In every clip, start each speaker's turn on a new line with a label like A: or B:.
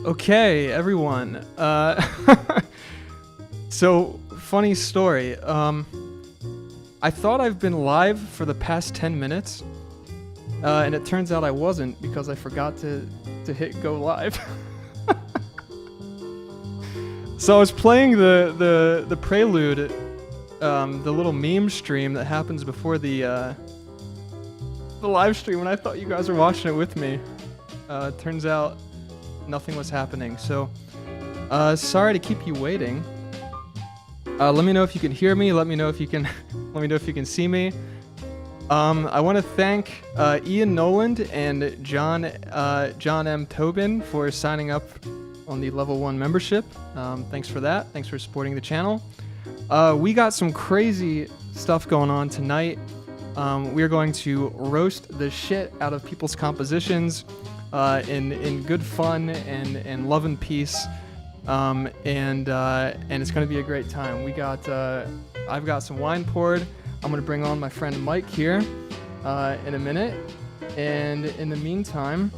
A: Okay, everyone. So, funny story. I thought I've been live for the past 10 minutes, and it turns out I wasn't because I forgot to hit go live. So I was playing the prelude, the little meme stream that happens before the live stream, and I thought you guys were watching it with me. Turns out nothing was happening. So sorry to keep you waiting. Let me know if you can hear me. Let me know if you can. Let me know if you can see me. I want to thank Ian Noland and John M. Tobin for signing up on the level 1 membership. Thanks for that. Thanks for supporting the channel. We got some crazy stuff going on tonight. We are going to roast the shit out of people's compositions in good fun and love and peace. And it's going to be a great time. I've got some wine poured. I'm going to bring on my friend Mike here in a minute. And in the meantime,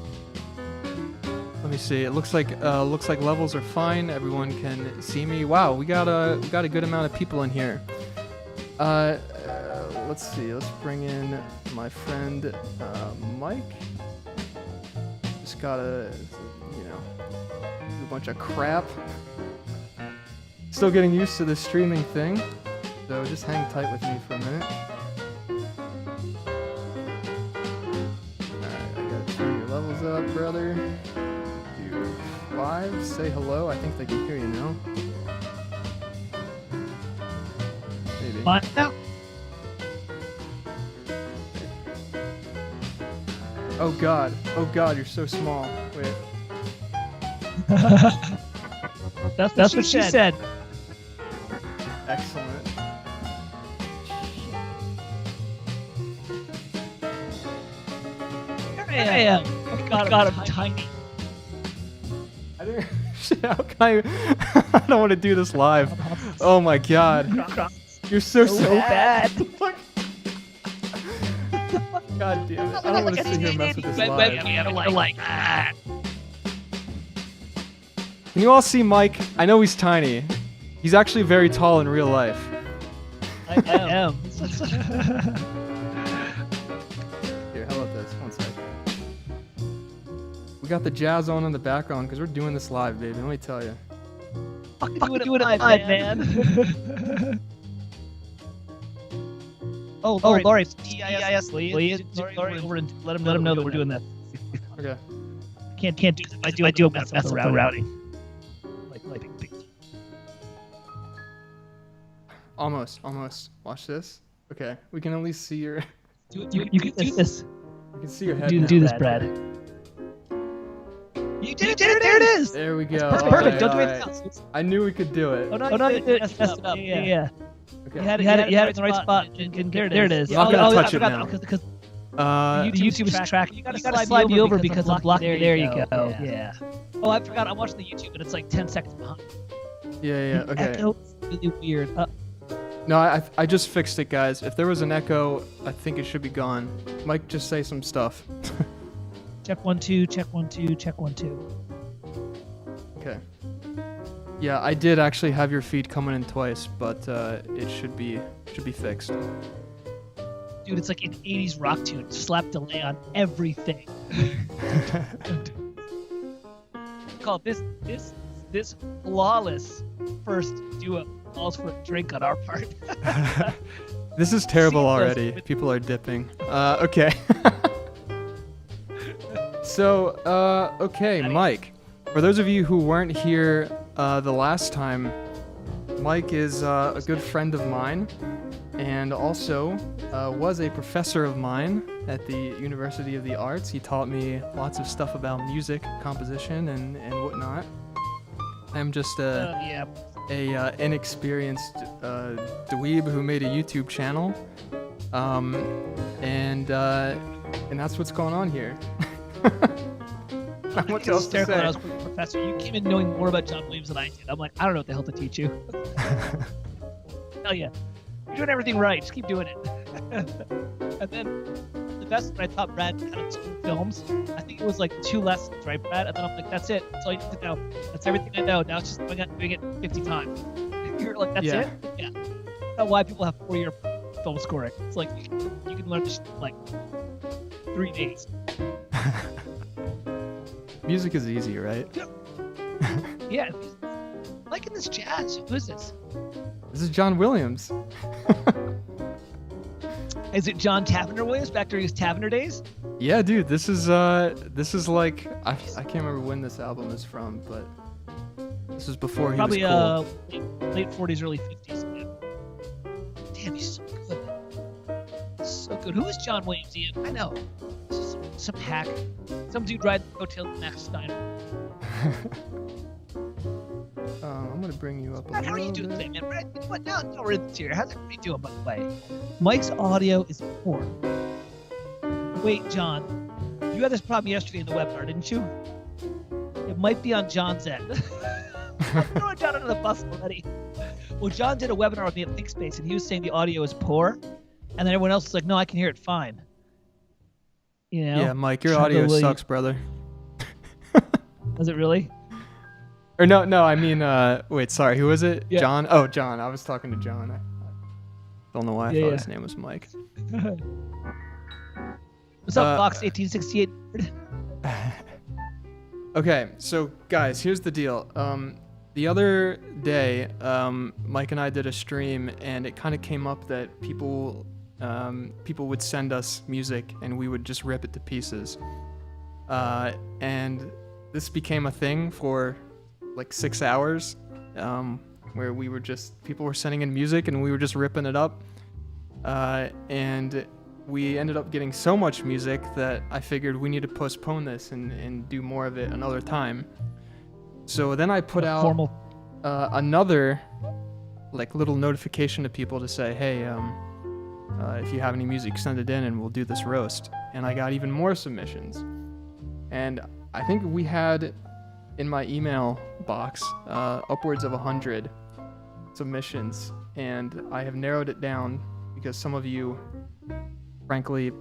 A: let me see. It looks like levels are fine. Everyone can see me. Wow, we got a good amount of people in here. Let's see. Let's bring in my friend Mike. Just gotta, do a bunch of crap. Still getting used to this streaming thing, so just hang tight with me for a minute. Alright, I gotta turn your levels up, brother. Do 5, say hello. I think they can hear you now. Maybe.
B: What? No.
A: Oh god, you're so small. Wait.
B: That's what she said.
A: Excellent.
B: Here I am. Oh god, I'm tiny.
A: I didn't. Shit, how can I don't want to do this live. Oh my god. You're so
B: bad.
A: God damn it. I don't want to sit here and mess with this live. Can you all see Mike? I know he's tiny. He's actually very tall in real life.
B: I am.
A: Here, how about this? One sec. We got the jazz on in the background because we're doing this live, baby. Let me tell you.
B: Fucking do it live, man. Oh, Laurie, TIS, please. Laurie, over and let him know that we're doing that.
A: Okay.
B: Can't do this. I do mess up the routing. Like.
A: Almost. Watch this. Okay, we can at least see your.
B: You can do this.
A: We can see your head.
B: Do this, Brad. You did it! There it is!
A: There we go.
B: That's perfect. Don't do anything else.
A: I knew we could do it.
B: Oh no, you did it. Messed up. Yeah.
A: Okay.
B: You had it in the right spot. And there it is.
A: I'm not gonna touch it now.
B: Because
A: The
B: YouTube is tracking. You gotta slide me over because I'm blocking. There you go. Yeah. Oh, I forgot. I'm watching the YouTube, and it's like 10 seconds behind.
A: Yeah. Okay.
B: Echo is really weird.
A: No, I just fixed it, guys. If there was an echo, I think it should be gone. Mike, just say some stuff.
B: Check 1 2. Check 1 2. Check 1 2.
A: Okay. Yeah, I did actually have your feed coming in twice, but it should be fixed.
B: Dude, it's like an 80s rock tune. Slap delay on everything. Call this flawless first duo calls for a drink on our part.
A: This is terrible already. People are dipping. Okay. So, okay, Mike. For those of you who weren't here the last time, Mike is a good friend of mine, and also was a professor of mine at the University of the Arts. He taught me lots of stuff about music, composition, and whatnot. I'm just a inexperienced dweeb who made a YouTube channel, and that's what's going on here. Not much else to say.
B: When I was a professor, you came in knowing more about John Williams than I did. I'm like, I don't know what the hell to teach you. Hell yeah. You're doing everything right. Just keep doing it. And then the best when I taught Brad kind of school films. I think it was like 2 lessons, right, Brad? And then I'm like, that's it. That's all you need to know. That's everything I know. Now it's just going out and doing it 50 times. You're like, that's it? Yeah. I don't know why people have 4-year film scoring. It's like you can learn this in like 3 days.
A: Music is easy, right?
B: Yeah. Like in this jazz. Who is this?
A: This is John Williams.
B: Is it John Tavener Williams back during his Tavener days?
A: Yeah, dude. This is like I can't remember when this album is from, but this is before he
B: probably
A: was
B: cool. Late 40s, early 50s. Yeah. Damn, he's so good. So good. Who is John Williams, Ian? I know. Some hack. Some dude riding the hotel with Max Steiner.
A: I'm gonna bring you up.
B: Brad, how are you doing today, man? Brad, you know what? Now we're in this here. How's everybody doing, by the way? Mike's audio is poor. Wait, John, you had this problem yesterday in the webinar, didn't you? It might be on John's end. I'm throwing John under the bus already. Well, John did a webinar with me at ThinkSpace, and he was saying the audio is poor, and then everyone else was like, "No, I can hear it fine." You know?
A: Yeah, Mike, your audio sucks, brother.
B: Does it really?
A: Or no, I mean, wait, sorry, who was it?
B: Yeah.
A: John? Oh, John. I was talking to John. I don't know why I thought his name was Mike.
B: What's up, Fox 1868?
A: Okay, so guys, here's the deal. The other day, Mike and I did a stream, and it kind of came up that people would send us music, and we would just rip it to pieces. And this became a thing for like 6 hours, where people were sending in music, and we were just ripping it up. And we ended up getting so much music that I figured we need to postpone this and do more of it another time. So then I put out another like little notification to people to say, hey, if you have any music, send it in and we'll do this roast. And I got even more submissions. And I think we had in my email box upwards of 100 submissions. And I have narrowed it down because some of you frankly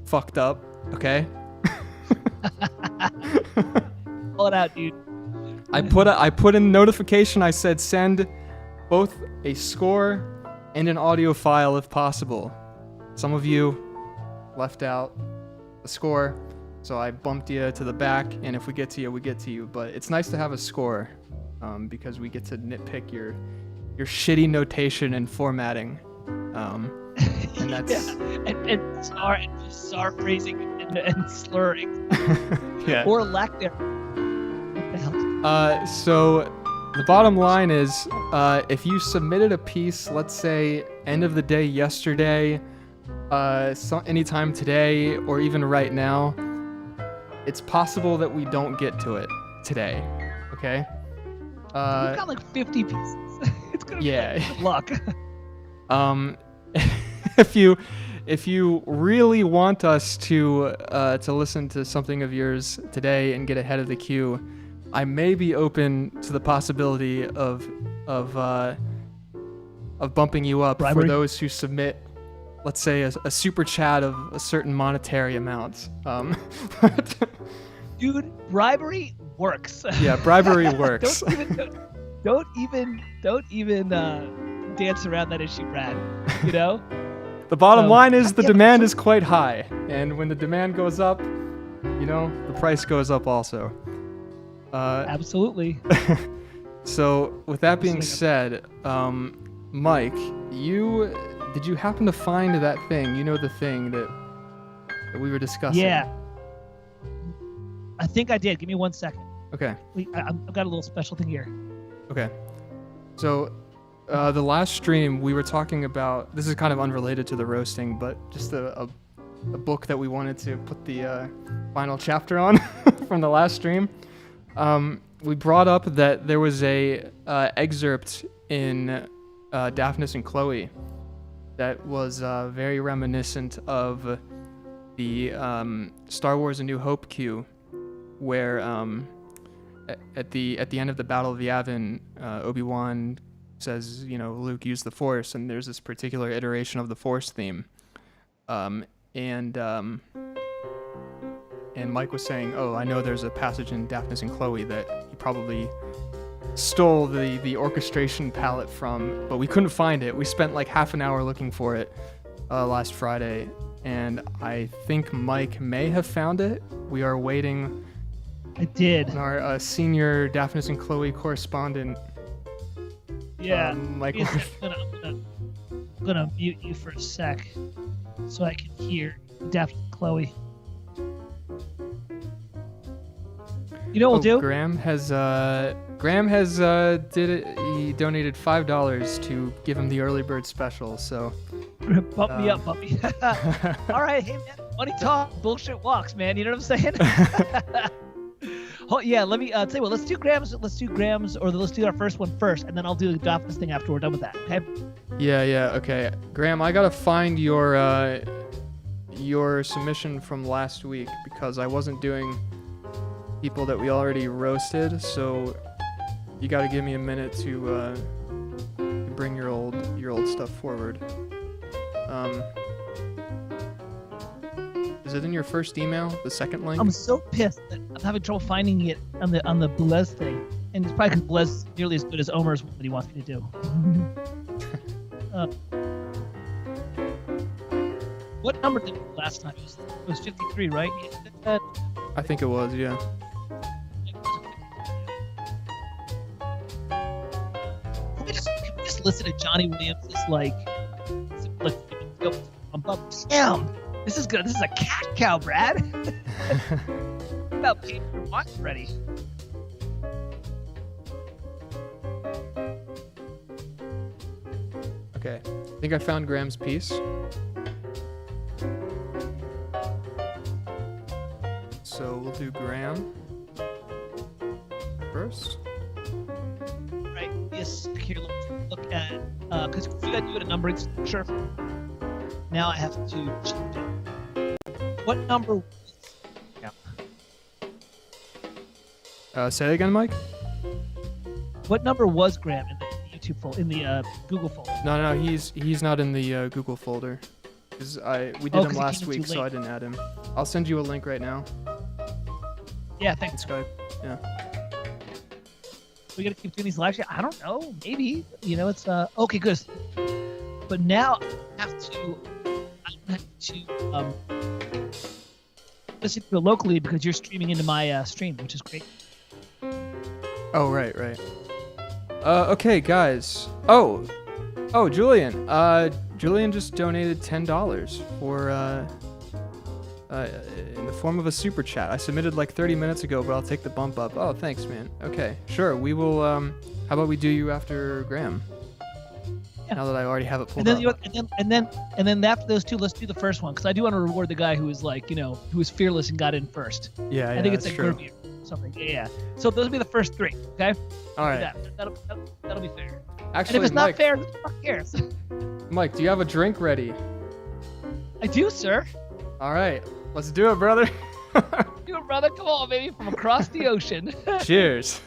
A: fucked up, okay?
B: Pull it out, dude.
A: I put in notification. I said send both a score and an audio file if possible. Some of you left out a score, so I bumped you to the back, and if we get to you, we get to you. But it's nice to have a score because we get to nitpick your shitty notation and formatting. And that's
B: and bizarre phrasing and slurring.
A: Yeah.
B: Or lack there. What the hell?
A: So the bottom line is, if you submitted a piece, let's say end of the day yesterday, anytime today, or even right now, it's possible that we don't get to it today. Okay.
B: We've got like 50 pieces. It's gonna be like luck. If you really want us to listen to something of yours today and get ahead of the queue, I may be open to the possibility of bumping you up for those who submit, let's say, a super chat of a certain monetary amount. Dude, bribery works.
A: Yeah, bribery works.
B: Don't even dance around that issue, Brad. You know.
A: The bottom line is the demand is quite high, and when the demand goes up, you know, the price goes up also.
B: Absolutely.
A: So, with that being said, Mike, did you happen to find that thing? You know, the thing that we were discussing?
B: Yeah. I think I did. Give me 1 second.
A: Okay.
B: I've got a little special thing here.
A: Okay. So, the last stream we were talking about, this is kind of unrelated to the roasting, but just a book that we wanted to put the final chapter on from the last stream. We brought up that there was a excerpt in Daphnis and Chloe that was very reminiscent of the Star Wars A New Hope cue, where at the end of the Battle of Yavin, Obi-Wan says, you know, Luke, use the Force, and there's this particular iteration of the Force theme. and Mike was saying, "Oh, I know there's a passage in Daphnis and Chloe that he probably stole the orchestration palette from, but we couldn't find it. We spent like half an hour looking for it last Friday, and I think Mike may have found it. We are waiting."
B: I did.
A: Our senior Daphnis and Chloe correspondent.
B: Yeah.
A: Mike.
B: I'm gonna mute you for a sec so I can hear Daphnis and Chloe. You know what we'll do?
A: Graham has did it. He donated $5 to give him the early bird special. So
B: bump me up, bump me. All right, hey man, money talk, bullshit walks, man. You know what I'm saying? Oh yeah, let me tell you what. Let's do Graham's, or let's do our first one first, and then I'll do the Daphnis thing after we're done with that. Okay?
A: Yeah. Okay, Graham, I gotta find your submission from last week because I wasn't doing people that we already roasted, so you got to give me a minute to bring your old stuff forward. Is it in your first email, the second link?
B: I'm so pissed that I'm having trouble finding it on the Blaze thing, and it's probably because Blaze is nearly as good as Omer's what he wants me to do. What number did we do last time? It was 53, right?
A: I think it was, yeah.
B: Can we just listen to Johnny Williams? Damn, this is good. This is a cat cow, Brad. About paying for watch ready.
A: Okay, I think I found Graham's piece. So we'll do Graham first.
B: Right. Yes. Here, let's look at because we got to do it a numbering structure. Now I have to change it. What number? Yeah.
A: Say that again, Mike.
B: What number was Graham in the YouTube folder, in the Google folder?
A: No, he's not in the Google folder. We did him last week, so I didn't add him. I'll send you a link right now.
B: Yeah, thanks.
A: Skype. Yeah.
B: We gotta keep doing these live shows. I don't know. Maybe. You know, it's okay, good. But now I have to listen to it locally because you're streaming into my stream, which is great.
A: Oh, right. Okay, guys. Oh, Julian. Julian just donated $10 for in the form of a super chat. I submitted like 30 minutes ago, but I'll take the bump up. Oh, thanks, man. Okay, sure. We will. How about we do you after Graham? Yeah. Now that I already have it pulled up.
B: And then after those two, let's do the first one because I do want to reward the guy who was who was fearless and got in first.
A: Yeah,
B: I think it's
A: like
B: Gerbier or something. Yeah. So those will be the first three. Okay.
A: All right.
B: That'll be fair.
A: Actually,
B: and if it's
A: Mike,
B: not fair, who the fuck cares?
A: Mike, do you have a drink ready?
B: I do, sir.
A: All right. Let's do it, brother.
B: Do it, brother. Come on, baby, from across the ocean.
A: Cheers.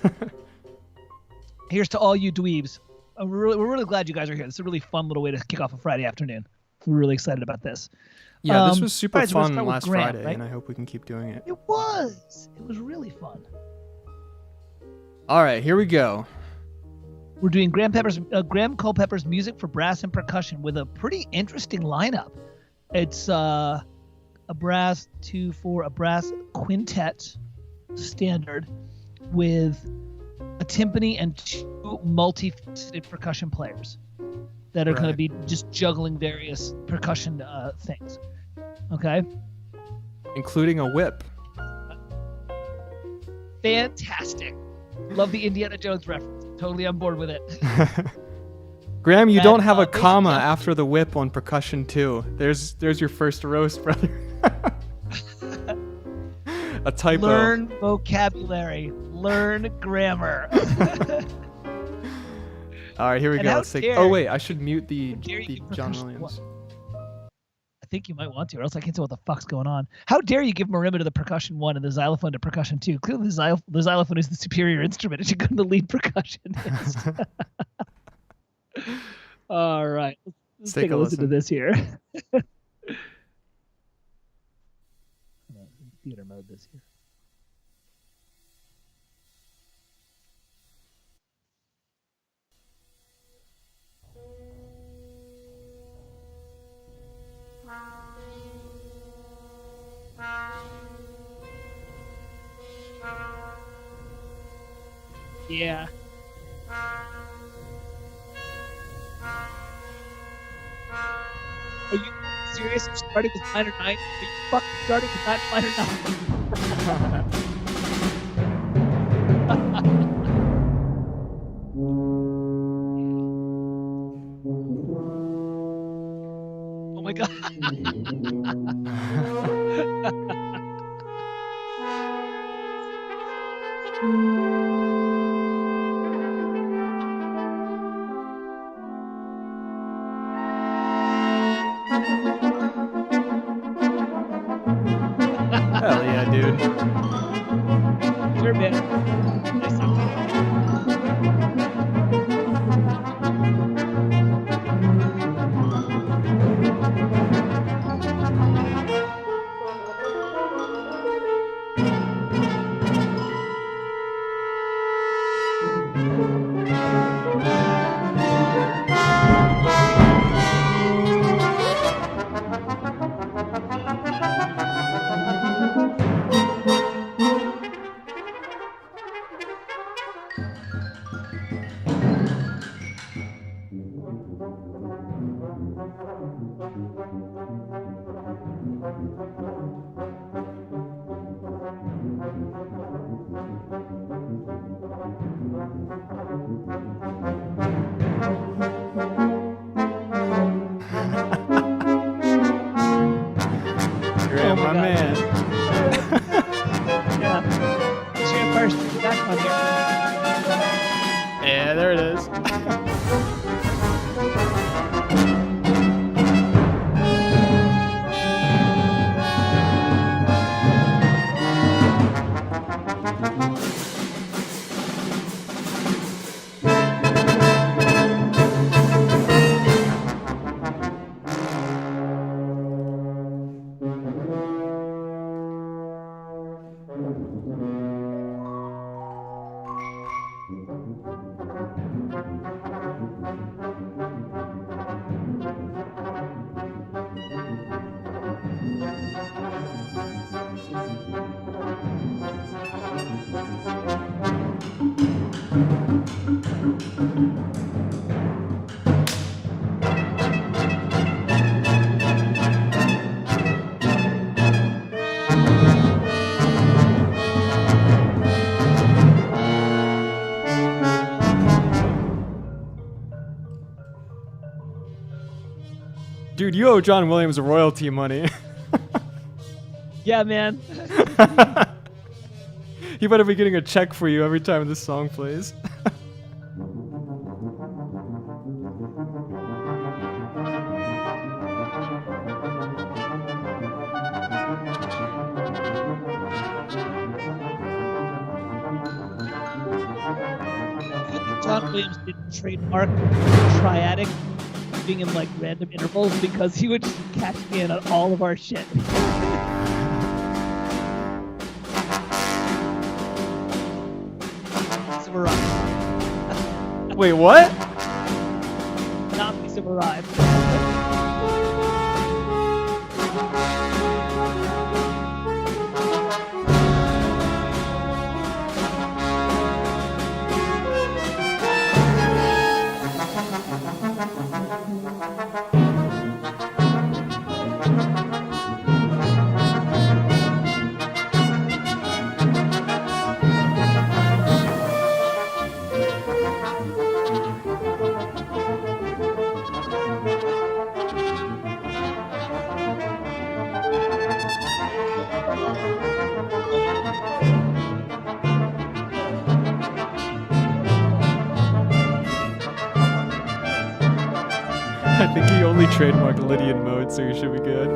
B: Here's to all you dweebs. We're really glad you guys are here. This is a really fun little way to kick off a Friday afternoon. We're really excited about this.
A: Yeah, this was super
B: right, so
A: fun last
B: Graham,
A: Friday,
B: right?
A: and I hope we can keep doing it.
B: It was. It was really fun.
A: All right, here we go.
B: We're doing Graham Culpepper's music for brass and percussion with a pretty interesting lineup. It's a brass 2/4, a brass quintet standard with a timpani and two multifaceted percussion players that are going to be just juggling various percussion things. Okay?
A: Including a whip.
B: Fantastic. Love the Indiana Jones reference. Totally on board with it.
A: Graham, you don't have a comma after the whip on percussion too. There's your first roast, brother. A typo.
B: Learn vocabulary. Learn grammar.
A: All right, here we go. Let's take. Oh wait, I should mute the John Williams.
B: I think you might want to, or else I can't tell what the fuck's going on. How dare you give marimba to the percussion 1 and the xylophone to percussion 2? Clearly the xylophone is the superior instrument. It should go to the lead percussionist. All right. Let's take a listen to this here. theater mode this year. Yeah. Are you serious? You're starting with minor 9? Are you fucking starting with that minor 9? Oh my god.
A: Hell yeah, dude.
B: Sure, man. Nice.
A: Graham, my man.
B: Yeah. Share first. Back on here.
A: Yeah, there it is. Dude, you owe John Williams royalty money.
B: Yeah, man.
A: He better be getting a check for you every time this song plays.
B: John Williams didn't trademark triadic being in like random intervals because he would just catch me in on all of our shit. Piece of arrive.
A: Wait, what?
B: Not piece of arrive.
A: I think he only trademarked Lydian mode, so he should be good.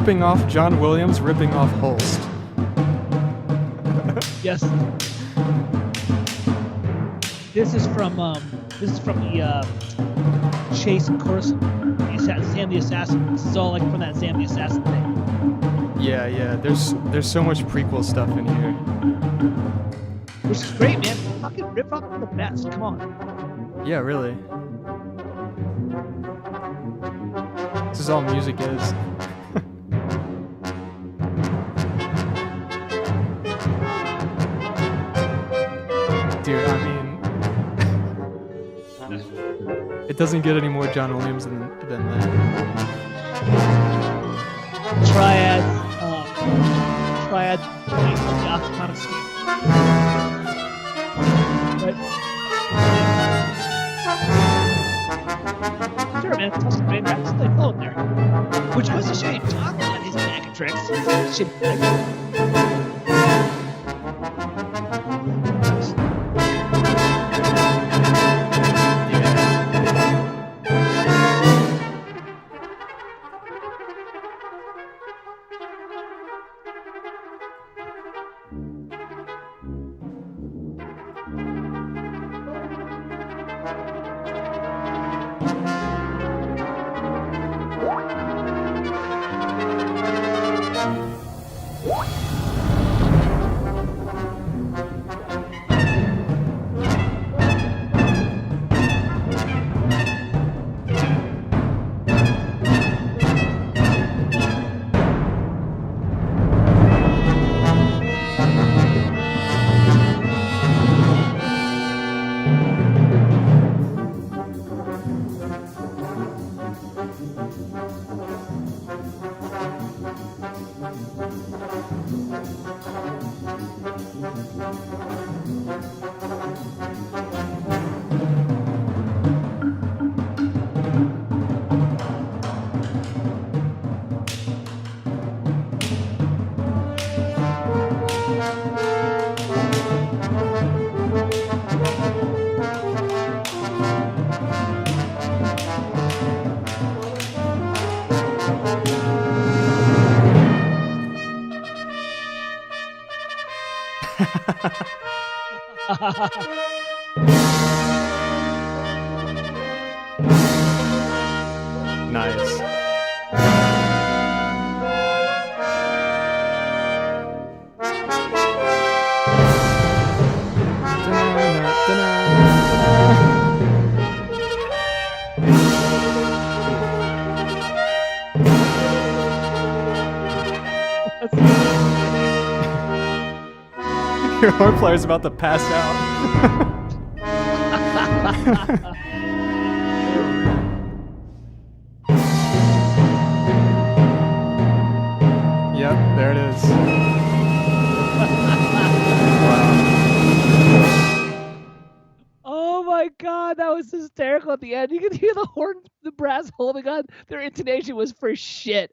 A: ripping off John Williams, ripping off Holst.
B: Yes. This is from the Chase and Corson, Sam the Assassin. This is all like from that Sam the Assassin thing.
A: Yeah. There's so much prequel stuff in here.
B: Which is great, man. Fucking rip off the best. Come on.
A: Yeah, really. This is all music is. Dude, I mean, it doesn't get any more John Williams than that.
B: Triad, the kind of scheme. But sure, man, tell some great raps they flow in there. Which goes to show you, John got his bag of tricks. Shit bag.
A: Nice. Your horn player's about to pass out. Yep, there it is.
B: Oh my god, that was hysterical at the end. You could hear the horn, the brass holding on. Their intonation was for shit.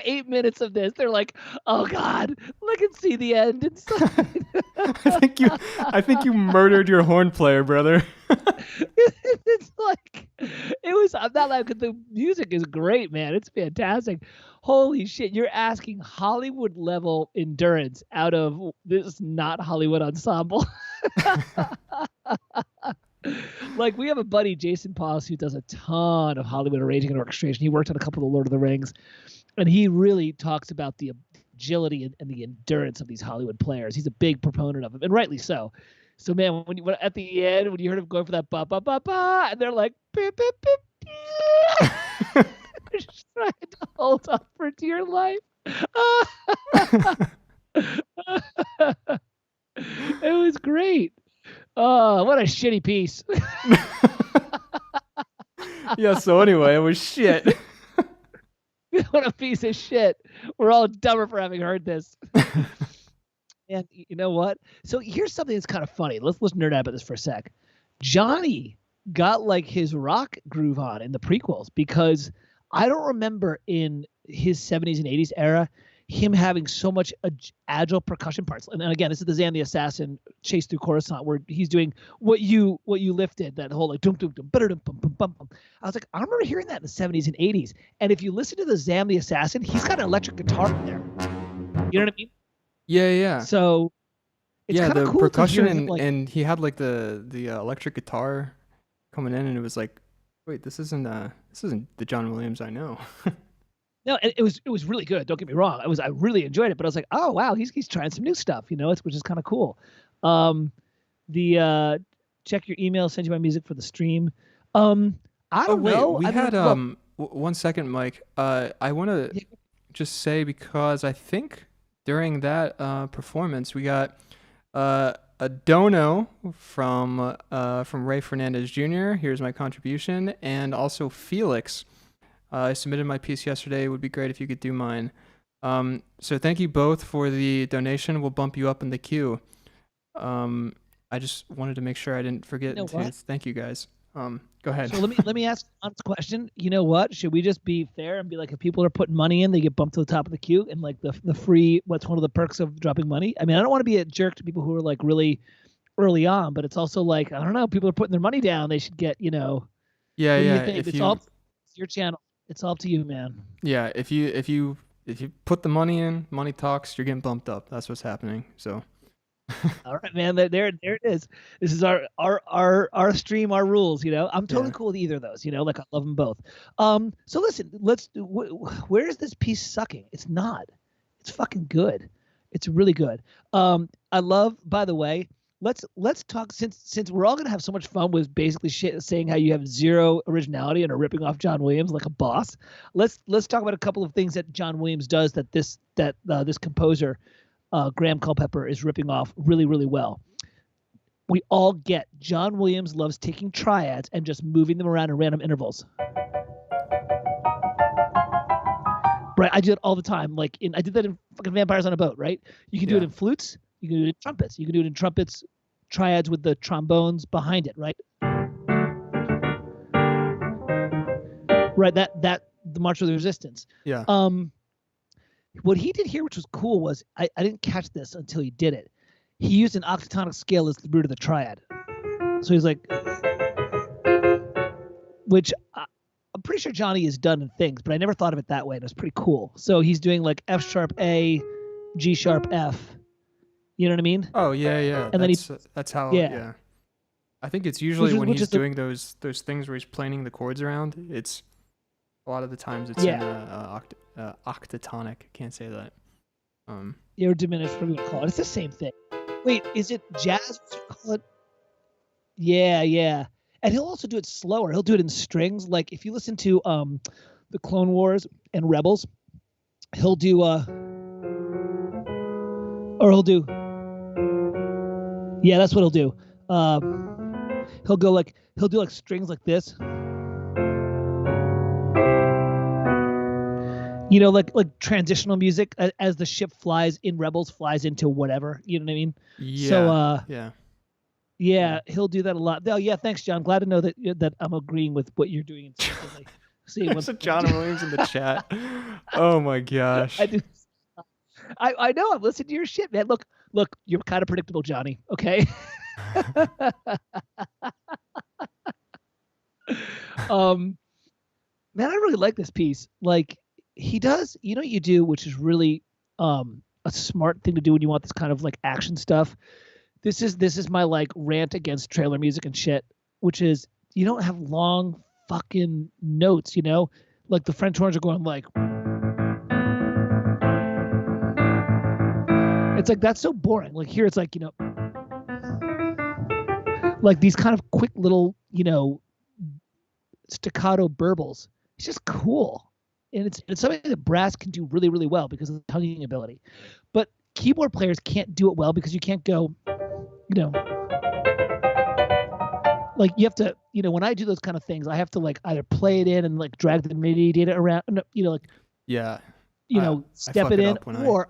B: 8 minutes of this, they're like, "Oh god, I can see the end inside."
A: I think you murdered your horn player, brother.
B: It's like, it was. I'm not like, the music is great, man. It's fantastic. Holy shit, you're asking Hollywood level endurance out of this not Hollywood ensemble. Like, we have a buddy, Jason Paus, who does a ton of Hollywood arranging and orchestration. He worked on a couple of Lord of the Rings, and he really talks about the agility and the endurance of these Hollywood players. He's a big proponent of them, and rightly so. So, man, when at the end, when you heard him going for that ba ba ba ba, and they're like, beep, beep, beep, beep. They're just trying to hold on for dear life. It was great. Oh, what a shitty piece.
A: Yeah, so anyway, it was shit.
B: What a piece of shit. We're all dumber for having heard this. And you know what? So here's something that's kind of funny. Let's nerd out about this for a sec. Johnny got like his rock groove on in the prequels, because I don't remember in his 70s and 80s era him having so much agile percussion parts. And again, this is the Zam the Assassin chase through Coruscant, where he's doing what you lifted, that whole like dum dum dum dum bum bum bum bum. I was like, I remember hearing that in the 70s and 80s. And if you listen to the Zam the Assassin, he's got an electric guitar in there. You know what I mean?
A: Yeah.
B: So it's
A: yeah,
B: kind of
A: the
B: cool
A: percussion
B: to hear him, like,
A: and he had like the electric guitar coming in, and it was like, wait, this isn't the John Williams I know.
B: no, it was really good. Don't get me wrong. I really enjoyed it, but I was like, oh wow, he's trying some new stuff, which is kind of cool. The check your email, send you my music for the stream. I don't know.
A: We had 1 second, Mike. I want to just say, because I think during that performance we got a dono from Ray Fernandez Jr. Here's my contribution, and also Felix. I submitted my piece yesterday. It would be great if you could do mine. So thank you both for the donation. We'll bump you up in the queue. I just wanted to make sure I didn't forget to thank you guys. Go ahead.
B: So let me ask a question. You know what? Should we just be fair and be like, if people are putting money in, they get bumped to the top of the queue, and like the free, what's one of the perks of dropping money? I mean, I don't want to be a jerk to people who are like really early on, but it's also like, I don't know, people are putting their money down. They should get,
A: Yeah.
B: It's all your channel. It's all up to you, man.
A: Yeah. If you put the money in, money talks, you're getting bumped up. That's what's happening. So.
B: All right, man. There it is. This is our stream, our rules. I'm totally cool with either of those. Like I love them both. So listen, where is this piece sucking? It's not. It's fucking good. It's really good. I love. By the way, let's talk, since we're all gonna have so much fun with basically saying how you have zero originality and are ripping off John Williams like a boss. Let's talk about a couple of things that John Williams does that this composer. Graham Culpepper is ripping off really, really well. We all get John Williams loves taking triads and just moving them around in random intervals. Right, I do it all the time. Like I did that in fucking Vampires on a Boat, right? You can do it in flutes, you can do it in trumpets, you can do it in trumpets, triads with the trombones behind it, right? Right, that the March of the Resistance.
A: Yeah.
B: What he did here, which was cool, was I didn't catch this until he did it. He used an octatonic scale as the root of the triad. So he's like, which I'm pretty sure Johnny has done in things, but I never thought of it that way. And it was pretty cool. So he's doing like F sharp A, G sharp F. You know what I mean?
A: Oh yeah.
B: And
A: that's how. Yeah. I think it's usually when he's doing those things where he's planing the chords around. It's a lot of the times it's in octatonic. Can't say that.
B: Or diminished, whatever you want to call it. It's the same thing. Wait, is it jazz? What you call it? Yeah. And he'll also do it slower. He'll do it in strings. Like if you listen to the Clone Wars and Rebels, he'll do yeah, that's what he'll do. He'll do like strings like this. Like transitional music as the ship flies in Rebels, flies into whatever. You know what I mean?
A: Yeah.
B: So, yeah, he'll do that a lot. Oh, yeah, thanks, John. Glad to know that I'm agreeing with what you're doing instinctively.
A: There's a John Williams in the chat. Oh my gosh.
B: I do. I know. I'm listening to your shit, man. Look, you're kind of predictable, Johnny. Okay. Man, I really like this piece. Like he does, what you do, which is really a smart thing to do when you want this kind of like action stuff. This is my like rant against trailer music and shit, which is you don't have long fucking notes, like the French horns are going like. It's like that's so boring. Like here, it's like like these kind of quick little staccato burbles. It's just cool, and it's something that brass can do really, really well because of the tonguing ability. But keyboard players can't do it well because you can't go, like you have to, when I do those kind of things, I have to like either play it in and like drag the MIDI data around, step it in, or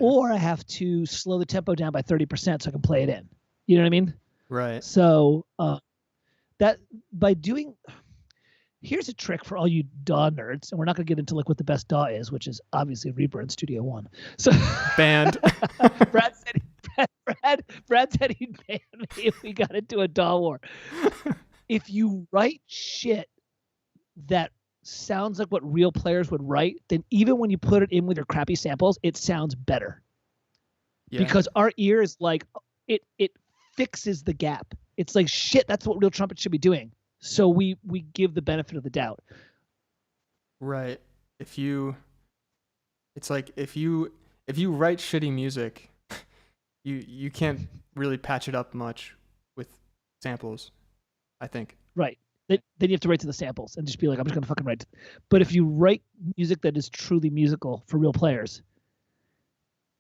B: or I have to slow the tempo down by 30% so I can play it in. You know what I mean?
A: Right.
B: So that by doing Here's a trick for all you DAW nerds, and we're not going to get into like what the best DAW is, which is obviously Reaper and Studio One. So
A: Banned.
B: Brad said he'd ban me if we got into a DAW war. If you write shit that sounds like what real players would write, then even when you put it in with your crappy samples, it sounds better. Yeah. Because our ear is like, it fixes the gap. It's like, shit, that's what real trumpets should be doing. So we give the benefit of the doubt.
A: Right. It's like if you write shitty music, you can't really patch it up much with samples, I think.
B: Right. Then you have to write to the samples and just be like, I'm just gonna fucking write. But if you write music that is truly musical for real players,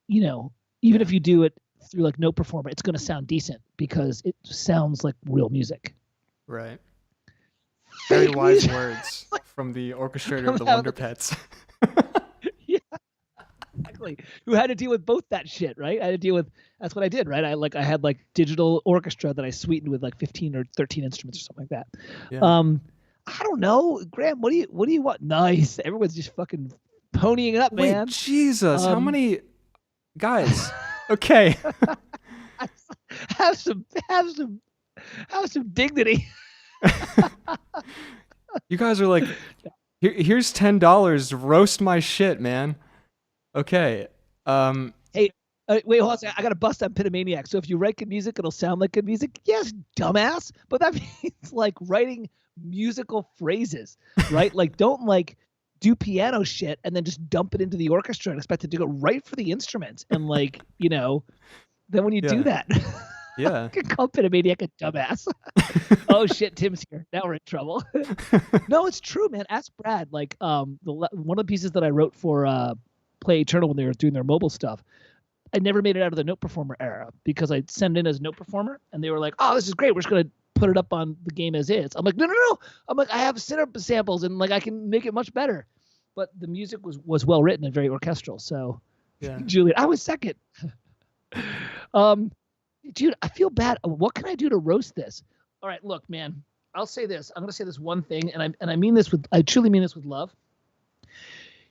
B: even if you do it through like Note Performer, it's gonna sound decent because it sounds like real music.
A: Right. Very wise words from the orchestrator of the Wonder Pets.
B: Yeah, exactly. Who had to deal with both that shit, right? I had to deal with, that's what I did, right? I had like digital orchestra that I sweetened with like 15 or 13 instruments or something like that. Yeah. I don't know, Graham. What do you want? Nice. Everyone's just fucking ponying up, man.
A: Wait, Jesus, how many guys? Okay.
B: have some dignity.
A: You guys are like, here's $10. Roast my shit, man. Okay.
B: Hey, wait, hold on a second. I got to bust on Pitomaniac. So if you write good music, it'll sound like good music. Yes, dumbass. But that means like writing musical phrases, right? Like don't like do piano shit and then just dump it into the orchestra and expect it to go right for the instruments. And like, then when you do that,
A: yeah,
B: you can call Pitomaniac a dumbass. Oh shit, Tim's here. Now we're in trouble. No, it's true, man. Ask Brad. Like, one of the pieces that I wrote for Play Eternal when they were doing their mobile stuff, I never made it out of the Note Performer era because I'd send in as Note Performer and they were like, "Oh, this is great. We're just gonna put it up on the game as is." I'm like, no. I'm like, I have synth samples and like I can make it much better. But the music was well written and very orchestral. So, yeah, Julian, I was second. Dude, I feel bad. What can I do to roast this? All right, look, man. I'll say this. I'm gonna say this one thing, and I mean this I truly mean this with love.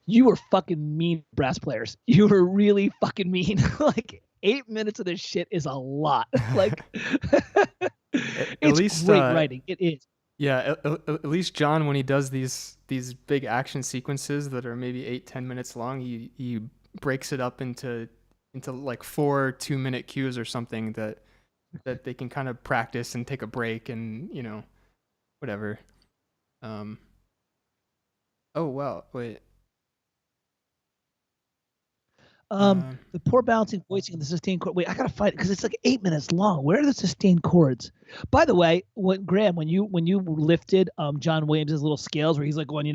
B: You were fucking mean, brass players. You were really fucking mean. Like 8 minutes of this shit is a lot. Like, it's least, great writing. It is.
A: Yeah, at least John, when he does these big action sequences that are maybe 8-10 minutes long, he breaks it up into like 4 2-minute cues or something that they can kind of practice and take a break and whatever. Oh wow, wait.
B: The poor balancing voicing and the sustained chord. Wait, I gotta find it because it's like 8 minutes long. Where are the sustained chords? By the way, Graham, when you lifted John Williams' little scales where he's like going,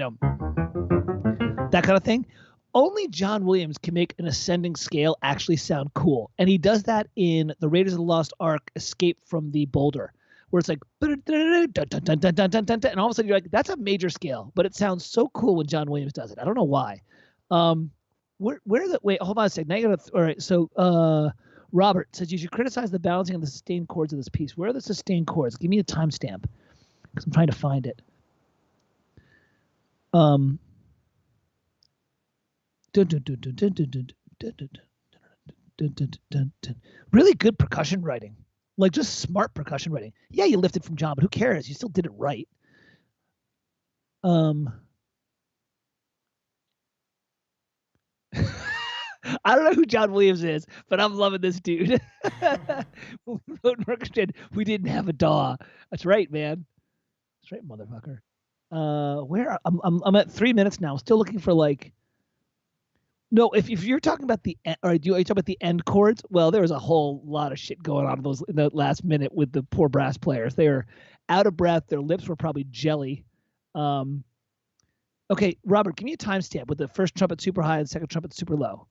B: that kind of thing, only John Williams can make an ascending scale actually sound cool. And he does that in the Raiders of the Lost Ark Escape from the Boulder, where it's like, and all of a sudden you're like, that's a major scale, but it sounds so cool when John Williams does it. I don't know why. Wait, hold on a second. Now you gotta, all right, so Robert says you should criticize the balancing of the sustained chords of this piece. Where are the sustained chords? Give me a timestamp because I'm trying to find it. Really good percussion writing, like just smart percussion writing. Yeah, you lifted from John, but who cares? You still did it right. I don't know who John Williams is, but I'm loving this dude. We didn't have a DAW. That's right, man. That's right, motherfucker. Where I'm at 3 minutes now. I'm still looking for like. No, if you're talking about the end, or are you talking about the end chords? Well, there was a whole lot of shit going on in the last minute with the poor brass players. They were out of breath. Their lips were probably jelly. Okay, Robert, give me a timestamp with the first trumpet super high and second trumpet super low.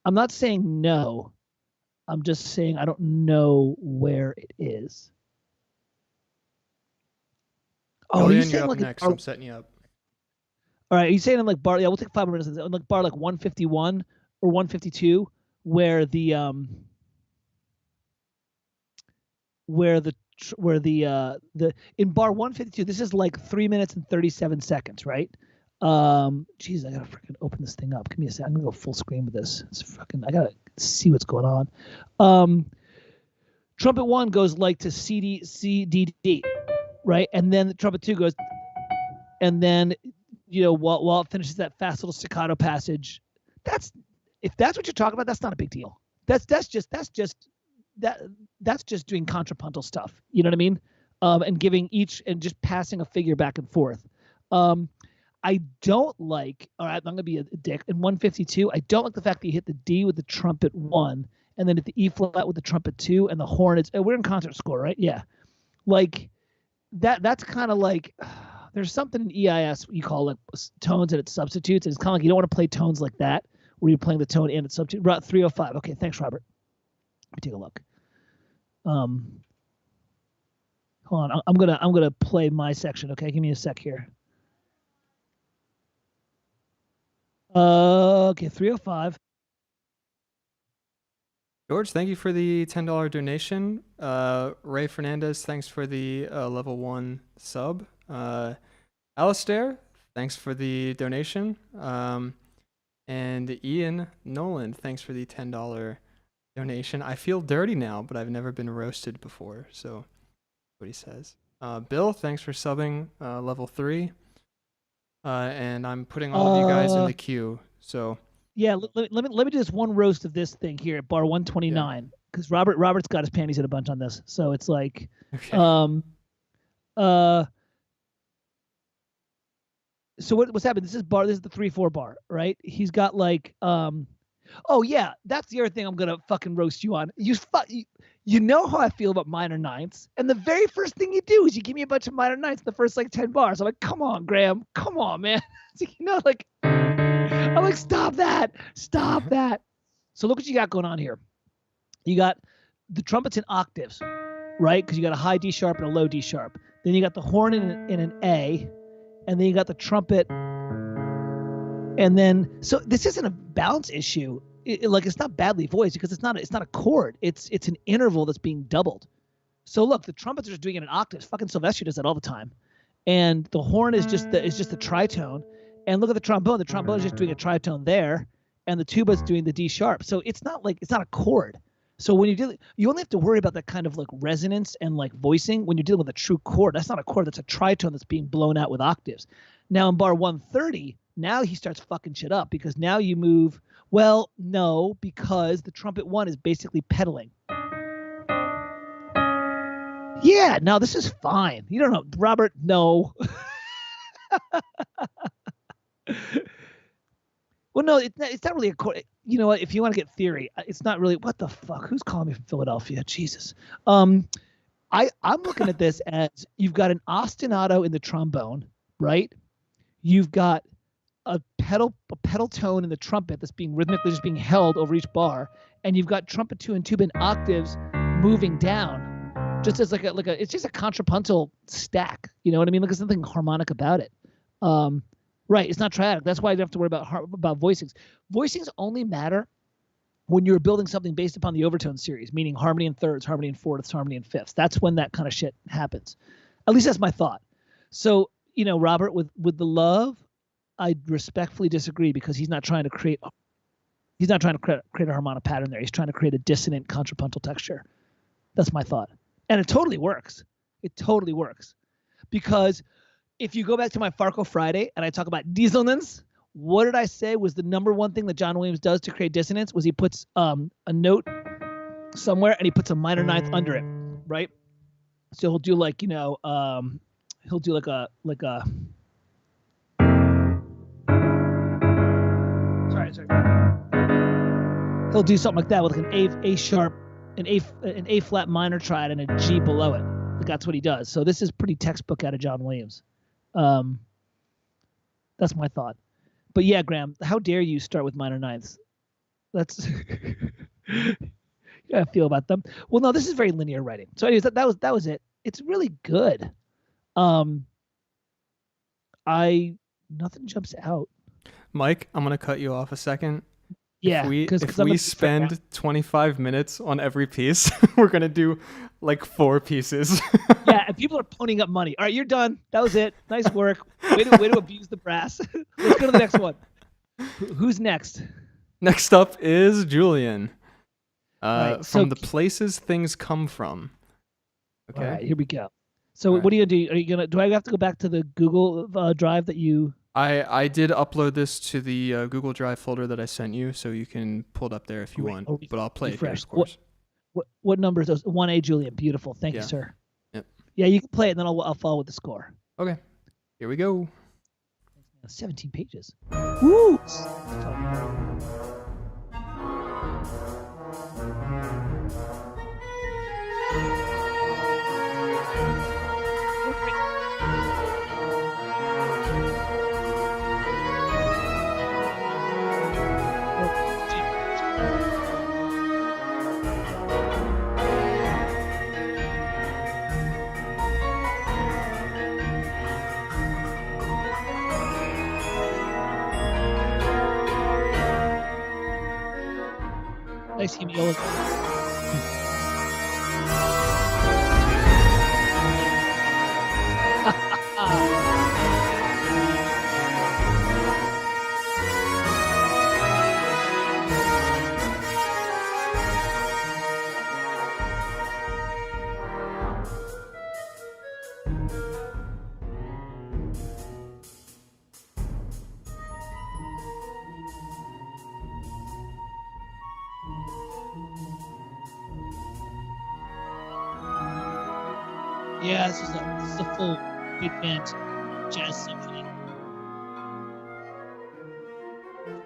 B: I'm not saying no. I'm just saying I don't know where it is.
A: Oh, you're saying like next. I'm setting you up.
B: All right, he's saying in like bar. Yeah, we'll take 5 minutes. On like bar like 151 or 152, where the in bar 152, this is like 3 minutes and 37 seconds, right? Geez, I gotta freaking open this thing up. Give me a second. I'm gonna go full screen with this. I gotta see what's going on. Trumpet 1 goes like to C D D, right? And then the trumpet 2 goes, and then while it finishes that fast little staccato passage, if that's what you're talking about, that's not a big deal. That's just doing contrapuntal stuff. You know what I mean? And giving each and just passing a figure back and forth. I don't like. All right, I'm gonna be a dick. In 152, I don't like the fact that you hit the D with the trumpet 1, and then hit the E flat with the trumpet 2, and the horn is. We're in concert score, right? Yeah. Like that. That's kind of like. There's something in EIS you call like tones and its substitutes. And it's kind of like you don't want to play tones like that where you're playing the tone and its substitute. 305. Okay, thanks, Robert. Let me take a look. Hold on. I'm gonna play my section. Okay, give me a sec here. Okay, 305.
A: George, thank you for the $10 donation. Ray Fernandez, thanks for the level 1 sub. Alistair, thanks for the donation. And Ian Nolan, thanks for the $10 donation. I feel dirty now, but I've never been roasted before, so what he says. Bill, thanks for subbing level 3. And I'm putting all of you guys in the queue. So
B: yeah, let me do this one roast of this thing here at bar 129 because Robert's got his panties in a bunch on this. So it's like, okay. So what's happened? This is the 3/4 bar, right? He's got like, oh yeah, that's the other thing I'm gonna fucking roast you on. You know how I feel about minor ninths, and the very first thing you do is you give me a bunch of minor ninths in the first like 10 bars. I'm like, come on, Graham, come on, man. I'm like, stop that. So look what you got going on here. You got the trumpets in octaves, right? Because you got a high D sharp and a low D sharp. Then you got the horn in an A, and then you got the trumpet. And then, so this isn't a balance issue. It's not badly voiced because it's not a chord. It's an interval that's being doubled. So look, the trumpets are just doing it in octaves. Fucking Sylvester does that all the time. And the horn is just the tritone. And look at the trombone. The trombone is just doing a tritone there, and the tuba's doing the D sharp. So it's not a chord. So when you only have to worry about that kind of like resonance and like voicing when you're dealing with a true chord. That's not a chord. That's a tritone that's being blown out with octaves. Now in bar 130, now he starts fucking shit up because now you move. Well, no, because the trumpet 1 is basically pedaling. Yeah, no, this is fine. You don't know, Robert. No. Well, no, it's not really a chord. You know what? If you want to get theory, it's not really. What the fuck? Who's calling me from Philadelphia? Jesus. I'm looking at this as you've got an ostinato in the trombone, right? You've got a pedal tone in the trumpet that's being rhythmically just being held over each bar, and you've got trumpet 2 and tuba in octaves moving down, just as it's just a contrapuntal stack. You know what I mean? There's nothing harmonic about it. Right, it's not triadic. That's why you don't have to worry about voicings. Voicings only matter when you're building something based upon the overtone series, meaning harmony in thirds, harmony in fourths, harmony in fifths. That's when that kind of shit happens. At least that's my thought. So, Robert, with the love, I respectfully disagree because he's not trying to create a harmonic pattern there. He's trying to create a dissonant contrapuntal texture. That's my thought. And it totally works. Because if you go back to my Farco Friday and I talk about dissonance, what did I say was the number one thing that John Williams does to create dissonance was he puts a note somewhere and he puts a minor ninth under it, right? So he'll do like, he'll do like a sorry. He'll do something like that with like an A sharp, an A flat minor triad and a G below it. Like that's what he does. So this is pretty textbook out of John Williams. That's my thought. But yeah, Graham, how dare you start with minor ninths? That's I feel about them. Well, no, this is very linear writing. So anyways, that was it. It's really good. Nothing jumps out.
A: Mike, I'm gonna cut you off a second.
B: Yeah,
A: If
B: because I'm
A: we
B: gonna be fretting out.
A: spend 25 minutes on every piece, we're gonna do like 4 pieces.
B: Yeah, and people are ponying up money. All right, you're done. That was it. Nice work. Way to abuse the brass. Let's go to the next one. Who's next?
A: Next up is Julian.
B: All right, so
A: From the places things come from. Okay.
B: all right, here we go. So
A: All
B: what
A: right.
B: are you gonna do? Are you gonna? Do I have to go back to the Google Drive that you?
A: I did upload this to the Google Drive folder that I sent you, so you can pull it up there if you
B: Great.
A: want.
B: I'll
A: But I'll play it here,
B: refresh.
A: of course.
B: What number is those? 1A, Julian. Beautiful. Thank you,
A: Yeah.
B: sir.
A: Yep.
B: Yeah, you can play it, and then I'll follow with the score.
A: Okay. Here we go.
B: 17 pages. Woo! Nice hemiola. Yeah, this is a full big band jazz symphony.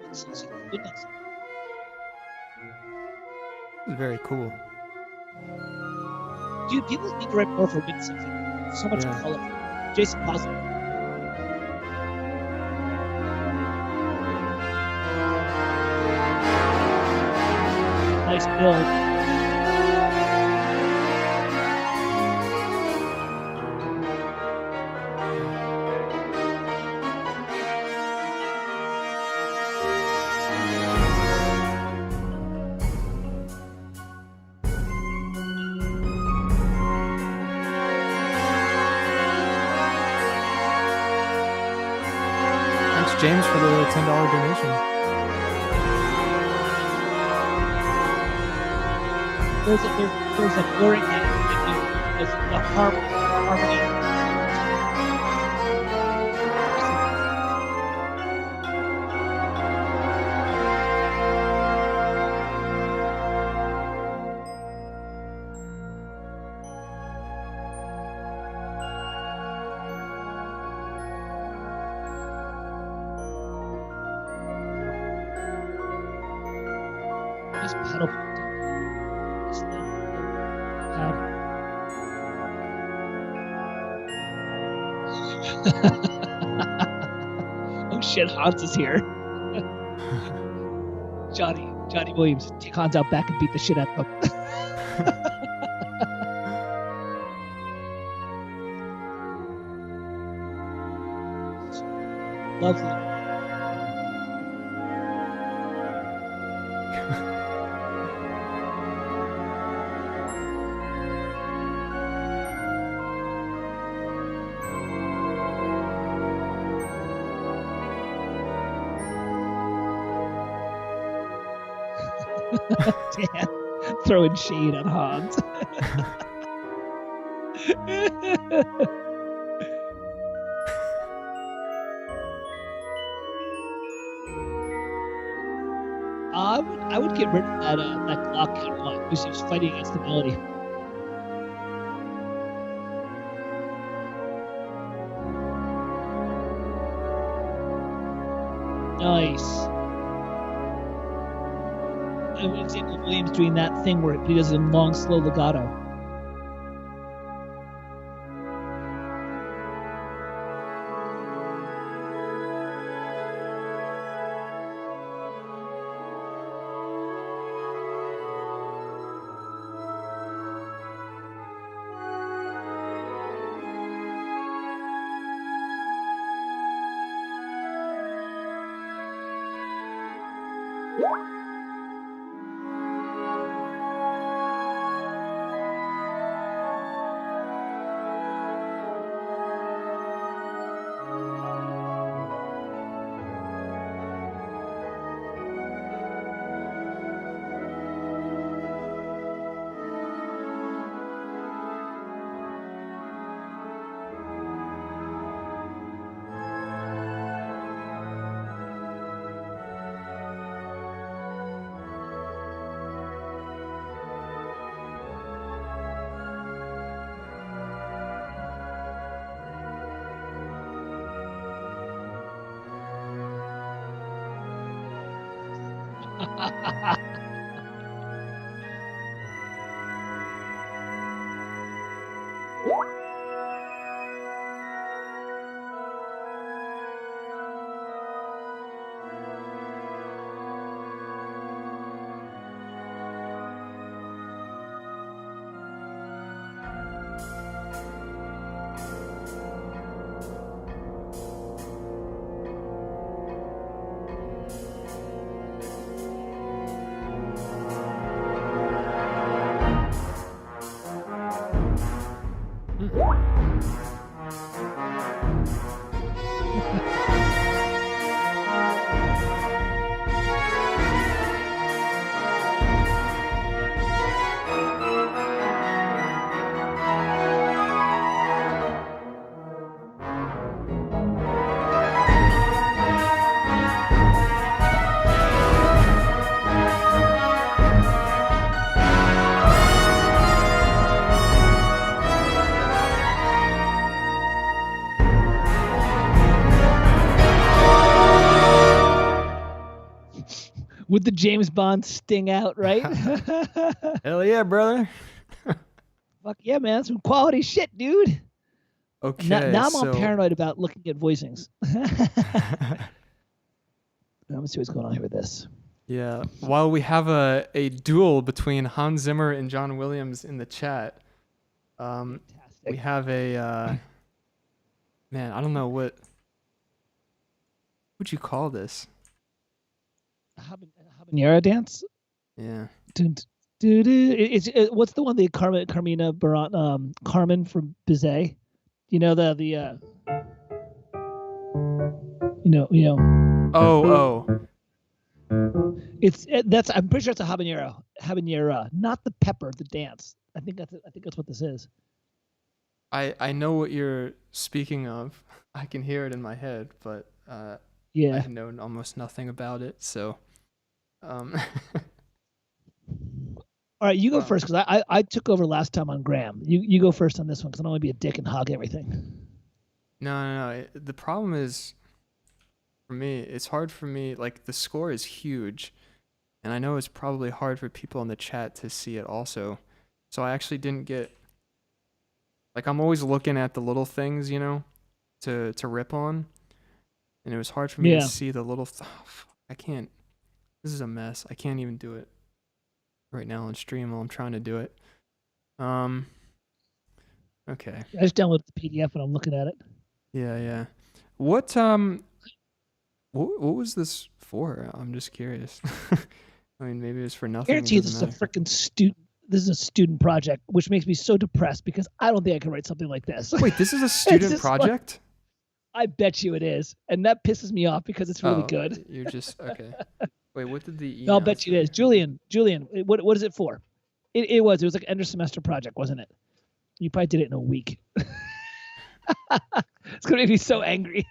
B: This is goodness.
A: This is very cool.
B: Dude, people need to write more for wind symphony. So much
A: Yeah.
B: color. Jason Puzzle. Nice build.
A: Thanks, James, for the $10 donation.
B: There's a blurring in the harmony. Nice pedal. Nice pad. Oh shit, Hans is here. Johnny Williams, take Hans out back and beat the shit out of him. Lovely. Dan throwing shade on Hans. I would get rid of that clock counter line because he was fighting against the melody. Nice. An example of Williams doing that thing where he does it in long, slow legato. With the James Bond sting out, right?
A: Hell yeah, brother.
B: Fuck yeah, man. Some quality shit, dude.
A: Okay.
B: Now I'm all paranoid about looking at voicings. Let me see what's going on here with this.
A: Yeah. While we have a duel between Hans Zimmer and John Williams in the chat, we have a man. I don't know what would you call this.
B: Habanero dance.
A: Yeah.
B: What's the one? The Carmina Baron, Carmen from Bizet. You know the.
A: Oh.
B: I'm pretty sure it's a habanera, not the pepper, the dance. I think that's what this is.
A: I know what you're speaking of. I can hear it in my head, but
B: yeah,
A: I know almost nothing about it. So,
B: all right, you go first because I took over last time on Graham. You go first on this one because I don't want to be a dick and hog everything.
A: No. The problem is, for me, it's hard for me. Like the score is huge, and I know it's probably hard for people in the chat to see it also. So I actually didn't get. Like I'm always looking at the little things, to rip on, and it was hard for me to see the little. I can't. This is a mess. I can't even do it right now on stream while I'm trying to do it. Okay.
B: I just downloaded the PDF and I'm looking at it.
A: Yeah. What was this for? I'm just curious. I mean, maybe it's for nothing.
B: I guarantee this is a freaking student. This is a student project, which makes me so depressed because I don't think I can write something like this.
A: Wait, this is a student project?
B: I bet you it is, and that pisses me off because it's really good.
A: You're just okay. Wait, what did the
B: I'll bet you it is. Julian, what is it for? It was like an end of semester project, wasn't it? You probably did it in a week. It's gonna make me so angry.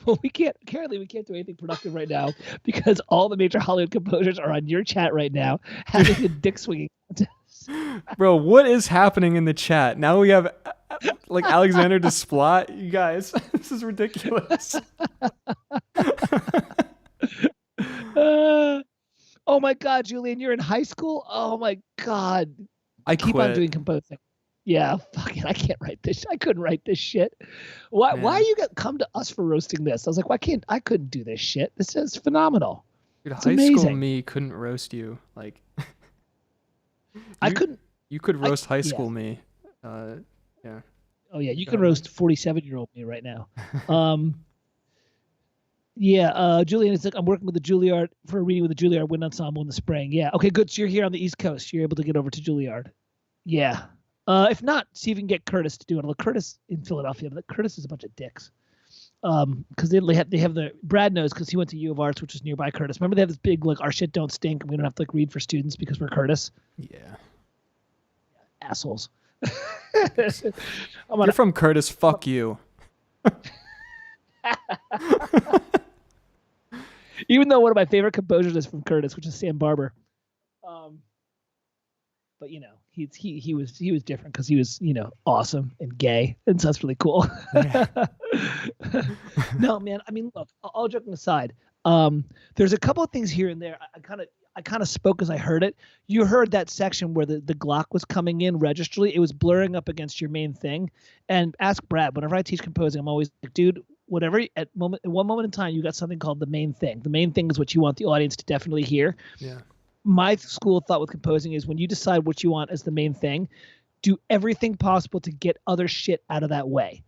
B: Well, we can't do anything productive right now because all the major Hollywood composers are on your chat right now having a dick swinging contest.
A: Bro, what is happening in the chat? Now we have like Alexander Desplat. You guys, this is ridiculous.
B: Oh my God, Julian, you're in high school? Oh my God.
A: I
B: keep on doing composing. Yeah, fuck it. I can't write this. I couldn't write this shit. Why you come to us for roasting this? I was like, I couldn't do this shit. This is phenomenal.
A: Dude, high school me couldn't roast you. Like
B: I couldn't.
A: You could roast high school me. Yeah.
B: Oh yeah, you can roast 47-year-old me right now. Julian, it's like I'm working with the Juilliard for a reading with the Juilliard Wind Ensemble in the spring. Yeah. Okay, good. So you're here on the East Coast. You're able to get over to Juilliard. Yeah. If not, see if you can get Curtis to do it. Look, Curtis in Philadelphia, but Curtis is a bunch of dicks. Because they have the Brad knows because he went to U of Arts, which is nearby Curtis. Remember they have this big like our shit don't stink and we don't have to like read for students because we're Curtis.
A: Yeah.
B: Assholes.
A: You're from Curtis. Fuck you.
B: Even though one of my favorite composers is from Curtis, which is Sam Barber. But he was different because he was awesome and gay, and so that's really cool.
A: Yeah.
B: No, man. I mean, look. All joking aside, There's a couple of things here and there. I kind of spoke as I heard it. You heard that section where the Glock was coming in registrally. It was blurring up against your main thing. And ask Brad. Whenever I teach composing, I'm always like, dude, whatever at one moment in time, you got something called the main thing. The main thing is what you want the audience to definitely hear.
A: Yeah.
B: My school of thought with composing is when you decide what you want as the main thing, do everything possible to get other shit out of that way.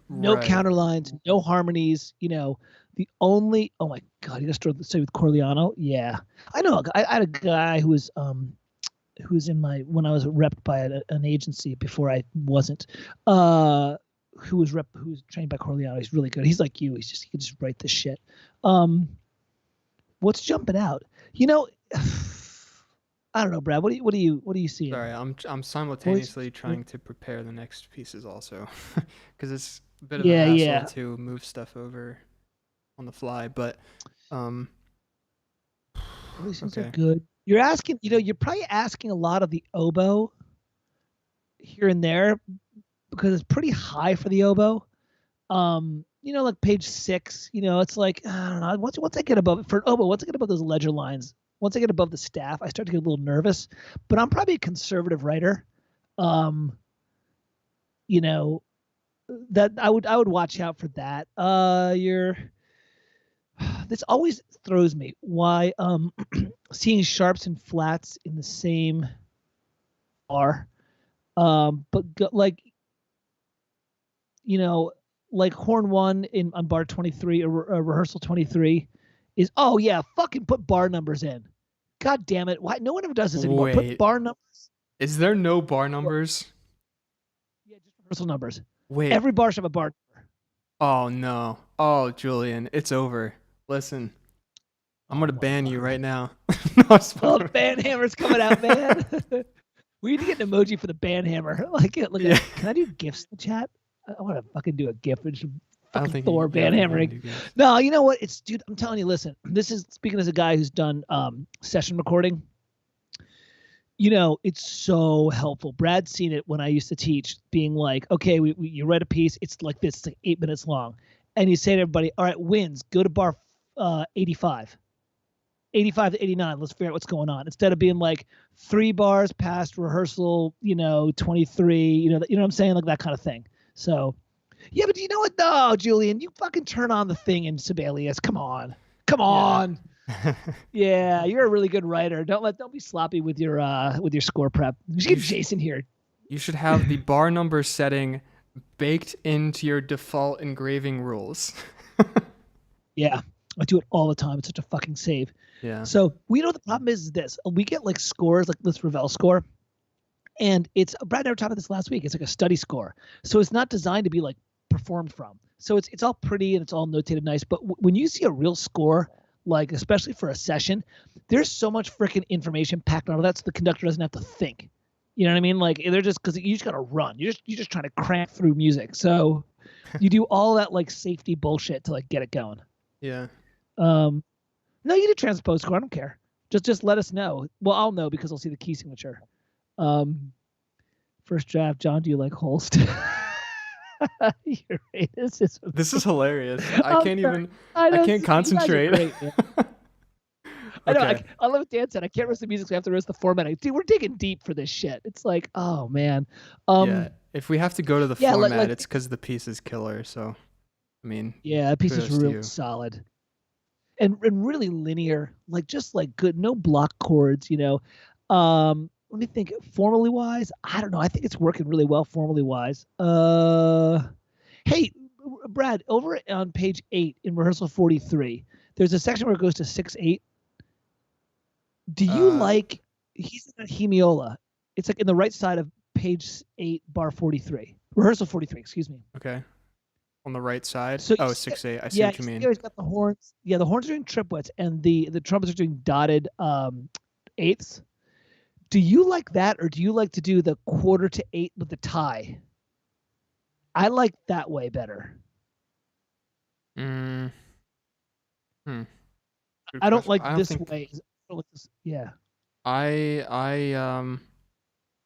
B: No
A: Right.
B: counterlines, no harmonies. The only oh my god, you got to say with Corleano. Yeah, I know. I had a guy who was in my when I was repped by an agency before I wasn't. Who was trained by Corleano. He's really good. He's like you. He can just write this shit. What's jumping out? I don't know, Brad. What do you see?
A: Sorry, I'm simultaneously trying to prepare the next pieces also, because it's a bit of a hassle to move stuff over on the fly. But
B: these things are good. You're asking, you're probably asking a lot of the oboe here and there because it's pretty high for the oboe. Like page 6. It's like I don't know. Once I get above for oboe, once I get above those ledger lines. Once I get above the staff, I start to get a little nervous, but I'm probably a conservative writer. That I would watch out for that. This always throws me why seeing sharps and flats in the same bar, but like horn 1 on bar 23 or rehearsal 23. Is fucking put bar numbers in. God damn it. Why no one ever does this anymore? Put bar numbers.
A: Is there no bar numbers?
B: Yeah, just rehearsal numbers.
A: Wait.
B: Every bar should have a bar number.
A: Oh no. Oh, Julian, it's over. Listen. I'm gonna ban you right now.
B: Ban hammer's coming out, man. We need to get an emoji for the ban hammer. Can I do GIFs in the chat? I want to fucking do a GIF and fucking Thor ban hammering. No, you know what? Dude, I'm telling you, listen, this is speaking as a guy who's done session recording. It's so helpful. Brad's seen it when I used to teach, being like, okay, you write a piece, it's like this, it's like 8 minutes long. And you say to everybody, all right, wins, go to bar 85. 85 to 89, let's figure out what's going on. Instead of being like 3 bars past rehearsal, 23, you know what I'm saying? Like that kind of thing. So yeah, but you know what? No, Julian, you fucking turn on the thing in Sibelius. Come on. Yeah, you're a really good writer. Don't be sloppy with your score prep. You should get Jason here.
A: You should have the bar number setting baked into your default engraving rules.
B: Yeah, I do it all the time. It's such a fucking save.
A: Yeah.
B: So we know the problem is this. We get like scores like this Ravel score. And Brad never talked about this last week. It's like a study score. So it's not designed to be like performed from. So it's all pretty and it's all notated nice. But when you see a real score, like especially for a session, there's so much freaking information packed onto that, so the conductor doesn't have to think. You know what I mean? Like they're just because you just gotta run. You're just trying to crank through music. So you do all that like safety bullshit to like get it going.
A: Yeah.
B: No, you do transpose score. I don't care. Just let us know. Well, I'll know because I'll see the key signature. First draft, John, do you like Holst? You're right.
A: This is hilarious. I can't concentrate.
B: Great, I know. I love what Dan said. I can't roast the music, so I have to roast the formatting. Dude, we're digging deep for this shit. It's like, oh man.
A: Yeah. If we have to go to the format, it's because the piece is killer. So, I mean.
B: Yeah, the piece is real solid, and really linear. Like just like good, no block chords. Let me think. Formally wise, I don't know. I think it's working really well formally wise. Hey, Brad, over on page 8 in rehearsal 43, there's a section where it goes to 6/8. Do you like? He's in a hemiola. It's like in the right side of page 8, bar 43, rehearsal 43. Excuse me.
A: Okay. On the right side.
B: So
A: 6/8. I see what you mean.
B: Yeah, he's got the horns. Yeah, the horns are doing triplets, and the trumpets are doing dotted eighths. Do you like that, or do you like to do the 1/4 to 8 with the tie? I like that way better.
A: I
B: don't like this way. Yeah.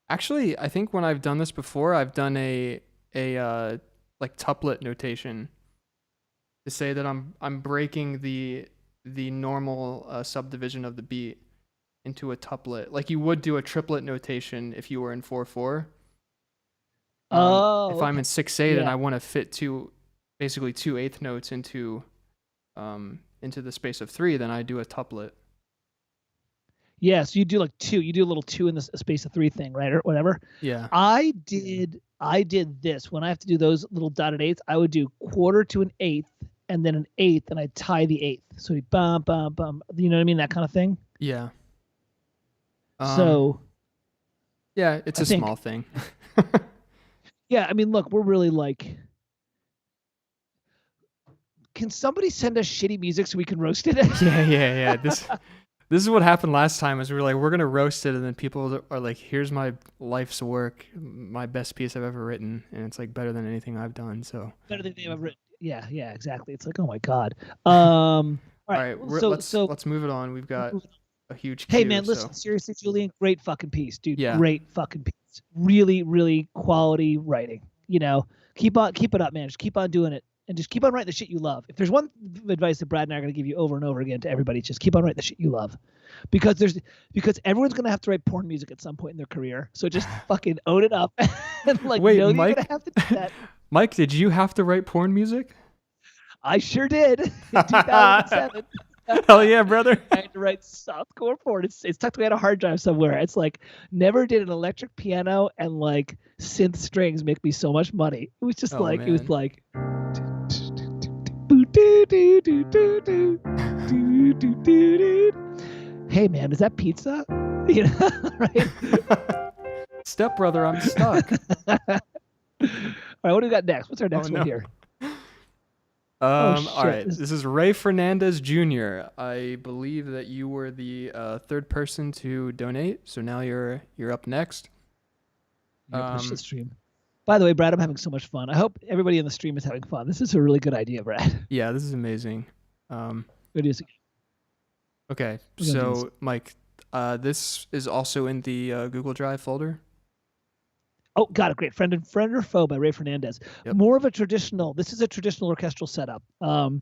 A: Actually, I think when I've done this before, I've done a like tuplet notation. to say that I'm breaking the normal subdivision of the beat into a tuplet, like you would do a triplet notation if you were in 4/4. If
B: Oh,
A: I'm
B: okay.
A: in 6/8 and
B: Yeah.
A: I want to fit basically two eighth notes into the space of 3, then I do a tuplet.
B: Yeah, so you do like 2. You do a little 2 in the space of 3 thing, right, or whatever.
A: Yeah.
B: I did this when I have to do those little dotted eighths. I would do quarter to an eighth, and then an eighth, and I tie the eighth. So you bum bum bum. You know what I mean? That kind of thing.
A: Yeah.
B: So
A: yeah, it's
B: I
A: a
B: think,
A: small thing.
B: yeah, I mean, look, we're really like. Can somebody send us shitty music so we can roast it?
A: Yeah. This is what happened last time. Is we were like, we're gonna roast it, and then people are like, "Here's my life's work, my best piece I've ever written," and it's like better than anything I've done. So
B: Better than they've ever written. Yeah, exactly. It's like, oh my god. All right.
A: Let's move it on. We've got a huge queue.
B: Hey man, listen, seriously, Julian, great fucking piece, dude.
A: Yeah.
B: Great fucking piece. Really, really quality writing. You know, keep it up, man. Just keep on doing it. And just keep on writing the shit you love. If there's one advice that Brad and I are going to give you over and over again to everybody, it's just keep on writing the shit you love, because everyone's going to have to write porn music at some point in their career. So just fucking own it up and like,
A: wait,
B: know
A: Mike,
B: you're going to have to do that.
A: Mike, did you have to write porn music?
B: I sure did in 2007.
A: Hell yeah, brother.
B: I had to write softcore porn. It's tucked away on a hard drive somewhere. It's like, never did an electric piano and like synth strings make me so much money. It was just
A: man.
B: It was like. Hey man, is that pizza? You know, right?
A: Step brother, I'm stuck.
B: All right, what do we got next? What's our next one here?
A: All right, this is Ray Fernandez Jr. I believe that you were the third person to donate, so now you're up next.
B: Push the stream. By the way, Brad, I'm having so much fun. I hope everybody in the stream is having fun. This is a really good idea, Brad.
A: Yeah, this is amazing.
B: It is.
A: Okay, so Mike, this is also in the Google Drive folder.
B: Oh, got it. Great. Friend or Foe by Ray Fernandez.
A: Yep.
B: More of a traditional. This is a traditional orchestral setup. Odd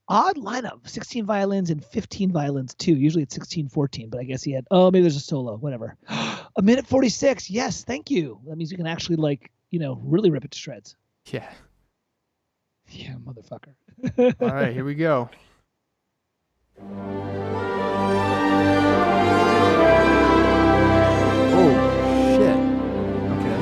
B: lineup. 16 violins and 15 violins too. Usually it's 16, 14, but I guess he had. Oh, maybe there's a solo. Whatever. A minute 46. Yes, thank you. That means you can actually really rip it to shreds.
A: Yeah.
B: Yeah, motherfucker.
A: All right, here we go. Oh, shit. Okay.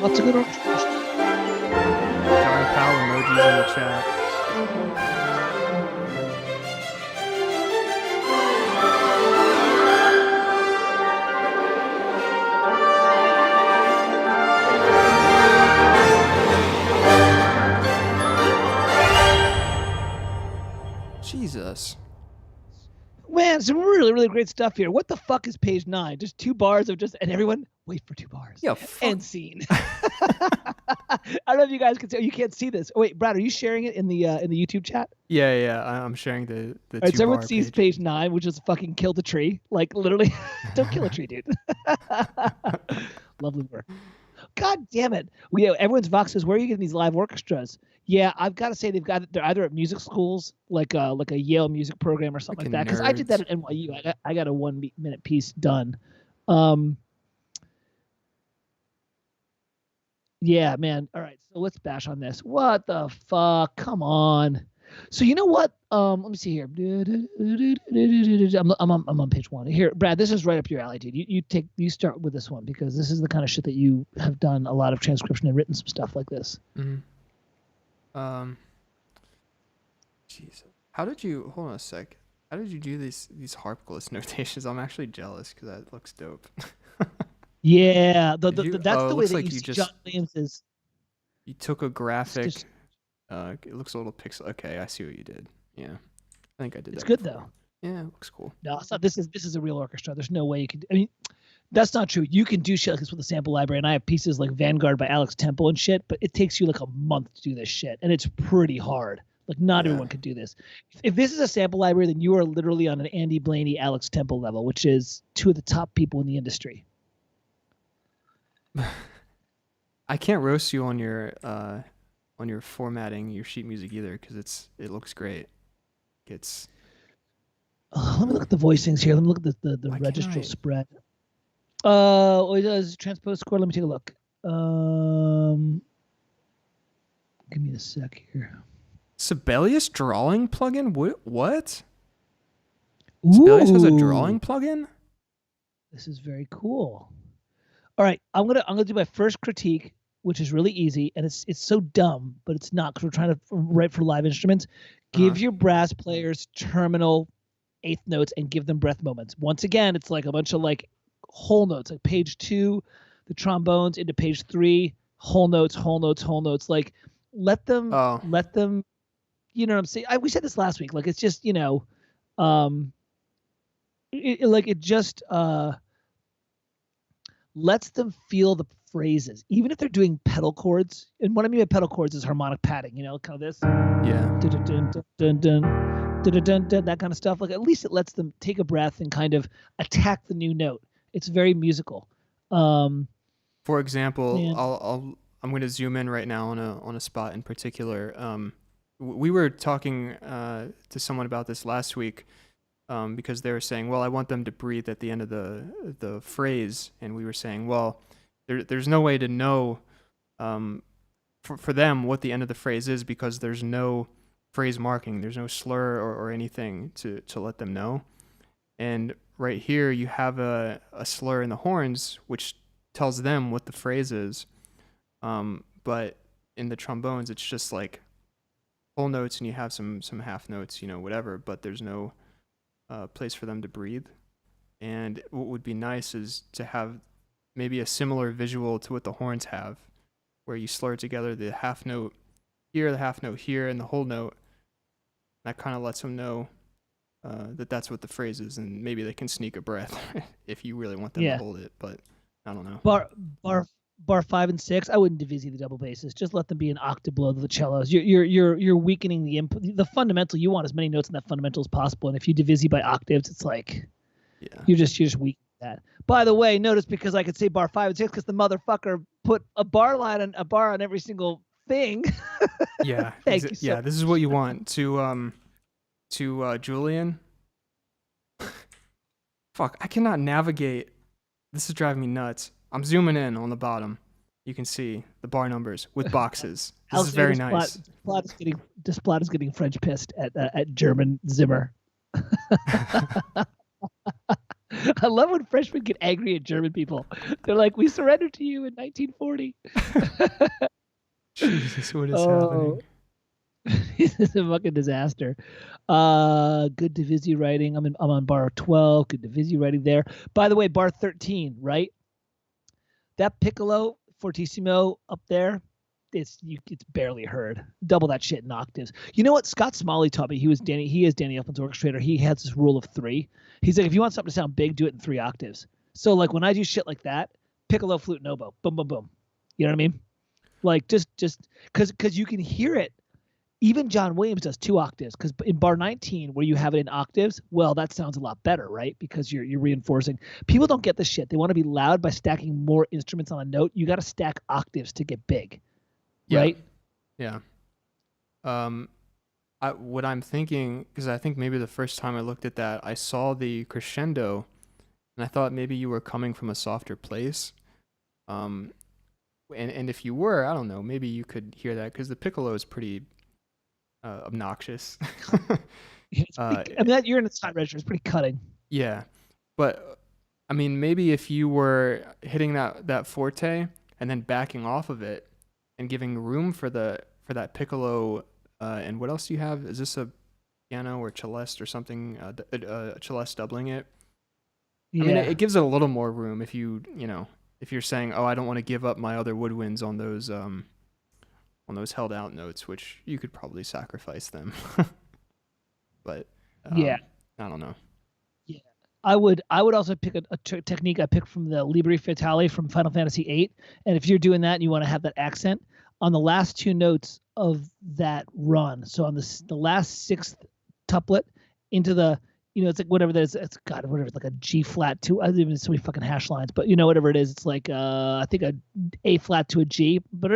B: Lots of good
A: Darn power emojis in the chat. Jesus.
B: Man, some really, really great stuff here. What the fuck is page 9? Just 2 bars of and everyone wait for 2 bars.
A: Yeah,
B: end scene. I don't know if you guys can see. You can't see this. Oh, wait, Brad, are you sharing it in the YouTube chat?
A: Yeah. I'm sharing the
B: All right, so everyone sees
A: page
B: 9, which is fucking kill the tree. Like literally, don't kill a tree, dude. Lovely work. God damn it. Everyone's Vox says, where are you getting these live orchestras? Yeah, I've got to say they're either at music schools, like a Yale music program or something like that. Because I did that at NYU. I got a 1 minute piece done Um, yeah, man. All right, so let's bash on this. What the fuck? Come on. So you know what? Let me see here. I'm on page one. Here, Brad, this is right up your alley, dude. You start with this one because this is the kind of shit that you have done a lot of transcription and written some stuff like this.
A: Mm-hmm. Jesus. How did you hold on a sec? How did you do these harpglass notations? I'm actually jealous because that looks dope.
B: Yeah,
A: Oh,
B: that's
A: it
B: the way
A: looks
B: that
A: like
B: you
A: you
B: see John
A: just
B: Williams is.
A: you took a
B: It's
A: graphic.
B: just
A: It looks a little pixel. Okay, I see what you did. Yeah, I think I did
B: it's
A: that
B: good
A: before.
B: though.
A: Yeah, it looks cool.
B: No, it's not. This is a real orchestra. There's no way you could. I mean, that's not true. You can do shit like this with a sample library, and I have pieces like Vanguard by Alex Temple and shit, but it takes you like a month to do this shit, and it's pretty hard. Like not
A: Yeah.
B: everyone could do this. If this is a sample library, then you are literally on an Andy Blaney, Alex Temple level, which is two of the top people in the industry.
A: I can't roast you on your formatting your sheet music either because it looks great. It's
B: Let me look at the voicings here. Let me look at the
A: why can't
B: registral
A: I?
B: spread. It does transpose score. Let me take a look. Give me a sec here.
A: Sibelius drawing plugin? What? Sibelius has a drawing
B: Ooh,
A: plugin?
B: this is very cool. All right, I'm gonna do my first critique, which is really easy, and it's so dumb, but it's not because we're trying to write for live instruments.
A: Uh-huh.
B: Give your brass players terminal eighth notes and give them breath moments. Once again, it's like a bunch of like whole notes, like page 2, the trombones into page 3, whole notes, whole notes, whole notes. Like
A: Oh,
B: let them. You know what I'm saying? We said this last week. Like it's just um, it just lets them feel the phrases, even if they're doing pedal chords. And what I mean by pedal chords is harmonic padding. Kind of this,
A: yeah.
B: that kind of stuff. Like at least it lets them take a breath and kind of attack the new note. It's very musical.
A: For example,
B: Man,
A: I'm going to zoom in right now on a spot in particular. We were talking to someone about this last week because they were saying, well, I want them to breathe at the end of the phrase, and we were saying, well, there's no way to know for them what the end of the phrase is because there's no phrase marking, there's no slur or anything to let them know. And right here, you have a slur in the horns, which tells them what the phrase is. But in the trombones, it's just like whole notes, and you have some half notes, whatever. But there's no place for them to breathe. And what would be nice is to have maybe a similar visual to what the horns have, where you slur together the half note here, the half note here, and the whole note. That kind of lets them know that that's what the phrase is, and maybe they can sneak a breath if you really want them to
B: yeah.
A: hold it. But I don't know.
B: Bar 5 and 6. I wouldn't divisi the double basses. Just let them be an octave below the cellos. You're weakening the input. The fundamental. You want as many notes in that fundamental as possible. And if you divisi by octaves, it's like
A: Yeah.
B: you're just weakening that. By the way, notice because I could say bar 5 and 6 because the motherfucker put a bar on every single thing.
A: Yeah.
B: Thank you.
A: Yeah. This is what you want to Julian. Fuck, I cannot navigate. This is driving me nuts. I'm zooming in on the bottom. You can see the bar numbers with boxes. This is very nice.
B: Desplat is getting French pissed at German Zimmer. I love when Frenchmen get angry at German people. They're like, "We surrendered to you in 1940."
A: Jesus, what is happening?
B: This is a fucking disaster. Good divisi writing. I'm on bar 12. Good divisi writing there. By the way, bar 13, right? That piccolo fortissimo up there, it's barely heard. Double that shit in octaves. You know what? Scott Smalley taught me. He is Danny Elfman's orchestrator. He has this rule of 3. He's like, if you want something to sound big, do it in 3 octaves. So like when I do shit like that, piccolo, flute, and oboe, boom, boom, boom. You know what I mean? Like just because you can hear it. Even John Williams does 2 octaves because in bar 19 where you have it in octaves, well, that sounds a lot better, right? Because you're reinforcing. People don't get this shit. They want to be loud by stacking more instruments on a note. You got to stack octaves to get big, right?
A: Yeah. What I'm thinking, because I think maybe the first time I looked at that, I saw the crescendo and I thought maybe you were coming from a softer place. Um, and if you were, I don't know, maybe you could hear that because the piccolo is pretty obnoxious.
B: Yeah, it's
A: uh,
B: pretty, I mean, that you're in its time register is pretty cutting.
A: yeah, but I mean, maybe if you were hitting that forte and then backing off of it and giving room for that piccolo, and what else do you have? Is this a piano or celeste or something? Celeste doubling it. I mean,
B: Yeah.
A: it gives it a little more room if if you're saying, oh, I don't want to give up my other woodwinds on those held out notes, which you could probably sacrifice them. But
B: Yeah.
A: I don't know.
B: Yeah. I would also pick a technique I picked from the Libri Fatale from Final Fantasy VIII. And if you're doing that and you want to have that accent on the last two notes of that run, so on the last sixth tuplet into the, it's like whatever that is, it's God, whatever, it's like a G flat two. I don't even so many fucking hash lines, but whatever it is, it's like I think a flat to a G, but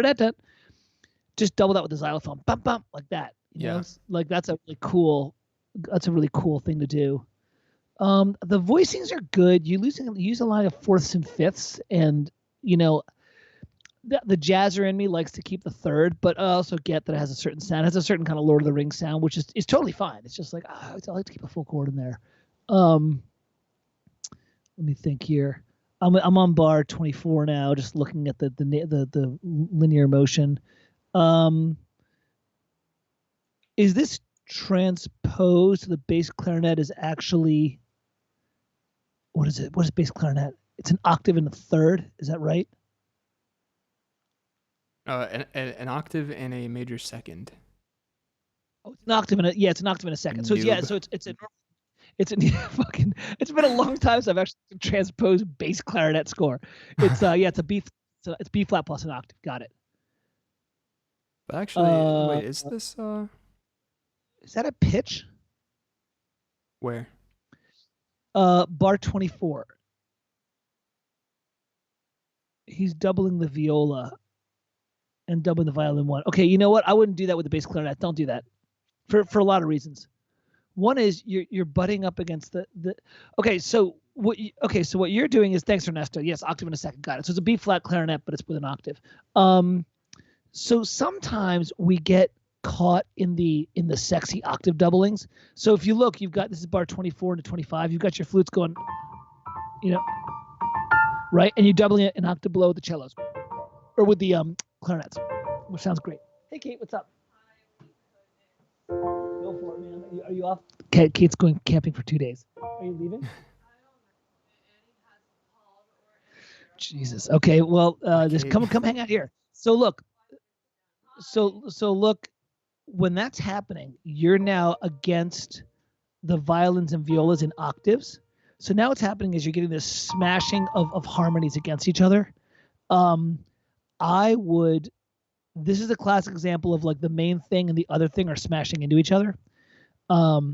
B: just double that with the xylophone, bump bump like that.
A: Yeah.
B: Like that's a really cool thing to do. The voicings are good. You use a lot of fourths and fifths, and the jazzer in me likes to keep the third, but I also get that it has a certain sound. It has a certain kind of Lord of the Rings sound, which is totally fine. It's just like I like to keep a full chord in there. Let me think here. I'm on bar 24 now, just looking at the linear motion. Is this transposed? The bass clarinet is actually, what is it? What is bass clarinet? It's an octave and a third. Is that right?
A: An octave and a major second.
B: Oh, it's an octave and it's an octave and a second. So
A: Noob.
B: it's fucking. It's been a long time since I've actually transposed bass clarinet score. It's it's a B. It's B flat plus an octave. Got it.
A: But actually, wait, is this
B: Is that a pitch?
A: where?
B: Bar 24. He's doubling the viola and doubling the violin one. Okay, you know what? I wouldn't do that with the bass clarinet. Don't do that for a lot of reasons. One is you're butting up against the. Okay, so what you're doing is, thanks Ernesto. Yes, octave and a second. Got it. So it's a B flat clarinet, but it's with an octave. So sometimes we get caught in the sexy octave doublings. So if you look, you've got, this is bar 24 to 25. You've got your flutes going, right, and you're doubling it an octave below the cellos, or with the clarinets, which sounds great. Hey Kate, what's up? Go for it, man. Are you off? Kate's going camping for 2 days. Are you leaving? Jesus. Okay. Well, just come hang out here. So look. So look, when that's happening, you're now against the violins and violas in octaves. So now what's happening is you're getting this smashing of harmonies against each other. This is a classic example of like the main thing and the other thing are smashing into each other. I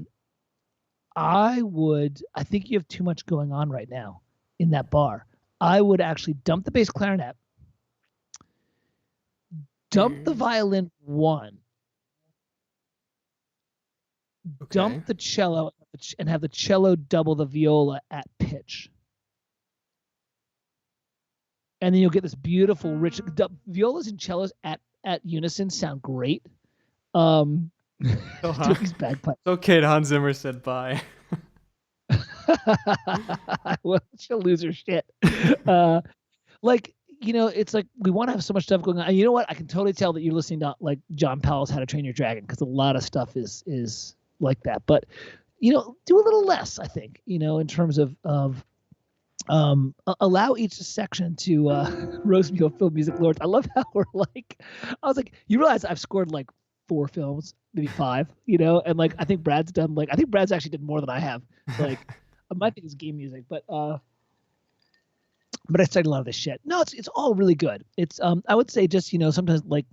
B: think you have too much going on right now in that bar. I would actually dump the bass clarinet, dump the violin one, dump the cello, and have the cello double the viola at pitch. And then you'll get this beautiful, rich violas and cellos at unison sound great. These bagpipes.
A: Okay, Hans Zimmer said bye.
B: Well, she'll lose her shit. It's like we want to have so much stuff going on. And you know what? I can totally tell that you're listening to like John Powell's How to Train Your Dragon, because a lot of stuff is like that. But do a little less, I think. In terms of allow each section to roast me on film music lords. I love how we're like, I was like, you realize I've scored like 4 films, maybe 5, and like I think Brad's actually did more than I have. Like my thing is game music, but I studied a lot of this shit. No, it's all really good. It's I would say just sometimes like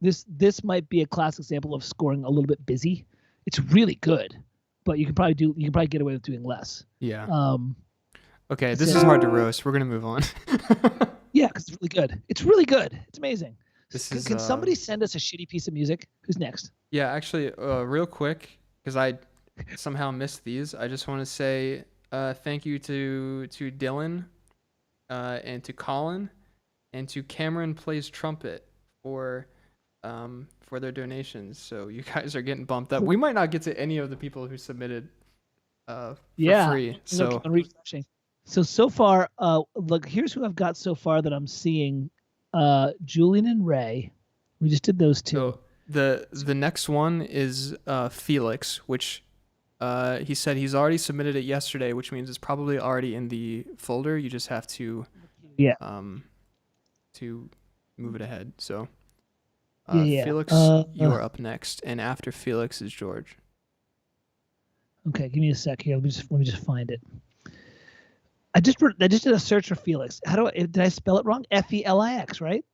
B: this might be a classic example of scoring a little bit busy. It's really good, but you can probably get away with doing less.
A: Yeah. Okay, this is hard to roast. We're gonna move on.
B: Yeah, because it's really good. It's really good. It's amazing. Can somebody send us a shitty piece of music? Who's next?
A: Yeah, actually, real quick, because I somehow missed these. I just want to say Thank you to Dylan, and to Colin, and to Cameron Plays Trumpet for their donations. So you guys are getting bumped up. We might not get to any of the people who submitted for free. So
B: refreshing. So far, look, here's who I've got so far that I'm seeing. Julian and Ray. We just did those two.
A: So the next one is Felix, which he said he's already submitted it yesterday, which means it's probably already in the folder. You just have to to move it ahead. So Felix, you are up next, and after Felix is George.
B: Okay, give me a sec here. Let me just find it. I just did a search for Felix. Did I spell it wrong? Felix, right?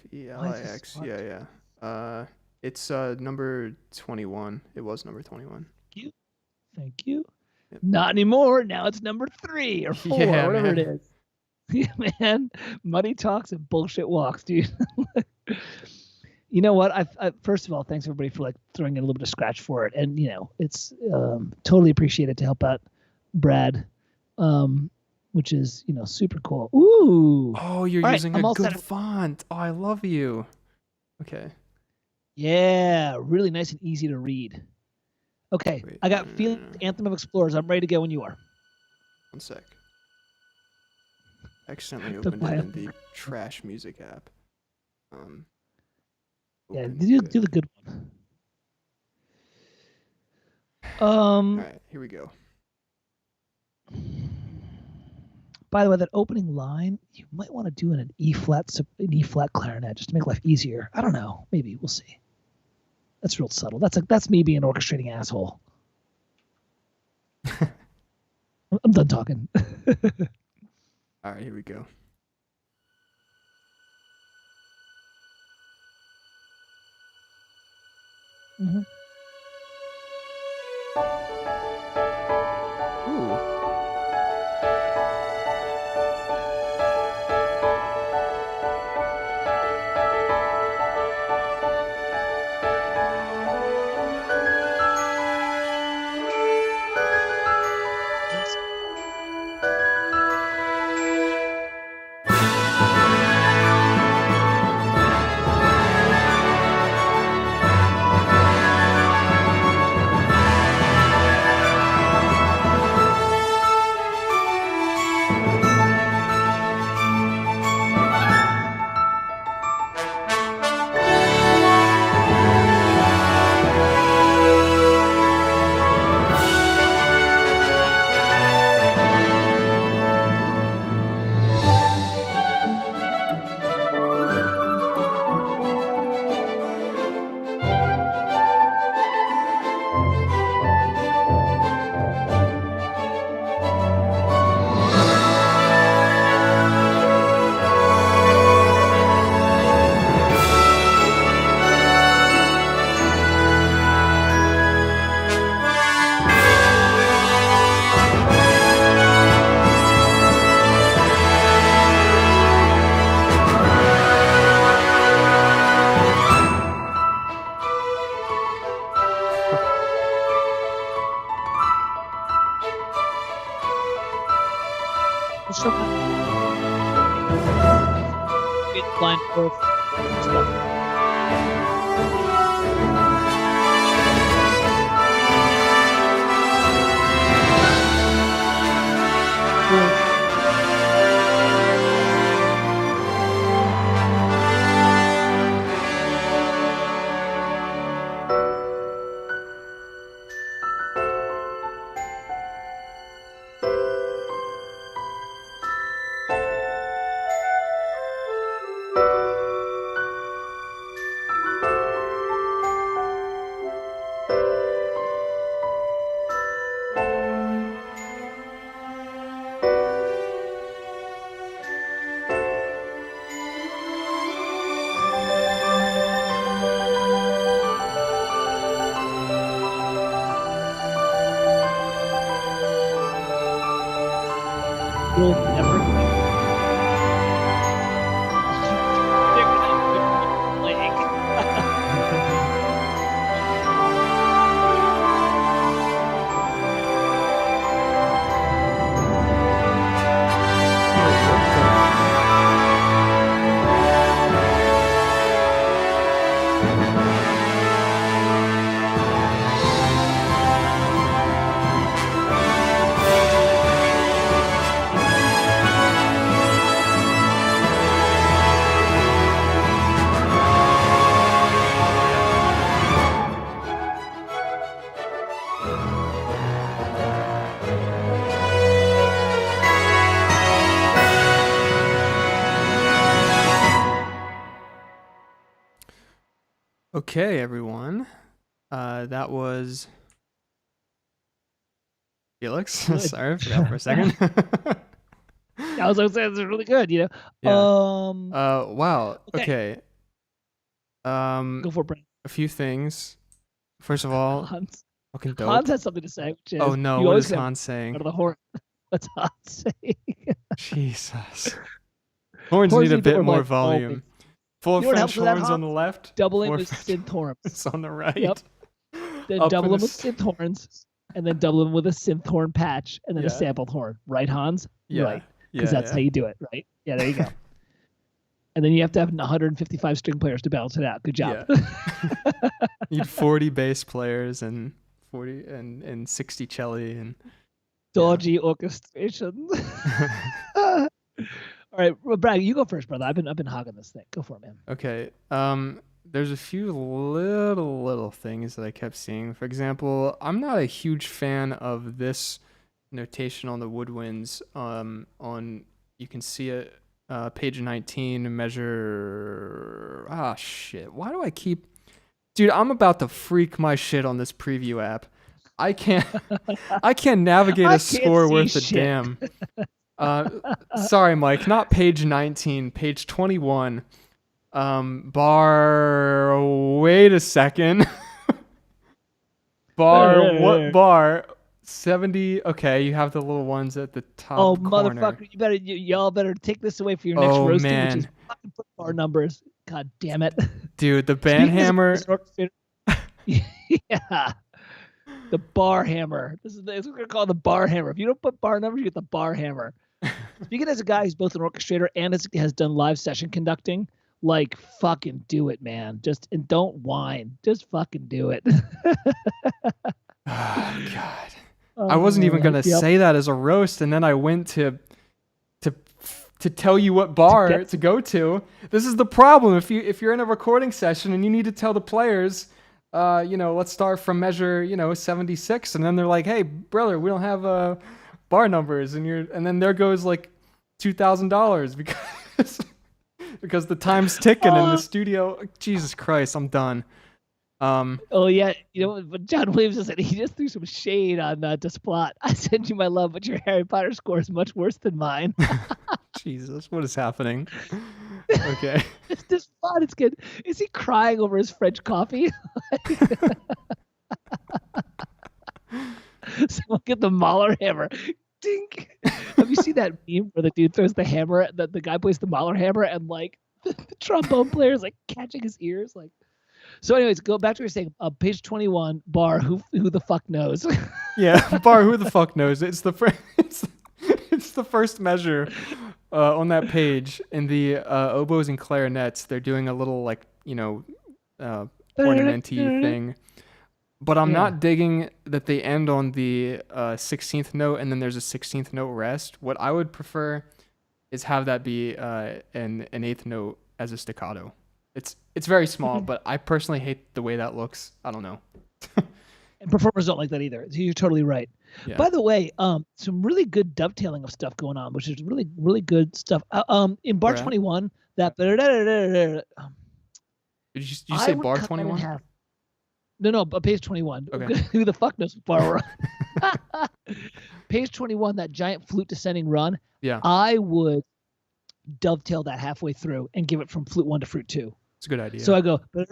A: Felix. Yeah. It's number 21. It was number 21.
B: Thank you. Yep. Not anymore. Now it's number 3 or 4, whatever it is. Yeah, man. Money talks and bullshit walks, dude. You know what? I first of all, thanks everybody for like throwing in a little bit of scratch for it, and it's totally appreciated to help out Brad, which is super cool. Ooh.
A: Oh, you're using a good font. Oh, I love you. Okay.
B: Yeah, really nice and easy to read. Okay, wait, I got Felix, Anthem of Explorers. I'm ready to go when you are.
A: One sec. Accidentally opened it in the trash music app.
B: Yeah, do the good one.
A: All right, here we go.
B: By the way, that opening line, you might want to do an E flat clarinet just to make life easier. I don't know. Maybe we'll see. That's real subtle. That's me being an orchestrating asshole. I'm done talking.
A: All right, here we go.
B: Mm-hmm.
A: Ooh.
B: Line 4. You'll never
A: Okay, everyone. That was Felix.
B: Good.
A: Sorry, I forgot for a second.
B: I was saying it's really good, you know.
A: Yeah.
B: Um.
A: Wow.
B: Okay.
A: Okay.
B: Go for it, Brent.
A: A few things. First of all,
B: Hans.
A: fucking
B: Hans
A: dope.
B: has something to say, which
A: Oh
B: is
A: no,
B: you
A: what
B: always
A: is
B: get
A: Hans
B: out
A: saying?
B: of the horn. What's Hans saying?
A: Jesus. Horns
B: Horns
A: need a
B: need a bit
A: bit
B: more
A: more
B: volume, always.
A: volume. Full
B: You know what
A: French
B: helps with that,
A: horns on
B: Hans?
A: the left,
B: Doubling
A: four
B: with
A: French
B: synth horns.
A: horns on the right.
B: Yep. Then
A: Up
B: double
A: in a
B: them with synth horns, and then double them with a synth horn patch, and then a
A: Yeah.
B: sampled horn. Right, Hans?
A: Yeah.
B: Right. Because that's
A: Yeah.
B: how you do it, right? Yeah, there you go. And then you have to have 155 string players to balance it out. Good job.
A: Yeah. Need 40 bass players and 40 and 60 cello and
B: Dodgy orchestration. All right, well, Brad, you go first, brother. I've been hogging this thing. Go for it, man.
A: Okay. There's a few little things that I kept seeing. For example, I'm not a huge fan of this notation on the woodwinds. On you can see it, page 19, measure. Ah, shit. Why do I keep? Dude, I'm about to freak my shit on this preview app. I can't navigate a score worth a damn. Sorry, Mike. Not page 19. Page 21. Bar. Wait a second. Bar. What bar? 70. Okay, you have the little ones at the top corner.
B: Motherfucker! Y'all better take this away for your next roasting, which is fucking bar numbers. God damn it,
A: dude! The band hammer.
B: Yeah. The bar hammer. This is what we're gonna call the bar hammer. If you don't put bar numbers, you get the bar hammer. Speaking as a guy who's both an orchestrator and has done live session conducting, like fucking do it, man. And don't whine. Just fucking do it.
A: Oh, God. I wasn't even gonna say that as a roast, and then I went to tell you what bar to go to. This is the problem. If you're in a recording session and you need to tell the players, let's start from measure 76, and then they're like, hey brother, we don't have bar numbers, and then there goes like $2,000 because the time's ticking in the studio. Jesus Christ, I'm done.
B: Oh yeah, but John Williams said he just threw some shade on Desplat. I send you my love, but your Harry Potter score is much worse than mine.
A: Jesus, what is happening? Okay.
B: It's Desplat. It's good. Is he crying over his French coffee? Someone get the Mahler hammer. Dink. Have you seen that meme where the dude throws the hammer? The guy plays the Mahler hammer, and like the trombone player is like catching his ears, like. So, anyways, go back to what you're saying. Page 21, bar. Who the fuck knows?
A: Yeah, bar. Who the fuck knows? It's the it's the first measure on that page. In the oboes and clarinets, they're doing a little ornamenty thing. But I'm not digging that they end on the 16th note and then there's a 16th note rest. What I would prefer is have that be an 8th note as a staccato. It's very small, but I personally hate the way that looks. I don't know.
B: And performers don't like that either. You're totally right. Yeah. By the way, some really good dovetailing of stuff going on, which is really, really good stuff. In bar 21, that.
A: Did you say bar 21?
B: No, page 21.
A: Okay.
B: Who the fuck knows what bar we're on? Page 21, that giant flute descending run.
A: Yeah.
B: I would dovetail that halfway through and give it from flute 1 to flute 2.
A: It's a good idea.
B: So I go, and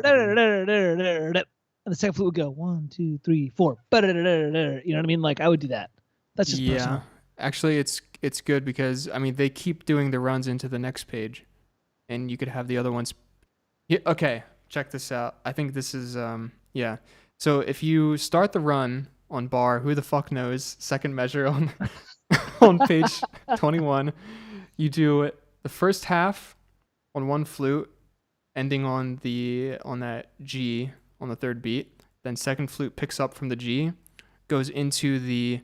B: the second flute would go 1, 2, 3, 4. You know what I mean? Like I would do that. That's just personal.
A: Actually, it's good because I mean they keep doing the runs into the next page, and you could have the other ones. Yeah. Okay. Check this out. I think this is yeah. So if you start the run on bar, who the fuck knows? Second measure on on page 21, you do the first half on one flute, ending on that G on the third beat. Then second flute picks up from the G, goes into the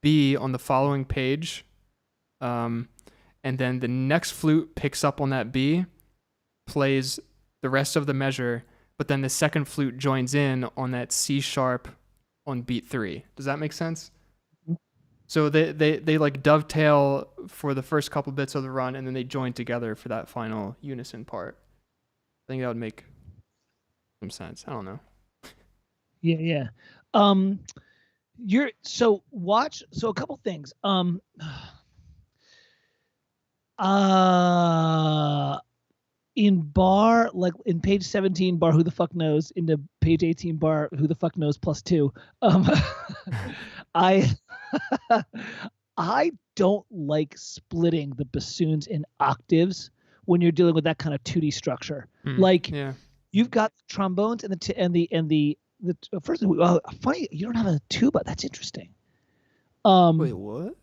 A: B on the following page, and then the next flute picks up on that B, plays the rest of the measure, but then the second flute joins in on that C sharp on beat 3. Does that make sense? So they like dovetail for the first couple bits of the run, and then they join together for that final unison part. I think that would make some sense. I don't know.
B: Yeah. Um, so a couple things. In bar, like in page 17 bar who the fuck knows, into page 18 bar who the fuck knows +2. I I don't like splitting the bassoons in octaves when you're dealing with that kind of 2D structure. Like
A: Yeah.
B: you've got trombones and the first funny, you don't have a tuba. That's interesting.
A: Wait, what?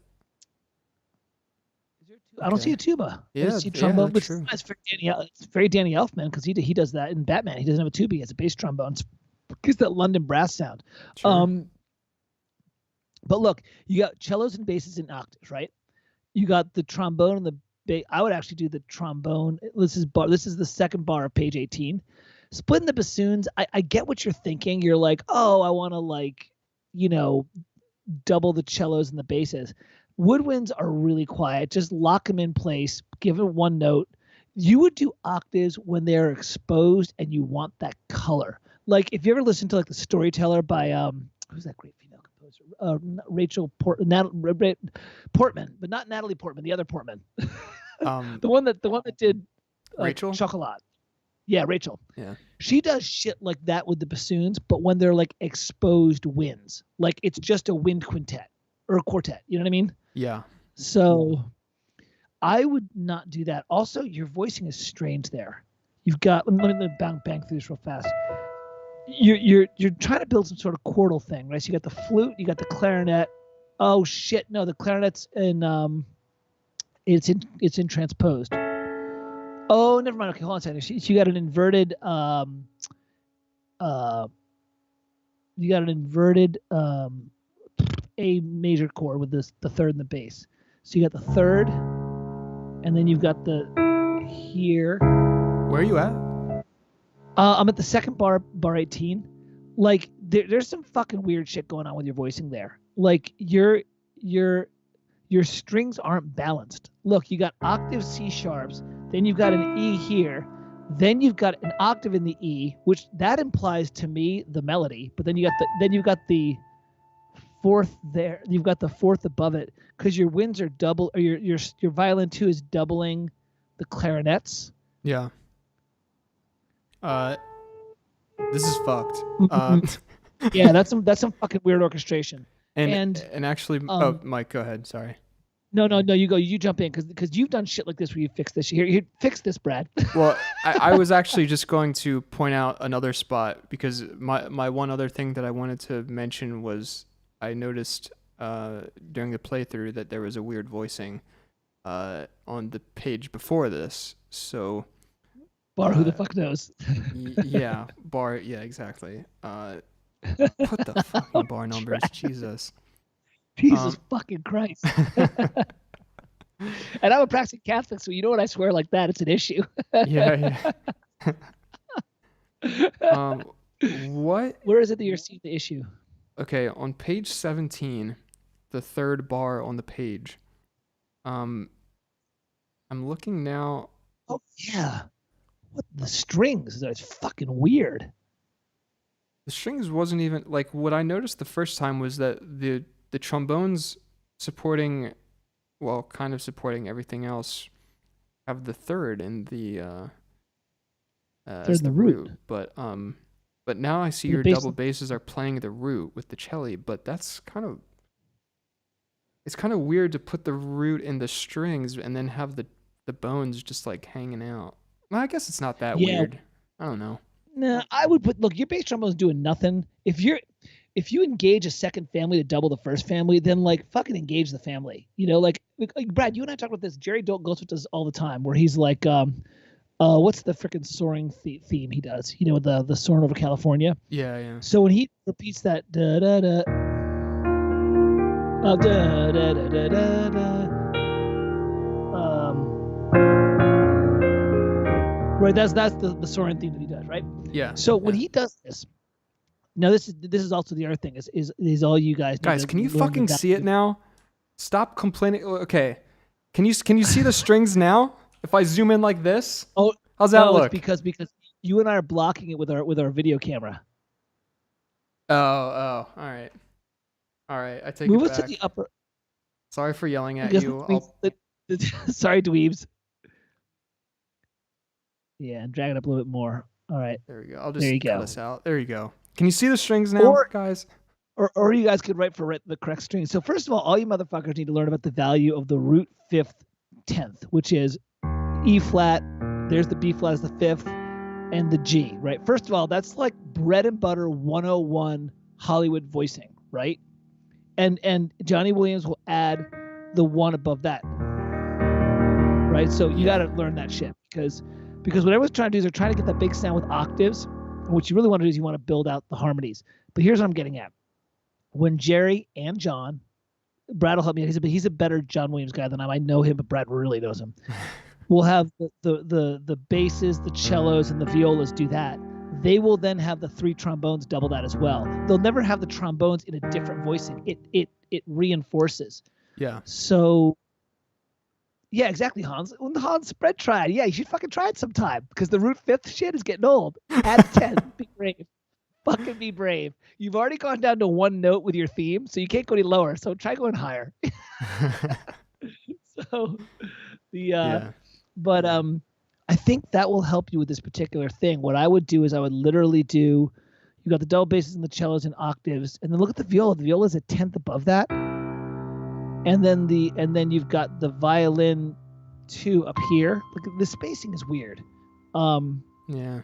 B: I don't see a tuba. I
A: Yeah,
B: just see trombone,
A: that's
B: which
A: true.
B: it's very Danny Elfman because he does that in Batman. He doesn't have a tuba. He has a bass trombone. It's that London brass sound.
A: Sure.
B: But look, you got cellos and basses in octaves, right? You got the trombone and the bass. I would actually do the trombone. This is the second bar of page 18. Splitting the bassoons, I get what you're thinking. You're like, oh, I want to double the cellos and the basses. Woodwinds are really quiet. Just lock them in place. Give it one note. You would do octaves when they're exposed and you want that color. Like if you ever listen to like The Storyteller by who's that great female composer? Rachel Portman, but not Natalie Portman. The other Portman. the one that did
A: Rachel?
B: Chocolat. Yeah, Rachel.
A: Yeah.
B: She does shit like that with the bassoons, but when they're like exposed winds, like it's just a wind quintet or a quartet. You know what I mean?
A: Yeah.
B: So I would not do that. Also, your voicing is strange there. You've got, let me bang through this real fast. You're trying to build some sort of chordal thing, right? So you got the flute, you got the clarinet. Oh shit, no, the clarinet's in it's in transposed. Oh, never mind. Okay, hold on a second. So you got an inverted A major chord with the third and the bass. So you got the third, and then you've got the here.
A: Where are you at?
B: I'm at the second bar 18. Like there's some fucking weird shit going on with your voicing there. Like your strings aren't balanced. Look, you got octave C sharps, then you've got an E here, then you've got an octave in the E, which that implies to me the melody. But then you've got the fourth there. You've got the fourth above it because your winds are double, or your violin 2 is doubling the clarinets.
A: Yeah. This is fucked.
B: Yeah, that's some fucking weird orchestration.
A: And actually, Mike, go ahead. Sorry.
B: No, you jump in because you've done shit like this where you fix this. Here, fix this, Brad.
A: Well, I was actually just going to point out another spot because my one other thing that I wanted to mention was I noticed during the playthrough that there was a weird voicing on the page before this. So
B: bar who the fuck knows?
A: Yeah, bar. Yeah, exactly. Put the fucking bar numbers, Jesus.
B: Jesus fucking Christ. And I'm a practicing Catholic, so you know when I swear like that, it's an issue.
A: Yeah.
B: Where is it that you're seeing the issue?
A: Okay, on page 17, the third bar on the page. I'm looking now.
B: Oh yeah. What the strings? That's fucking weird.
A: The strings wasn't even like what I noticed the first time was that the trombones supporting everything else have the third in the
B: third in the root.
A: But now I see your double basses are playing the root with the cello, but it's kind of weird to put the root in the strings and then have the bones just like hanging out. Well, I guess it's not that weird. I don't know.
B: No, I would look, your bass trombone's doing nothing. If you engage a second family to double the first family, then like fucking engage the family. You know, like Brad, you and I talk about this. Jerry Goldsmith does all the time, where he's like, what's the freaking soaring theme he does? You know, the soaring over California.
A: Yeah.
B: So when he repeats that da da da, da da da da da da, right, that's the soaring theme that he does, right?
A: Yeah.
B: So when he does this. Now this is also the other thing is all you guys.
A: Guys, can you fucking see it now? Stop complaining. Okay, can you see the strings now? If I zoom in like this, how's that look?
B: Because You and I are blocking it with our video camera.
A: Oh, all right. I take
B: Move
A: it
B: us to
A: back.
B: the upper.
A: Sorry for yelling at
B: Because
A: you.
B: sorry, dweebs. Yeah, and drag it up a little bit more. All right,
A: There we go. I'll
B: there you
A: just cut
B: go.
A: us out. There you go. Can you see the strings now,
B: Or
A: guys?
B: or you guys could write for the correct string. So first of all you motherfuckers need to learn about the value of the root fifth tenth, which is E flat. There's the B flat as the fifth, and the G. Right. First of all, that's like bread and butter 101 Hollywood voicing, right? And Johnny Williams will add the one above that, right? So you got to learn that shit because what everyone's trying to do is they're trying to get that big sound with octaves. And what you really want to do is you want to build out the harmonies. But here's what I'm getting at. When Jerry and John, Brad will help me. He's a better John Williams guy than I know him, but Brad really knows him. We'll have the basses, the cellos, and the violas do that. They will then have the 3 trombones double that as well. They'll never have the trombones in a different voicing. It reinforces.
A: Yeah.
B: So, yeah, exactly, Hans. When the Hans spread tried, yeah, you should fucking try it sometime because the root fifth shit is getting old. Add 10. Be brave. Fucking be brave. You've already gone down to 1 note with your theme, so you can't go any lower. So try going higher. So but I think that will help you with this particular thing. What I would do is I would literally do, you got the double basses and the cellos in octaves, and then look at the viola. The viola is a 10th above that, and then you've got the violin 2 up here. Look, the spacing is weird.
A: Yeah.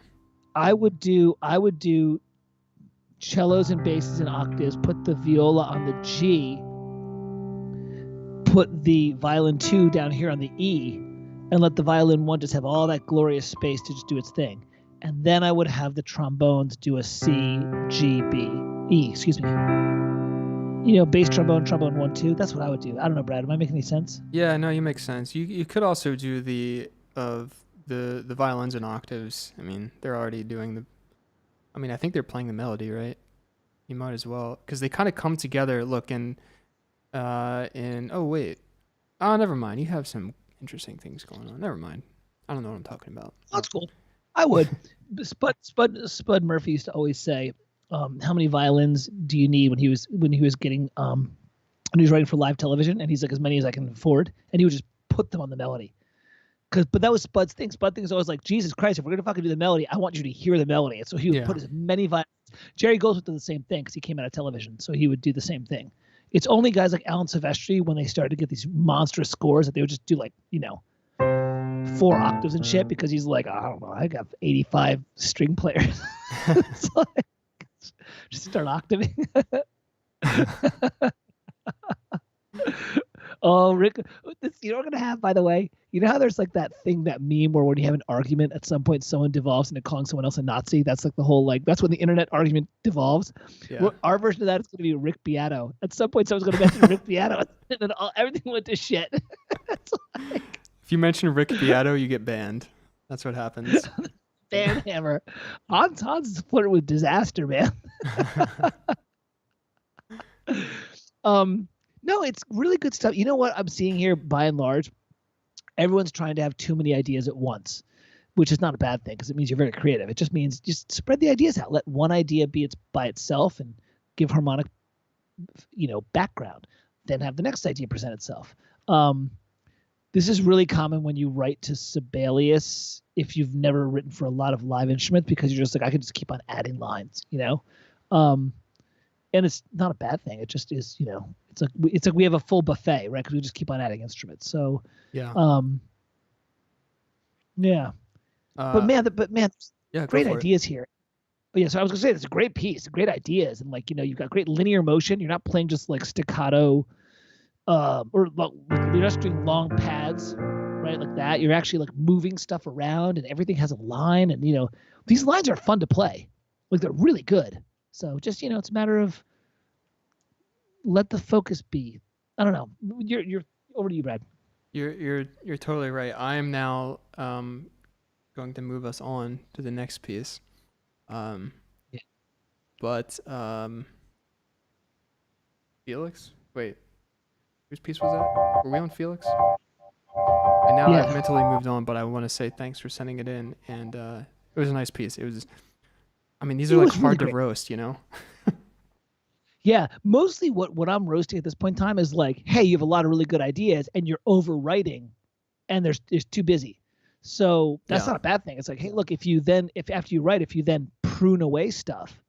B: I would do cellos and basses in octaves. Put the viola on the G. Put the violin 2 down here on the E. And let the violin 1 just have all that glorious space to just do its thing. And then I would have the trombones do a C, G, B, E, excuse me. Bass trombone, trombone 1, 2. That's what I would do. I don't know, Brad. Am I making any sense?
A: Yeah, no, you make sense. You could also do the violins in octaves. I mean, they're already doing I think they're playing the melody, right? You might as well, because they kind of come together. Look, oh wait, never mind. You have some interesting things going on. Never mind. I don't know what I'm talking about.
B: That's cool. I would. Spud Murphy used to always say, how many violins do you need when he was getting when he was writing for live television, and he's like, as many as I can afford, and he would just put them on the melody. But that was Spud's thing. Spud thing is always like, Jesus Christ, if we're gonna fucking do the melody, I want you to hear the melody. And so he would put as many violins. Jerry Goldsmith did the same thing because he came out of television, so he would do the same thing. It's only guys like Alan Silvestri, when they started to get these monstrous scores, that they would just do 4 octaves and shit, because he's like, I don't know, I got 85 string players. It's like, just start octaving. Oh, Rick, you know what we're gonna have, by the way? You know how there's like that thing, that meme where when you have an argument, at some point someone devolves into calling someone else a Nazi? That's like the whole, that's when the internet argument devolves. Yeah. Our version of that is gonna be Rick Beato. At some point someone's gonna mention Rick Beato, and then everything went to shit. It's like,
A: if you mention Rick Beato, you get banned. That's what happens.
B: Ban hammer. Hans is flirting with disaster, man. No, it's really good stuff. You know what I'm seeing here, by and large? Everyone's trying to have too many ideas at once, which is not a bad thing because it means you're very creative. It just means just spread the ideas out. Let one idea be by itself and give harmonic, background. Then have the next idea present itself. This is really common when you write to Sibelius if you've never written for a lot of live instruments, because you're just like, I can just keep on adding lines, and it's not a bad thing. It just is, it's like we have a full buffet, right? Because we just keep on adding instruments. So yeah, yeah. But man, great ideas here. But yeah, so I was gonna say it's a great piece, great ideas, and you've got great linear motion. You're not playing just like staccato, or you're just doing long pads, right? Like that. You're actually like moving stuff around, and everything has a line, and these lines are fun to play. Like, they're really good. So just, it's a matter of let the focus be. I don't know. You're over to you, Brad.
A: You're totally right. I am now going to move us on to the next piece. But Felix? Wait. Whose piece was that? Were we on Felix? And now I've mentally moved on, but I want to say thanks for sending it in, and It was a nice piece. It was. I mean, these
B: It
A: are like
B: was really
A: hard to
B: great.
A: roast, you know.
B: Yeah, mostly what I'm roasting at this point in time is like, hey, you have a lot of really good ideas and you're overwriting, and there's too busy. So that's
A: Yeah.
B: not a bad thing. It's like, hey, look, if after you write, if you then prune away stuff,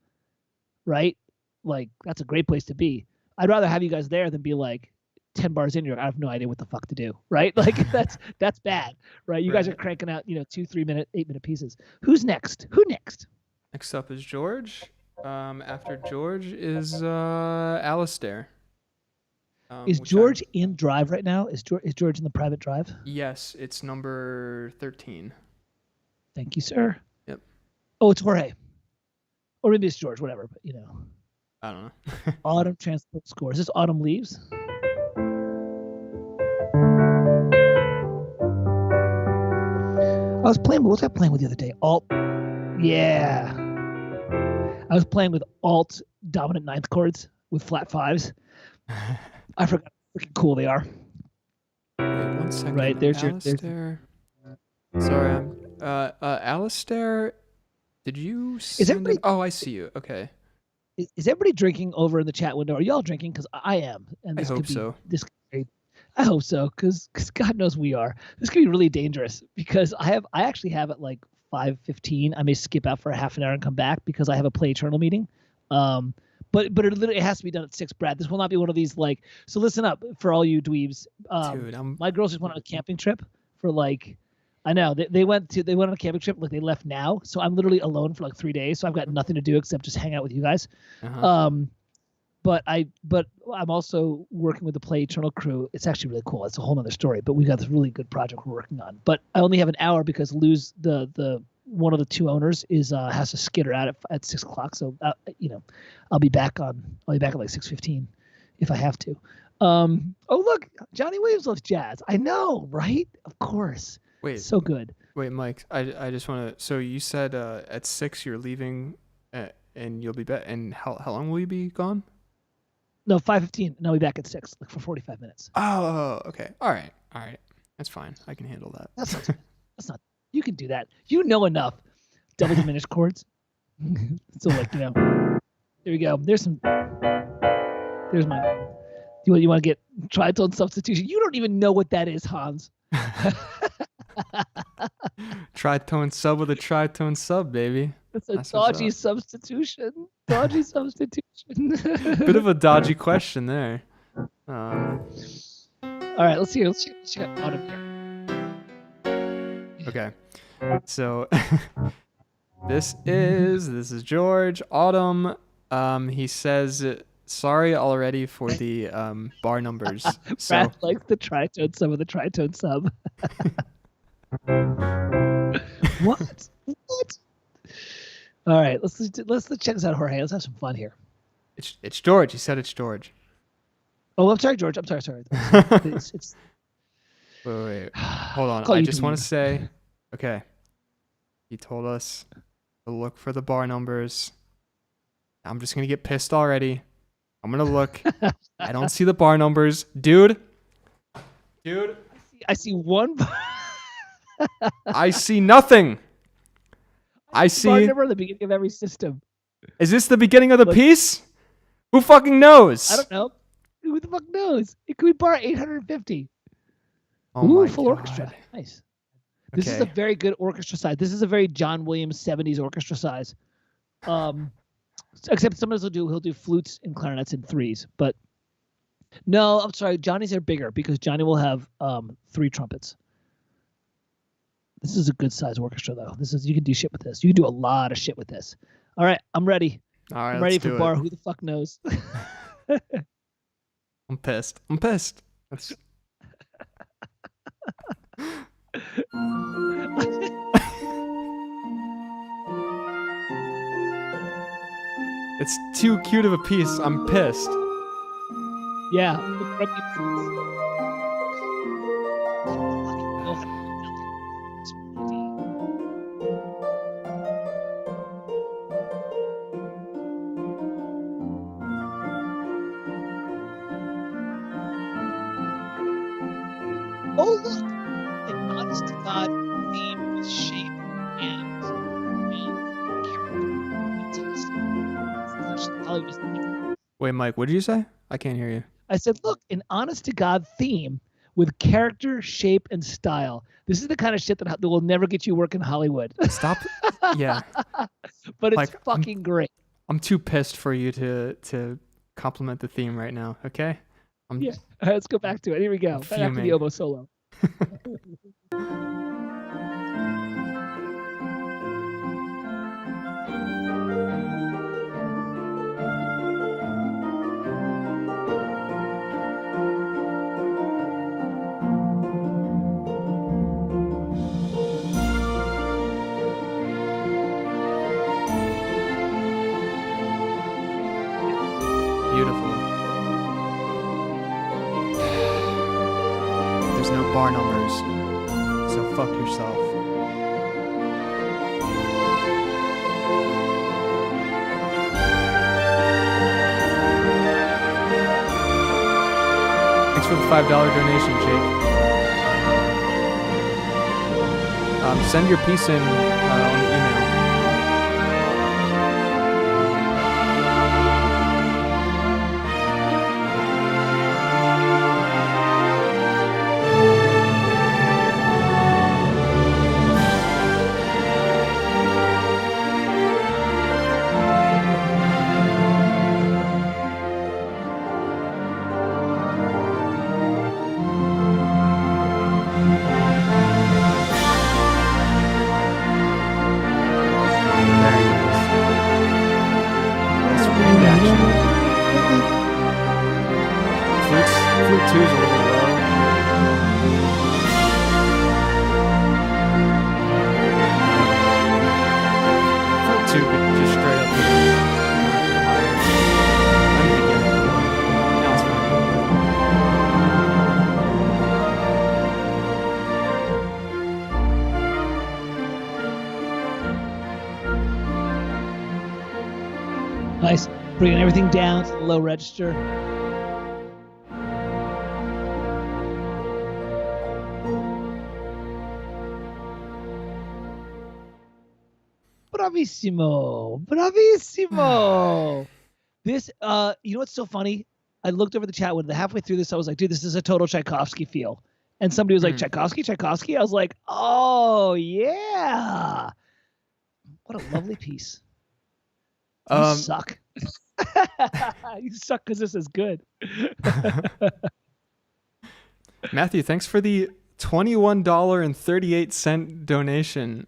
B: right? Like that's a great place to be. I'd rather have you guys there than be like 10 bars in, I have no idea what the fuck to do, right? Like that's bad, right? You guys are
A: Right.
B: cranking out, 2, 3 minute, 8-minute pieces. Who's next? Who next?
A: Next up is George. After George is Alistair.
B: Is
A: Which I
B: George in drive right now? Is George in the private drive?
A: yes, it's number 13.
B: Thank you, sir.
A: Yep.
B: Oh, it's Jorge. Or maybe it's George, whatever, but
A: I don't know.
B: Autumn transport score. Is this Autumn leaves? I was playing, what was I playing with the other day? Alt. Yeah. I was playing with alt dominant ninth chords with flat fives. I forgot how freaking cool they are.
A: Wait 1 second.
B: Right, there's
A: Alistair. Sorry, I'm Alistair. Did you send
B: everybody-
A: Oh, I see you. Okay.
B: Is everybody drinking over in the chat window? Are y'all drinking? Because I am. And
A: I
B: this
A: hope
B: could be,
A: so.
B: This could be, I hope so, because God knows we are. This could be really dangerous because I actually have at like 5:15. I may skip out for a half an hour and come back because I have a Play Eternal meeting. But it has to be done at 6, Brad. This will not be one of these like. So listen up for all you dweebs.
A: Dude,
B: My girls just went on a camping trip for like. I know they went on a camping trip. Like they left now, so I'm literally alone for like 3 days. So I've got nothing to do except just hang out with you guys.
A: uh-huh.
B: But I'm also working with the Play Eternal crew. It's actually really cool. It's a whole nother story. But we got this really good project we're working on. But I only have an hour because Lou's the one of the two owners is has to skitter out at 6 o'clock. So I'll be back at like 6:15 if I have to. Oh look, Johnny Williams loves jazz. I know, right? Of course.
A: Wait.
B: So good.
A: Wait, Mike. I just want to. So you said at 6 you're leaving, and you'll be back. And how long will you be gone?
B: No, 5:15. And I'll be back at 6, like for 45 minutes.
A: Oh, okay. All right. That's fine. I can handle that.
B: That's not. You can do that. You know enough. Double diminished chords. So there we go. There's my. You want to get tritone substitution? You don't even know what that is, Hans.
A: Tritone sub with a tritone sub, baby.
B: That's a
A: That's what's
B: dodgy
A: up.
B: substitution. Dodgy substitution.
A: Bit of a dodgy question there.
B: All right, let's see. Let's check Autumn here.
A: Okay. So this is George. Autumn. He says sorry already for the bar numbers. So
B: Brad likes the tritone sub of the tritone sub. What? All right, let's check this out, Jorge. Let's have some fun here.
A: it's George. He said it's George.
B: Oh, I'm sorry, George. I'm sorry. It's
A: Wait. Hold on.
B: Call
A: I
B: you
A: just want
B: dweeb.
A: to say, okay. He told us to look for the bar numbers. I'm just gonna get pissed already. I'm gonna look. I don't see the bar numbers, dude.
B: I see one
A: I see nothing. I
B: bar
A: see.
B: number at the beginning of every system.
A: Is this the beginning of the
B: Look.
A: piece? Who fucking knows?
B: I don't know. Who the fuck knows? It could be bar 850.
A: Oh
B: Ooh,
A: my
B: full
A: God.
B: orchestra. Nice. This is a
A: Okay.
B: very good orchestra size. This is a very John Williams 70s orchestra size. Except sometimes he'll do flutes and clarinets in 3s. But no, I'm sorry. Johnny's are bigger because Johnny will have 3 trumpets. This is a good size orchestra though. You can do shit with this. You can do a lot of shit with this. All right, I'm ready.
A: All right.
B: I'm ready
A: let's
B: for
A: do
B: bar.
A: it.
B: Who the fuck knows?
A: I'm pissed. That's... It's too cute of a piece. I'm pissed.
B: Yeah. Oh look! An honest to God theme with shape and just
A: Wait, Mike, what did you say? I can't hear you.
B: I said, look, an honest to God theme with character, shape, and style. This is the kind of shit that will never get you work in Hollywood.
A: Stop. Yeah.
B: But it's
A: Like,
B: fucking great.
A: I'm too pissed for you to compliment the theme right now. Okay.
B: Yeah. All right, let's go back to it. Here we go. Back to the
A: fuming.
B: oboe solo.
A: Beautiful. There's no bar numbers, so fuck yourself. Thanks for the $5 donation, Jake. Send your piece in on the email. Flute 2 is a little low. Flute 2 could just straight up be higher. Let me begin. Now it's fine.
B: Nice. Bringing everything down to the low register. Bravissimo. This, you know what's so funny? I looked over the chat when halfway through this, I was like, dude, this is a total Tchaikovsky feel. And somebody was like, Tchaikovsky? I was like, oh, yeah. What a lovely piece. You suck. You suck because this is good.
A: Matthew, thanks for the $21.38 donation.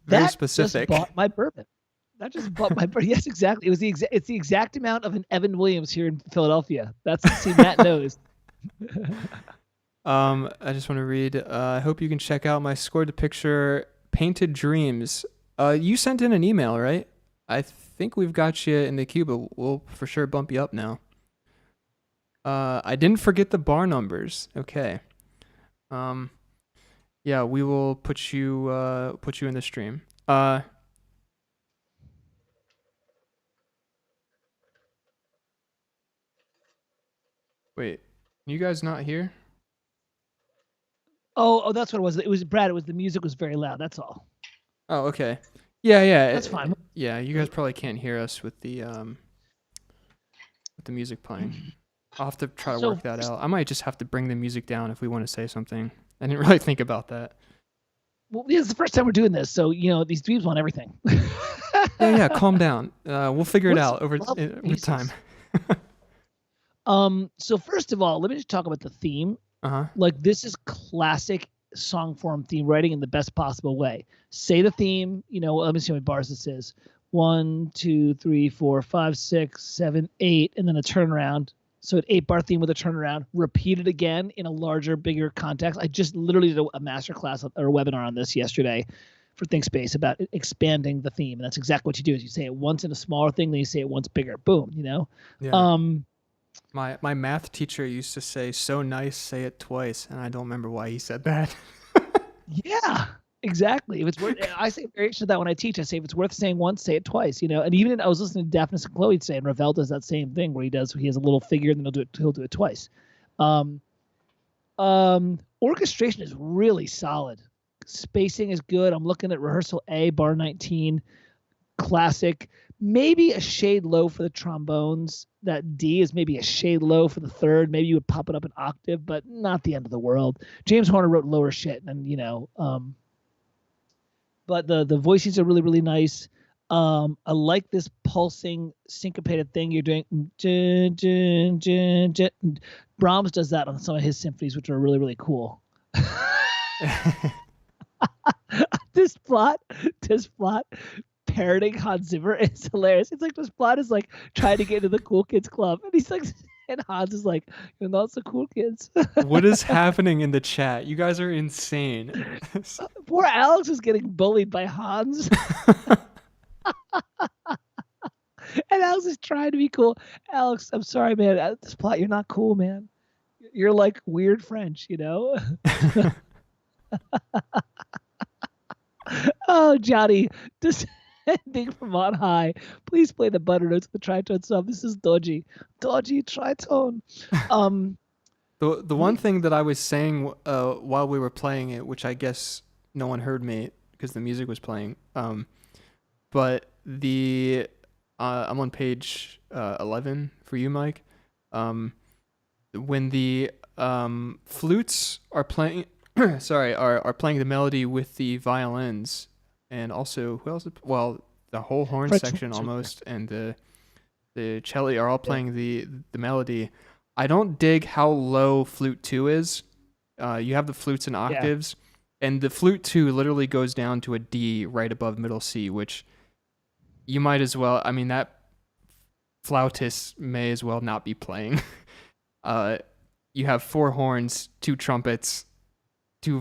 A: Very specific.
B: Just bought my bourbon. That just bought my bourbon. Yes, exactly. It's the exact amount of an Evan Williams here in Philadelphia. See, Matt knows.
A: I just want to read. I hope you can check out my scored to picture Painted Dreams. You sent in an email, right? I think we've got you in the queue, but we'll for sure bump you up now. I didn't forget the bar numbers. Okay. Yeah, we will put you in the stream. Wait, you guys not here?
B: Oh, that's what it was. It was Brad. It was the music was very loud. That's all.
A: Oh, okay. Yeah.
B: That's fine.
A: Yeah, you guys probably can't hear us with the music playing. I'll have to try to work that out. I might just have to bring the music down if we want to say something. I didn't really think about that.
B: Well, this is the first time we're doing this, so these dweebs want everything.
A: Yeah. Calm down. We'll figure it out over time.
B: So first of all, let me just talk about the theme. Like, this is classic song form theme writing in the best possible way. Say the theme. Let me see how many bars this is. 1, 2, 3, 4, 5, 6, 7, 8, and then a turnaround. So an 8-bar theme with a turnaround. Repeat it again in a larger, bigger context. I just literally did a masterclass or a webinar on this yesterday for ThinkSpace about expanding the theme. And that's exactly what you do. Is you say it once in a smaller thing, then you say it once bigger. Boom.
A: Yeah. My math teacher used to say, "So nice, say it twice," and I don't remember why he said that.
B: Yeah, exactly. If it's worth, I say a variation of that when I teach. I say if it's worth saying once, say it twice. And even I was listening to Daphnis and Chloe say, and Ravel does that same thing where he has a little figure and then he'll do it twice. Orchestration is really solid. Spacing is good. I'm looking at rehearsal A, bar 19, classic. maybe a shade low for the trombones. That D is maybe a shade low for the third. Maybe you would pop it up an octave, but not the end of the world. James Horner wrote lower shit, and but the voicings are really, really nice. I like this pulsing syncopated thing you're doing. Brahms does that on some of his symphonies, which are really, really cool. This plot parroting Hans Zimmer is hilarious. It's like this plot is like trying to get into the cool kids club, and he's like, and Hans is like, "You're not so cool kids."
A: What is happening in the chat? You guys are insane.
B: Poor Alex is getting bullied by Hans. And Alex is trying to be cool. Alex, I'm sorry, man. At this plot, you're not cool, man. You're like weird French, you know? Oh, Johnny, descending from on high. Please play the butter notes of the tritone song. This is dodgy. Dodgy tritone.
A: The one thing that I was saying while we were playing it, which I guess no one heard me because the music was playing, but the I'm on page 11 for you, Mike. When the flutes are playing, are playing the melody with the violins, and also who else? Well, the whole horn section almost, and the cello are all playing the melody. I don't dig how low flute 2 is. You have the flutes in octaves, and the flute 2 literally goes down to a D right above middle C, which you might as well. I mean, that flautist may as well not be playing. You have 4 horns, 2 trumpets, 2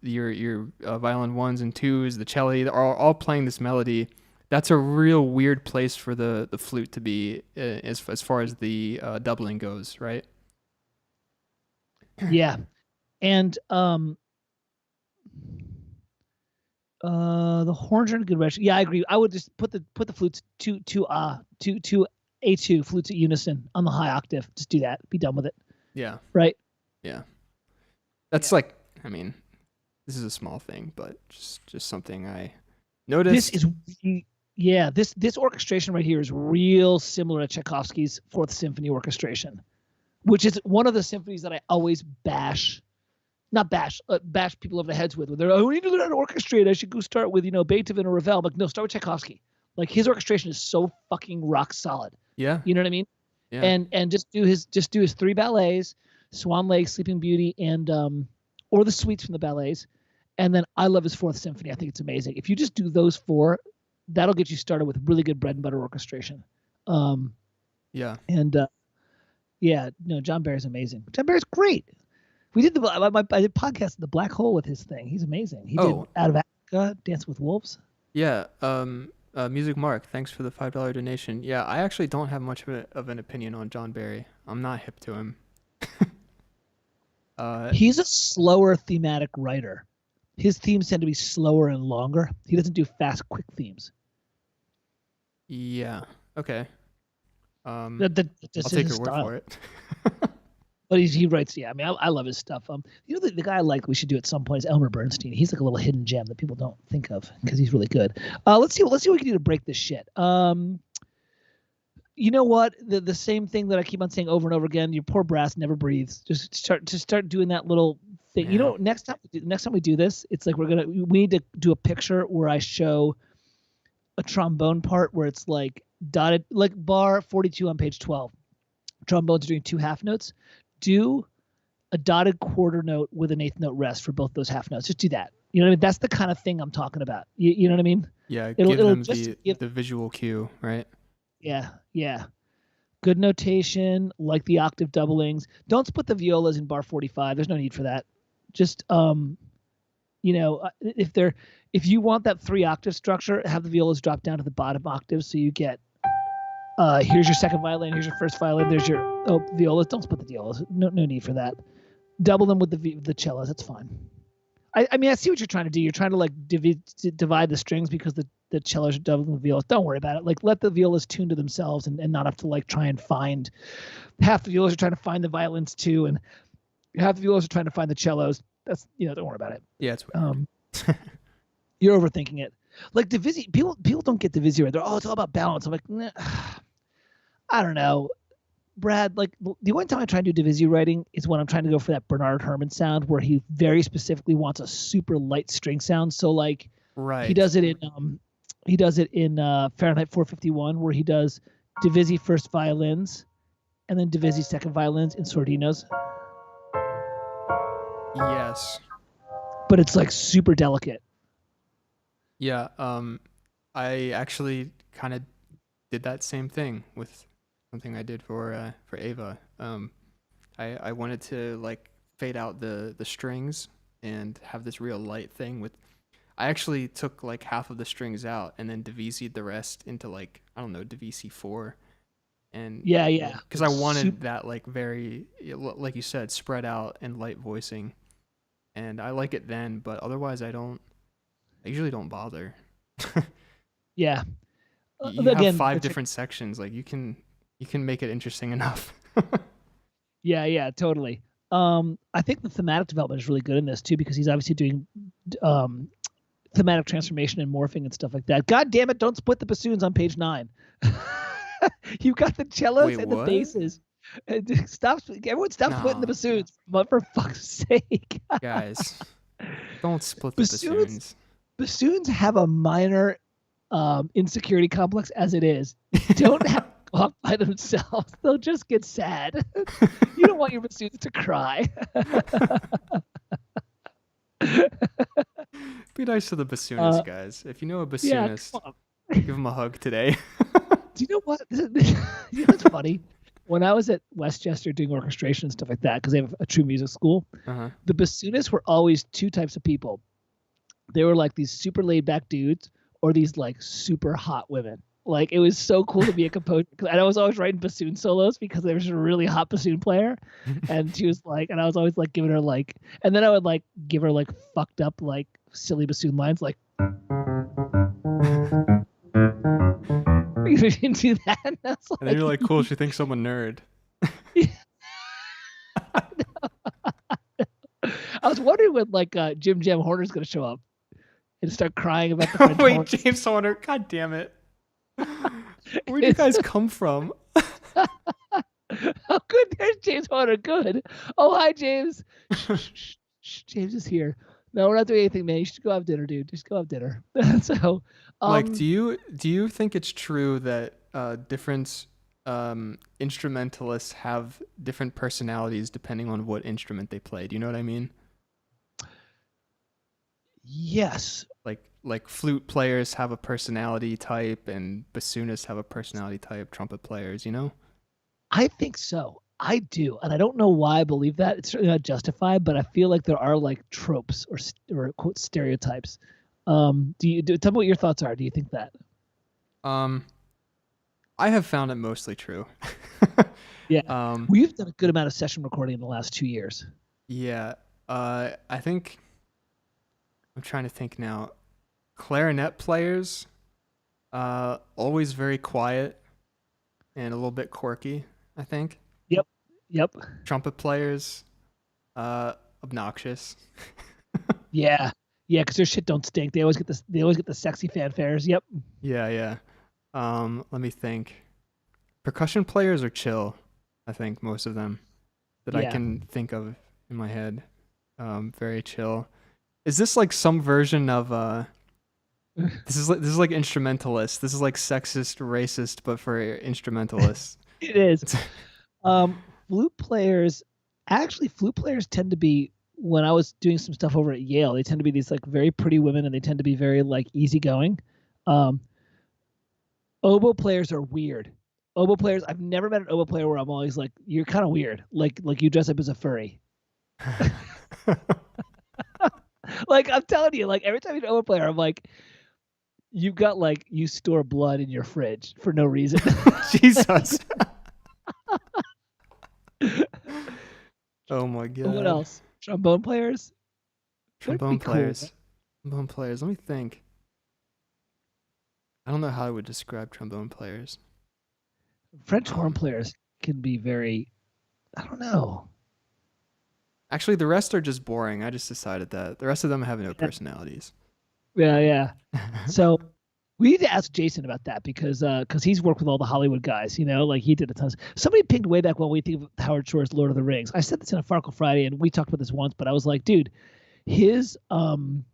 A: your violin 1s and 2s, the cello. They're all playing this melody. That's a real weird place for the flute to be as far as the doubling goes, right?
B: Yeah, and the horns are in a good ratio. Yeah, I agree. I would just put the flutes to A2 flutes at unison on the high octave. Just do that. Be done with it.
A: Yeah.
B: Right.
A: Yeah. That's like, I mean, this is a small thing, but just something I noticed.
B: This orchestration right here is real similar to Tchaikovsky's Fourth Symphony orchestration, which is one of the symphonies that I always bash people over the heads with. They're, we need to learn how to orchestrate. I should go start with, Beethoven or Ravel. I'm like, no, start with Tchaikovsky. Like, his orchestration is so fucking rock solid.
A: Yeah.
B: You know what I mean?
A: Yeah.
B: And just do his 3 ballets, Swan Lake, Sleeping Beauty, and or the suites from the ballets. And then I love his Fourth Symphony. I think it's amazing. If you just do those 4, that'll get you started with really good bread and butter orchestration.
A: Yeah.
B: And John Barry's amazing. John Barry's great. We did I did podcast The Black Hole with his thing. He's amazing. He did Out of Africa, Dance with Wolves.
A: Yeah. Music Mark, thanks for the $5 donation. Yeah, I actually don't have much of an opinion on John Barry. I'm not hip to him.
B: He's a slower thematic writer. His themes tend to be slower and longer. He doesn't do fast, quick themes.
A: Yeah. Okay. I'll
B: That's
A: take
B: his
A: your word
B: style.
A: for it.
B: But he writes, I mean, I love his stuff. The guy I like we should do at some point is Elmer Bernstein. He's like a little hidden gem that people don't think of because he's really good. Let's see what we can do to break this shit. You know what? The same thing that I keep on saying over and over again. Your poor brass never breathes. Just start doing that little thing.
A: Yeah.
B: Next time we do this, it's like we need to do a picture where I show a trombone part where it's like dotted, like bar 42 on page 12. Trombones are doing 2 half notes. Do a dotted quarter note with an 8th note rest for both those half notes. Just do that. You know what I mean? That's the kind of thing I'm talking about. You know what I mean?
A: Yeah, give them the visual cue, right?
B: Yeah. Good notation, like the octave doublings. Don't split the violas in bar 45. There's no need for that. Just if you want that 3 octave structure, have the violas drop down to the bottom octave so you get here's your second violin, here's your first violin, there's your violas. Don't split the violas. No need for that. Double them with the cellos. That's fine. I mean, I see what you're trying to do. You're trying to like divide the strings because the cellos are doubling the violas. Don't worry about it. Like, let the violas tune to themselves and not have to like try and find. Half the violas are trying to find the violins too, and half the violas are trying to find the cellos. That's don't worry about it.
A: Yeah, it's weird.
B: You're overthinking it. Like Divisi, people don't get Divisi right. They're it's all about balance. I'm like, nah, I don't know. Brad, like the only time I try and do Divisi writing is when I'm trying to go for that Bernard Herrmann sound where he very specifically wants a super light string sound. So like he
A: Right.
B: does it in Fahrenheit 451 where he does Divisi first violins and then Divisi second violins in sordinos.
A: Yes.
B: But it's like super delicate.
A: Yeah. I actually kind of did that same thing with something I did for Ava. I wanted to like fade out the strings and have this real light thing with. I actually took like half of the strings out and then divisied the rest into like I don't know Divisi 4, and
B: Yeah.
A: because I wanted that like very like you said spread out and light voicing, and I like it then, but otherwise I usually don't bother.
B: Yeah.
A: You have
B: Again,
A: five different sections, like you can make it interesting enough.
B: yeah, totally. I think the thematic development is really good in this too because he's obviously doing thematic transformation and morphing and stuff like that. God damn it! Don't split the bassoons on page 9. You've got the cellos
A: Wait,
B: and
A: what?
B: the basses. Everyone stop splitting the bassoons. But for fuck's sake,
A: guys, don't split the bassoons.
B: Bassoons have a minor insecurity complex as it is. Don't have to go up by themselves. They'll just get sad. You don't want your bassoons to cry.
A: Be nice to the bassoonist, guys. If you know a bassoonist, give him a hug today.
B: Do you know what? You know what's funny? When I was at Westchester doing orchestration and stuff like that, because they have a true music school, the bassoonists were always two types of people. They were like these super laid back dudes or these like super hot women. Like it was so cool to be a composer. And I was always writing bassoon solos because there was a really hot bassoon player. And she was like, and I was always like giving her like, and then I would like give her like fucked up like silly bassoon lines like you didn't do that. And,
A: and then you're like, cool, she thinks I'm a nerd.
B: I was wondering when like Jim Jam Horner's gonna show up and start crying about the French horns.
A: James Horner, god damn it. Where'd you guys come from?
B: Oh, good. There's James Horner. Good. Oh, hi, James. Shh, James is here. No, we're not doing anything, man. You should go have dinner, dude. Just go have dinner. So,
A: like, do you think it's true that different instrumentalists have different personalities depending on what instrument they play? Do you know what I mean?
B: Yes.
A: Like flute players have a personality type and bassoonists have a personality type, trumpet players, you know?
B: I think so. I do. And I don't know why I believe that. It's certainly not justified, but I feel like there are like tropes or quote stereotypes. Tell me what your thoughts are. Do you think that?
A: I have found it mostly true.
B: Yeah. We've done a good amount of session recording in the last 2 years.
A: Yeah. I think I'm trying to think now. Clarinet players, always very quiet and a little bit quirky, I think.
B: Yep.
A: Trumpet players, obnoxious.
B: Yeah, because their shit don't stink. They always get the sexy fanfares. Yep.
A: Yeah. Let me think. Percussion players are chill, I think most of them that I can think of in my head. Very chill. Is this like some version of this is like instrumentalists. This is like sexist, racist, but for instrumentalists.
B: It is. Flute players tend to be, when I was doing some stuff over at Yale, they tend to be these like very pretty women and they tend to be very like easygoing. Oboe players are weird. Oboe players, I've never met an oboe player where I'm always like, you're kind of weird. Like you dress up as a furry. Like I'm telling you, like every time you an oboe player, I'm like, you've got like, you store blood in your fridge for no reason.
A: Jesus. Oh my god.
B: What else? Trombone players?
A: Trombone players.
B: Cool.
A: Trombone players. Let me think. I don't know how I would describe trombone players.
B: French horn players can be very, I don't know.
A: Actually, the rest are just boring. I just decided that. The rest of them have no personalities.
B: Yeah. So we need to ask Jason about that because he's worked with all the Hollywood guys, like he did a ton. Somebody pinged way back when we think of Howard Shore's Lord of the Rings. I said this in a Farkle Friday, and we talked about this once, but I was like, dude, his theme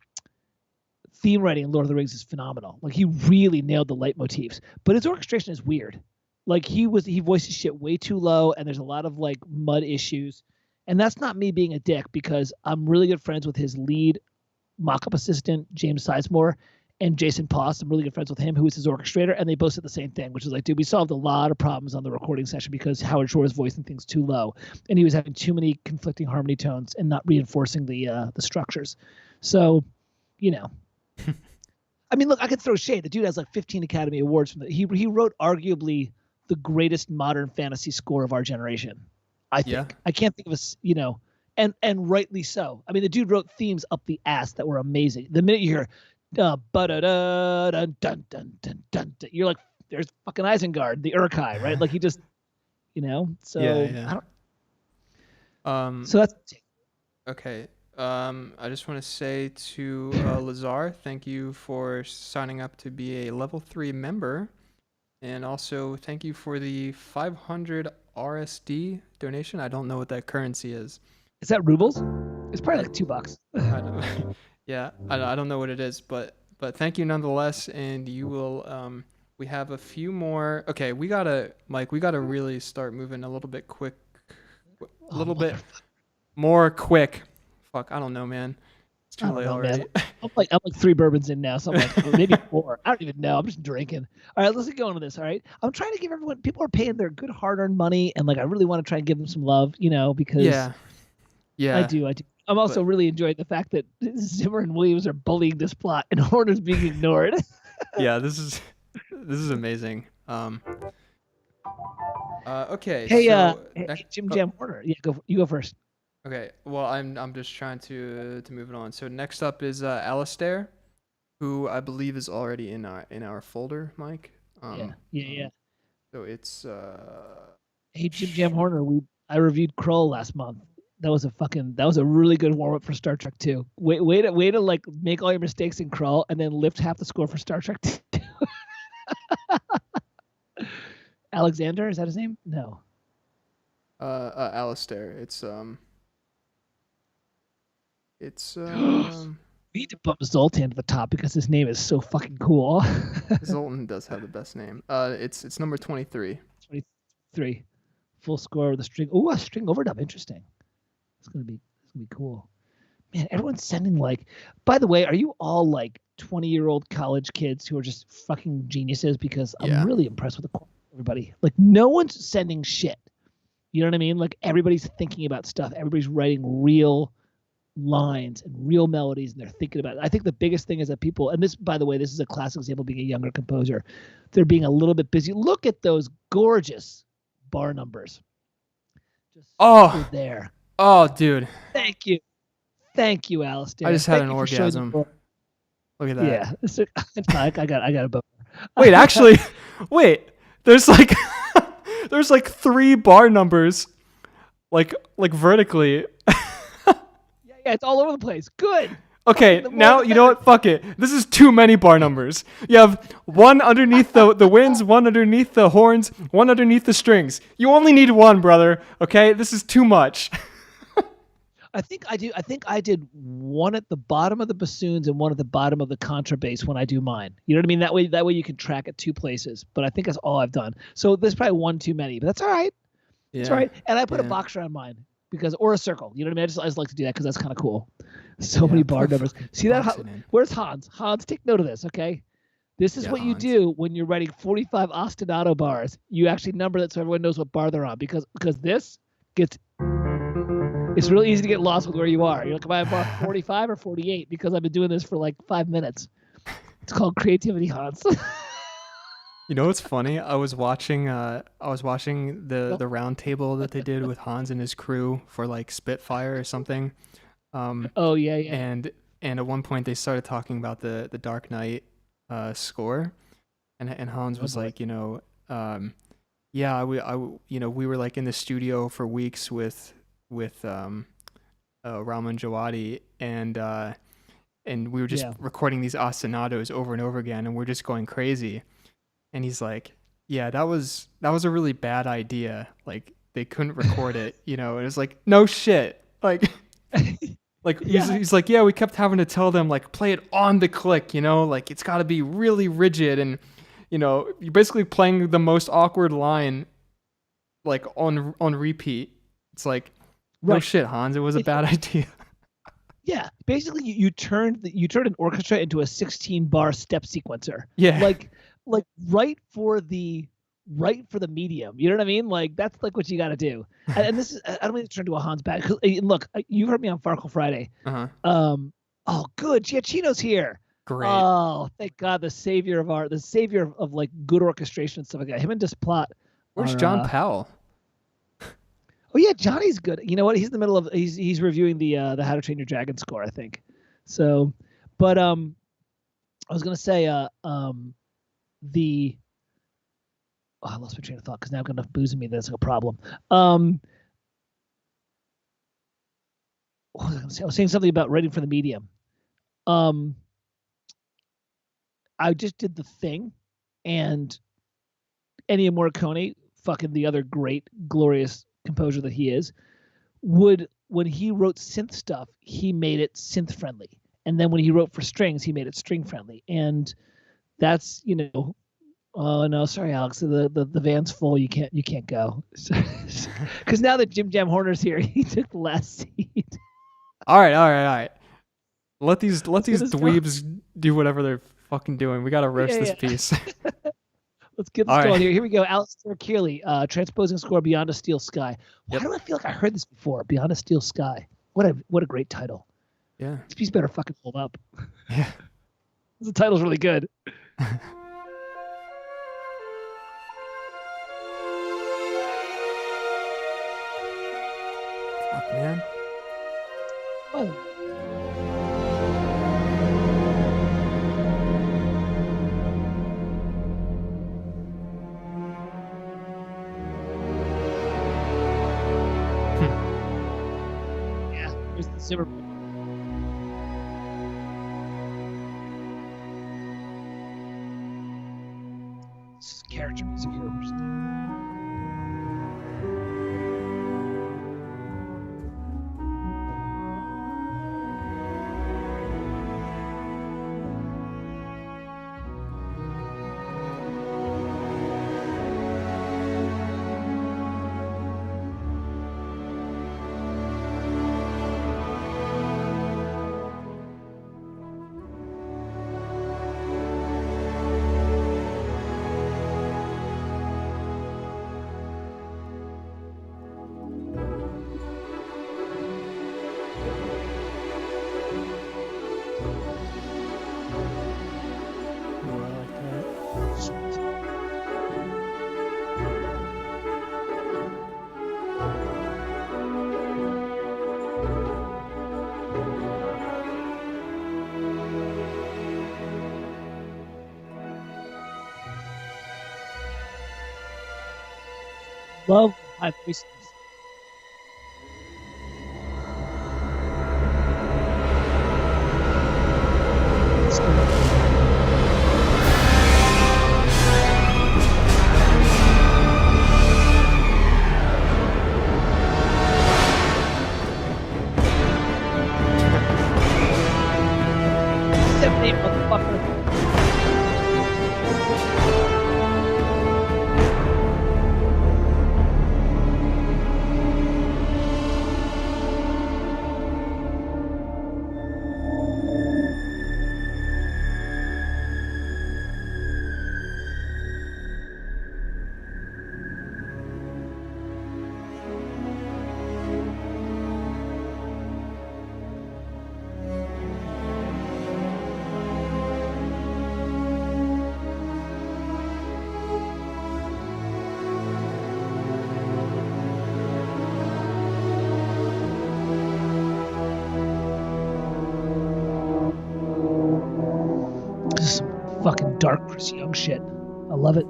B: writing in Lord of the Rings is phenomenal. Like he really nailed the leitmotifs, but his orchestration is weird. Like he voices shit way too low, and there's a lot of like mud issues. And that's not me being a dick because I'm really good friends with his lead mock-up assistant, James Sizemore, and Jason Poss. I'm really good friends with him, who is his orchestrator, and they both said the same thing, which is like, dude, we solved a lot of problems on the recording session because Howard Shore was voicing things too low, and he was having too many conflicting harmony tones and not reinforcing the structures. So, I mean, look, I could throw shade. The dude has like 15 Academy Awards from he wrote arguably the greatest modern fantasy score of our generation. I think.
A: Yeah.
B: I can't think of and rightly so. I mean, the dude wrote themes up the ass that were amazing. The minute you hear ba-da-da, dun, dun, dun, dun, dun, dun, you're like, there's fucking Isengard, the Uruk-hai, right? Like he just, so
A: Yeah.
B: I don't. So that's
A: Okay. I just want to say to Lazar, thank you for signing up to be a level 3 member. And also thank you for the 500 RSD donation. I don't know what that currency is.
B: Is that rubles? It's probably like $2.
A: I don't, yeah, I don't know what it is, but thank you nonetheless. And you will, we have a few more. Okay, Mike, we gotta really start moving a little bit bit more quick. Fuck, I don't know, man. It's too late already.
B: I'm like 3 bourbons in now, so I'm like, or maybe 4. I don't even know. I'm just drinking. All right, let's get going with this. All right, I'm trying to give everyone. People are paying their good hard-earned money, and like I really want to try and give them some love, because
A: yeah,
B: I do. I'm also really enjoying the fact that Zimmer and Williams are bullying this plot, and Horner's being ignored.
A: Yeah, this is amazing. Okay.
B: Hey,
A: so
B: hey, Jim Jam Horner. Yeah, you go first.
A: Okay, well, I'm just trying to move it on. So next up is Alistair, who I believe is already in our folder, Mike.
B: Yeah.
A: So it's
B: Hey, Jim Jam Horner. I reviewed Krull last month. That was a really good warm up for Star Trek 2. Way to like make all your mistakes in Krull and then lift half the score for Star Trek 2. Alexander, is that his name? No.
A: Alistair.
B: We need to bump Zoltan to the top because his name is so fucking cool.
A: Zoltan does have the best name. It's number 23.
B: 23. Full score with a string. Oh, a string overdub. Interesting. It's gonna be cool. Man, everyone's sending like. By the way, are you all like 20-year-old college kids who are just fucking geniuses? Because I'm really impressed with everybody. Like, no one's sending shit. You know what I mean? Like, everybody's thinking about stuff. Everybody's writing real lines and real melodies, and they're thinking about it. I think the biggest thing is that people, and this, by the way, this is a classic example of being a younger composer, they're being a little bit busy. Look at those gorgeous bar numbers. Just there.
A: Oh, dude.
B: Thank you, Alistair.
A: I just had an orgasm. Look at that.
B: Yeah, it's I got a bummer.
A: Wait, actually, There's like there's like 3 bar numbers, like vertically.
B: Yeah, it's all over the place. Good.
A: Okay, now you know what? Fuck it. This is too many bar numbers. You have one underneath the winds, one underneath the horns, one underneath the strings. You only need one, brother. Okay, this is too much.
B: I think I did one at the bottom of the bassoons and one at the bottom of the contrabass when I do mine. You know what I mean? That way you can track it 2 places. But I think that's all I've done. So there's probably 1 too many, but that's all right. It's all right. And I put a box around mine or a circle. You know what I mean? I just like to do that because that's kind of cool. So many bar numbers. See that? Where's Hans? Hans, take note of this, okay? This is what you do when you're writing 45 ostinato bars. You actually number that so everyone knows what bar they're on because this gets. It's really easy to get lost with where you are. You're like, am I on bar 45 or 48? Because I've been doing this for like 5 minutes. It's called creativity, Hans.
A: You know what's funny? I was watching the round table that they did with Hans and his crew for like Spitfire or something.
B: Oh yeah.
A: And at one point they started talking about the Dark Knight score, and Hans was like, we were like in the studio for weeks with Raman Djawadi, and and we were just
B: Yeah.
A: recording these ostinatos over and over again, and we're just going crazy. And he's like, yeah, that was a really bad idea. Like, they couldn't record it, you know. And it's like, no shit. Like,
B: Yeah.
A: he's like, yeah, we kept having to tell them, like, play it on the click, you know, like it's got to be really rigid, and you know, you're basically playing the most awkward line like on repeat. It's like, no
B: Right.
A: shit, Hans, it was a bad idea.
B: Yeah. Basically, you turned an orchestra into a 16-bar step sequencer.
A: Yeah.
B: Like right for the medium. You know what I mean? Like that's like what you got to do. And this is, I don't mean to turn to a Hans bad. Look, you heard me on Farkle Friday.
A: Uh-huh.
B: Oh, good. Giacchino's here.
A: Great.
B: Oh, thank God, the savior of like good orchestration and stuff like that. Him and Desplat.
A: Where's John Powell?
B: Oh yeah, Johnny's good. You know what? He's in the middle of he's reviewing the How to Train Your Dragon score, I think. So, but I was gonna say I lost my train of thought because now I've got enough booze in me that's a problem. What was I gonna say? I was saying something about writing for the medium. I just did The Thing, and Ennio Morricone, fucking the other great, glorious composer that he is, when he wrote synth stuff, he made it synth friendly. And then when he wrote for strings, he made it string friendly. And that's, you know, oh no, sorry, Alex, the van's full. You can't go. Because now that Jim Jam Horner's here, he took the last seat.
A: All right. Let these dweebs do whatever they're fucking doing. We gotta roast this piece.
B: Let's get this going here. Here we go. Alistair Kearley, transposing score Beyond a Steel Sky. Why do I feel like I heard this before? Beyond a Steel Sky. What a great title.
A: Yeah.
B: This piece better fucking hold up.
A: Yeah.
B: The title's really good.
A: Fuck, man.
B: Oh. Here's the Zimmer. This is character music here. Love high voices. Motherfucker. This is some fucking dark Chris Young shit. I love it.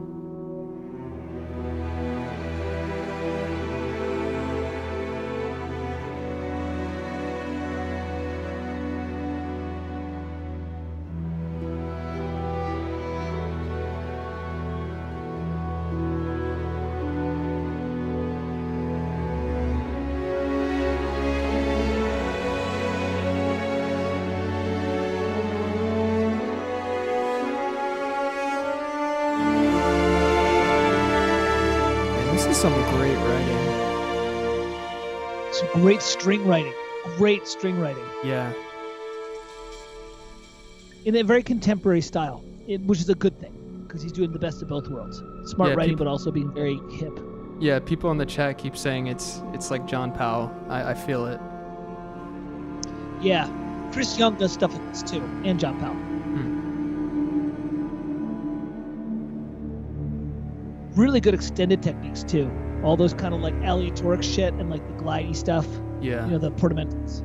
A: This is some great writing.
B: Some great string writing. Great string writing.
A: Yeah.
B: In a very contemporary style, which is a good thing because he's doing the best of both worlds. Smart writing, but also being very hip.
A: Yeah, people in the chat keep saying it's like John Powell. I feel it.
B: Yeah, Chris Young does stuff like this too, and John Powell. Really good extended techniques too. All those kind of like aleatoric shit and like the glidey stuff.
A: Yeah.
B: You know, the portamentals.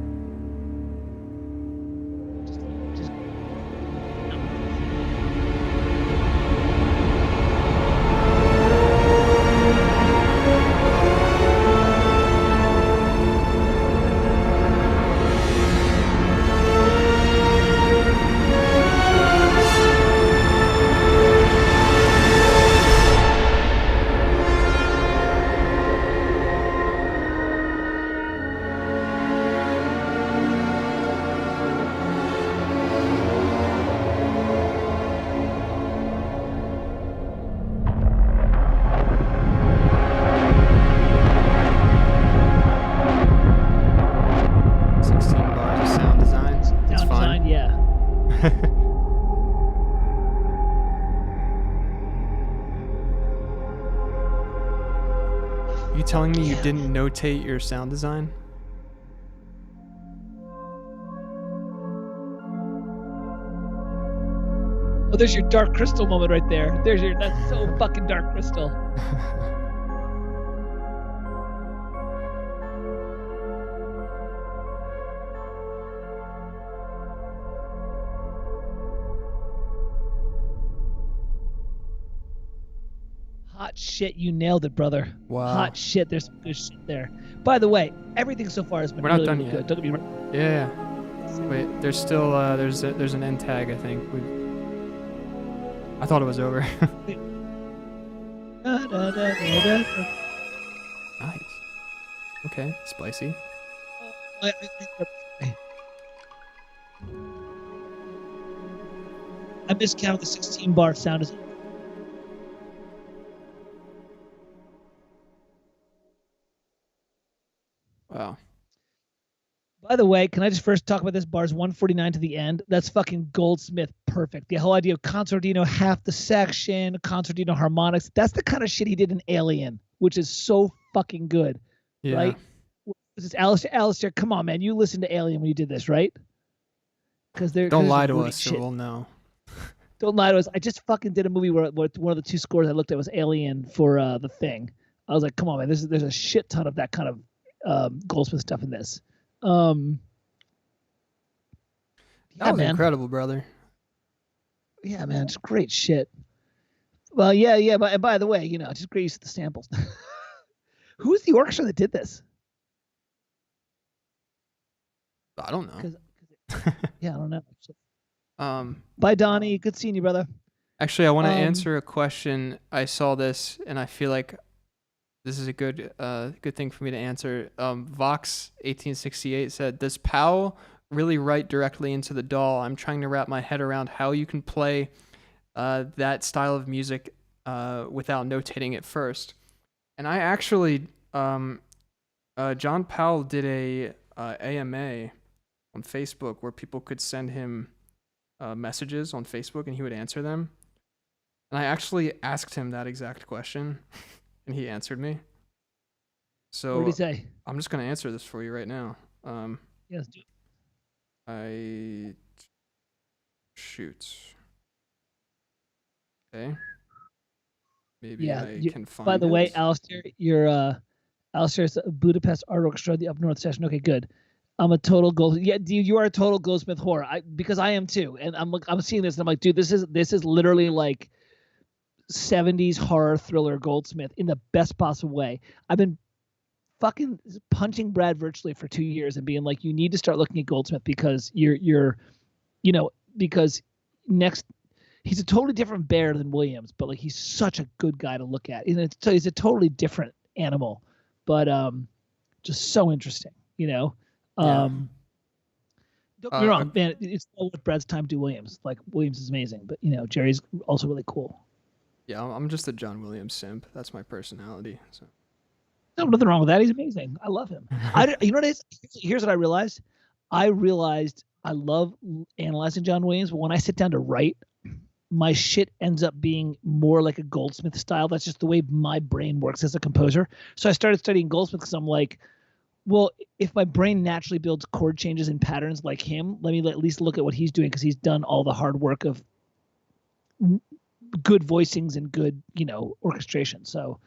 A: You telling me you didn't notate your sound design?
B: Oh, there's your Dark Crystal moment right there. That's so fucking Dark Crystal. Hot shit, you nailed it, brother.
A: Wow.
B: Hot shit, there's some good shit there. By the way, everything so far has been really, really good. Don't get me wrong.
A: Yeah. Wait, there's still there's an end tag, I think. I thought it was over. Nice. Okay, spicy.
B: I miscounted the 16 bar sound design.
A: Wow.
B: By the way, can I just first talk about this bars 149 to the end? That's fucking Goldsmith perfect. The whole idea of concertino half the section, concertino harmonics. That's the kind of shit he did in Alien, which is so fucking good.
A: Yeah.
B: Right? This is Alistair, come on, man. You listened to Alien when you did this, right?
A: Don't lie to us, so we'll know.
B: Don't lie to us. I just fucking did a movie where one of the two scores I looked at was Alien for The Thing. I was like, come on, man. There's a shit ton of that kind of Goldsmith stuff in this.
A: That was incredible, brother.
B: Yeah, man, it's great shit. Well, yeah. But by the way, you know, just great use of the samples. Who's the orchestra that did this?
A: I don't know.
B: Yeah, I don't know. Bye, Donnie. Good seeing you, brother.
A: Actually, I want to answer a question. I saw this, and I feel like this is a good thing for me to answer. Vox 1868 said, "Does Powell really write directly into the DAW? I'm trying to wrap my head around how you can play that style of music without notating it first." And I actually, John Powell did a AMA on Facebook where people could send him messages on Facebook and he would answer them. And I actually asked him that exact question. And he answered me. So
B: what did he say?
A: I'm just going to answer this for you right now.
B: Yes, do it.
A: Shoot. Okay. Maybe
B: Yeah,
A: I can find it.
B: By the way, Alistair, you're Alistair's Budapest Art Orchestra, the up north session. Okay, good. I'm a total Goldsmith. Yeah, dude, you are a total Goldsmith whore. Because I am too. And I'm seeing this and I'm like, dude, this is literally like 70s horror thriller Goldsmith in the best possible way. I've been fucking punching Brad virtually for 2 years and being like, you need to start looking at Goldsmith because because he's a totally different bear than Williams, but like he's such a good guy to look at. And he's a totally different animal, but just so interesting, you know.
A: Yeah.
B: Don't get me wrong, man. It's not worth Brad's time to do Williams. Like Williams is amazing, but you know Jerry's also really cool.
A: Yeah, I'm just a John Williams simp. That's my personality. So.
B: No, nothing wrong with that. He's amazing. I love him. You know what it is? Here's what I realized. I realized I love analyzing John Williams, but when I sit down to write, my shit ends up being more like a Goldsmith style. That's just the way my brain works as a composer. So I started studying Goldsmith because I'm like, well, if my brain naturally builds chord changes and patterns like him, let me at least look at what he's doing because he's done all the hard work of good voicings and good, orchestration. So,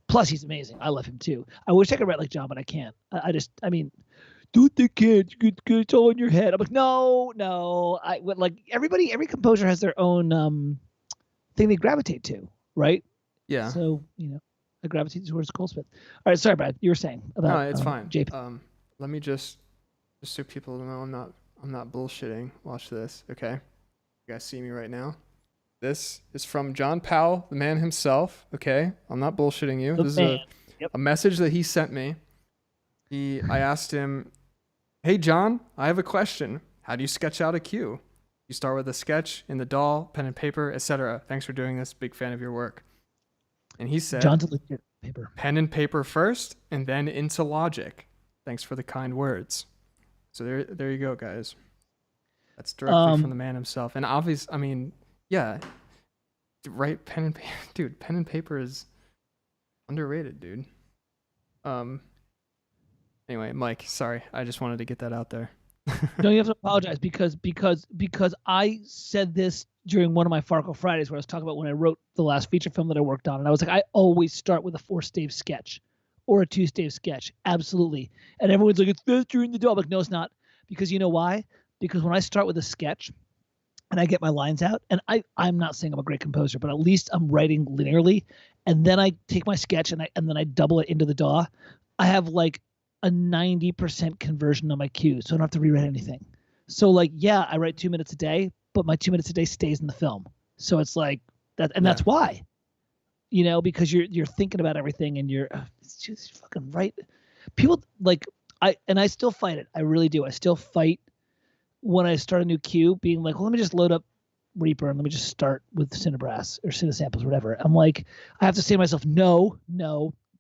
B: plus he's amazing. I love him too. I wish I could write like John, but I can't. I mean, dude, they can't. It's all in your head. I'm like, no. Every composer has their own thing they gravitate to, right?
A: Yeah.
B: So I gravitate towards Goldsmith. All right, sorry, Brad. You were saying about
A: no, it's fine.
B: JP.
A: Let me just so people know I'm not bullshitting. Watch this, okay? You guys see me right now? This is from John Powell, the man himself. Okay, I'm not bullshitting you. This is a message that he sent me. I asked him, "Hey John, I have a question. How do you sketch out a cue? You start with a sketch in the DAW, pen and paper, etc. Thanks for doing this. Big fan of your work." And he said,
B: "John's a legit paper.
A: Pen and paper first, and then into Logic. Thanks for the kind words." So there you go, guys. That's directly from the man himself. And obviously, I mean, yeah, right? Pen and paper, dude. Pen and paper is underrated, dude. Anyway, Mike, sorry, I just wanted to get that out there.
B: No, you have to apologize because I said this during one of my Farco Fridays where I was talking about when I wrote the last feature film that I worked on, and I was like, I always start with a 4-stave sketch or a 2-stave sketch, absolutely. And everyone's like, it's faster in the DAW. I'm like, no, it's not, because you know why? Because when I start with a sketch and I get my lines out, and I'm not saying I'm a great composer, but at least I'm writing linearly, and then I take my sketch and then I double it into the DAW, I have like a 90% conversion on my cues, so I don't have to rewrite anything. So like, yeah, I write 2 minutes a day, but my 2 minutes a day stays in the film. So it's like that, and that's why, because you're thinking about everything, and it's just fucking right. People like I still fight it. I really do. I still fight when I start a new cue, being like, well, let me just load up Reaper and let me just start with Cinebrass or Cinesamples, or whatever. I'm like, I have to say to myself, no.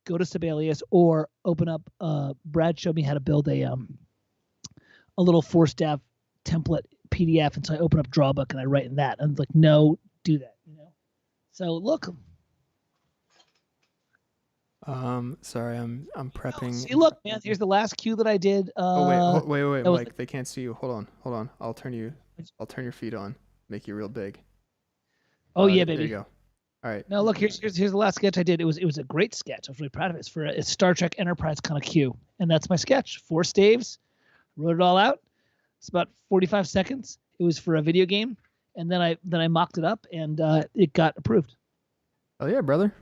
B: Go to Sibelius or open up. Brad showed me how to build a little 4-staff template PDF, and so I open up Drawbook and I write in that. I'm like, no, do that. So look.
A: Sorry, I'm prepping.
B: See, look, man. Here's the last cue that I did.
A: Wait, Mike. They can't see you. Hold on. I'll turn your feed on. Make you real big.
B: Oh yeah, baby.
A: There you go. All right.
B: Now look, here's the last sketch I did. It was a great sketch. I was really proud of it. It's for a Star Trek Enterprise kind of cue, and that's my sketch. 4 staves, wrote it all out. It's about 45 seconds. It was for a video game, and then I mocked it up, and it got approved.
A: Oh yeah, brother.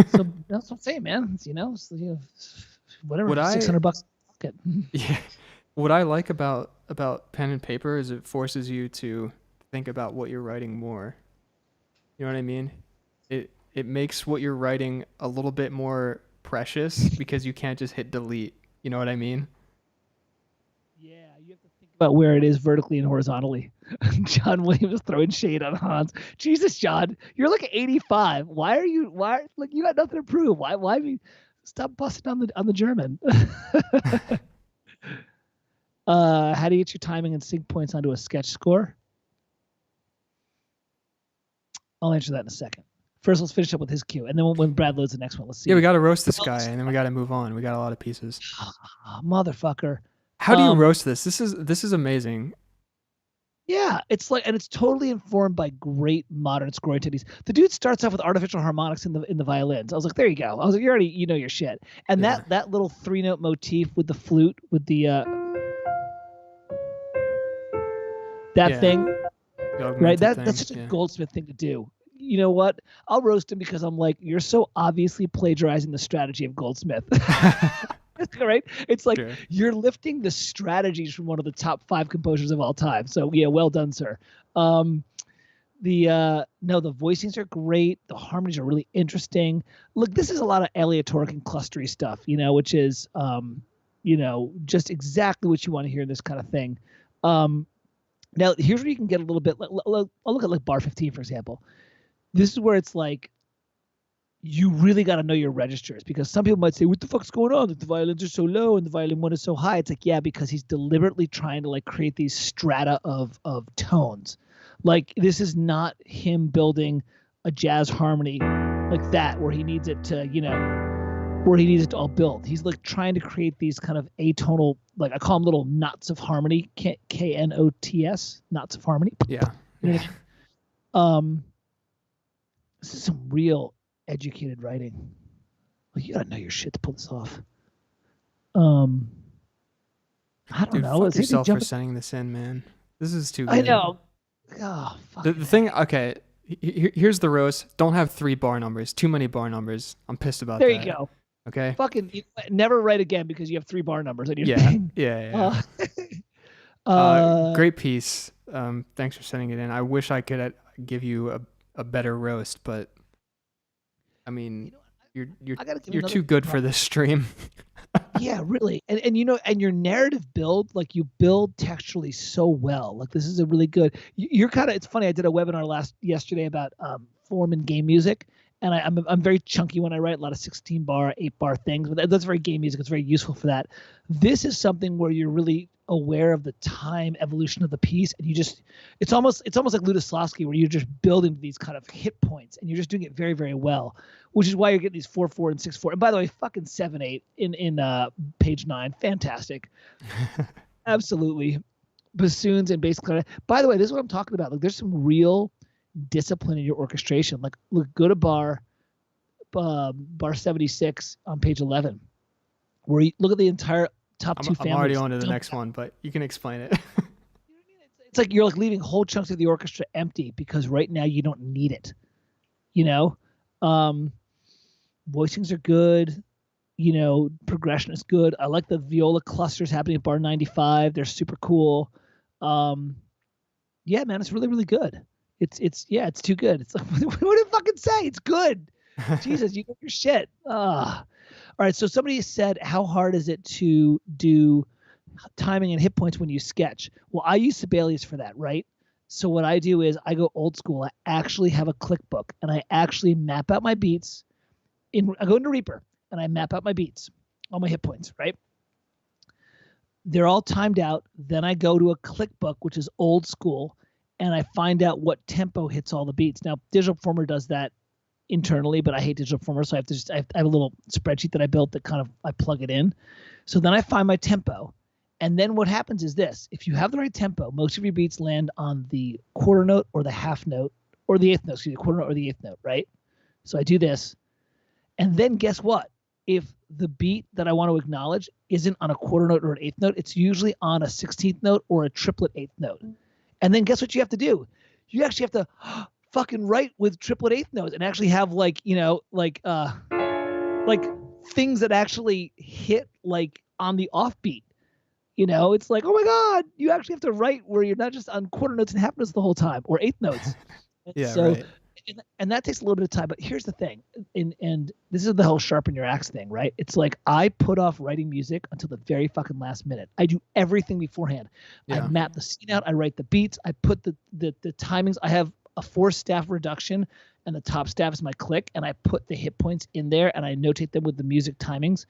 B: So that's what I'm saying, man. It's, whatever. $600.
A: Yeah. What I like about pen and paper is it forces you to think about what you're writing more. You know what I mean? It makes what you're writing a little bit more precious because you can't just hit delete. You know what I mean?
B: Yeah, you have to think about where it is vertically and horizontally. John Williams throwing shade on Hans. Jesus, John, you're like 85. Why you got nothing to prove? Why stop busting on the German? How do you get your timing and sync points onto a sketch score? I'll answer that in a second. First, let's finish up with his cue, and then when Brad loads the next one, let's see.
A: Yeah, we got to roast this guy, and then we got to move on. We got a lot of pieces.
B: Motherfucker.
A: How do you roast this? This is amazing.
B: Yeah, it's like, and it's totally informed by great modern scoring techniques. The dude starts off with artificial harmonics in the violins. I was like, there you go. I was like, you already your shit. And that little 3-note motif with the flute, with the thing, right? That's such a Goldsmith thing to do. You know what? I'll roast him because I'm like, you're so obviously plagiarizing the strategy of Goldsmith. Right? It's like you're lifting the strategies from one of the top 5 composers of all time. So yeah, well done, sir. The voicings are great. The harmonies are really interesting. Look, this is a lot of aleatoric and clustery stuff, which is just exactly what you want to hear in this kind of thing. Now here's where you can get a little bit. I'll look at like bar 15, for example. this is where it's like you really got to know your registers, because some people might say, what the fuck's going on? The violins are so low and the violin one is so high. It's like, yeah, because he's deliberately trying to like create these strata of tones. Like, this is not him building a jazz harmony like that, where he needs it to, where he needs it to all build. He's like trying to create these kind of atonal, like I call them little knots of harmony, Knots, knots of harmony.
A: Yeah.
B: You know what I mean? This is some real educated writing. Like, you gotta know your shit to pull this off. I don't
A: Dude,
B: know.
A: fuck yourself for sending this in, man. This is too good.
B: I know. Oh, fuck.
A: The thing, okay, here's the roast. Don't have 3 bar numbers. Too many bar numbers. I'm pissed about
B: there
A: that.
B: You go.
A: Okay.
B: Fucking never write again because you have 3 bar numbers on your
A: Yeah.
B: thing.
A: Yeah. Great piece. Thanks for sending it in. I wish I could give you a better roast, but I mean, you're too good for this stream.
B: Yeah, really. And and your narrative build, like you build textually so well. Like, this is a really good. You're kind of. It's funny. I did a webinar yesterday about form and game music, and I'm very chunky when I write, a lot of 16 bar, 8 bar things. But that's very game music. It's very useful for that. This is something where you're really aware of the time evolution of the piece, and it's almost like Lutoslawski, where you're just building these kind of hit points, and you're just doing it very, very well, which is why you're getting these 4/4 and 6/4. And by the way, fucking 7/8 in page 9, fantastic. Absolutely. Bassoons and bass clarinet. By the way, this is what I'm talking about. Like, there's some real discipline in your orchestration. Like, look, go to bar 76 on page 11, where you look at the entire top 2 families.
A: I'm already on to the next one, but you can explain it.
B: It's like you're like leaving whole chunks of the orchestra empty because right now you don't need it. Voicings are good. Progression is good. I like the viola clusters happening at bar 95. They're super cool. Yeah, man, it's really, really good. It's too good. It's like, what do you fucking say? It's good. Jesus, you know your shit. All right, so somebody said, how hard is it to do timing and hit points when you sketch? Well, I use Sibelius for that, right? So what I do is I go old school. I actually have a click book, and I actually map out my beats. I go into Reaper, and I map out my beats, all my hit points, right? They're all timed out. Then I go to a click book, which is old school, and I find out what tempo hits all the beats. Now, Digital Performer does that internally, but I hate Digital Performer, so I have a little spreadsheet that I built that kind of I plug it in. So then I find my tempo, and then what happens is this: if you have the right tempo, most of your beats land on the quarter note or the half note or the eighth note. Excuse me, quarter note or the eighth note, right? So I do this, and then guess what? If the beat that I want to acknowledge isn't on a quarter note or an eighth note, it's usually on a 16th note or a triplet eighth note. And then guess what you have to do? You actually have to fucking write with triplet eighth notes and actually have like things that actually hit like on the offbeat. It's like, oh my God, you actually have to write where you're not just on quarter notes and half notes the whole time, or eighth notes.
A: Yeah,
B: so,
A: right.
B: And that takes a little bit of time. But here's the thing, and this is the whole sharpen your axe thing, right? It's like I put off writing music until the very fucking last minute. I do everything beforehand. Yeah. I map the scene out. I write the beats. I put the timings. I have a 4-staff reduction, and the top staff is my click, and I put the hit points in there, and I notate them with the music timings.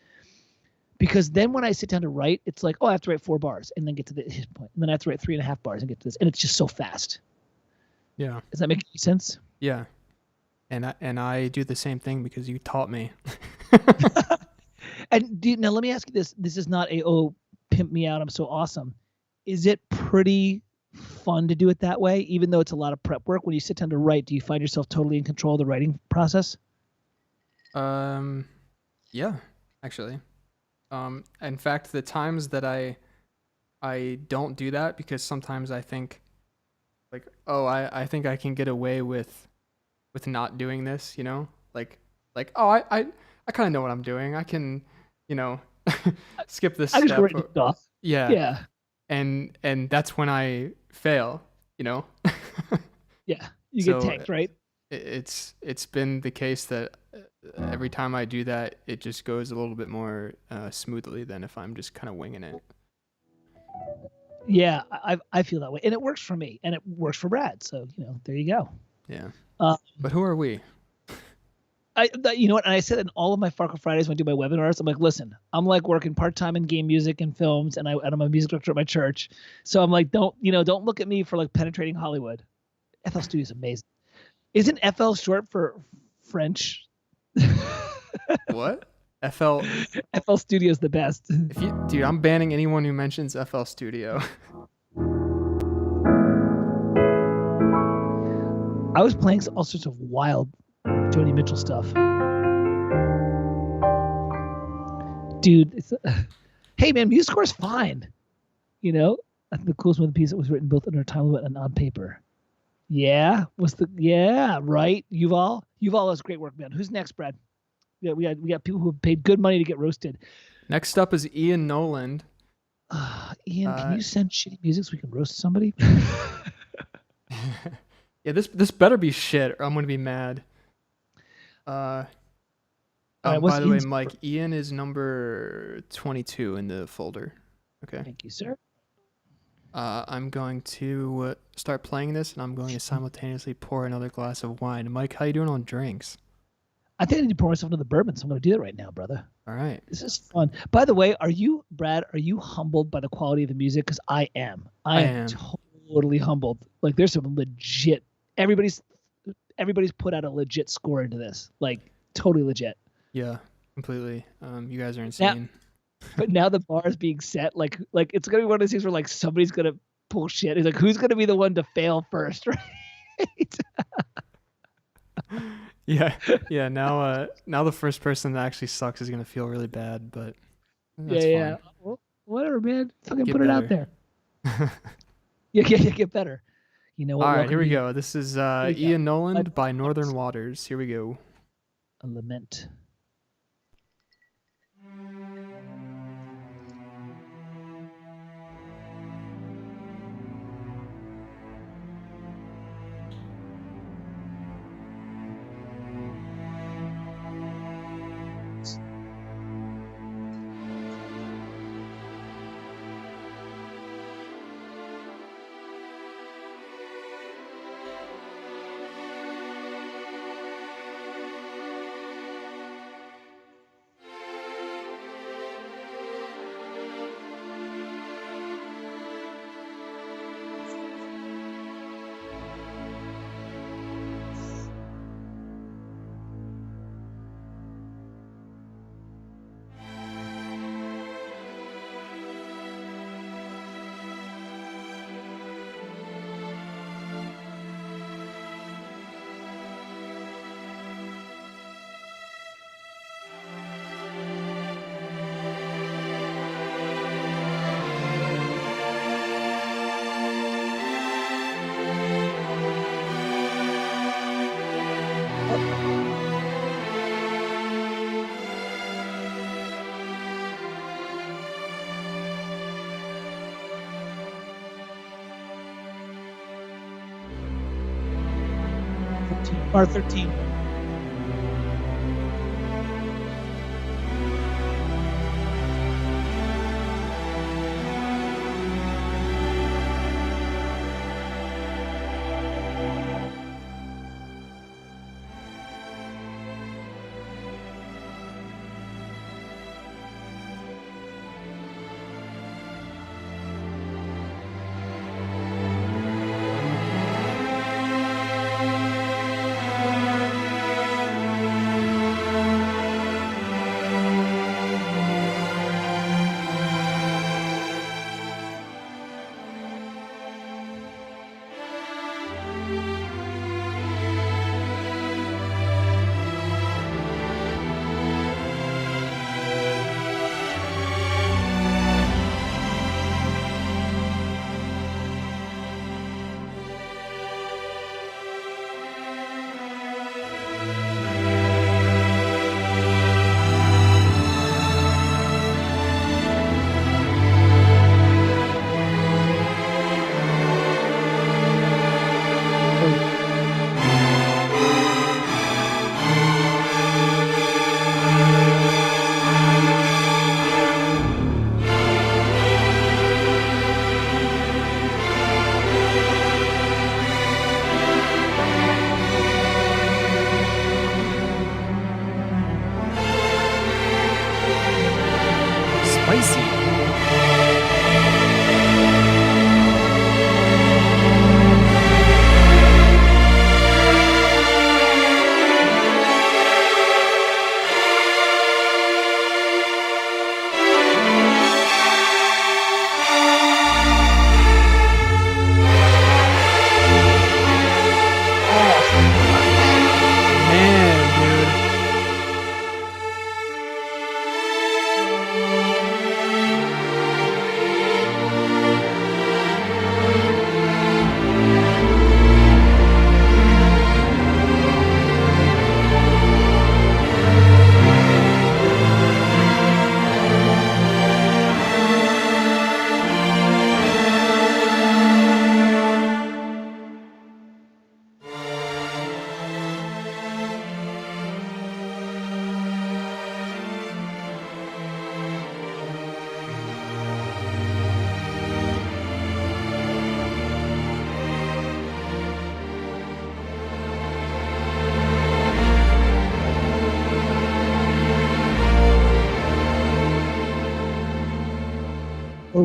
B: Because then when I sit down to write, it's like, oh, I have to write 4 bars and then get to the hit point. And then I have to write 3.5 bars and get to this. And it's just so fast.
A: Yeah.
B: Does that make any sense?
A: Yeah. And I do the same thing because you taught me.
B: And now let me ask you this. This is not pimp me out, I'm so awesome. Is it pretty fun to do it that way, even though it's a lot of prep work? When you sit down to write, do you find yourself totally in control of the writing process?
A: Yeah, actually. In fact, the times that I don't do that, because sometimes I think like, oh, I think I can get away with not doing this, like, oh, I kind of know what I'm doing. I can, skip this step.
B: I just write it off.
A: Yeah.
B: Yeah.
A: And that's when I fail,
B: Yeah. You get tanked, right?
A: It's been the case that every time I do that, it just goes a little bit more smoothly than if I'm just kind of winging it.
B: Yeah, I feel that way, and it works for me, and it works for Brad. So there you go.
A: Yeah.
B: Uh,
A: But who are we?
B: You know what? And I said in all of my Farco Fridays when I do my webinars, I'm like, listen, I'm like working part-time in game music and films, and I'm a music director at my church. So I'm like, don't look at me for like penetrating Hollywood. FL Studio is amazing. Isn't FL short for French?
A: What? FL.
B: FL Studio is the best.
A: Dude, I'm banning anyone who mentions FL Studio.
B: I was playing all sorts of wild Joni Mitchell stuff. Dude, hey man, MuseScore's fine. You know, I think the coolest one of the piece that was written both under time limit and on paper. Yeah, right. Yuval does great work, man. Who's next, Brad? Yeah, we got people who have paid good money to get roasted.
A: Next up is Ian Noland.
B: Ian, can you send shitty music so we can roast somebody?
A: Yeah, this better be shit, or I'm gonna be mad. By the way, Mike, Ian is number 22 in the folder. Okay.
B: Thank you, sir.
A: I'm going to start playing this, and I'm going to simultaneously pour another glass of wine. Mike, how you doing on drinks?
B: I think I need to pour myself another bourbon, so I'm going to do that right now, brother.
A: All right.
B: This is fun. By the way, Brad, are you humbled by the quality of the music? Because I am. I am totally humbled. Like, there's some legit. Everybody's put out a legit score into this. Like, totally legit.
A: Yeah, completely. You guys are insane.
B: But now the bar is being set. Like it's gonna be one of those things where like somebody's gonna pull shit. It's like, who's gonna be the one to fail first, right?
A: Yeah. Now the first person that actually sucks is gonna feel really bad, but that's fine.
B: Well, whatever, man. Fucking
A: Get
B: put
A: better.
B: It out there. Yeah, get better. You know what?
A: All right, here we go. This is Ian Noland by Northern Waters. Here we go.
B: A lament. Bar 13.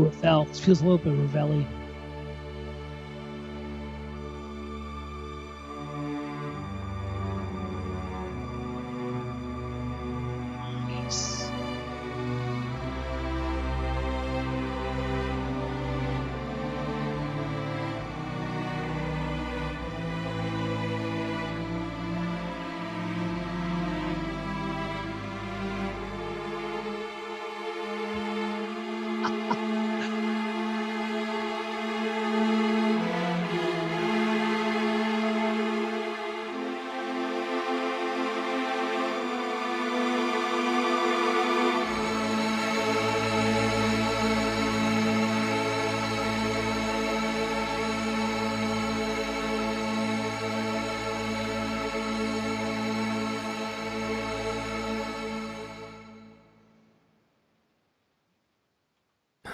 B: Ravel. This feels a little bit Ravel-y. Nice.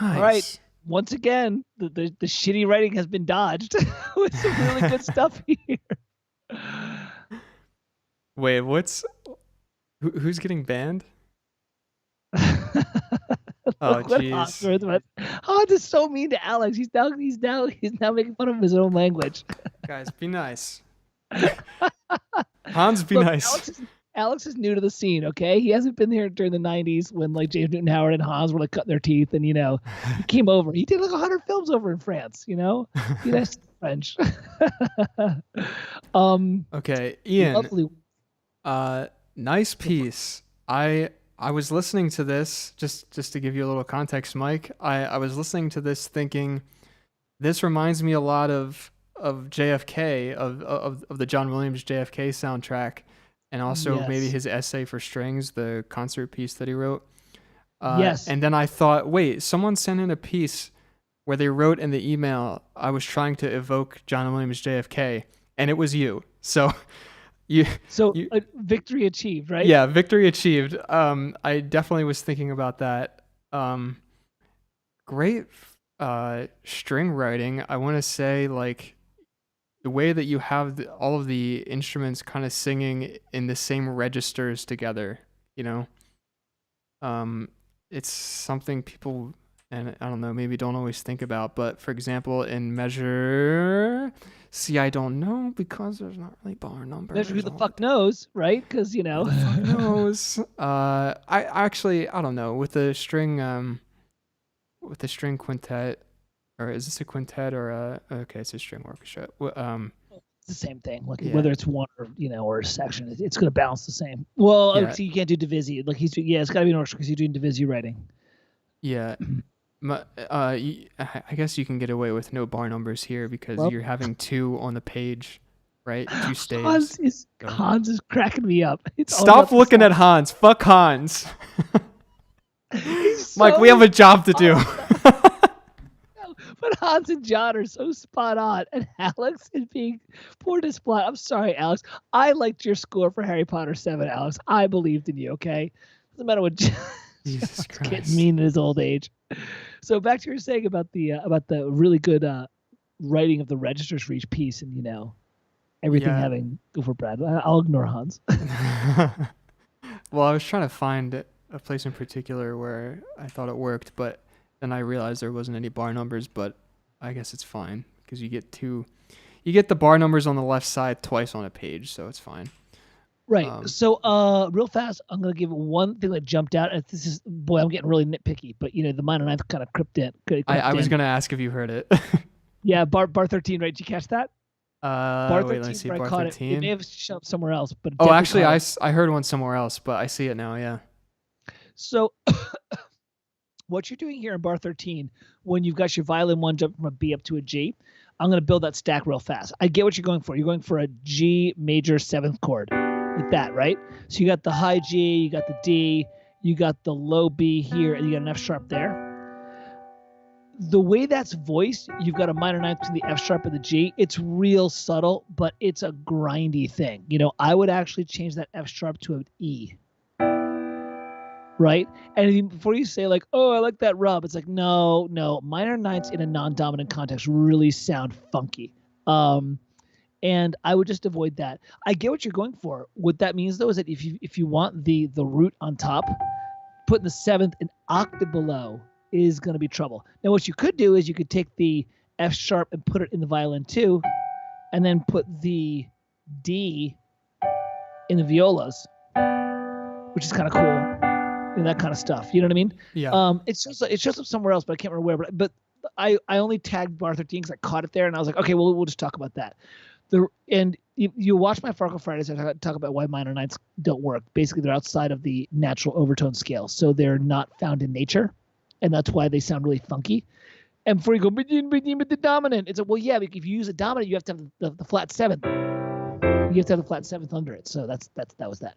A: Nice.
B: All right. Once again, the shitty writing has been dodged with some really good stuff here.
A: Wait, who's getting banned? Oh, jeez.
B: Hans is so mean to Alex. He's now making fun of his own language.
A: Guys, be nice. Hans, be
B: Look,
A: nice.
B: Alex is new to the scene, okay? He hasn't been here during the 90s when like James Newton Howard and Hans were like cutting their teeth and, he came over. He did like 100 films over in France, He knows French.
A: Okay, Ian.
B: Lovely.
A: Nice piece. I was listening to this just to give you a little context, Mike. I was listening to this thinking this reminds me a lot of JFK of the John Williams JFK soundtrack. And also maybe his essay for strings, the concert piece that he wrote.
B: Yes.
A: And then I thought, wait, someone sent in a piece where they wrote in the email, I was trying to evoke John Williams JFK, and it was you. So
B: victory achieved, right?
A: Yeah, victory achieved. I definitely was thinking about that. Great string writing. I want to say, like, the way that you have all of the instruments kind of singing in the same registers together, it's something people, and I don't know, maybe don't always think about. But for example, in measure, I don't know because there's not really bar numbers.
B: Measure who the fuck knows, right? Because
A: Who the fuck knows? I don't know, with the string quintet. Or is this a quintet or it's a string orchestra?
B: It's the same thing. Like whether it's one or a section, it's going to balance the same. Well, so you can't do divisi. Like it's got to be an orchestra because you're doing divisi writing. Yeah.
A: I guess you can get away with no bar numbers here because you're having 2 on the page, right? 2 staves.
B: Hans is cracking me up.
A: Stop looking at Hans. Fuck Hans. Mike, we have a job to do.
B: But Hans and John are so spot on, and Alex is being poor display. I'm sorry, Alex. I liked your score for Harry Potter 7, Alex. I believed in you, okay? Doesn't matter what
A: Jesus Christ.
B: Getting mean in his old age. So back to what you were saying about the really good writing of the registers for each piece, and everything having go for Brad. I'll ignore Hans.
A: Well, I was trying to find a place in particular where I thought it worked, but then I realized there wasn't any bar numbers, but I guess it's fine because you get the bar numbers on the left side twice on a page, so it's fine.
B: Right. So real fast, I'm going to give one thing that jumped out. I'm getting really nitpicky, but the minor ninth kind of crept in.
A: I was going to ask if you heard it.
B: Yeah, bar 13, right? Did you catch that?
A: Bar 13, let's see, bar 13.
B: It may have shown up somewhere else, but
A: actually, I heard one somewhere else, but I see it now, yeah.
B: So what you're doing here in bar 13, when you've got your violin 1 jump from a B up to a G, I'm going to build that stack real fast. I get what you're going for. You're going for a G major 7th chord, like that, right? So you got the high G, you got the D, you got the low B here, and you got an F sharp there. The way that's voiced, you've got a minor ninth between the F sharp and the G. It's real subtle, but it's a grindy thing. I would actually change that F sharp to an E. Right? And before you say like, oh, I like that rub, it's like, no, minor ninths in a non-dominant context really sound funky. And I would just avoid that. I get what you're going for. What that means though is that if you want the root on top, put the 7th an octave below is going to be trouble. Now, what you could do is you could take the F sharp and put it in the violin 2, and then put the D in the violas, which is kind of cool, and that kind of stuff. You know what I mean?
A: Yeah.
B: It's just up somewhere else, but I can't remember where. But I only tagged bar 13 because I caught it there, and I was like, okay, well, we'll just talk about that. And you watch my Farkle Fridays, I talk about why minor ninths don't work. Basically, they're outside of the natural overtone scale, so they're not found in nature, and that's why they sound really funky. And before you go, but the dominant, it's like, well, yeah, if you use a dominant, you have to have the flat seventh. You have to have the flat seventh under it. So that was that.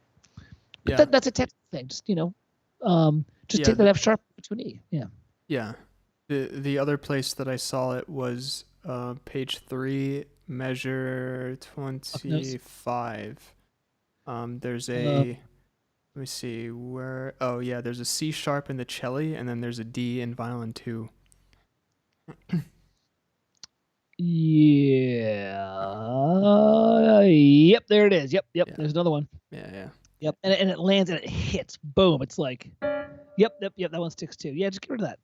B: But
A: Yeah.
B: that's a technical thing. Just take that F sharp to an E. Yeah.
A: Yeah. The other place that I saw it was page 3, measure 25. There's a let me see where. Oh yeah, there's a C sharp in the cello, and then there's a D in violin 2.
B: Yeah. Yep. There it is. Yep.
A: Yeah.
B: There's another one.
A: Yeah.
B: Yep. And it lands and it hits. Boom. It's like, yep. That one sticks too. Yeah. Just get rid of that.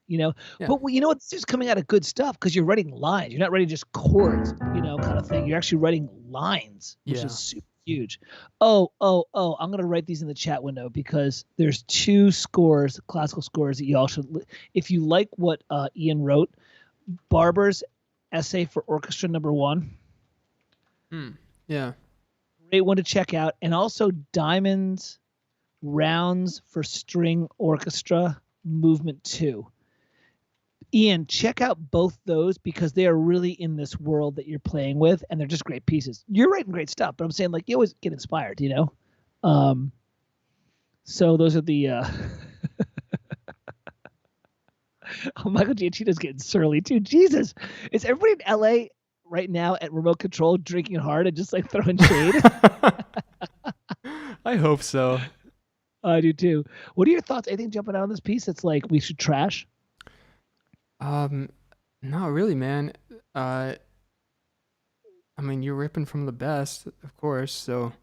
A: Yeah.
B: But you know, it's just coming out of good stuff because you're writing lines. You're not writing just chords, kind of thing. You're actually writing lines, which is super huge. Oh, I'm going to write these in the chat window because there's 2 scores, classical scores that y'all should, if you like what Ian wrote, Barber's Essay for Orchestra #1.
A: Yeah.
B: Great one to check out. And also Diamond's Rounds for String Orchestra Movement 2. Ian, check out both those because they are really in this world that you're playing with, and they're just great pieces. You're writing great stuff, but I'm saying, like, you always get inspired, So those are the Michael Giacchino's getting surly too. Jesus, is everybody in LA right now at remote control drinking hard and just like throwing shade?
A: I hope so.
B: I do too. What are your thoughts? Anything jumping out on this piece that's like we should trash?
A: Not really, man. I mean, you're ripping from the best, of course, so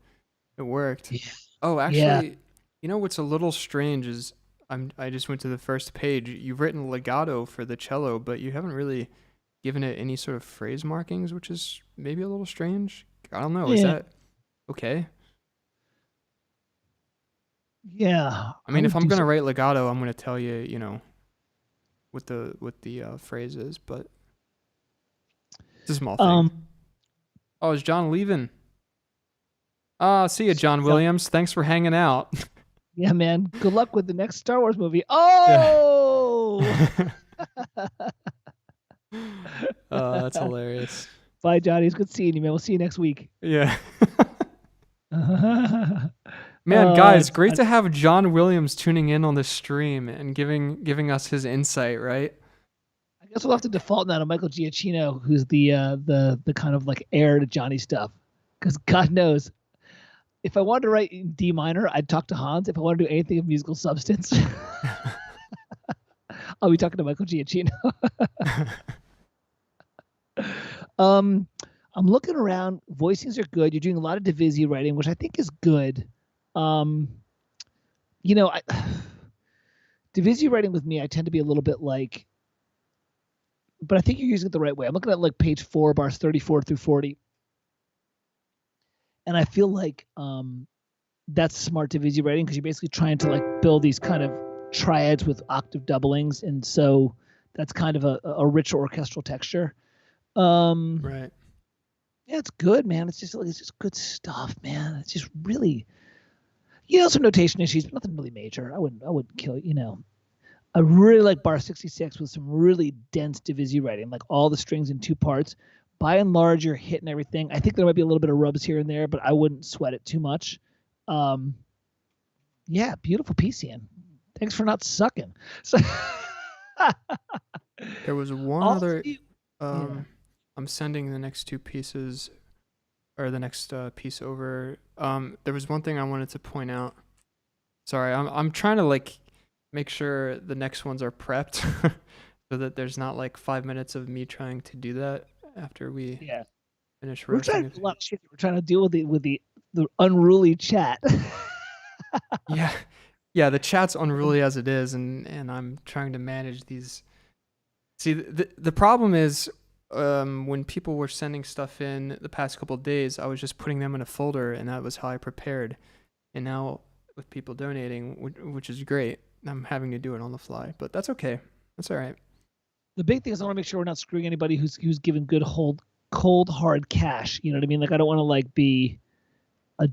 A: it worked.
B: Yeah.
A: Oh, actually, you know what's a little strange is I just went to the first page. You've written legato for the cello, but you haven't really given it any sort of phrase markings, which is maybe a little strange. I don't know. Is that okay?
B: Yeah.
A: I mean, if I'm gonna write legato, I'm gonna tell you, what the phrase is, but it's a small thing. Oh, is John leaving? See you, John Williams. Thanks for hanging out.
B: Yeah, man. Good luck with the next Star Wars movie. Oh!
A: That's hilarious.
B: Bye, Johnny. It's good seeing you, man. We'll see you next week.
A: Yeah. Man, guys, great to have John Williams tuning in on the stream and giving us his insight, right?
B: I guess we'll have to default now to Michael Giacchino, who's the kind of like heir to Johnny stuff. Because God knows, if I wanted to write in D minor, I'd talk to Hans. If I wanted to do anything of musical substance, I'll be talking to Michael Giacchino. I'm looking around. Voicings are good. You're doing a lot of divisi writing, which I think is good. Divisi writing with me, I tend to be a little bit like, but I think you're using it the right way. I'm looking at like page 4, bars 34 through 40. And I feel like that's smart divisi writing because you're basically trying to like build these kind of triads with octave doublings. And so that's kind of a rich orchestral texture.
A: Right.
B: Yeah, it's good, man. It's just good stuff, man. It's just really, some notation issues, but nothing really major. I wouldn't kill it, I really like bar 66 with some really dense divisi writing, like all the strings in 2 parts. By and large, you're hitting everything. I think there might be a little bit of rubs here and there, but I wouldn't sweat it too much. Yeah, beautiful piece, Ian. Thanks for not sucking. So
A: there was one other. I'm sending the next 2 pieces, or the next piece over. There was one thing I wanted to point out. Sorry, I'm trying to like make sure the next ones are prepped, so that there's not like 5 minutes of me trying to do that after we finish roasting.
B: We're trying to do a lot of shit. We're trying to deal with the unruly chat.
A: Yeah, the chat's unruly as it is, and I'm trying to manage these. See, the problem is, when people were sending stuff in the past couple of days, I was just putting them in a folder, and that was how I prepared. And now with people donating, which is great, I'm having to do it on the fly, but that's okay. That's all right.
B: The big thing is I want to make sure we're not screwing anybody who's giving good cold hard cash. You know what I mean? Like I don't want to like be a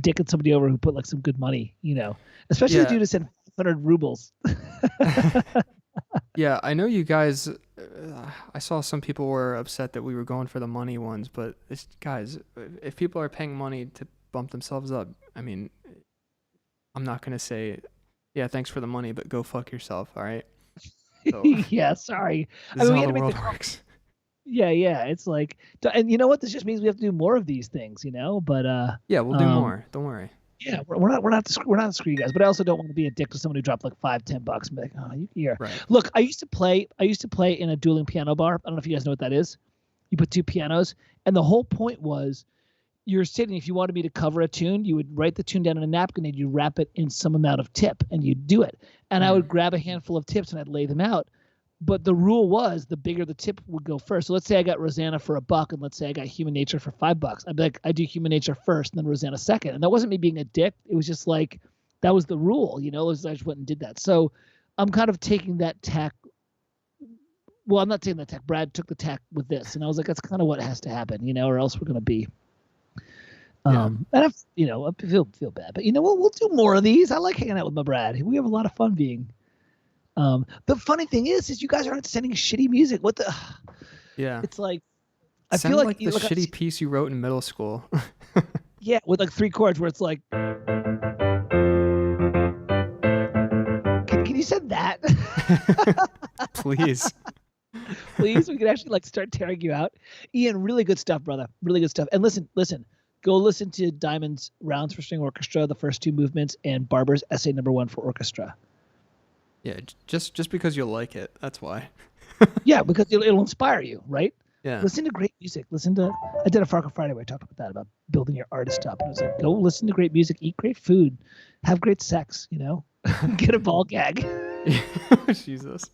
B: dicking somebody over who put like some good money. Especially the dude who sent 500 rubles.
A: Yeah, I know you guys. I saw some people were upset that we were going for the money ones, but guys, if people are paying money to bump themselves up, I mean, I'm not gonna say, yeah, thanks for the money, but go fuck yourself. All right. So,
B: yeah, sorry.
A: This is how the world works.
B: Yeah. It's like, and you know what? This just means we have to do more of these things, But
A: yeah, we'll do more. Don't worry.
B: Yeah, we're not to screw you guys, but I also don't want to be a dick to someone who dropped like $5-10 and be like, oh, you're
A: right.
B: Look, I used to play in a dueling piano bar. I don't know if you guys know what that is. You put two pianos, and the whole point was you're sitting. If you wanted me to cover a tune, you would write the tune down on a napkin and you wrap it in some amount of tip, and you'd do it. And I would grab a handful of tips and I'd lay them out. But the rule was the bigger the tip would go first. So let's say I got Rosanna for $1, and let's say I got Human Nature for $5. I'd be like, I do Human Nature first, and then Rosanna second. And that wasn't me being a dick. It was just like that was the rule, I just went and did that. So I'm kind of taking that tack. Well, I'm not taking that tack. Brad took the tack with this, and I was like, that's kind of what has to happen, or else we're gonna be. And I feel bad, but we'll do more of these. I like hanging out with my Brad. We have a lot of fun being. The funny thing is you guys aren't sending shitty music. What the?
A: Yeah.
B: It's like
A: I feel like the shitty piece you wrote in middle school.
B: Yeah, with like 3 chords where it's like. Can you send that?
A: Please.
B: Please, we can actually like start tearing you out. Ian, really good stuff, brother. Really good stuff. And listen. Go listen to Diamond's Rounds for String Orchestra, the first 2 movements, and Barber's Essay No. 1 for Orchestra.
A: Yeah, just because you'll like it. That's why.
B: Yeah, because it'll inspire you, right?
A: Yeah.
B: Listen to great music. I did a Farco Friday where I talked about that, about building your artist up. And I was like, go listen to great music, eat great food, have great sex, get a ball gag.
A: Jesus.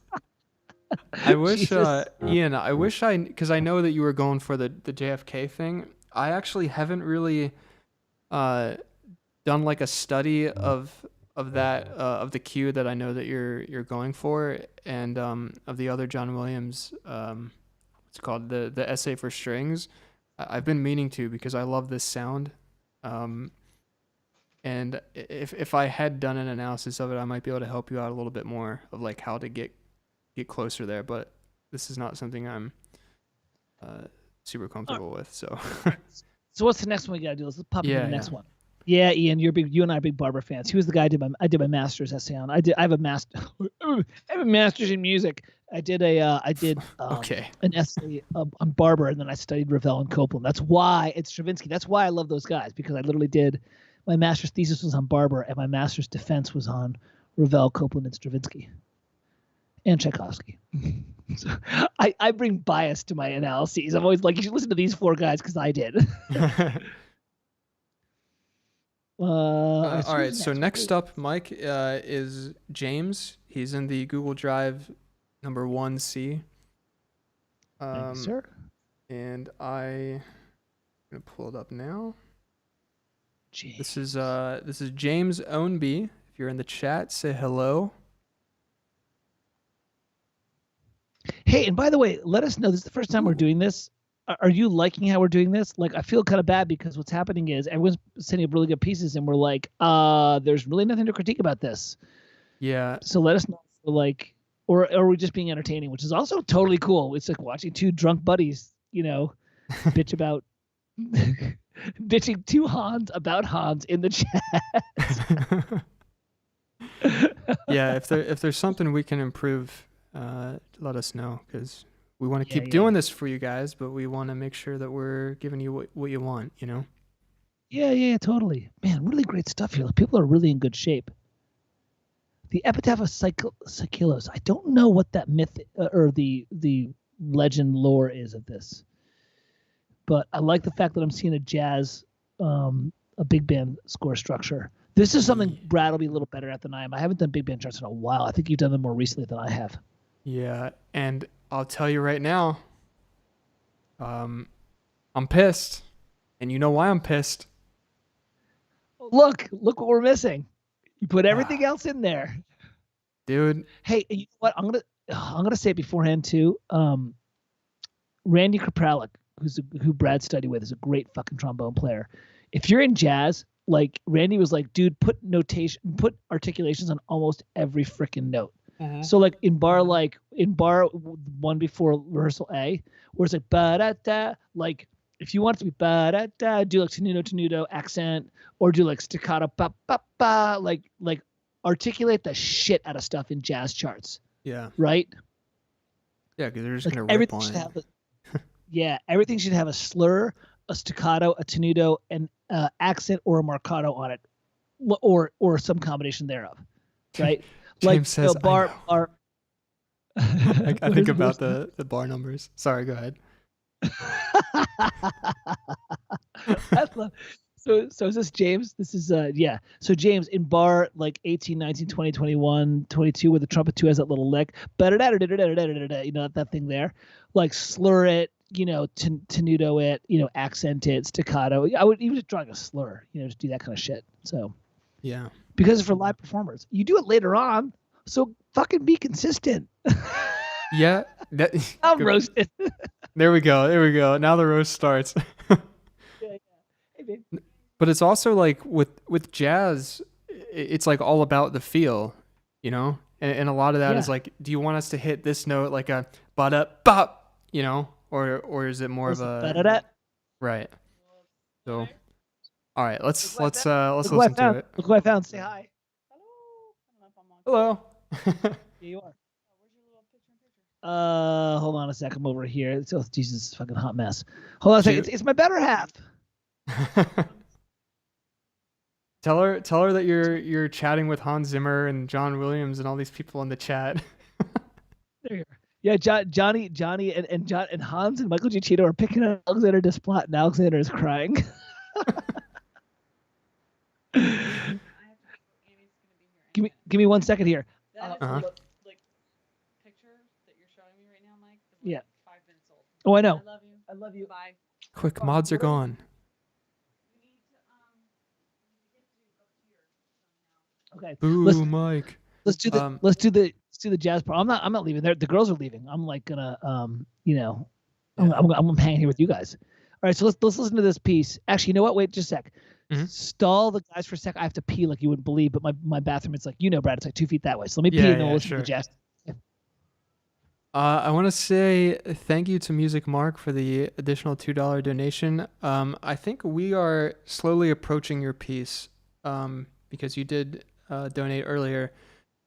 A: I wish, Ian, because I know that you were going for the JFK thing. I actually haven't really done like a study of that of the cue that I know that you're going for, and of the other John Williams, what's it called, the Essay for Strings. I've been meaning to, because I love this sound, and if I had done an analysis of it, I might be able to help you out a little bit more of like how to get closer there. But this is not something I'm super comfortable with. So
B: what's the next one we gotta do? Let's pop into the next one. Yeah, Ian, you and I are big Barber fans. He was the guy I did my master's essay on. I have a master's in music. I did an essay on Barber, and then I studied Ravel and Copland. That's why it's Stravinsky. That's why I love those guys, because I literally did my master's thesis was on Barber, and my master's defense was on Ravel, Copland, and Stravinsky, and Tchaikovsky. So I bring bias to my analyses. I'm always like, you should listen to these 4 guys because I did.
A: All right, so next up, Mike, is James. He's in the Google Drive number 1C.
B: Thank you, sir.
A: And I'm gonna pull it up now.
B: James.
A: This is James Ownby. If you're in the chat, say hello.
B: Hey, and by the way, let us know. This is the first time we're doing this. Are you liking how we're doing this? Like, I feel kind of bad because what's happening is everyone's sending up really good pieces, and we're like, there's really nothing to critique about this.
A: Yeah.
B: So let us know, like, or are we just being entertaining, which is also totally cool. It's like watching 2 drunk buddies, bitch about bitching to Hans about Hans in the chat.
A: Yeah, if there's something we can improve, let us know, because we want to keep doing this for you guys, but we want to make sure that we're giving you what you want,
B: Yeah, totally. Man, really great stuff here. People are really in good shape. The Epitaph of Psychilos. I don't know what that myth or the legend lore is of this, but I like the fact that I'm seeing a jazz a big band score structure. This is something Brad will be a little better at than I am. I haven't done big band charts in a while. I think you've done them more recently than I have.
A: Yeah, and I'll tell you right now, I'm pissed, and you know why I'm pissed.
B: Look what we're missing. You put everything else in there,
A: dude.
B: Hey, you know what? I'm gonna say it beforehand too. Randy Krapralik, who Brad studied with, is a great fucking trombone player. If you're in jazz, like Randy was like, dude, put articulations on almost every freaking note. Mm-hmm. So like in bar one before rehearsal A, where it's like ba da da, like if you want it to be ba da da, do like tenuto accent, or do like staccato ba ba ba, like articulate the shit out of stuff in jazz charts.
A: Yeah.
B: Right.
A: Yeah, because they're just gonna rip on it.
B: Yeah, everything should have a slur, a staccato, a tenuto, and accent or a marcato on it, or some combination thereof, right?
A: James says, bar. I think about the bar numbers. Sorry, go ahead.
B: So is this James? This is yeah. So James in bar like 18, 19, 20, 21, 22, where the trumpet 2 has that little lick, you know, that thing there, like slur it, you know, tenuto it, you know, accent it, staccato. I would even just drawing a slur, you know, just do that kind of shit. So
A: yeah,
B: because for live performers, you do it later on, so fucking be consistent.
A: Yeah,
B: I'm roasted.
A: There we go. Now the roast starts.
B: Yeah. Hey, babe.
A: But it's also like with jazz, it's like all about the feel, you know? And a lot of that is like, do you want us to hit this note like a ba-da-bop, you know? Or is it more of a
B: ba-da-da?
A: Right. So all right, let's listen to it.
B: Look who I found. Say hi.
A: Hello.
B: Here you are. Hold on a sec. I'm over here. Oh, Jesus, fucking hot mess. Hold on a second. It's my better half.
A: Tell her that you're chatting with Hans Zimmer and John Williams and all these people in the chat.
B: There you are. Yeah, Johnny and Hans and Michael Giacchino are picking up Alexander Desplat, and Alexander is crying. Give me 1 second here.
C: Like picture that you're showing me right now, Mike.
B: Yeah.
C: 5 minutes old.
B: Oh, I know.
C: I love you. Bye.
A: Quick, mods are gone.
B: Okay.
A: Boo, Mike.
B: Let's do the jazz part. I'm not leaving. The girls are leaving. I'm like gonna you know, I'm hanging here with you guys. All right, so let's listen to this piece. Actually, you know what? Wait just a sec. Mm-hmm. Stall the guys for a sec. I have to pee like you wouldn't believe, but my bathroom, it's like, you know, Brad, it's like 2 feet that way. So let me pee and then we'll listen to the jazz. Yeah.
A: I want to say thank you to Music Mark for the additional $2 donation. I think we are slowly approaching your piece because you did donate earlier.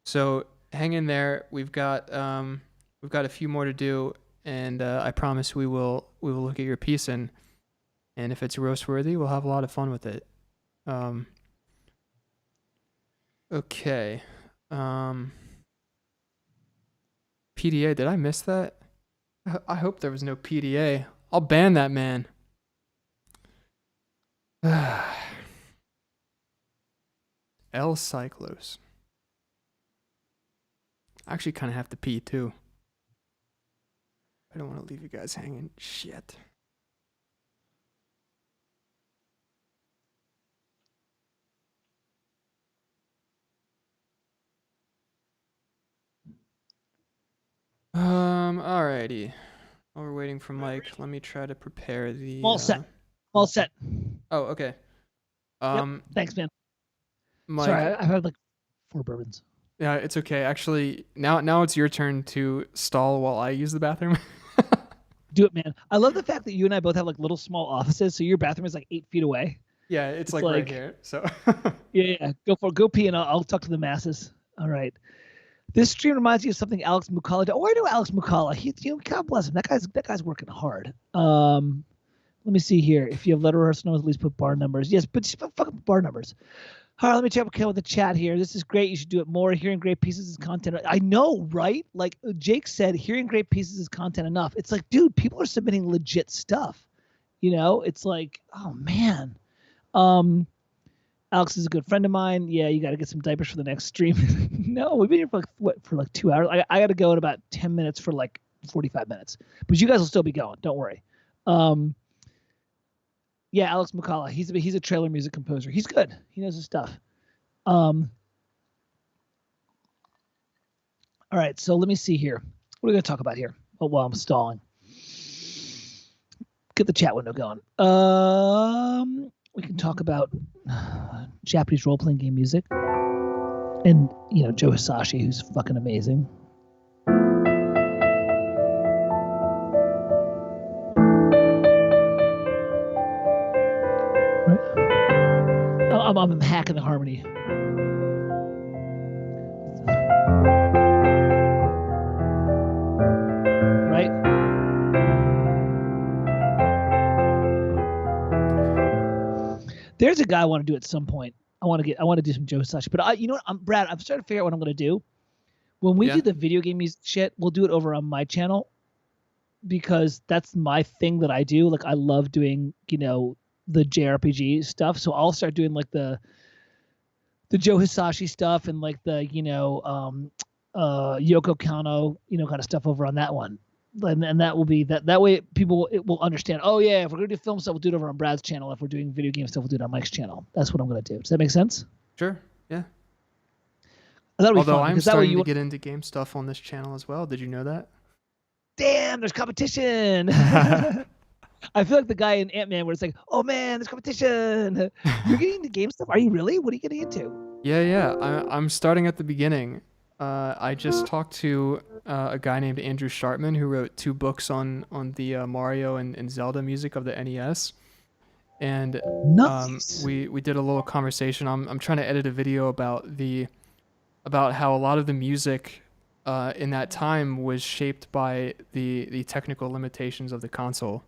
A: So hang in there. We've got a few more to do, and I promise we will look at your piece, and if it's roast worthy, we'll have a lot of fun with it. Okay. PDA, did I miss that? I hope there was no PDA. I'll ban that man. El Cyclos. I actually kind of have to pee too. I don't want to leave you guys hanging. Shit. Alrighty. While we're waiting for Mike, let me try to prepare the...
B: All set. All set.
A: Oh, okay.
B: Yep. Thanks, man.
A: Mike,
B: sorry, I've had like 4 bourbons.
A: Yeah, it's okay. Actually, now it's your turn to stall while I use the bathroom.
B: Do it, man. I love the fact that you and I both have like little small offices, so your bathroom is like 8 feet away.
A: Yeah, it's like right here. So
B: yeah. Go pee, and I'll talk to the masses. All right. This stream reminds me of something Alex Mukala did. Oh, I know Alex Mukala. God bless him. That guy's working hard. Let me see here. If you have letter rehearsal notes, at least put bar numbers. Yes, but just fucking bar numbers. All right, let me check with the chat here. This is great. You should do it more. Hearing great pieces is content. I know, right? Like Jake said, hearing great pieces is content enough. It's like, dude, people are submitting legit stuff. You know, it's like, oh man. Alex is a good friend of mine. Yeah, you got to get some diapers for the next stream. No, we've been here for like 2 hours. I got to go in about 10 minutes for like 45 minutes. But you guys will still be going. Don't worry. Yeah, Alex McCullough. He's a trailer music composer. He's good. He knows his stuff. All right, so let me see here. What are we going to talk about here? Oh, while I'm stalling. Get the chat window going. We can talk about Japanese role-playing game music. And, Joe Hisashi, who's fucking amazing. Right? I'm hacking the harmony. Right? There's a guy I want to do at some point. I want to do some Joe Hisashi, but you know what? Brad, I'm starting to figure out what I'm going to do. When we do the video game music shit, we'll do it over on my channel because that's my thing that I do. Like I love doing, the JRPG stuff. So I'll start doing like the Joe Hisashi stuff and like the, Yoko Kanno, kind of stuff over on that one. And that will be that way people will understand. Oh yeah, if we're gonna do film stuff, we'll do it over on Brad's channel. If we're doing video game stuff, we'll do it on Mike's channel. That's what I'm gonna do. Does that make sense?
A: Sure. Yeah.
B: That'll be
A: Although
B: fun,
A: I'm starting to get into game stuff on this channel as well. Did you know that?
B: Damn, there's competition. I feel like the guy in Ant-Man where it's like, oh man, there's competition. You're getting into game stuff? Are you really? What are you getting into?
A: Yeah. I'm starting at the beginning. I just talked to a guy named Andrew Shartman who wrote 2 books on the Mario and Zelda music of the NES, and
B: nice.
A: We did a little conversation. I'm trying to edit a video about how a lot of the music in that time was shaped by the technical limitations of the console.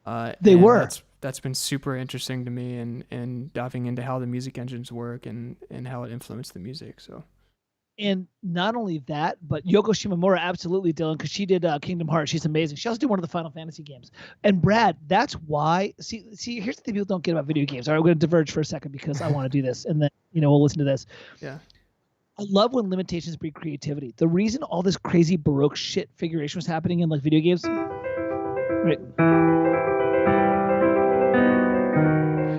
A: That's been super interesting to me, and diving into how the music engines work and how it influenced the music. So.
B: And not only that, but Yoko Shimomura, absolutely, Dylan, because she did Kingdom Hearts. She's amazing. She also did one of the Final Fantasy games. And Brad, that's why. See, here's the thing people don't get about video games. All right, we're going to diverge for a second because I want to do this, and then we'll listen to this.
A: Yeah.
B: I love when limitations breed creativity. The reason all this crazy Baroque shit figuration was happening in like video games, right,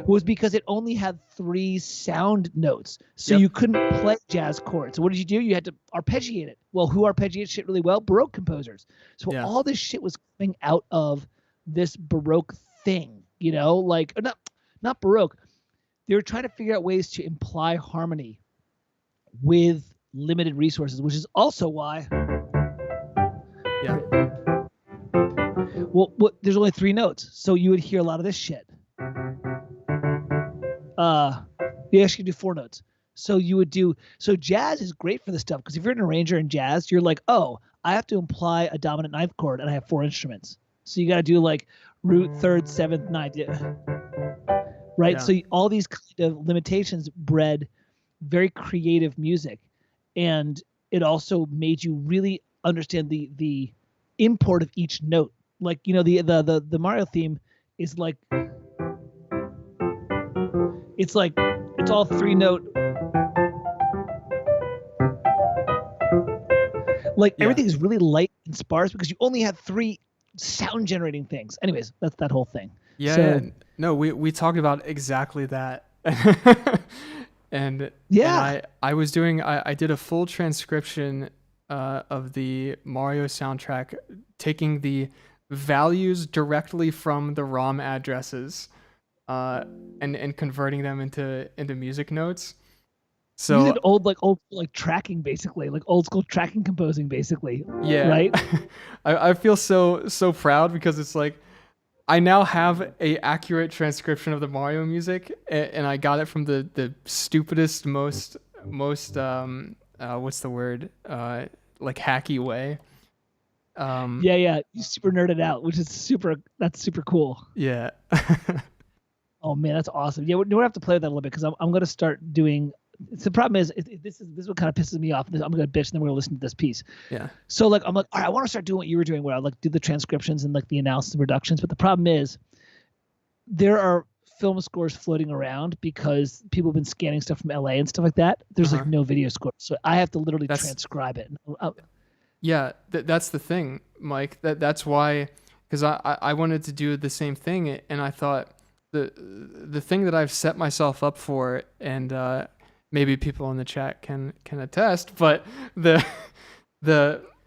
B: was because it only had 3 sound notes. So you couldn't play jazz chords. So what did you do? You had to arpeggiate it. Well, who arpeggiates shit really well? Baroque composers. So all this shit was coming out of this Baroque thing, like not Baroque. They were trying to figure out ways to imply harmony with limited resources, which is also why well, there's only 3 notes. So you would hear a lot of this shit. You actually do 4 notes. So jazz is great for this stuff because if you're an arranger in jazz, you're like, oh, I have to imply a dominant 9th chord and I have 4 instruments. So you got to do like root, 3rd, 7th, 9th, right? Yeah. So all these kind of limitations bred very creative music, and it also made you really understand the import of each note. Like the Mario theme is like. It's all 3 note. Everything is really light and sparse because you only had 3 sound generating things. Anyways, that's that whole thing.
A: Yeah. No, we talked about exactly that. and I was doing, I did a full transcription of the Mario soundtrack, taking the values directly from the ROM addresses. And converting them into music notes. So
B: you did old tracking, basically, like old school tracking composing, basically.
A: Yeah.
B: Right.
A: I feel so proud because it's like I now have a accurate transcription of the Mario music, and I got it from the stupidest, most what's the word? Like hacky way.
B: You super nerded out, which is that's super cool.
A: Yeah.
B: Oh man, that's awesome. Yeah, we're gonna have to play with that a little bit because I'm gonna start doing. The problem is this is what kind of pisses me off. I'm gonna bitch, and then we're gonna listen to this piece.
A: Yeah.
B: So I'm like, all right, I want to start doing what you were doing, where I do the transcriptions and the analysis and reductions. But the problem is, there are film scores floating around because people have been scanning stuff from LA and stuff like that. There's like no video score, so I have to literally transcribe it.
A: Yeah, that's the thing, Mike. That's why, because I wanted to do the same thing, and I thought the thing that I've set myself up for, and maybe people in the chat can attest, but the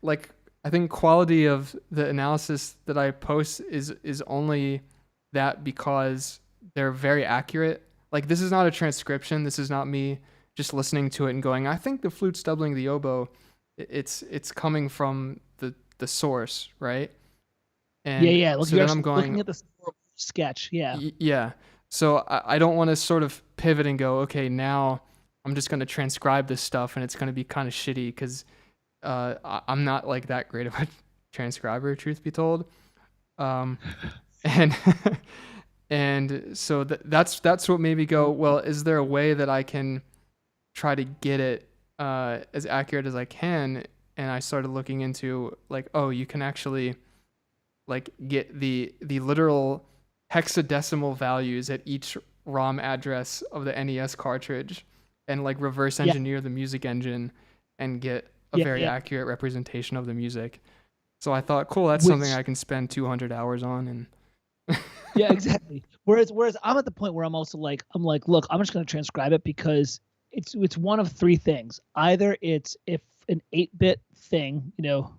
A: like, I think quality of the analysis that I post is only that because they're very accurate. Like, this is not a transcription. This is not me just listening to it and going, I think the flute's doubling the oboe. It's coming from the source, right? And
B: yeah. Look,
A: so
B: you're
A: then I'm going,
B: looking at the sketch. Yeah.
A: Yeah. So I don't want to sort of pivot and go, okay, now I'm just going to transcribe this stuff and it's going to be kind of shitty because I'm not like that great of a transcriber, truth be told. And and so that's what made me go, well, is there a way that I can try to get it as accurate as I can? And I started looking into like, oh, you can actually like get the literal hexadecimal values at each ROM address of the NES cartridge and like reverse engineer the music engine and get a very accurate representation of the music. So I thought, cool, that's something I can spend 200 hours on. And
B: yeah, exactly. Whereas I'm at the point where I'm also like, look, I'm just going to transcribe it because it's one of three things. Either it's if an 8-bit thing, you know,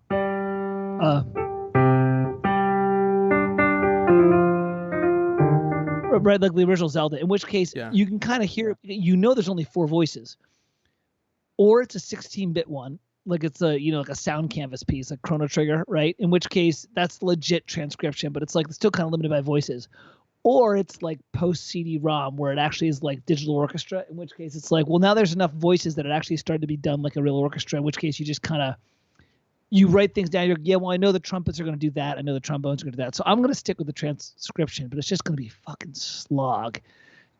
B: right, like the original Zelda, in which case you can kind of hear, you know, there's only 4 voices, or it's a 16-bit one, like it's a, you know, like a sound canvas piece, like Chrono Trigger, right? In which case that's legit transcription, but it's like it's still kind of limited by voices. Or it's like post CD-ROM where it actually is like digital orchestra, in which case it's like, well, now there's enough voices that it actually started to be done like a real orchestra, in which case you just kind of, you write things down. You're like, yeah, well, I know the trumpets are going to do that. I know the trombones are going to do that. So I'm going to stick with the transcription, but it's just going to be fucking slog.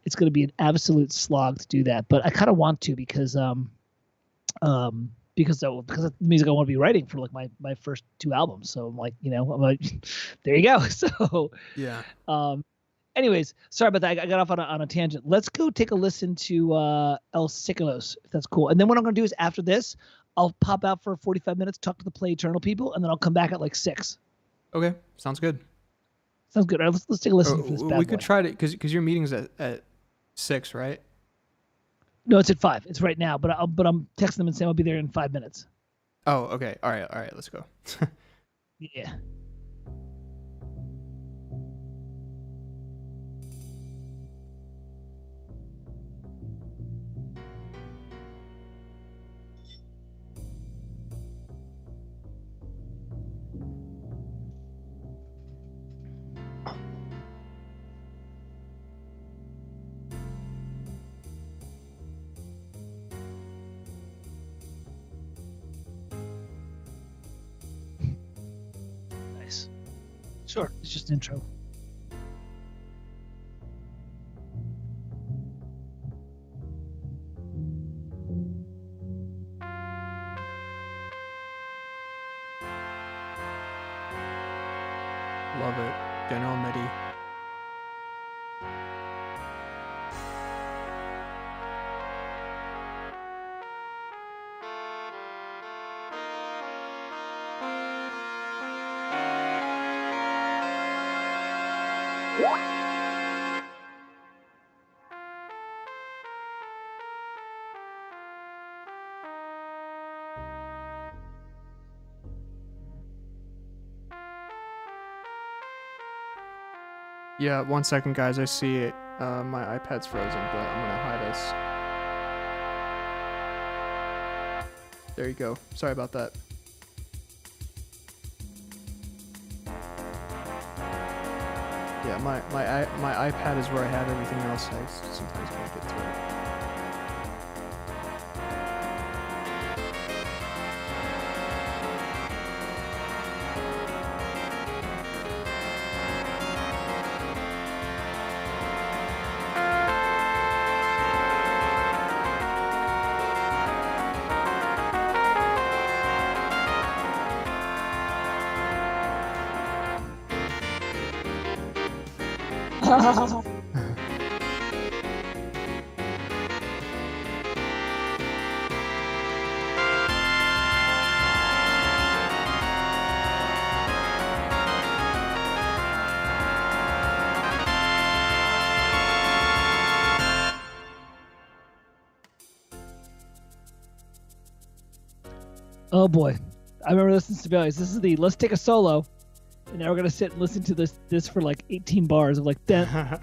B: It's going to be an absolute slog to do that. But I kind of want to because of the music I want to be writing for like my first 2 albums. So I'm like, you know, I'm like, there you go. So
A: yeah.
B: Anyways, sorry about that. I got off on a tangent. Let's go take a listen to El Cicalos, if that's cool. And then what I'm going to do is after this, I'll pop out for 45 minutes, talk to the Play Eternal people, and then I'll come back at like 6.
A: Okay, sounds good.
B: Sounds good. All right, let's take a listen for this bad
A: We could
B: boy.
A: try to, because your meeting's at 6, right?
B: No, it's at 5. It's right now, but I'm texting them and saying I'll be there in 5 minutes.
A: Oh, okay. All right. Let's go.
B: Yeah. Nice. Sure. It's just an intro.
A: Love it. General Medi. Yeah, 1 second, guys. I see it. My iPad's frozen, but I'm gonna hide us. There you go. Sorry about that. Yeah, my iPad is where I have everything else. I sometimes can't get to it.
B: Oh boy, I remember listening to Sibelius. This is the let's take a solo, and now we're gonna sit and listen to this for like 18 bars of like that.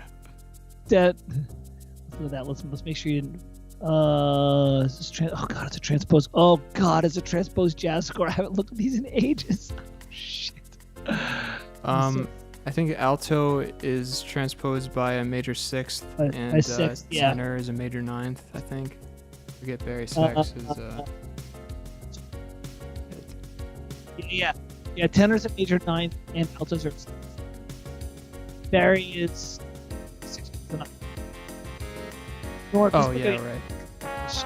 B: Listen to that. Let's make sure you didn't. Oh god, it's a transpose. Oh god, it's a transposed jazz score. I haven't looked at these in ages. Shit.
A: I think alto is transposed by a major sixth, and
B: sixth, yeah.
A: tenor is a major ninth. I think. I forget Barry Specs is.
B: Yeah. Tenor's a major ninth, and altos are. Barry is 6th to 9th.
A: Oh yeah, right.
B: Shit.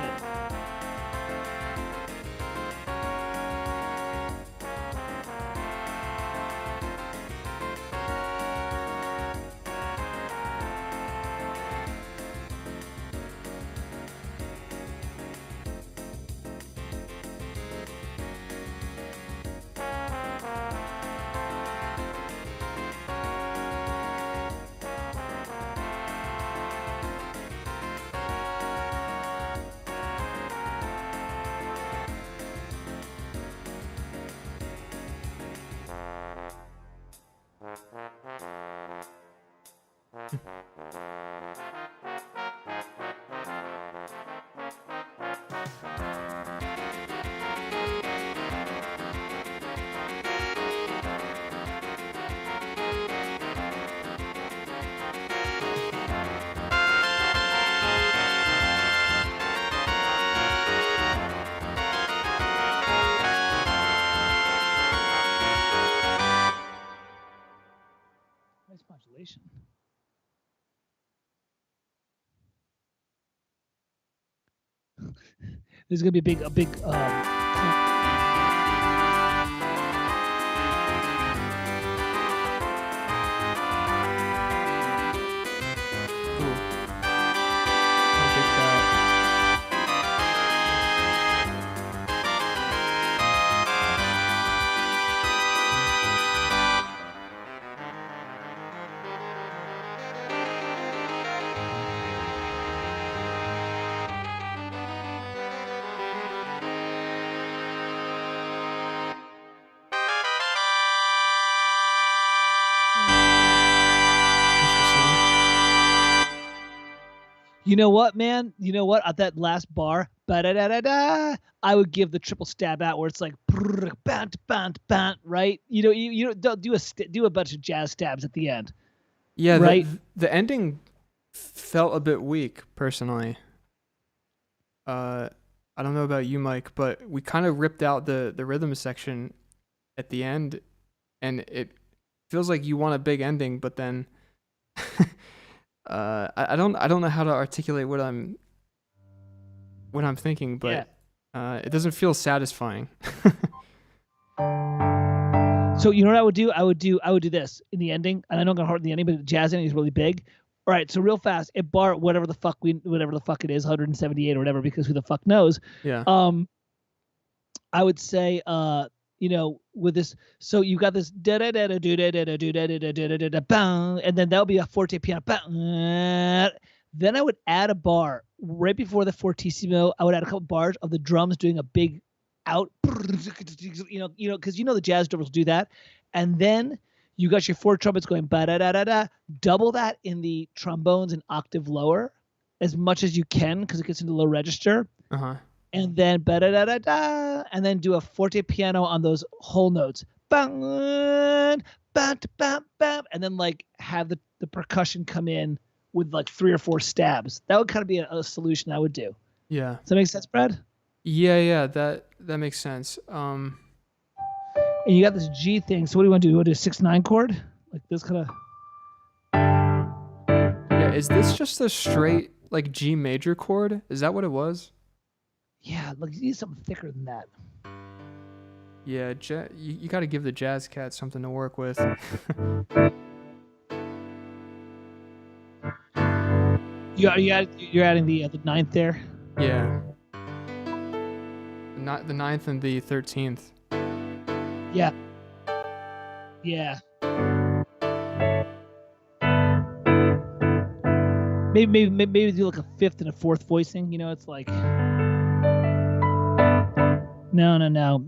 B: Nice modulation. There's gonna be a big. You know what, man? You know what? At that last bar, ba-da-da-da-da, I would give the triple stab out where it's like, right? You don't do a bunch of jazz stabs at the end.
A: Yeah,
B: right.
A: The ending felt a bit weak, personally. I don't know about you, Mike, but we kind of ripped out the rhythm section at the end, and it feels like you want a big ending, but then I don't know how to articulate what I'm thinking, but it doesn't feel satisfying.
B: So you know what I would do? I would do this in the ending, and I know I'm gonna hard the ending, but the jazz ending is really big. All right, so real fast, at bar whatever the fuck it is, 178 or whatever, because who the fuck knows?
A: Yeah.
B: I would say, with this, so you got this da da da da da da da da da da da da da bang, and then that'll be a forte piano. Then I would add a bar right before the fortissimo. I would add a couple bars of the drums doing a big out, because the jazz drummers do that, and then you got your 4 trumpets going ba da da da da. Double that in the trombones an octave lower, as much as you can, because it gets into low register. And then ba da da da da, and then do a forte piano on those whole notes, bang, bam, bam, bam, and then like have the percussion come in with like 3 or 4 stabs. That would kind of be a solution I would do.
A: Yeah.
B: Does that make sense, Brad?
A: Yeah, that makes sense.
B: And you got this G thing. So what do you want to do? You want to do a 6/9 chord, like this kind of?
A: Yeah. Is this just a straight like G major chord? Is that what it was?
B: Yeah, look, you need something thicker than that.
A: Yeah, you got to give the jazz cat something to work with.
B: You're adding the 9th there.
A: Yeah. Not the 9th and the 13th.
B: Yeah. Yeah. Maybe do like a 5th and a 4th voicing. It's like No.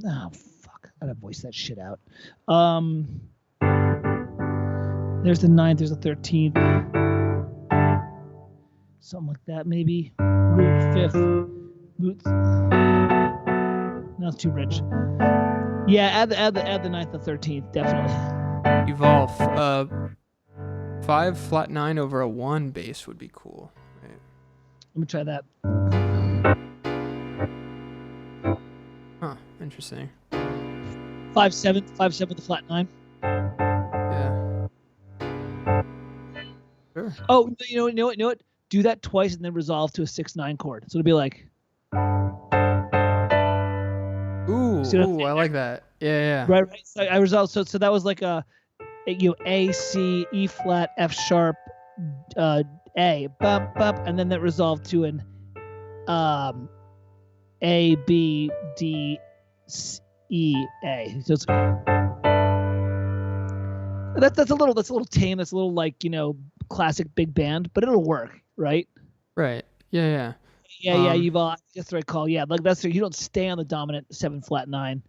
B: Oh, fuck. I gotta voice that shit out. There's the 9th, there's the 13th. Something like that, maybe. Root 5th. Root. No, it's too rich. Yeah, add the 9th and 13th, definitely.
A: Evolve. 5 flat 9 over a 1 bass would be cool. Right.
B: Let me try that.
A: Huh. Interesting.
B: 5/7, 5/7 the flat 9.
A: Yeah. Sure.
B: Oh, you know what? Do that twice and then resolve to a 6/9 chord. So it'll be like.
A: Ooh, I like that. Yeah.
B: Right. So I resolved. So that was like A, C, E flat, F sharp, A, bump, and then that resolved to an A, B, D, E, A. So it's that's a little tame. That's a little like classic big band, but it'll work, right?
A: Right. Yeah.
B: Yeah. You've all that's the right call. Yeah, like that's you don't stay on the dominant 7 flat 9.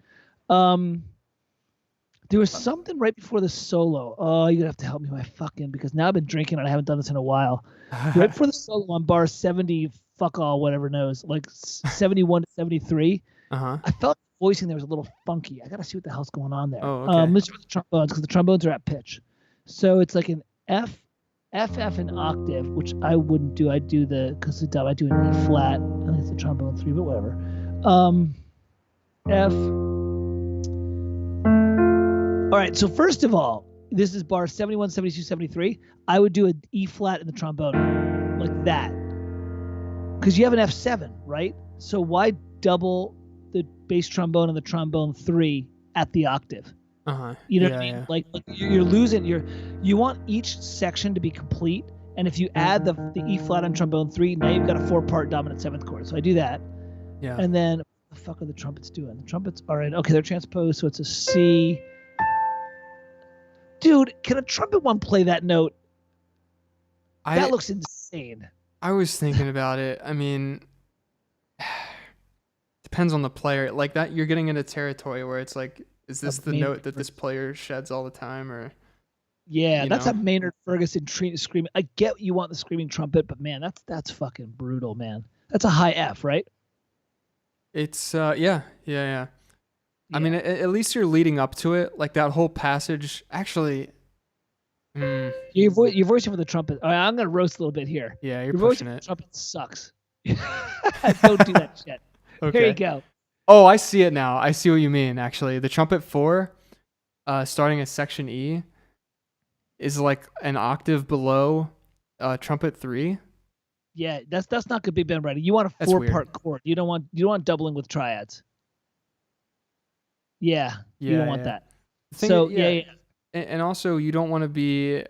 B: There was something right before the solo. Oh, you're gonna have to help me by fucking because now I've been drinking and I haven't done this in a while. Right before the solo on bar 70, fuck all, whatever knows, like 71 to 73.
A: Uh-huh.
B: I felt like voicing there was a little funky. I gotta see what the hell's going on there.
A: Oh, okay.
B: Let's start with the trombones because the trombones are at pitch. So it's like an F, and octave, which I wouldn't do. I do because I do an E flat. I think it's a trombone 3, but whatever. F. All right, so first of all, this is bar 71, 72, 73. I would do an E flat in the trombone like that. Because you have an F7, right? So why double the bass trombone and the trombone 3 at the octave?
A: Uh-huh.
B: You know what I mean? Yeah. Like you're losing you want each section to be complete, and if you add the E flat on trombone 3, now you've got a 4-part dominant 7th chord. So I do that.
A: Yeah.
B: And then what the fuck are the trumpets doing? The trumpets are in okay, they're transposed, so it's a C. Dude, can a trumpet one play that note? That looks insane.
A: I was thinking about it. I mean, depends on the player. Like that, you're getting into territory where it's like, is this the note that this player sheds all the time, or?
B: Yeah, that's a Maynard Ferguson screaming. I get you want the screaming trumpet, but man, that's fucking brutal, man. That's a high F, right?
A: It's yeah. I mean, at least you're leading up to it. Like that whole passage, actually.
B: You're voicing for the trumpet. All right, I'm gonna roast a little bit here.
A: Yeah, you're
B: Your
A: pushing
B: voicing
A: it.
B: For the trumpet sucks. Don't do that shit.
A: Okay.
B: Here you go.
A: Oh, I see it now. I see what you mean. Actually, the trumpet 4, starting at section E, is like an octave below trumpet 3.
B: Yeah, that's not good big band writing. You want a 4-part chord. You don't want doubling with triads. Yeah, you don't want that. So yeah.
A: And also, you don't want to be.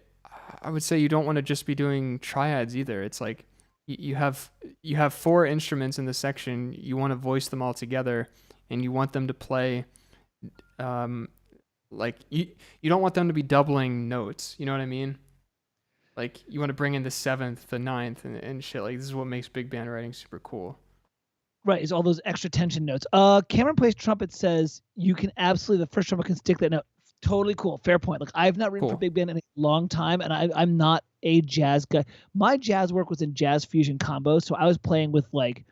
A: I would say you don't want to just be doing triads either. It's like you have 4 instruments in the section. You want to voice them all together, and you want them to play. Like you don't want them to be doubling notes. You know what I mean? Like you want to bring in the 7th, the 9th, and shit. Like this is what makes big band writing super cool.
B: Right, is all those extra tension notes. Cameron plays trumpet says you can absolutely the first trumpet can stick that note. Totally cool. Fair point. Like I've not written for big band in a long time, and I'm not a jazz guy. My jazz work was in jazz fusion combos, so I was playing with like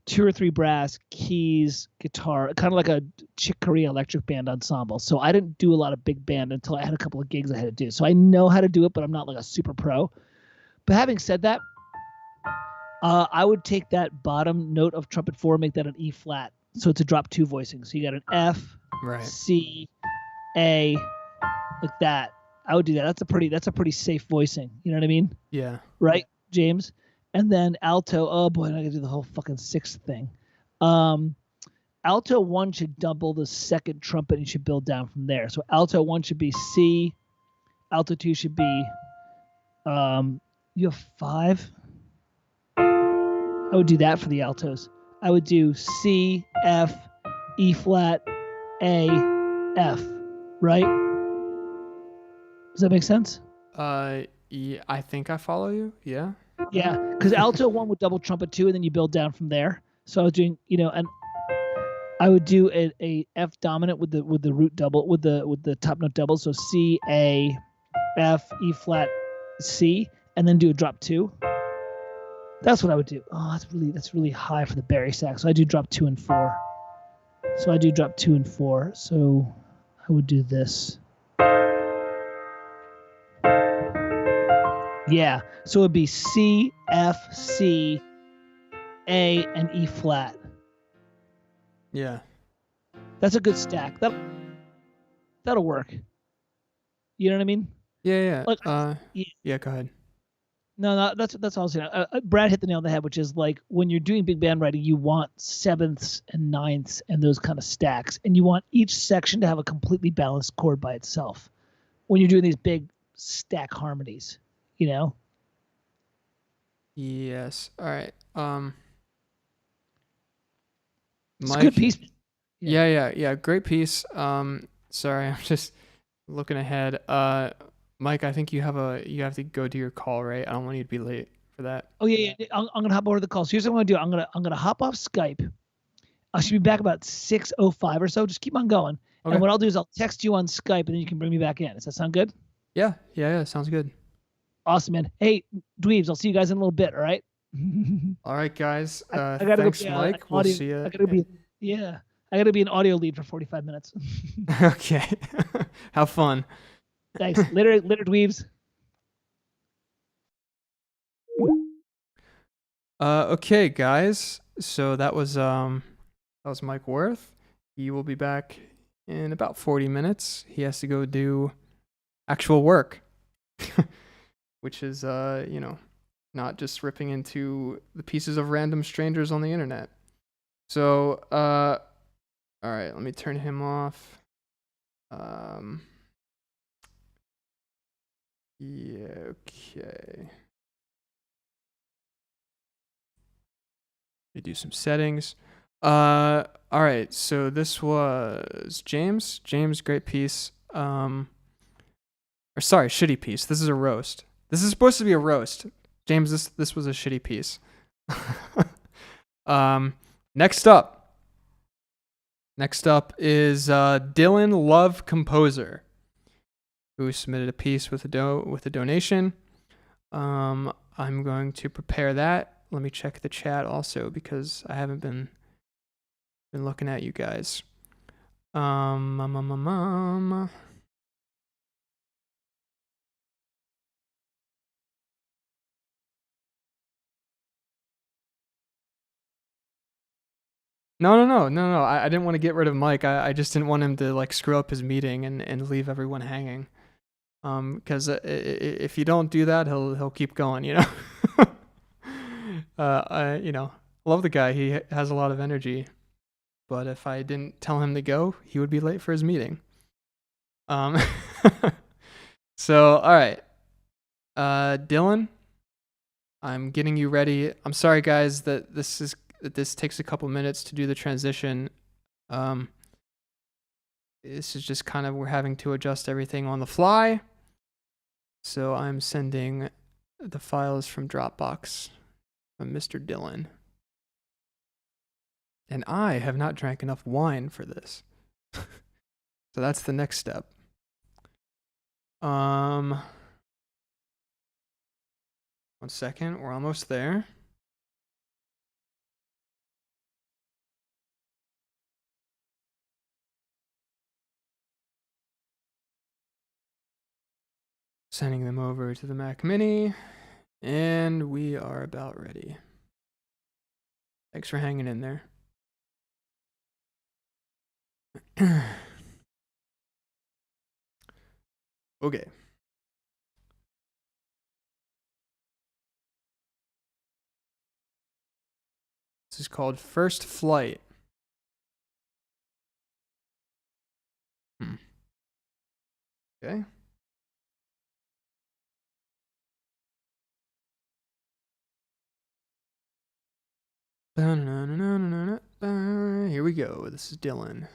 B: 2 or 3 brass, keys, guitar, kind of like a Chick Corea electric band ensemble. So I didn't do a lot of big band until I had a couple of gigs I had to do. So I know how to do it, but I'm not like a super pro. But having said that, I would take that bottom note of trumpet 4, make that an E flat. So it's a drop 2 voicing. So you got an F,
A: right.
B: C, A, like that. I would do that. That's a pretty safe voicing. You know what I mean?
A: Yeah.
B: Right, James? And then alto. Oh boy, I gotta do the whole fucking 6th thing. Alto 1 should double the 2nd trumpet and you should build down from there. So alto 1 should be C. Alto 2 should be you have 5. I would do that for the altos. I would do C, F, E flat, A, F. Right? Does that make sense?
A: Yeah, I think I follow you. Yeah.
B: Yeah, because alto 1 would double trumpet 2, and then you build down from there. So I was doing, and I would do a F dominant with the root double with the top note double. So C, A, F, E flat, C, and then do a drop 2. That's what I would do. Oh, that's really high for the bari sax. So I do drop 2 and 4. So I do drop 2 and 4. So I would do this. Yeah. So it'd be C, F, C, A, and E flat.
A: Yeah.
B: That's a good stack. That'll work. You know what I mean?
A: Yeah.
B: Like,
A: yeah. Go ahead.
B: No, that's all I'm saying. Brad hit the nail on the head, which is like when you're doing big band writing, you want sevenths and ninths and those kind of stacks, and you want each section to have a completely balanced chord by itself. When you're doing these big stack harmonies, you know.
A: Yes. All right.
B: It's
A: Mike,
B: a good piece.
A: Yeah. Great piece. Sorry, I'm just looking ahead. Mike, I think you have to go do your call, right? I don't want you to be late for that.
B: Oh yeah. I'm gonna hop over to the call. So here's what I'm gonna do. I'm gonna hop off Skype. I should be back about 6:05 or so. Just keep on going.
A: Okay.
B: And what I'll do is I'll text you on Skype, and then you can bring me back in. Does that sound good?
A: Yeah. Sounds good.
B: Awesome, man. Hey, dweebs, I'll see you guys in a little bit. All right.
A: All right, guys.
B: I gotta
A: thanks,
B: go be,
A: Mike. We'll see you.
B: I gotta be an audio lead for 45 minutes.
A: Okay. Have fun.
B: Thanks. Later, dweebs.
A: Okay, guys. So that was Mike Worth. He will be back in about 40 minutes. He has to go do actual work, which is not just ripping into the pieces of random strangers on the internet. So all right, let me turn him off. Yeah, okay. Let me do some settings. All right, so this was James. James, great piece. Or sorry, shitty piece. This is a roast. This is supposed to be a roast. James, this was a shitty piece. Next up is Dylan Love Composer, who submitted a piece with a donation. I'm going to prepare that. Let me check the chat also because I haven't been looking at you guys. No. I didn't want to get rid of Mike. I just didn't want him to like screw up his meeting and leave everyone hanging. Because if you don't do that, he'll keep going. You know. I love the guy. He has a lot of energy. But if I didn't tell him to go, he would be late for his meeting. So all right, Dylan, I'm getting you ready. I'm sorry, guys, that this takes a couple minutes to do the transition. This is just kind of we're having to adjust everything on the fly. So I'm sending the files from Dropbox from Mr. Dylan. And I have not drank enough wine for this. So that's the next step. One second, we're almost there. Sending them over to the Mac Mini, and we are about ready. Thanks for hanging in there. Okay. This is called First Flight. Okay. Here we go. This is Dylan.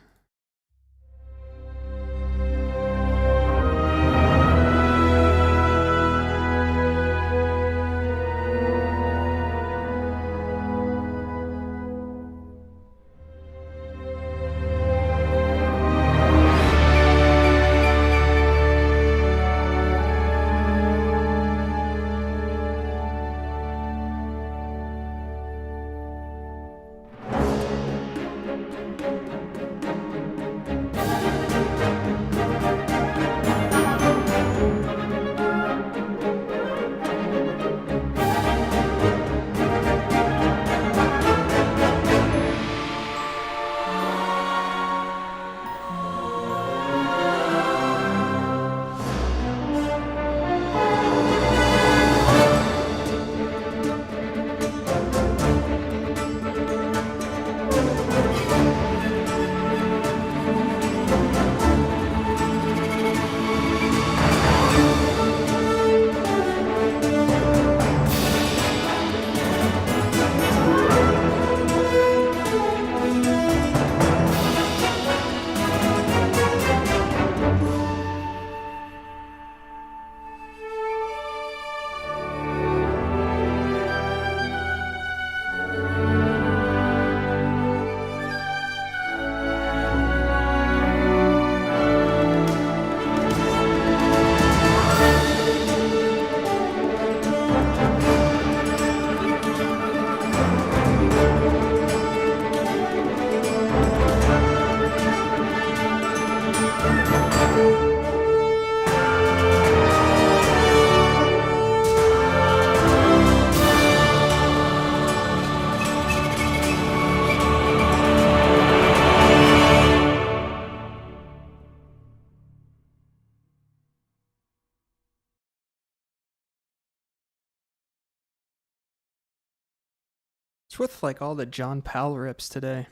A: with like all the John Powell rips today?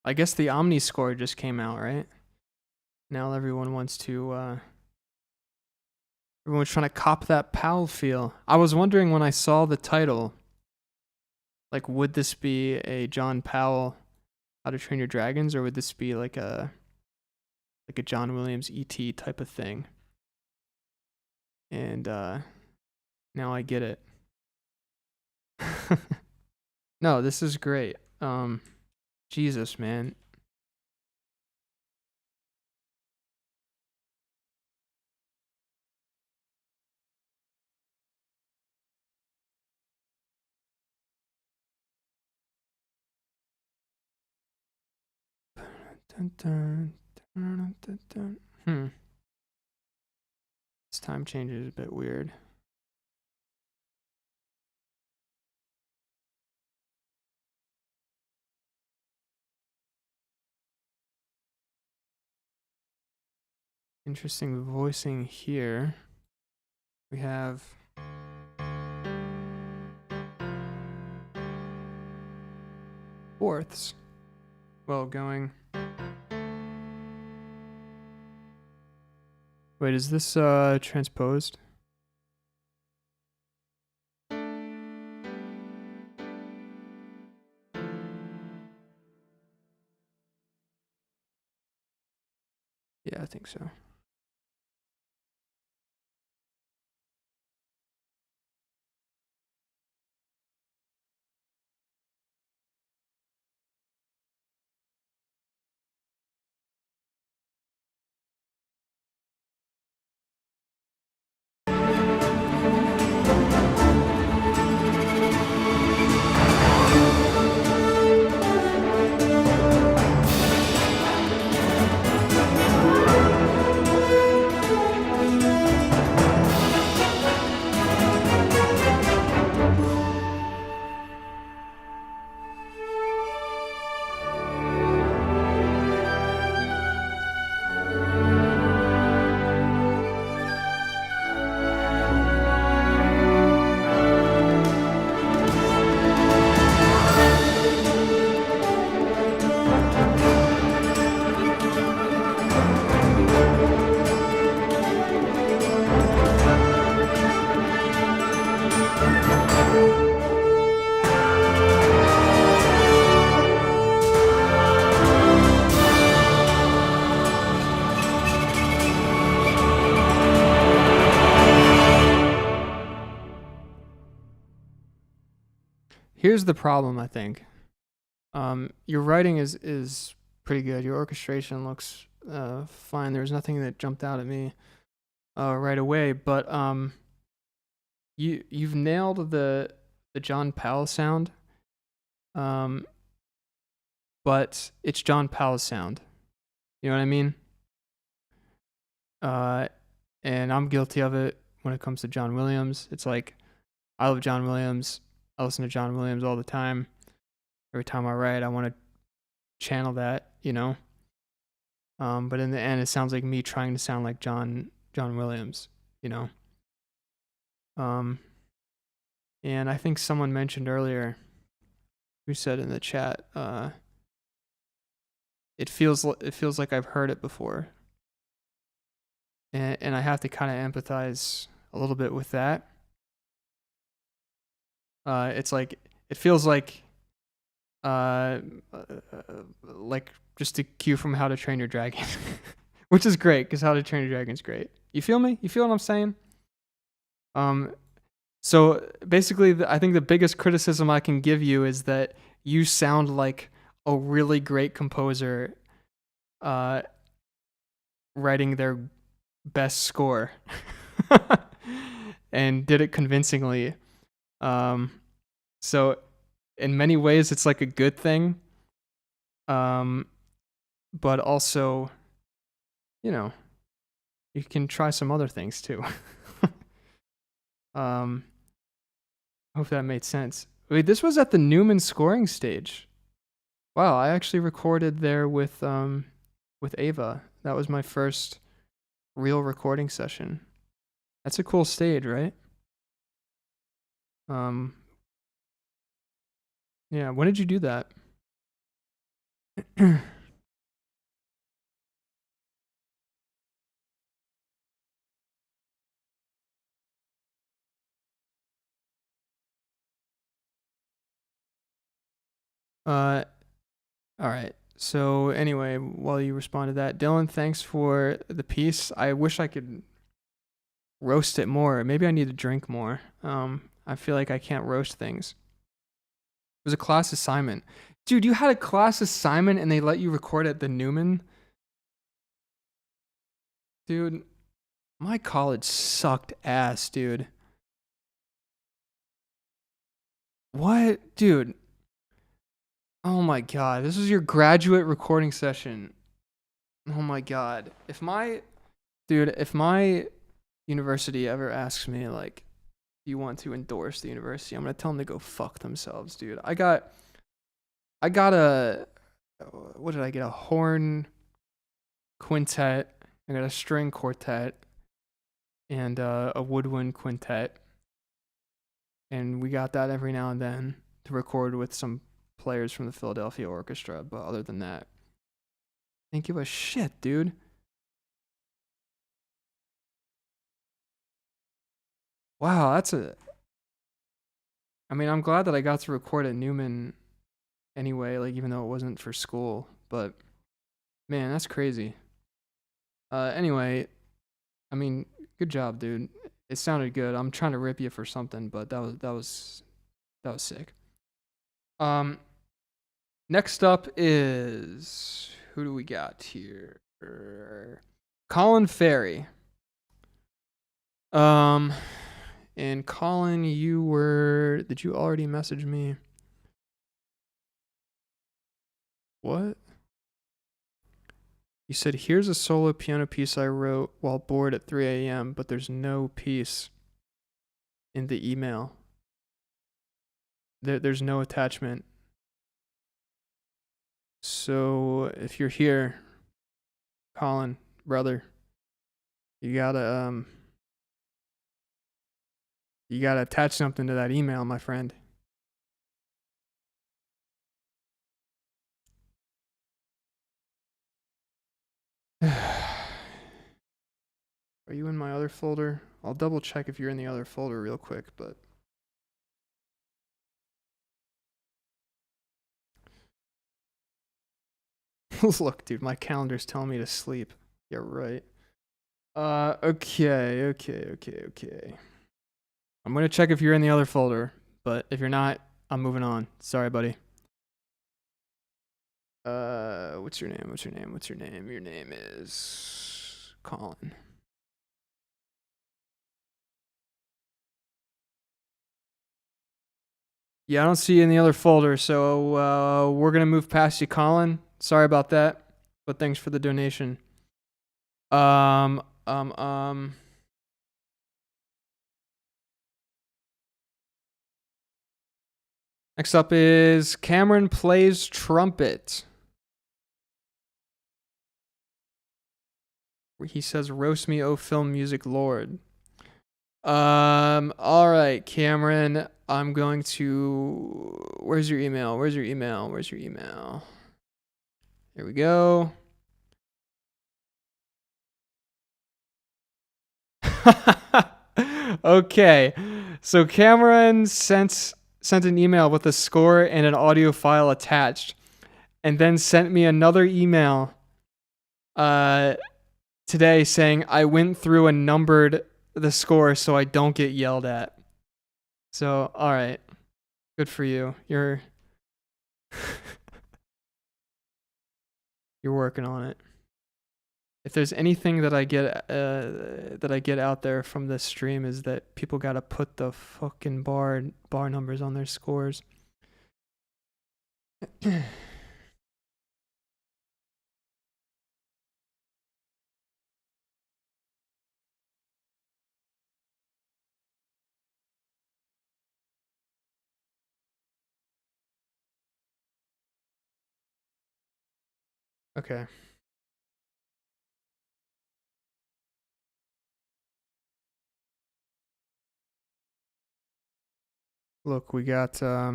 A: I guess the Omni score just came out, right? Now everyone wants to everyone's trying to cop that Powell feel. I was wondering when I saw the title, like, would this be a John Powell How to Train Your Dragons, or would this be like a John Williams ET type of thing? And now I get it. No, this is great. Jesus, man. Dun, dun, dun, dun, dun, dun. This time change is a bit weird. Interesting voicing here. We have fourths. Well, going. Wait, is this transposed? Yeah, I think so. Here's the problem, I think. Your writing is pretty good. Your orchestration looks fine. There's nothing that jumped out at me right away, but you've nailed the John Powell sound. But it's John Powell's sound. You know what I mean? And I'm guilty of it when it comes to John Williams. It's like, I love John Williams. I listen to John Williams all the time. Every time I write, I want to channel that, you know? But in the end, it sounds like me trying to sound like John Williams, you know? And I think someone mentioned earlier, who said in the chat, it feels like I've heard it before. And I have to kind of empathize a little bit with that. It's like, it feels like just a cue from How to Train Your Dragon, which is great, because How to Train Your Dragon is great. You feel me? You feel what I'm saying? So basically, I think the biggest criticism I can give you is that you sound like a really great composer writing their best score and did it convincingly. So in many ways, it's like a good thing. But also, you know, you can try some other things too. Hope that made sense. Wait, this was at the Newman scoring stage. Wow, I actually recorded there with Ava. That was my first real recording session. That's a cool stage, right? Um, yeah, when did you do that? uh, all right. So anyway, while you respond to that, Dylan, thanks for the piece. I wish I could roast it more. Maybe I need to drink more. I feel like I can't roast things. It was a class assignment. Dude, you had a class assignment and they let you record at the Newman? Dude, my college sucked ass, dude. What? Dude. Oh my god. This was your graduate recording session. Oh my god. If my university ever asks me, like, do you want to endorse the university? I'm gonna tell them to go fuck themselves, dude. I got a, what did I get? A horn quintet. I got a string quartet and a woodwind quintet. And we got that every now and then to record with some players from the Philadelphia Orchestra. But other than that, didn't give a shit, dude. Wow, I mean, I'm glad that I got to record at Newman anyway, like, even though it wasn't for school. But, man, that's crazy. Anyway, I mean, good job, dude. It sounded good. I'm trying to rip you for something, but that was sick. Next up is, who do we got here? Colin Ferry. And Colin, did you already message me? What? You said, here's a solo piano piece I wrote while bored at 3 a.m., but there's no piece in the email. There's no attachment. So if you're here, Colin, brother, you gotta attach something to that email, my friend. Are you in my other folder? I'll double check if you're in the other folder real quick, but look, dude, my calendar's telling me to sleep. Yeah, right. Okay. I'm gonna check if you're in the other folder, but if you're not, I'm moving on. Sorry, buddy. What's your name? Your name is Colin. Yeah, I don't see you in the other folder, so we're gonna move past you, Colin. Sorry about that, but thanks for the donation. Next up is Cameron plays trumpet. He says, "Roast me, oh film music lord." All right, Cameron. I'm going to. Where's your email? Here we go. Okay, so Cameron sent an email with a score and an audio file attached, and then sent me another email today saying I went through and numbered the score so I don't get yelled at. So, all right, good for you. You're working on it. If there's anything that I get out there from this stream is that people gotta put the fucking bar numbers on their scores. Okay. Look, we got at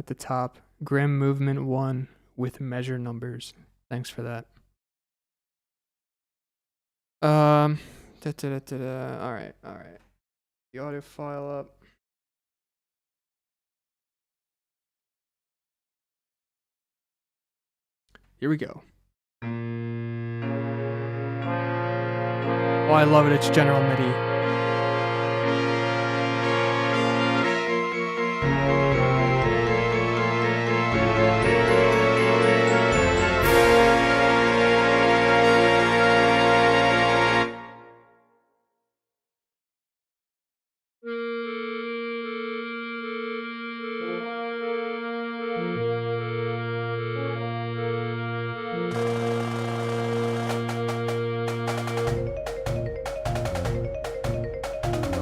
A: the top, Grim Movement 1 with measure numbers. Thanks for that. All right. The audio file up. Here we go. Oh, I love it. It's General MIDI.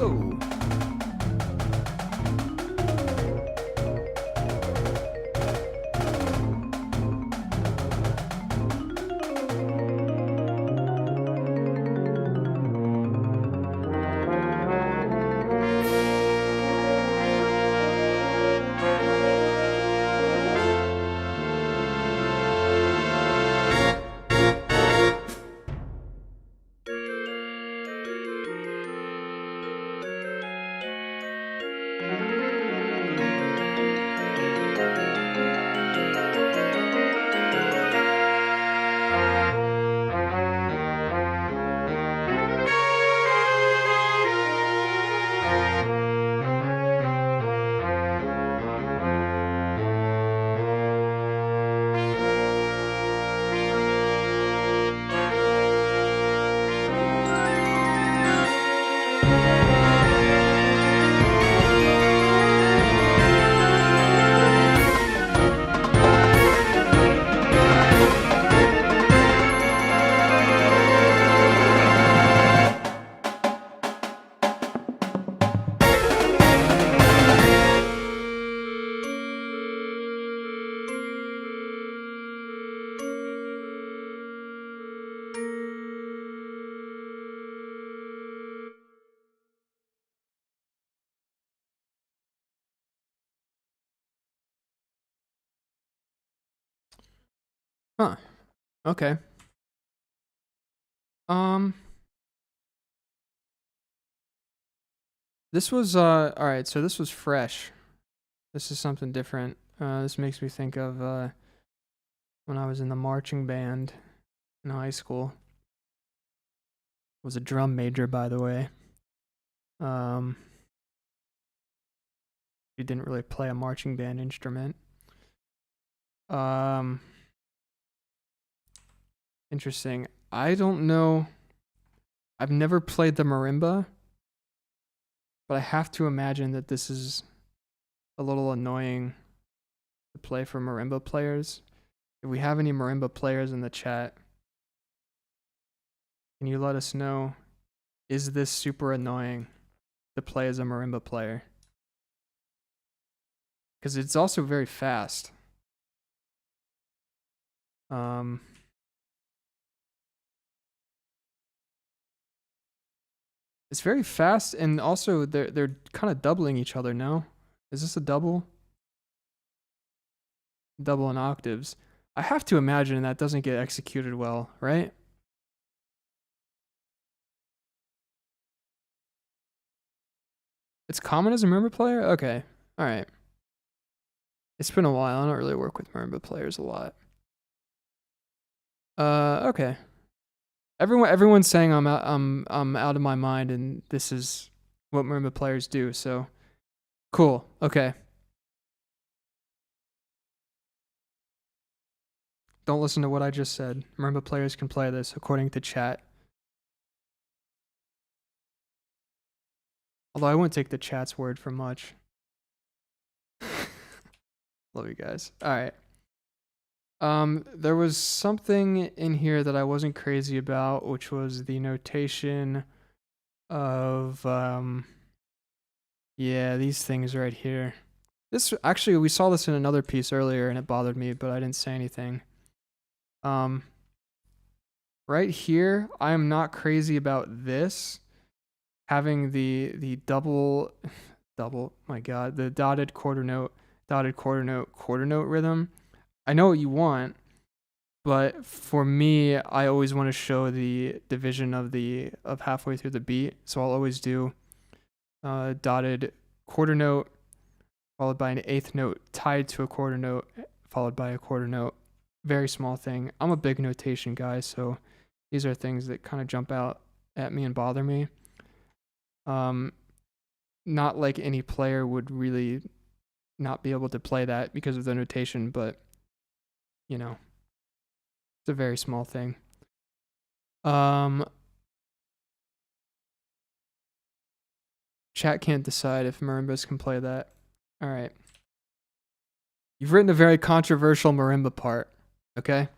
A: Oh. Huh. Okay. This was all right, so this was fresh. This is something different. This makes me think of when I was in the marching band in high school. Was a drum major, by the way. You didn't really play a marching band instrument. Interesting. I don't know. I've never played the marimba, but I have to imagine that this is a little annoying to play for marimba players. If we have any marimba players in the chat, can you let us know, is this super annoying to play as a marimba player? Because it's also very fast. It's very fast, and also they're kind of doubling each other. No, is this a double? Double in octaves. I have to imagine that doesn't get executed well, right? It's common as a marimba player? Okay. All right. It's been a while. I don't really work with marimba players a lot. Okay. Everyone's saying I'm out of my mind, and this is what marimba players do. So, cool. Okay. Don't listen to what I just said. Marimba players can play this according to chat. Although I wouldn't take the chat's word for much. Love you guys. All right. There was something in here that I wasn't crazy about, which was the notation of yeah, these things right here. This actually, we saw this in another piece earlier and it bothered me, but I didn't say anything. Right here, I am not crazy about this. having the double, my God, the dotted quarter note, quarter note rhythm. I know what you want, but for me, I always want to show the division of halfway through the beat. So I'll always do dotted quarter note followed by an eighth note tied to a quarter note followed by a quarter note. Very small thing. I'm a big notation guy, so these are things that kind of jump out at me and bother me. Not like any player would really not be able to play that because of the notation, but you know, it's a very small thing. Chat can't decide if marimbas can play that. All right. You've written a very controversial marimba part, okay?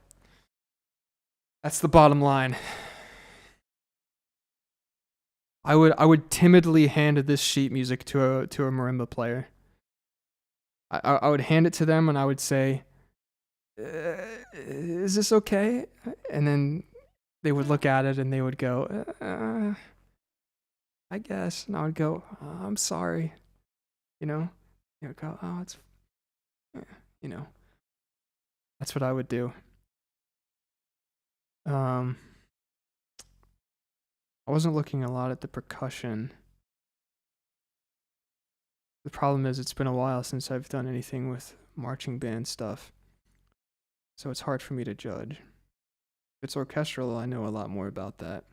A: That's the bottom line. I would timidly hand this sheet music to a marimba player. I would hand it to them and I would say, "Is this okay?" And then they would look at it and they would go, "I guess." And I would go, "I'm sorry," you know. They would go, "Oh, it's," you know. That's what I would do. I wasn't looking a lot at the percussion. The problem is it's been a while since I've done anything with marching band stuff. So it's hard for me to judge. If it's orchestral, I know a lot more about that.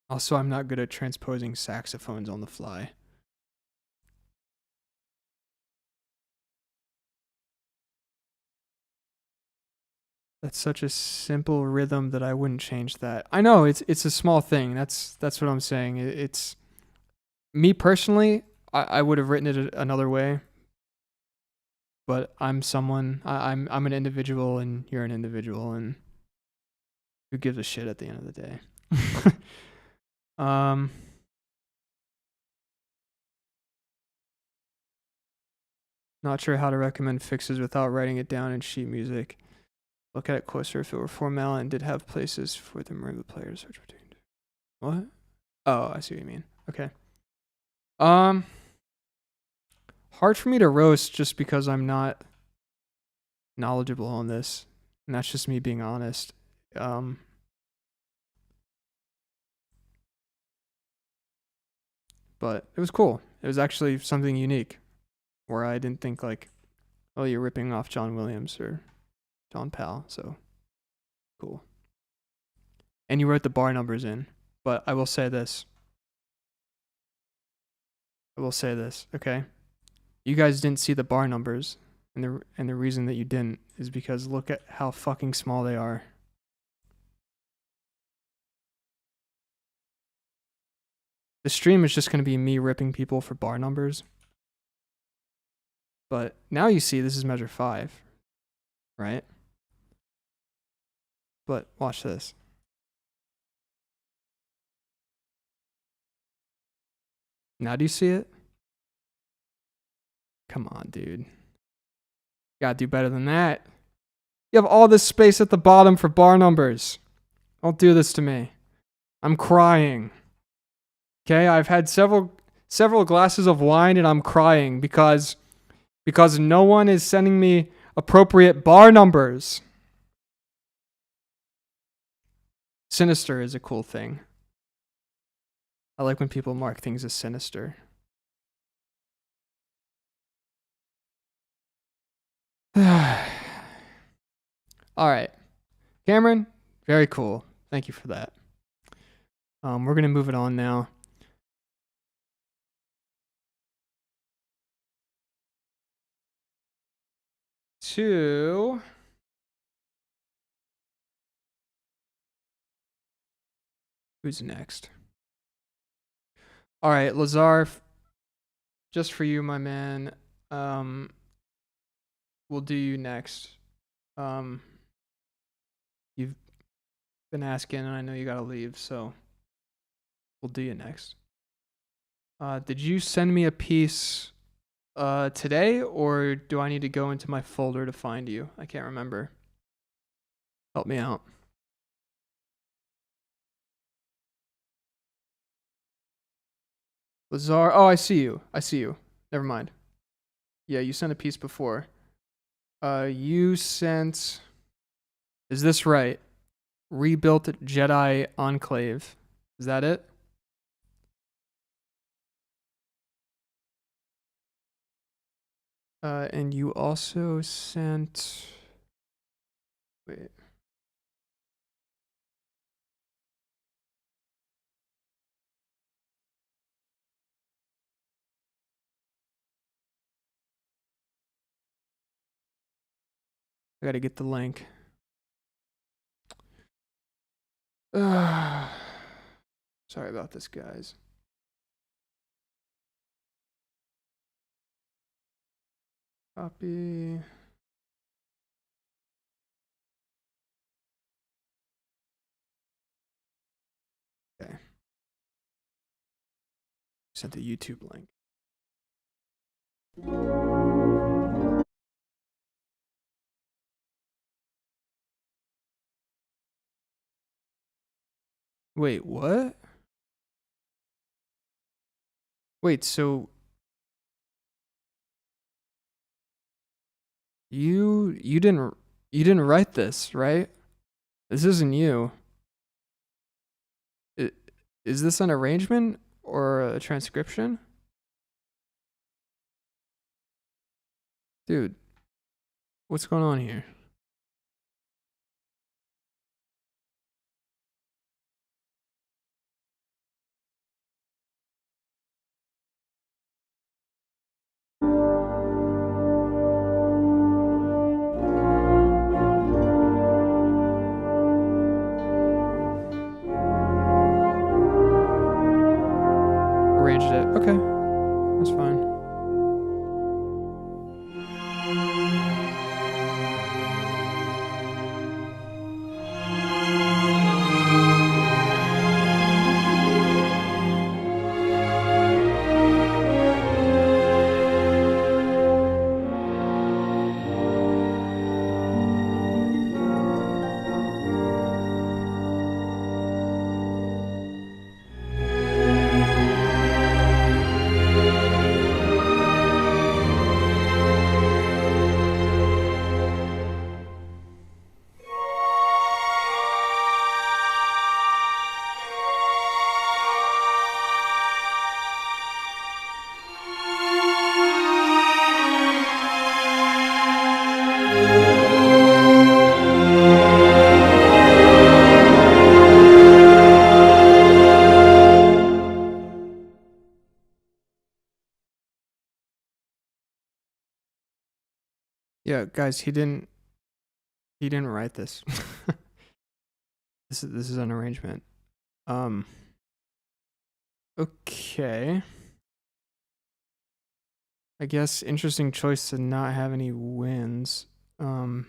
A: Also, I'm not good at transposing saxophones on the fly. That's such a simple rhythm that I wouldn't change that. I know it's a small thing. That's what I'm saying. It's me personally. I would have written it another way. But I'm someone. I'm an individual, and you're an individual, and who gives a shit at the end of the day? Not sure how to recommend fixes without writing it down in sheet music. Look at it closer if it were formal and did have places for the marimba players. What? Oh, I see what you mean. Okay. Hard for me to roast just because I'm not knowledgeable on this, and that's just me being honest. But it was cool. It was actually something unique, where I didn't think like, oh, you're ripping off John Williams or John Powell, so cool. And you wrote the bar numbers in, but I will say this. Okay? You guys didn't see the bar numbers, and the reason that you didn't is because look at how fucking small they are. The stream is just going to be me ripping people for bar numbers. But now you see this is measure 5, right? But watch this. Now do you see it? Come on, dude. You gotta do better than that. You have all this space at the bottom for bar numbers. Don't do this to me. I'm crying. Okay, I've had several glasses of wine and I'm crying because no one is sending me appropriate bar numbers. Sinister is a cool thing. I like when people mark things as sinister. All right. Cameron, very cool. Thank you for that. We're going to move it on now. To who's next? All right, Lazar, just for you, my man. We'll do you next. You've been asking, and I know you gotta leave, so we'll do you next. Did you send me a piece today, or do I need to go into my folder to find you? I can't remember. Help me out. Lazar. Oh, I see you. I see you. Never mind. Yeah, you sent a piece before. You sent. Is this right? Rebuilt Jedi Enclave. Is that it? And you also sent. Wait. I gotta get the link. Sorry about this, guys. Copy. Okay. Sent the YouTube link. Wait, what? Wait, so you didn't write this, right? This isn't you. I- Is this an arrangement or a transcription? Dude, what's going on here? Arranged it. Okay, that's fine. Yeah, guys, he didn't write this. This is an arrangement. Okay. I guess interesting choice to not have any wins. Some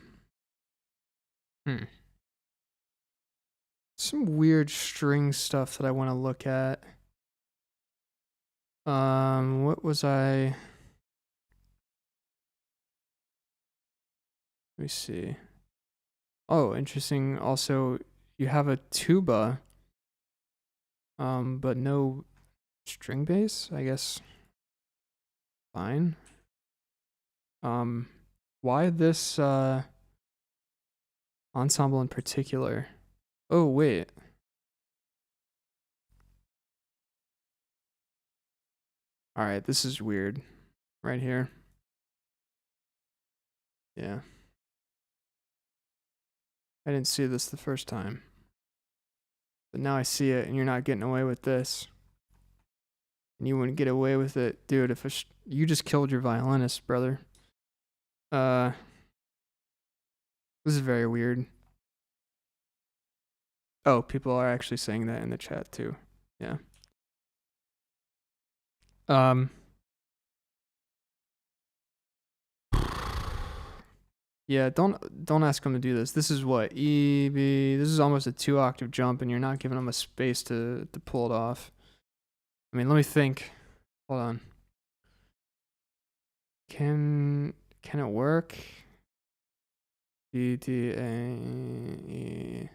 A: weird string stuff that I want to look at. What was I? Let me see. Oh, interesting. Also, you have a tuba, but no string bass. I guess fine. Why this ensemble in particular? Oh, wait. All right, this is weird. Right here. Yeah. I didn't see this the first time. But now I see it, and you're not getting away with this. And you wouldn't get away with it. Dude, if you just killed your violinist, brother. This is very weird. Oh, people are actually saying that in the chat too. Yeah. Yeah, don't ask him to do this. This is what? E, B. This is almost a 2-octave jump, and you're not giving him a space to pull it off. I mean, let me think. Hold on. Can it work? D, D, A, E.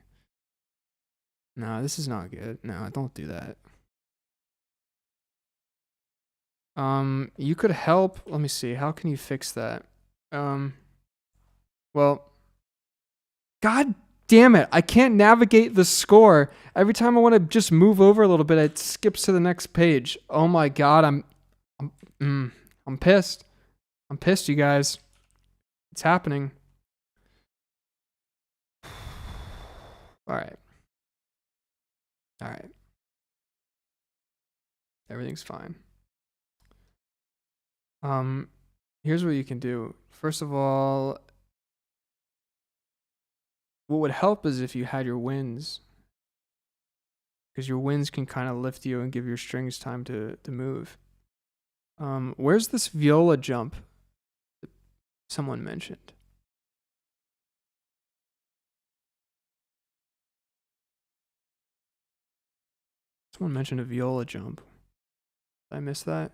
A: No, this is not good. No, don't do that. You could help. Let me see. How can you fix that? Well, God damn it. I can't navigate the score. Every time I want to just move over a little bit, it skips to the next page. Oh my God. I'm pissed. I'm pissed, you guys. It's happening. All right. All right. Everything's fine. Here's what you can do. First of all, what would help is if you had your winds, because your winds can kind of lift you and give your strings time to move. Where's this viola jump that someone mentioned? Someone mentioned a viola jump. Did I miss that?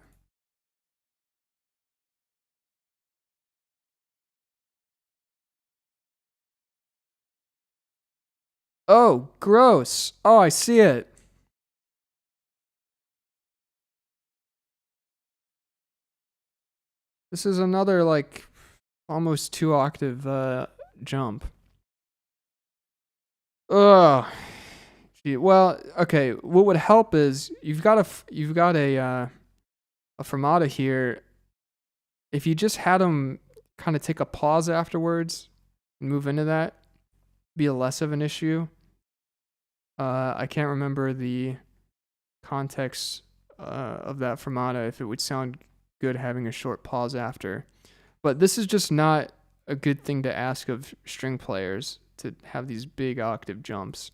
A: Oh, gross. Oh, I see it. This is another, like, almost 2-octave jump. Ugh. Gee, well, okay. What would help is you've got a fermata here. If you just had them kind of take a pause afterwards and move into that, be less of an issue. I can't remember the context of that fermata, if it would sound good having a short pause after. But this is just not a good thing to ask of string players, to have these big octave jumps.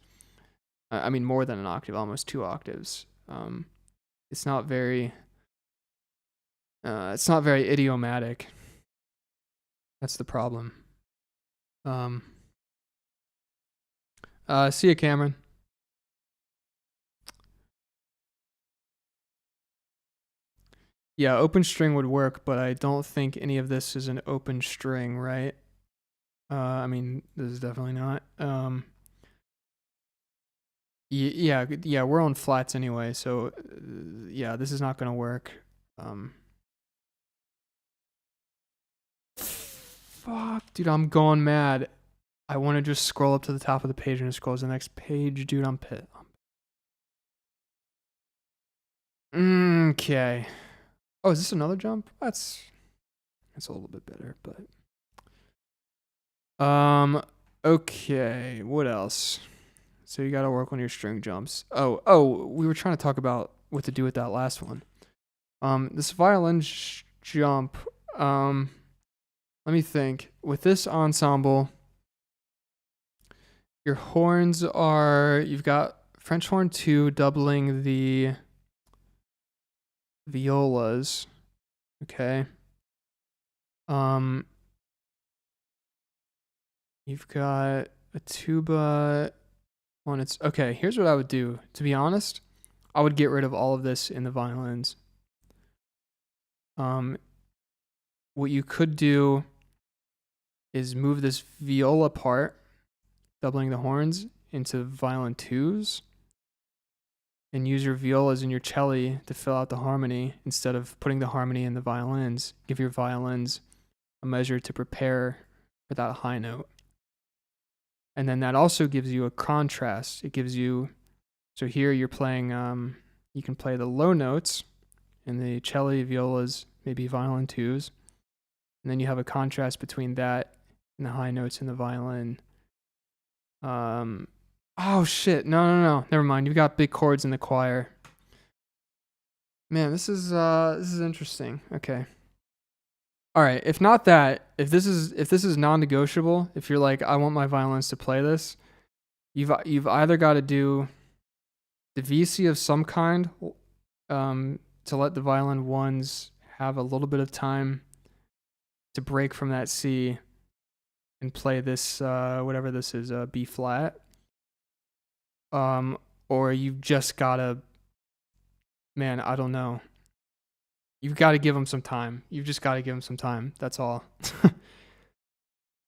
A: I mean, more than an octave, almost 2 octaves. It's not very idiomatic. That's the problem. See you, Cameron. Yeah, open string would work, but I don't think any of this is an open string, right? I mean, this is definitely not. Yeah, we're on flats anyway, so yeah, this is not gonna work. Fuck, dude, I'm going mad. I want to just scroll up to the top of the page and it scrolls to the next page, dude. I'm pissed. Okay. Oh, is this another jump? That's a little bit better, but okay, what else? So you got to work on your string jumps. Oh, we were trying to talk about what to do with that last one. This violin jump, let me think. With this ensemble, your horns are, you've got French horn 2 doubling the violas. Okay. You've got a tuba on its, okay, here's what I would do. To be honest, I would get rid of all of this in the violins. What you could do is move this viola part, doubling the horns, into violin 2s, and use your violas and your celli to fill out the harmony instead of putting the harmony in the violins. Give your violins a measure to prepare for that high note. And then that also gives you a contrast. It gives you, so here you're playing, you can play the low notes in the celli, violas, maybe violin 2s. And then you have a contrast between that and the high notes in the violin. Oh shit, no, never mind. You've got big chords in the choir. Man, this is interesting. Okay. All right, if not that, if this is non-negotiable, if you're like, I want my violins to play this, you've either got to do the VC of some kind, to let the violin 1s have a little bit of time to break from that C and play this whatever this is, B flat. Or you've just gotta, man, I don't know. You've got to give them some time. You've just got to give them some time. That's all.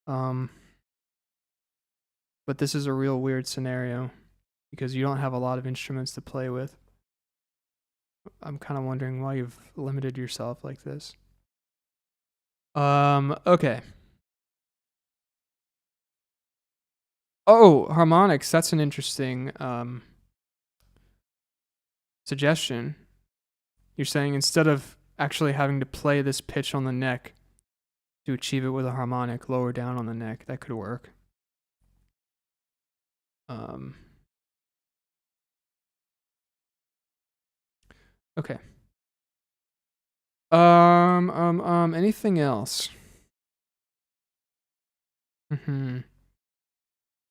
A: But this is a real weird scenario because you don't have a lot of instruments to play with. I'm kind of wondering why you've limited yourself like this. Okay. Oh, harmonics. That's an interesting suggestion. You're saying instead of actually having to play this pitch on the neck to achieve it with a harmonic lower down on the neck, that could work. Okay. Anything else?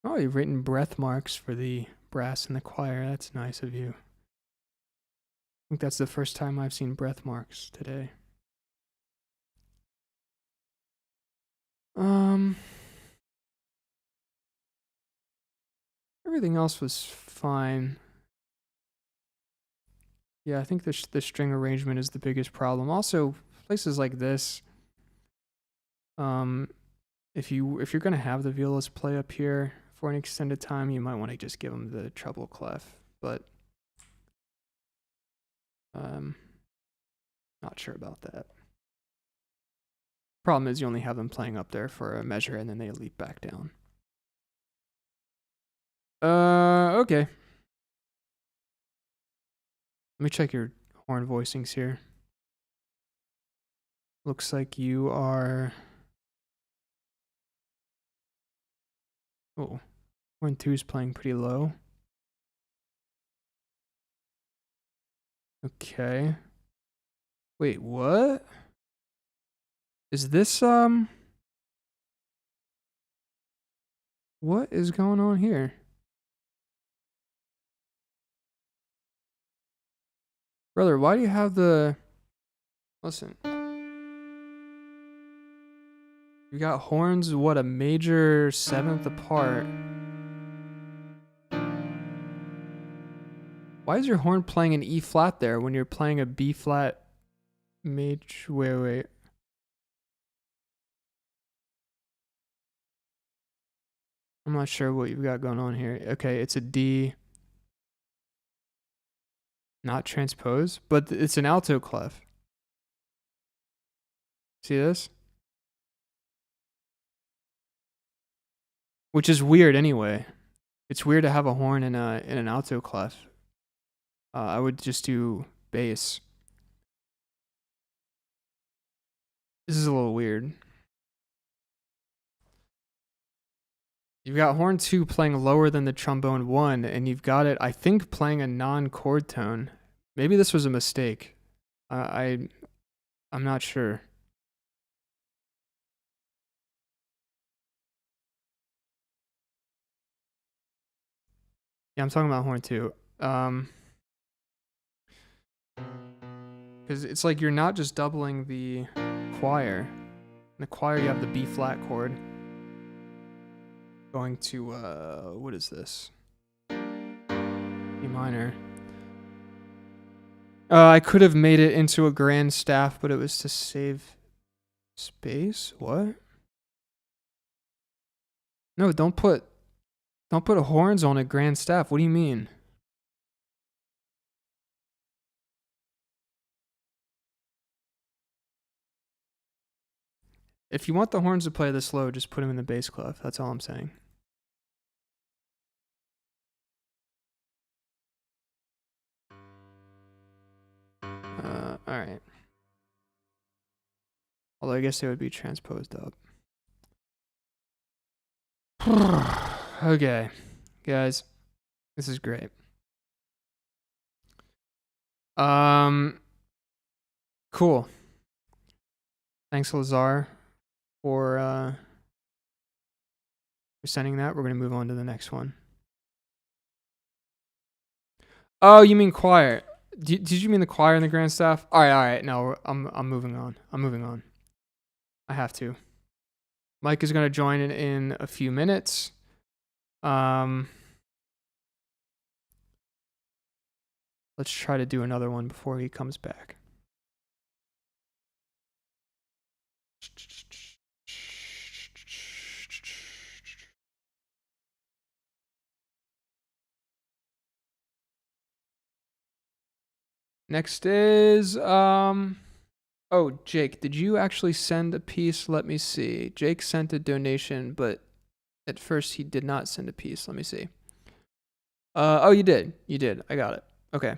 A: Oh, you've written breath marks for the brass and the choir. That's nice of you. I think that's the first time I've seen breath marks today. Everything else was fine. Yeah, I think the string arrangement is the biggest problem. Also, places like this, if you're gonna have the violist play up here for an extended time, you might want to just give them the treble clef. But not sure about that. Problem is, you only have them playing up there for a measure, and then they leap back down. Okay. Let me check your horn voicings here. Looks like you are... Oh, horn 2 is playing pretty low. Okay. Wait, what? Is this, what is going on here? Brother, why do you have the... Listen. You got horns, what, a major seventh apart. Why is your horn playing an E flat there when you're playing a B flat major? Wait. I'm not sure what you've got going on here. Okay, it's a D. Not transpose, but it's an alto clef. See this? Which is weird anyway. It's weird to have a horn in an alto clef. I would just do bass. This is a little weird. You've got horn 2 playing lower than the trombone 1, and you've got it, I think, playing a non-chord tone. Maybe this was a mistake. I'm not sure. Yeah, I'm talking about horn 2. Because it's like you're not just doubling the choir. In the choir, you have the B flat chord. Going to, what is this? E minor. I could have made it into a grand staff, but it was to save space? What? No, don't put horns on a grand staff. What do you mean? If you want the horns to play this low, just put them in the bass clef. That's all I'm saying. Alright. Although I guess they would be transposed up. Okay. Guys, this is great. Cool. Thanks, Lazar, for sending that. We're gonna move on to the next one. Oh, you mean choir? Did you mean the choir and the grand staff? All right. No, I'm moving on. I have to. Mike is gonna join in a few minutes. Let's try to do another one before he comes back. Next is oh, Jake, did you actually send a piece? Let me see. Jake sent a donation, but at first he did not send a piece. Let me see. Oh, you did. You did. I got it. Okay.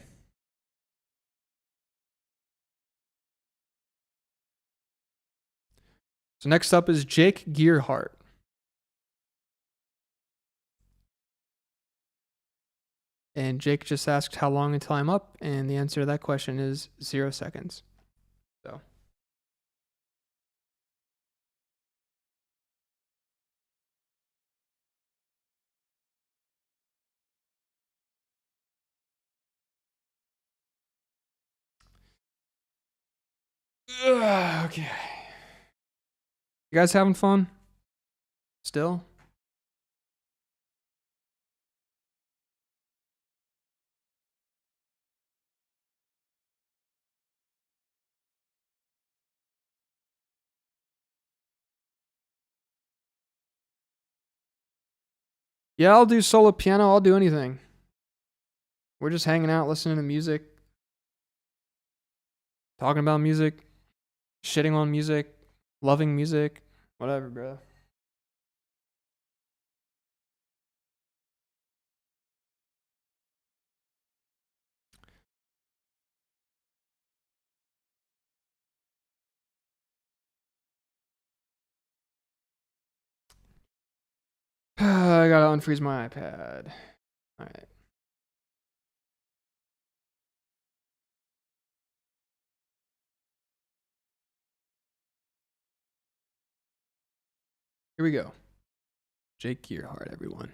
A: So next up is Jake Gearhart. And Jake just asked how long until I'm up, and the answer to that question is 0 seconds. So. Okay. You guys having fun? Still? Yeah, I'll do solo piano. I'll do anything. We're just hanging out, listening to music, talking about music, shitting on music, loving music, whatever, bro. I gotta unfreeze my iPad. All right. Here we go. Jake Gearhart, everyone.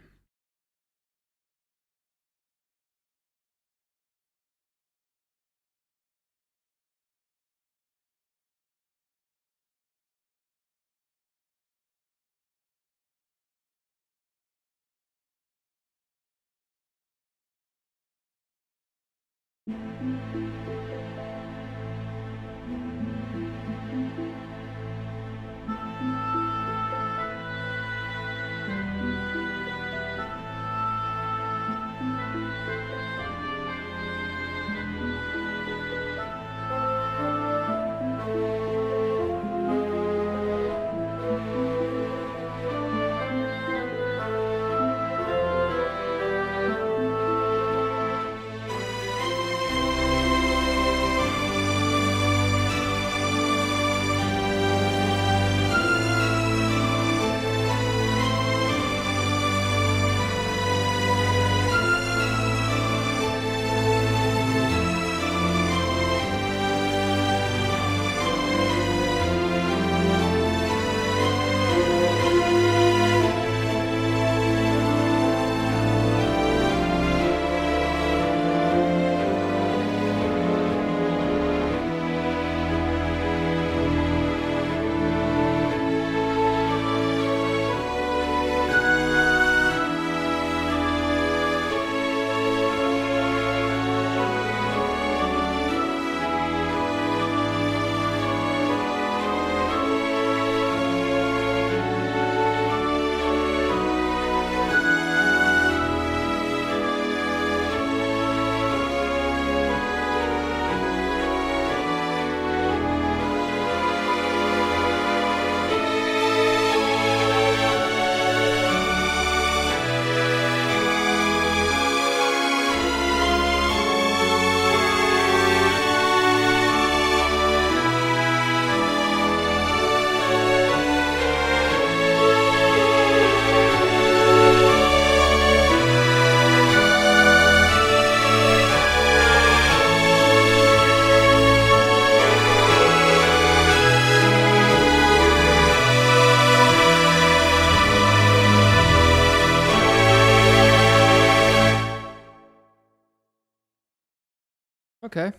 A: Okay.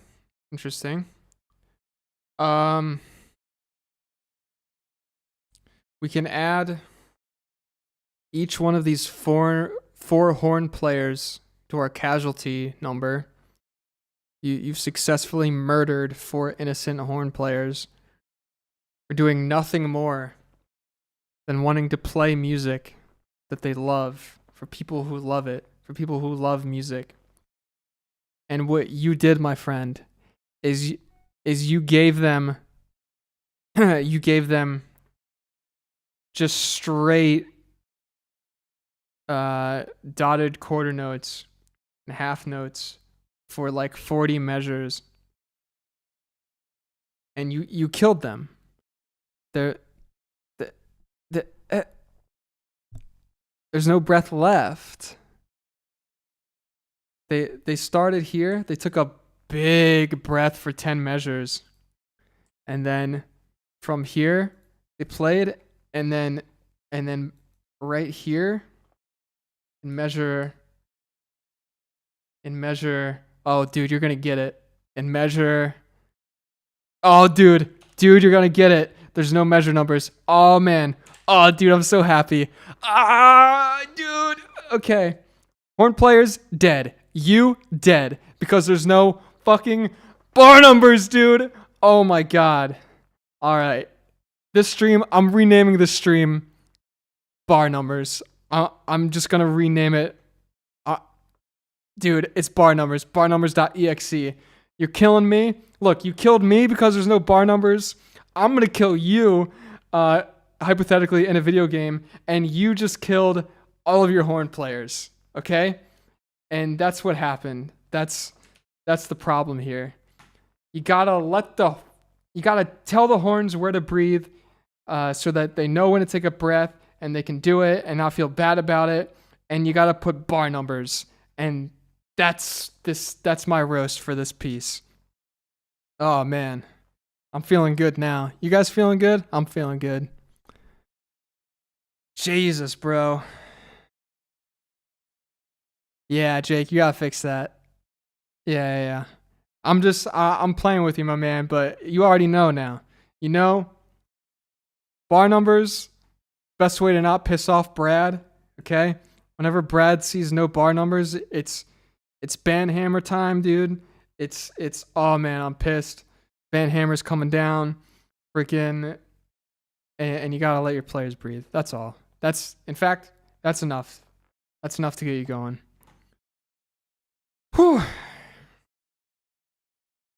A: Interesting. We can add each one of these four horn players to our casualty number. You've successfully murdered 4 innocent horn players for doing nothing more than wanting to play music that they love, for people who love it, for people who love music. And what you did, my friend, is you gave them you gave them just straight dotted quarter notes and half notes for like 40 measures, and you killed them. There the there's no breath left. They started here. They took a big breath for 10 measures, and then from here they played, and then right here and measure. Oh, dude, you're gonna get it. And measure. Oh, dude, you're gonna get it. There's no measure numbers. Oh man. Oh, dude, I'm so happy. Ah, dude. Okay. Horn players dead. You dead because there's no fucking bar numbers, dude. Oh my god. All right. This stream, I'm renaming this stream bar numbers. I'm just gonna rename it. Dude, it's bar numbers. Barnumbers.exe. You're killing me. Look, you killed me because there's no bar numbers. I'm gonna kill you, hypothetically, in a video game, and you just killed all of your horn players. Okay? And that's what happened. That's the problem here. You gotta tell the horns where to breathe, so that they know when to take a breath and they can do it and not feel bad about it. And you gotta put bar numbers. And that's my roast for this piece. Oh man, I'm feeling good now. You guys feeling good? I'm feeling good. Jesus, bro. Yeah, Jake, you gotta fix that. Yeah. I'm playing with you, my man, but you already know now. You know, bar numbers, best way to not piss off Brad, okay? Whenever Brad sees no bar numbers, it's banhammer time, dude. It's oh man, I'm pissed. Banhammer's coming down. Freaking and you gotta let your players breathe. That's all. That's enough. That's enough to get you going. Whew.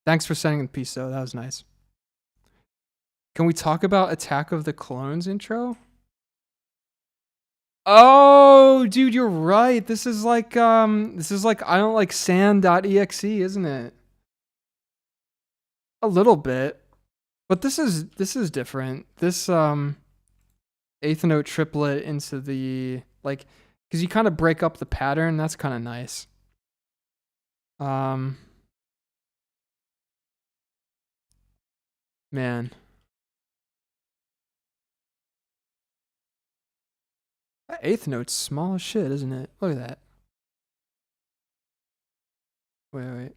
A: Thanks for sending the piece though. That was nice. Can we talk about Attack of the Clones intro? Oh, dude, you're right. This is like I don't like sand.exe, isn't it? A little bit. But this is different. This eighth note triplet into the like cuz you kind of break up the pattern. That's kind of nice. Man. That eighth note's small as shit, isn't it? Look at that. Wait.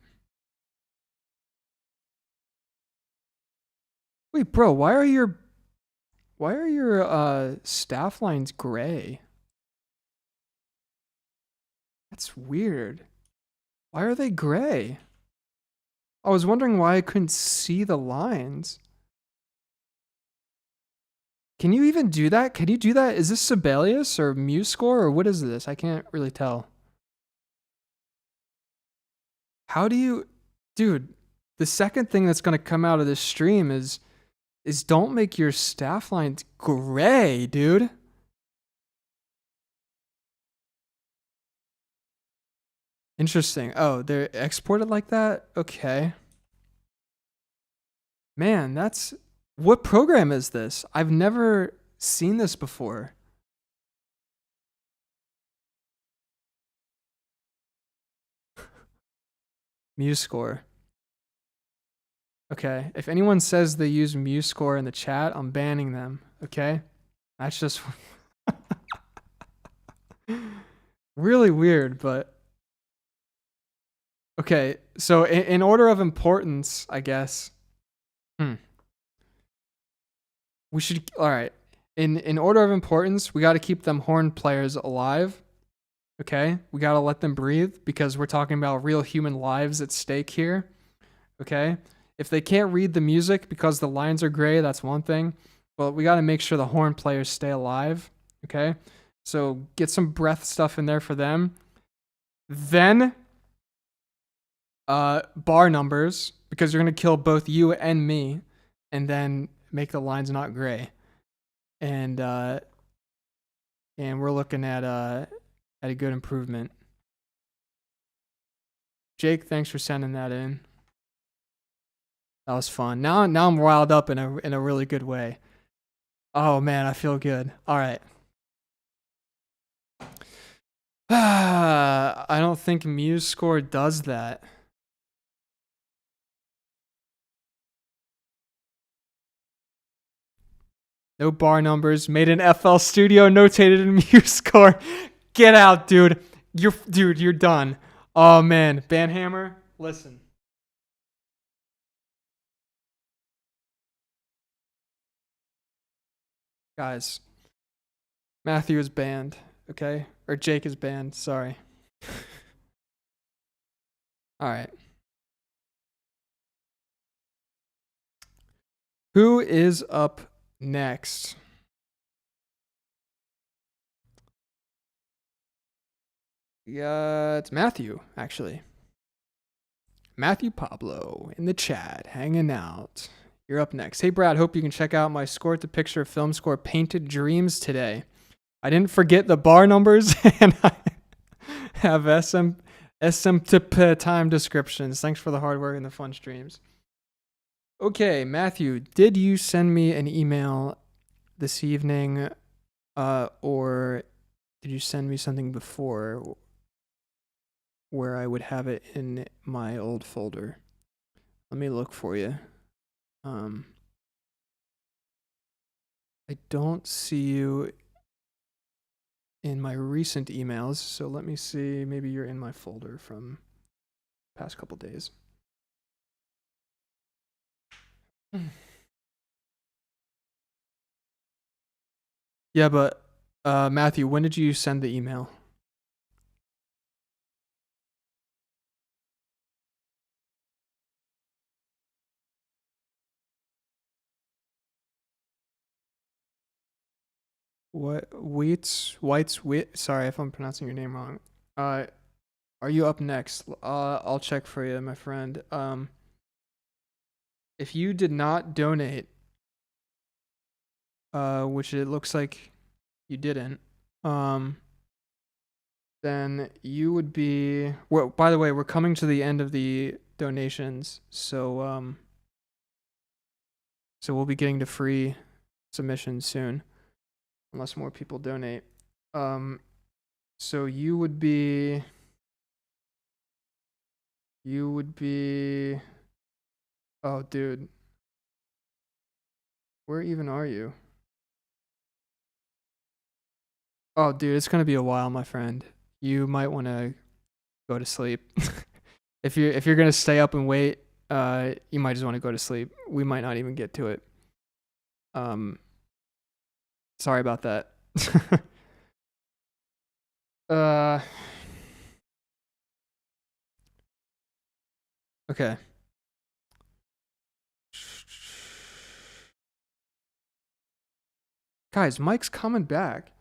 A: Wait, bro, why are your staff lines gray? That's weird. Why are they gray? I was wondering why I couldn't see the lines. Can you even do that? Can you do that? Is this Sibelius or MuseScore or what is this? I can't really tell. How do you... Dude, the second thing that's going to come out of this stream is don't make your staff lines gray, dude. Interesting. Oh, they're exported like that? Okay. Man, that's... What program is this? I've never seen this before. MuseScore. Okay, if anyone says they use MuseScore in the chat, I'm banning them, okay? That's just... really weird, but... Okay, so in order of importance, I guess... We should... Alright. In order of importance, we got to keep them horn players alive. Okay? We got to let them breathe because we're talking about real human lives at stake here. Okay? If they can't read the music because the lines are gray, that's one thing. But we got to make sure the horn players stay alive. Okay? So get some breath stuff in there for them. Then bar numbers because you're gonna kill both you and me, and then make the lines not gray. And we're looking at a good improvement. Jake, thanks for sending that in. That was fun. Now I'm riled up in a really good way. Oh man, I feel good. All right. I don't think MuseScore does that. No bar numbers. Made in FL Studio. Notated in MuseScore. Get out, dude. You're done. Oh man, Banhammer. Listen. Guys, Matthew is banned, okay? Or Jake is banned, sorry. Alright. Who is up next? Yeah, it's Matthew, actually. Matthew Pablo in the chat, hanging out. You're up next. Hey, Brad, hope you can check out my Score to Picture film score Painted Dreams today. I didn't forget the bar numbers, and I have SM time descriptions. Thanks for the hard work and the fun streams. Okay, Matthew, did you send me an email this evening, or did you send me something before where I would have it in my old folder? Let me look for you. I don't see you in my recent emails, so let me see. Maybe you're in my folder from past couple days. Yeah, but Matthew, when did you send the email? What sorry if I'm pronouncing your name wrong. Are you up next? I'll check for you, my friend. If you did not donate, which it looks like you didn't, then you would be, well, by the way, we're coming to the end of the donations, so we'll be getting to free submissions soon, unless more people donate. So you would be, oh dude, where even are you? Oh dude, it's gonna be a while, my friend. You might want to go to sleep. If you're gonna stay up and wait, you might just want to go to sleep. We might not even get to it. Sorry about that. Okay. Guys, Mike's coming back.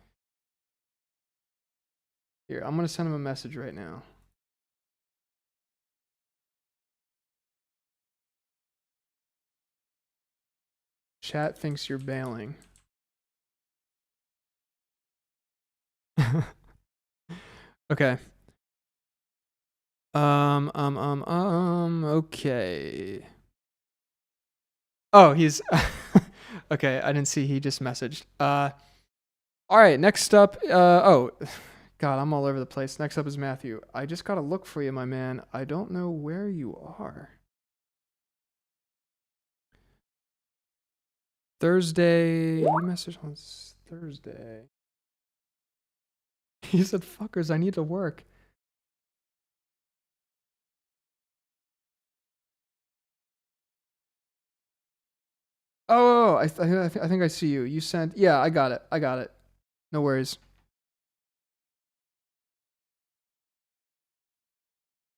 A: Here, I'm gonna send him a message right now. Chat thinks you're bailing. Okay. Okay. Oh, he's okay. I didn't see he just messaged. All right. Next up. Oh, God, I'm all over the place. Next up is Matthew. I just gotta look for you, my man. I don't know where you are. Thursday. You messaged on Thursday. He said, "Fuckers, I need to work." Oh, I think I see you. You sent. Yeah, I got it. I got it. No worries.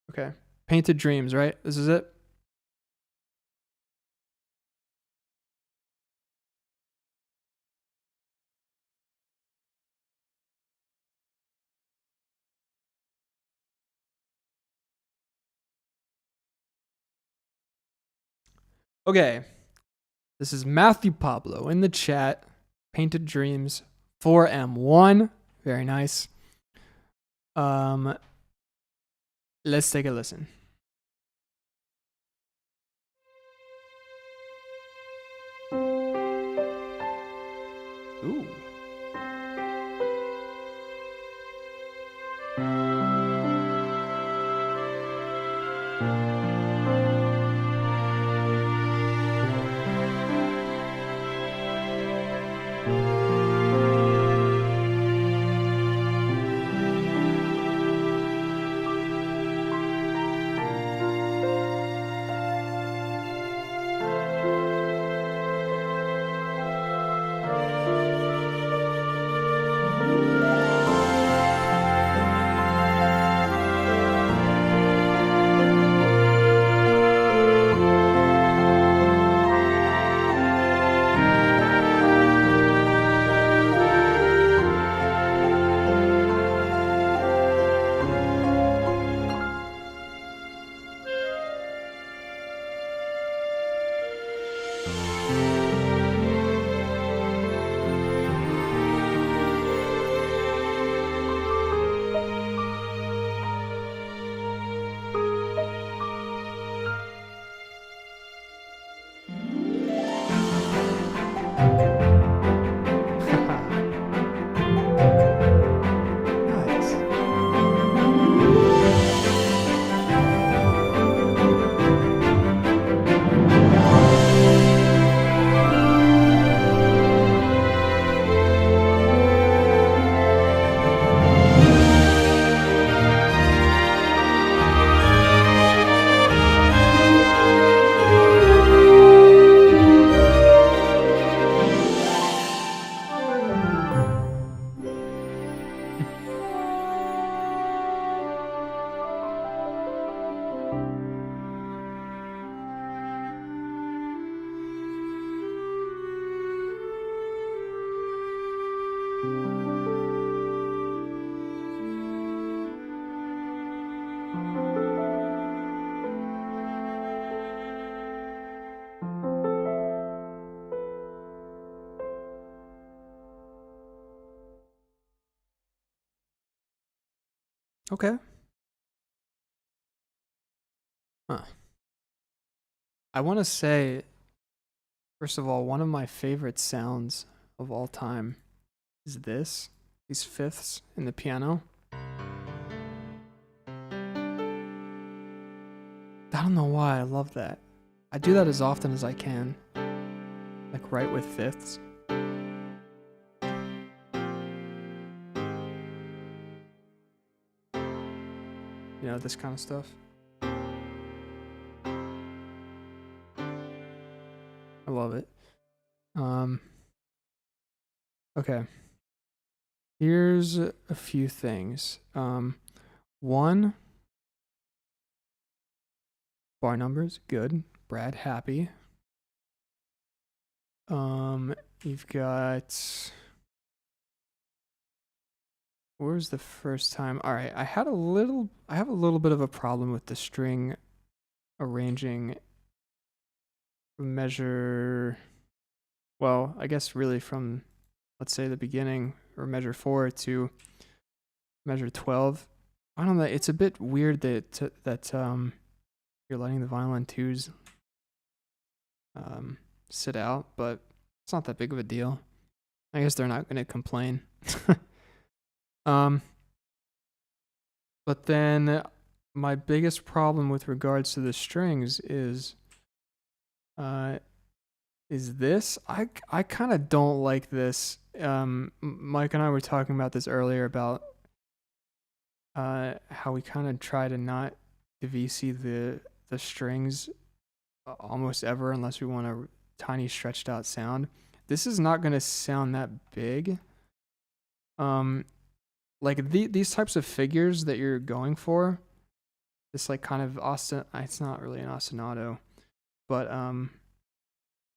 A: Okay. Painted Dreams, right? This is it? Okay. This is Matthew Pablo in the chat. Painted Dreams 4M1. Very nice. Let's take a listen. Ooh. Nice. Okay. Huh. I want to say, first of all, one of my favorite sounds of all time is these fifths in the piano. I don't know why I love that. I do that as often as I can. Like write with fifths. You know, this kind of stuff. I love it. Okay. Here's a few things. One, bar numbers, good. Brad, happy. You've got... Where's the first time? All right, I have a little bit of a problem with the string arranging measure, well, I guess really from, let's say, the beginning, or measure 4 to measure 12. I don't know, it's a bit weird that you're letting the violin twos sit out, but it's not that big of a deal. I guess they're not going to complain. But then my biggest problem with regards to the strings is this. I kind of don't like this. Mike and I were talking about this earlier about how we kind of try to not VC the strings almost ever unless we want a tiny stretched out sound. This is not going to sound that big. Like these types of figures that you're going for, this like kind of it's not really an ostinato, but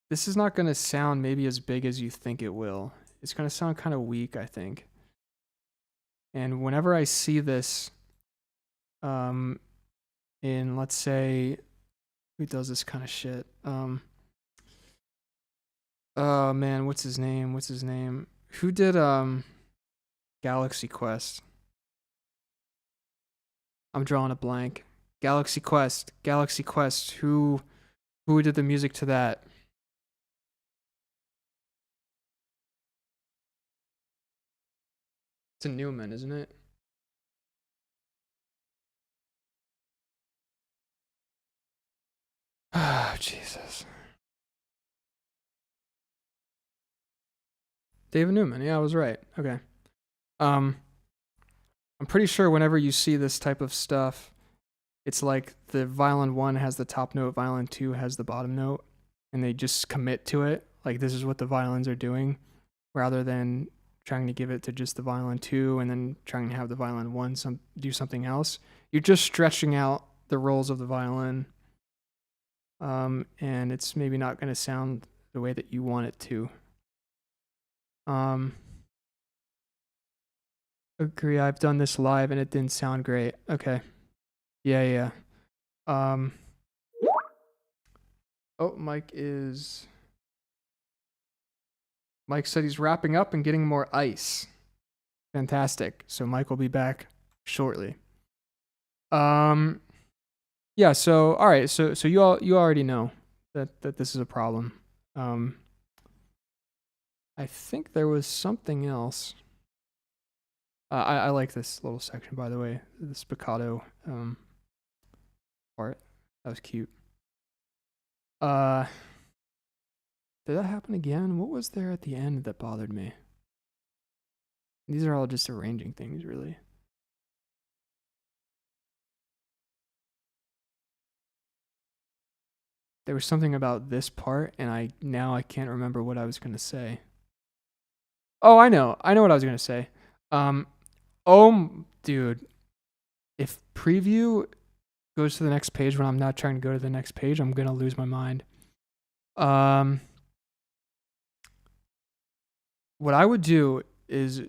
A: this is not going to sound maybe as big as you think it will. It's going to sound kind of weak, I think. And whenever I see this in, let's say, who does this kind of shit? Oh man, what's his name? What's his name? Who did Galaxy Quest? I'm drawing a blank. Galaxy Quest. Galaxy Quest. Who did the music to that? It's a Newman, isn't it? Ah, Jesus. David Newman. Yeah, I was right. Okay. I'm pretty sure whenever you see this type of stuff, it's like the violin 1 has the top note, violin 2 has the bottom note, and they just commit to it. Like this is what the violins are doing, rather than trying to give it to just the violin 2 and then trying to have the violin 1 do something else. You're just stretching out the roles of the violin, and it's maybe not going to sound the way that you want it to. Agree. I've done this live and it didn't sound great. Okay. Yeah. Oh, Mike said he's wrapping up and getting more ice. Fantastic. So Mike will be back shortly. Yeah, so all right, so you already know that this is a problem. I think there was something else. I like this little section, by the way, the spiccato part. That was cute. Did that happen again? What was there at the end that bothered me? These are all just arranging things, really. There was something about this part, and I can't remember what I was gonna say. Oh, I know what I was gonna say. Oh, dude, if preview goes to the next page when I'm not trying to go to the next page, I'm gonna lose my mind. What I would do is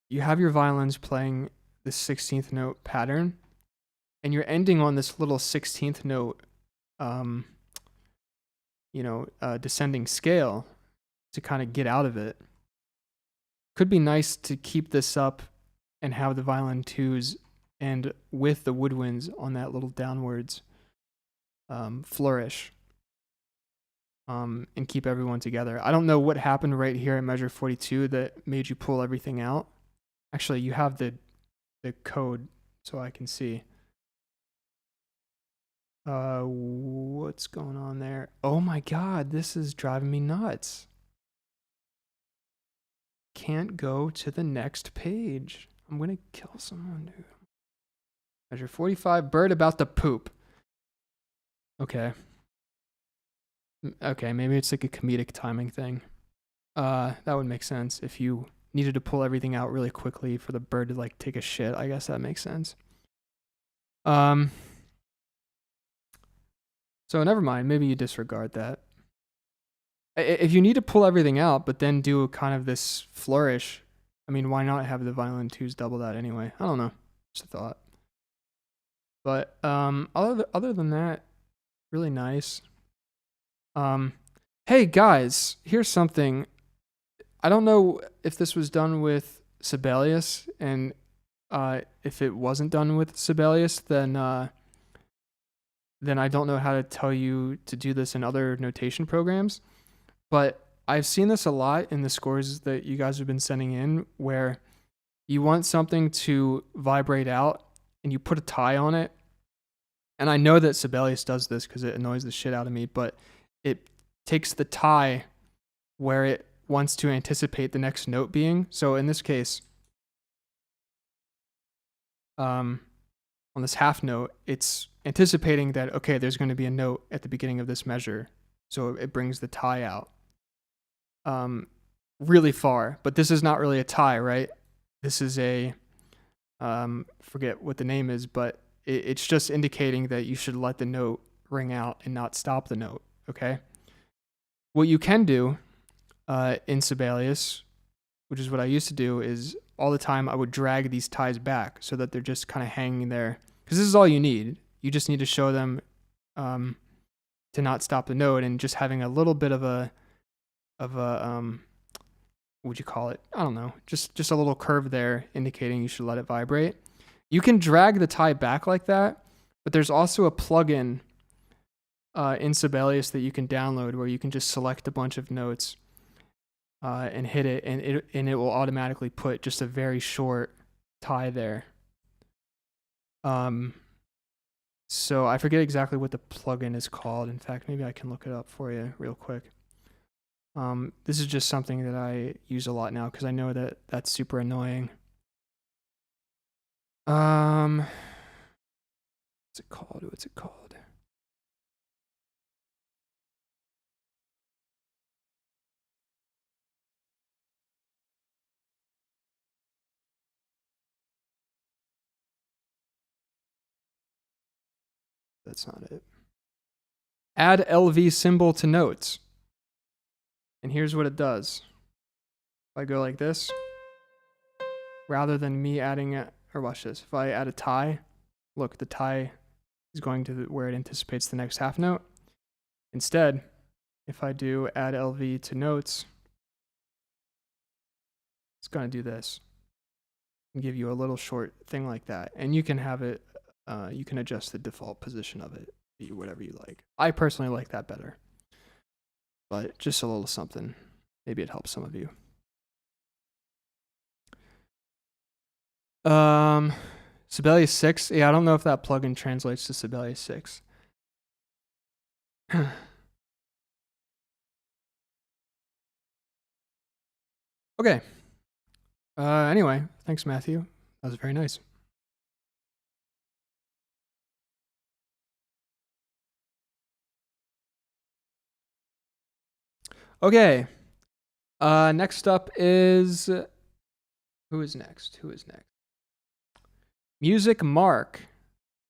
A: you have your violins playing the 16th note pattern, and you're ending on this little 16th note, descending scale to kind of get out of it. Could be nice to keep this up and have the violin 2s and with the woodwinds on that little downwards flourish, and keep everyone together. I don't know what happened right here at measure 42 that made you pull everything out. Actually, you have the code so I can see. What's going on there? Oh my god, this is driving me nuts. Can't go to the next page. I'm gonna kill someone, dude. Measure 45, bird about to poop. Okay. Okay, maybe it's like a comedic timing thing. That would make sense. If you needed to pull everything out really quickly for the bird to like take a shit, I guess that makes sense. So never mind, maybe you disregard that. If you need to pull everything out, but then do kind of this flourish, I mean, why not have the violin 2s double that anyway? I don't know. Just a thought. But other than that, really nice. Hey guys, here's something. I don't know if this was done with Sibelius, and if it wasn't done with Sibelius, then I don't know how to tell you to do this in other notation programs. But I've seen this a lot in the scores that you guys have been sending in, where you want something to vibrate out and you put a tie on it. And I know that Sibelius does this because it annoys the shit out of me, but it takes the tie where it wants to anticipate the next note being. So in this case, on this half note, it's anticipating that, okay, there's going to be a note at the beginning of this measure. So it brings the tie out really far. But this is not really a tie, right? This is a, forget what the name is, but it's just indicating that you should let the note ring out and not stop the note, okay? What you can do in Sibelius, which is what I used to do, is all the time I would drag these ties back so that they're just kind of hanging there. Because this is all you need. You just need to show them to not stop the note, and just having a little bit of a of a what would you call it? I don't know. Just a little curve there indicating you should let it vibrate. You can drag the tie back like that, but there's also a plugin in Sibelius that you can download where you can just select a bunch of notes and hit it, and it will automatically put just a very short tie there. So I forget exactly what the plugin is called. In fact, maybe I can look it up for you real quick. This is just something that I use a lot now because I know that that's super annoying. What's it called? What's it called? That's not it. Add LV symbol to notes. And here's what it does. If I go like this, rather than me adding it, or watch this. If I add a tie, look, the tie is going to where it anticipates the next half note. Instead, if I do add LV to notes, it's going to do this and give you a little short thing like that. And you can have it, you can adjust the default position of it, whatever you like. I personally like that better, but just a little something. Maybe it helps some of you. Sibelius 6. Yeah, I don't know if that plugin translates to Sibelius 6. Okay. Anyway, thanks, Matthew. That was very nice. Okay. Next up is... Who is next? Who is next? Music Mark.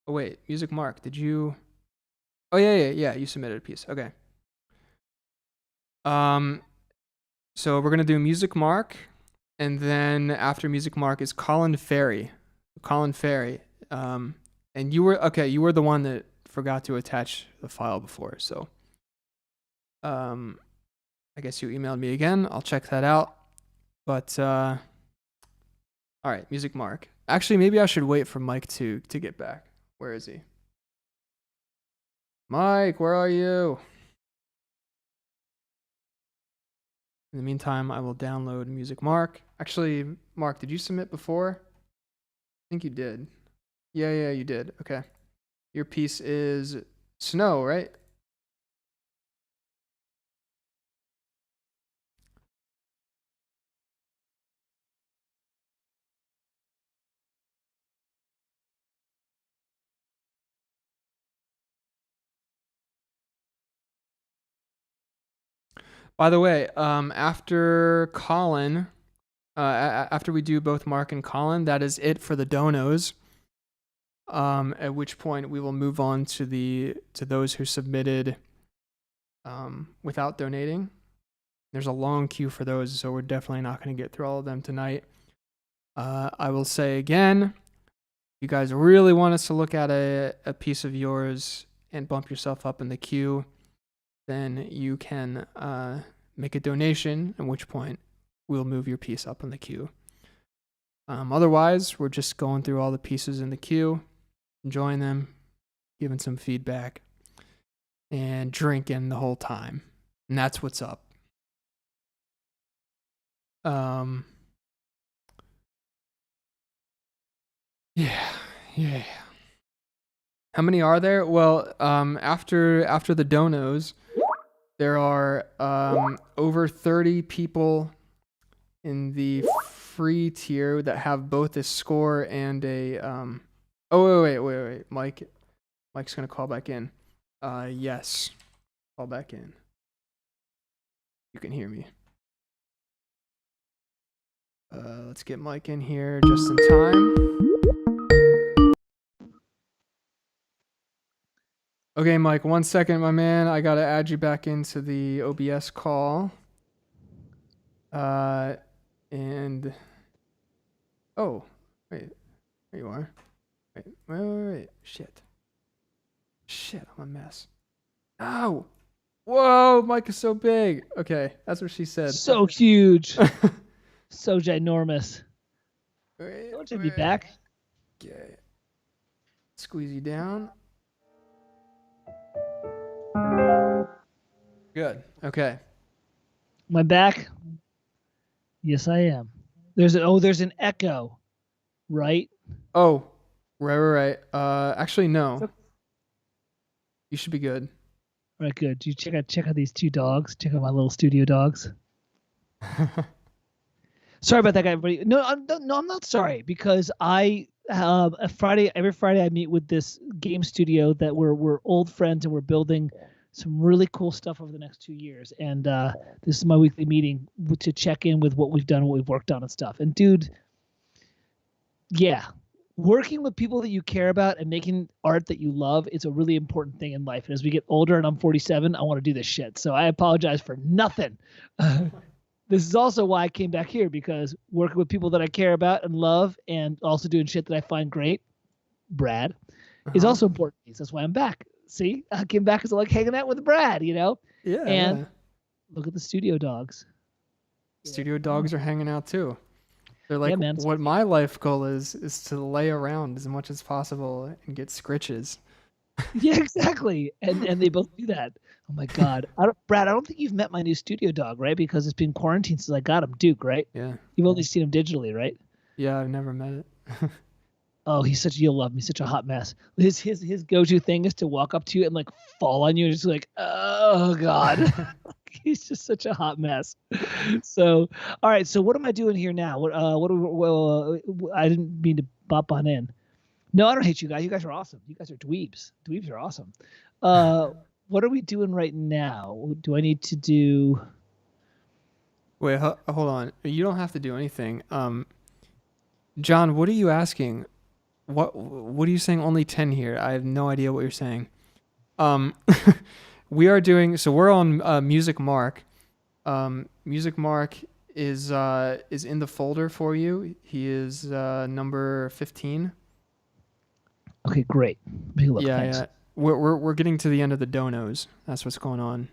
A: Oh, wait. Music Mark, did you... Oh, yeah. You submitted a piece. Okay. So we're going to do Music Mark. And then after Music Mark is Colin Ferry. Colin Ferry. And you were... Okay, you were the one that forgot to attach the file before. So... I guess you emailed me again. I'll check that out. But... All right, Music Mark. Actually, maybe I should wait for Mike to get back. Where is he? Mike, where are you? In the meantime, I will download Music Mark. Actually, Mark, did you submit before? I think you did. Yeah, you did. Okay. Your piece is Snow, right? By the way, after Colin, after we do both Mark and Colin, that is it for the donos. At which point we will move on to those who submitted without donating. There's a long queue for those, so we're definitely not going to get through all of them tonight. I will say again, if you guys really want us to look at a piece of yours and bump yourself up in the queue, then you can make a donation, at which point we'll move your piece up in the queue. Otherwise, we're just going through all the pieces in the queue, enjoying them, giving some feedback, and drinking the whole time. And that's what's up. Yeah. How many are there? Well, after the donos, there are over 30 people in the free tier that have both a score and a Oh wait. Mike's gonna call back in. Yes. Call back in. You can hear me. Let's get Mike in here just in time. Okay, Mike, 1 second, my man. I gotta add you back into the OBS call. And oh, wait, there you are. Wait. Shit, I'm a mess. Ow! Whoa, Mike is so big. Okay, that's what she said.
B: So huge. So ginormous.
A: Wait,
B: Don't you be back?
A: Okay. Squeeze you down. Good. Okay.
B: Am I back? Yes, I am. There's an echo, right?
A: Oh, right. Actually, no. You should be good.
B: All right, good. You check out these two dogs. Check out my little studio dogs. Sorry about that, guy. Everybody. No, I'm not sorry because every Friday I meet with this game studio that we're old friends and we're building some really cool stuff over the next 2 years. And this is my weekly meeting to check in with what we've done, what we've worked on, and stuff. And dude, yeah, working with people that you care about and making art that you love is a really important thing in life. And as we get older, and I'm 47, I want to do this shit. So I apologize for nothing. This is also why I came back here, because working with people that I care about and love and also doing shit that I find great, Brad, is also important to me. So that's why I'm back. See, I came back because I like hanging out with Brad, you know?
A: Yeah.
B: And look at the studio dogs.
A: Studio dogs are hanging out too. They're like,
B: Yeah, man.
A: what my life goal is to lay around as much as possible and get scritches.
B: Yeah, exactly. And they both do that. Oh my God. Brad, I don't think you've met my new studio dog, right? Because it's been quarantined since I got him, Duke, right?
A: Yeah.
B: You've only seen him digitally, right?
A: Yeah, I've never met it.
B: Oh, you'll love me, such a hot mess. His go-to thing is to walk up to you and like fall on you and just like, oh God. He's just such a hot mess. So, all right. So what am I doing here now? I didn't mean to bop on in. No, I don't hate you guys. You guys are awesome. You guys are dweebs. Dweebs are awesome. What are we doing right now? Do I need to do?
A: Wait, hold on. You don't have to do anything. John, what are you asking? What are you saying? Only 10 here. I have no idea what you're saying. We are doing, so we're on Music Mark. Music Mark is in the folder for you. He is number 15.
B: Okay, great. Big look,
A: Yeah,
B: thanks.
A: yeah. We're getting to the end of the donos. That's what's going on.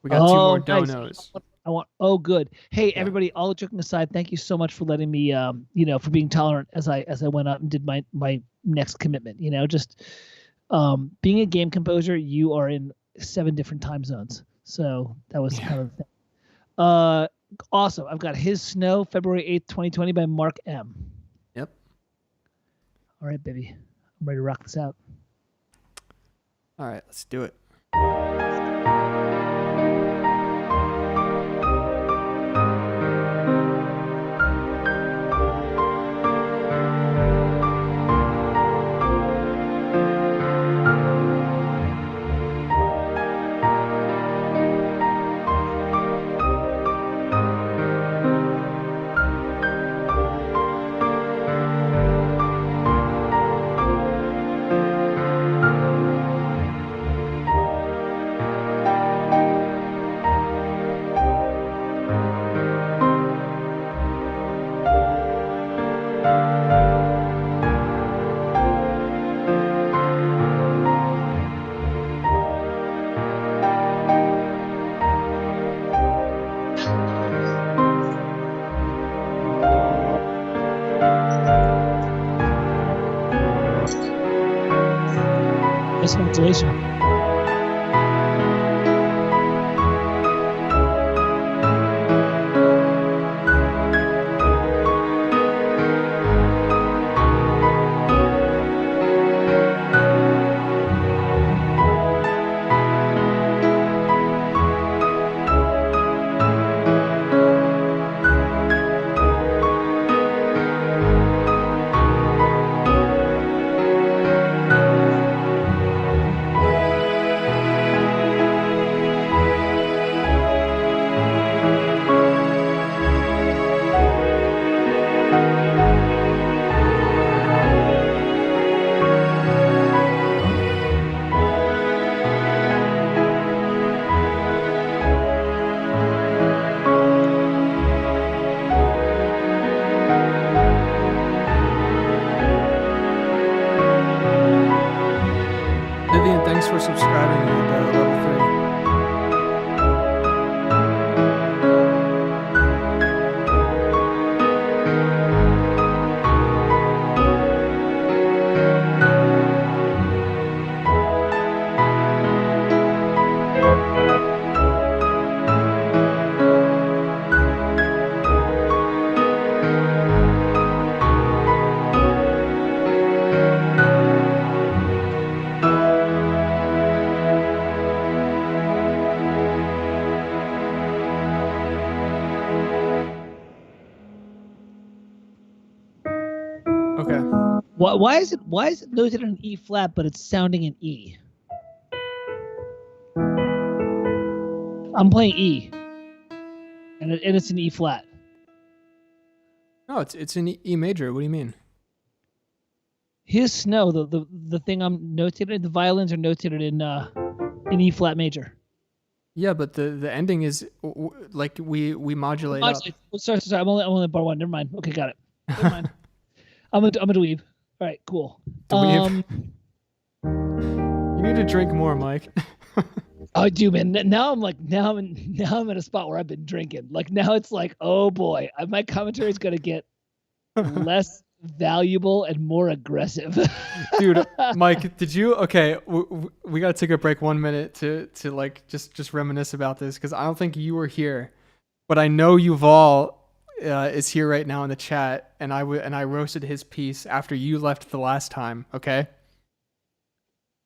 A: We got 2 more
B: nice.
A: donos.
B: I want. Oh, good. Hey, everybody! All joking aside, thank you so much for letting me, for being tolerant as I went out and did my next commitment. Just being a game composer, you are in 7 different time zones, so that was kind of the thing. Awesome. I've got His Snow, February 8th, 2020 by Mark M.
A: Yep.
B: All right, baby. I'm ready to rock this out.
A: All right, let's do it.
B: Congratulations. Why is it noted in E flat, but it's sounding in E? I'm playing E, and it's an E flat.
A: No, it's in E major. What do you mean?
B: His Snow, the thing I'm notated, the violins are notated in E flat major.
A: Yeah, but the ending is like we modulate up.
B: Sorry, I'm only at bar one. Never mind. Okay, got it. Never mind. I'm a dweeb. All right, cool.
A: Dweeb. You need to drink more, Mike.
B: I do, man. Now I'm in a spot where I've been drinking. Like now it's like, oh boy, my commentary is gonna get less valuable and more aggressive.
A: Dude, Mike, did you? Okay, we gotta take a break 1 minute to like just reminisce about this because I don't think you were here, but I know Yuval is here right now in the chat, and I roasted his piece after you left the last time. Okay.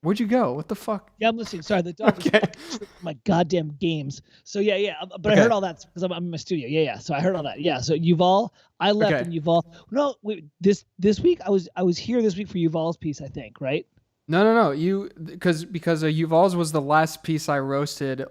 A: Where'd you go? What the fuck?
B: Yeah, I'm listening. Sorry, the dog was my goddamn games. So yeah. But
A: Okay.
B: I heard all that because I'm in my studio. Yeah. So I heard all that. Yeah. So Yuval, I left
A: Okay.
B: and Yuval. No, wait, this week I was here this week for Yuval's piece, I think, right?
A: No. You because Yuval's was the last piece I roasted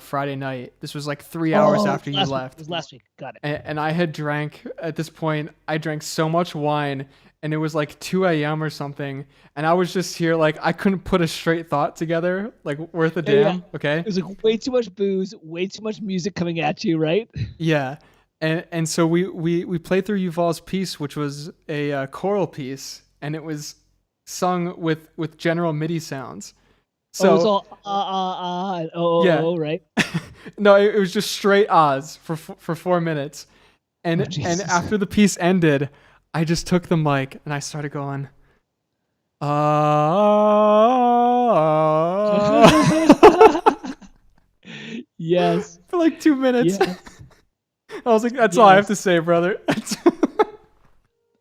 A: Friday night. This was like 3 hours after you left.
B: It was last week. Got it.
A: And I had drank at this point. I drank so much wine, and it was like 2 a.m. or something. And I was just here like I couldn't put a straight thought together, like worth a damn.
B: Yeah.
A: Okay.
B: It was like way too much booze, way too much music coming at you, right?
A: Yeah. And so we played through Yuval's piece, which was a choral piece, and it was sung with general MIDI sounds. So
B: it's all and oh, right?
A: No, it was just straight ahs for 4 minutes, and after the piece ended, I just took the mic and I started going,
B: Yes.
A: for like 2 minutes.
B: Yes.
A: I was like, that's all I have to say, brother.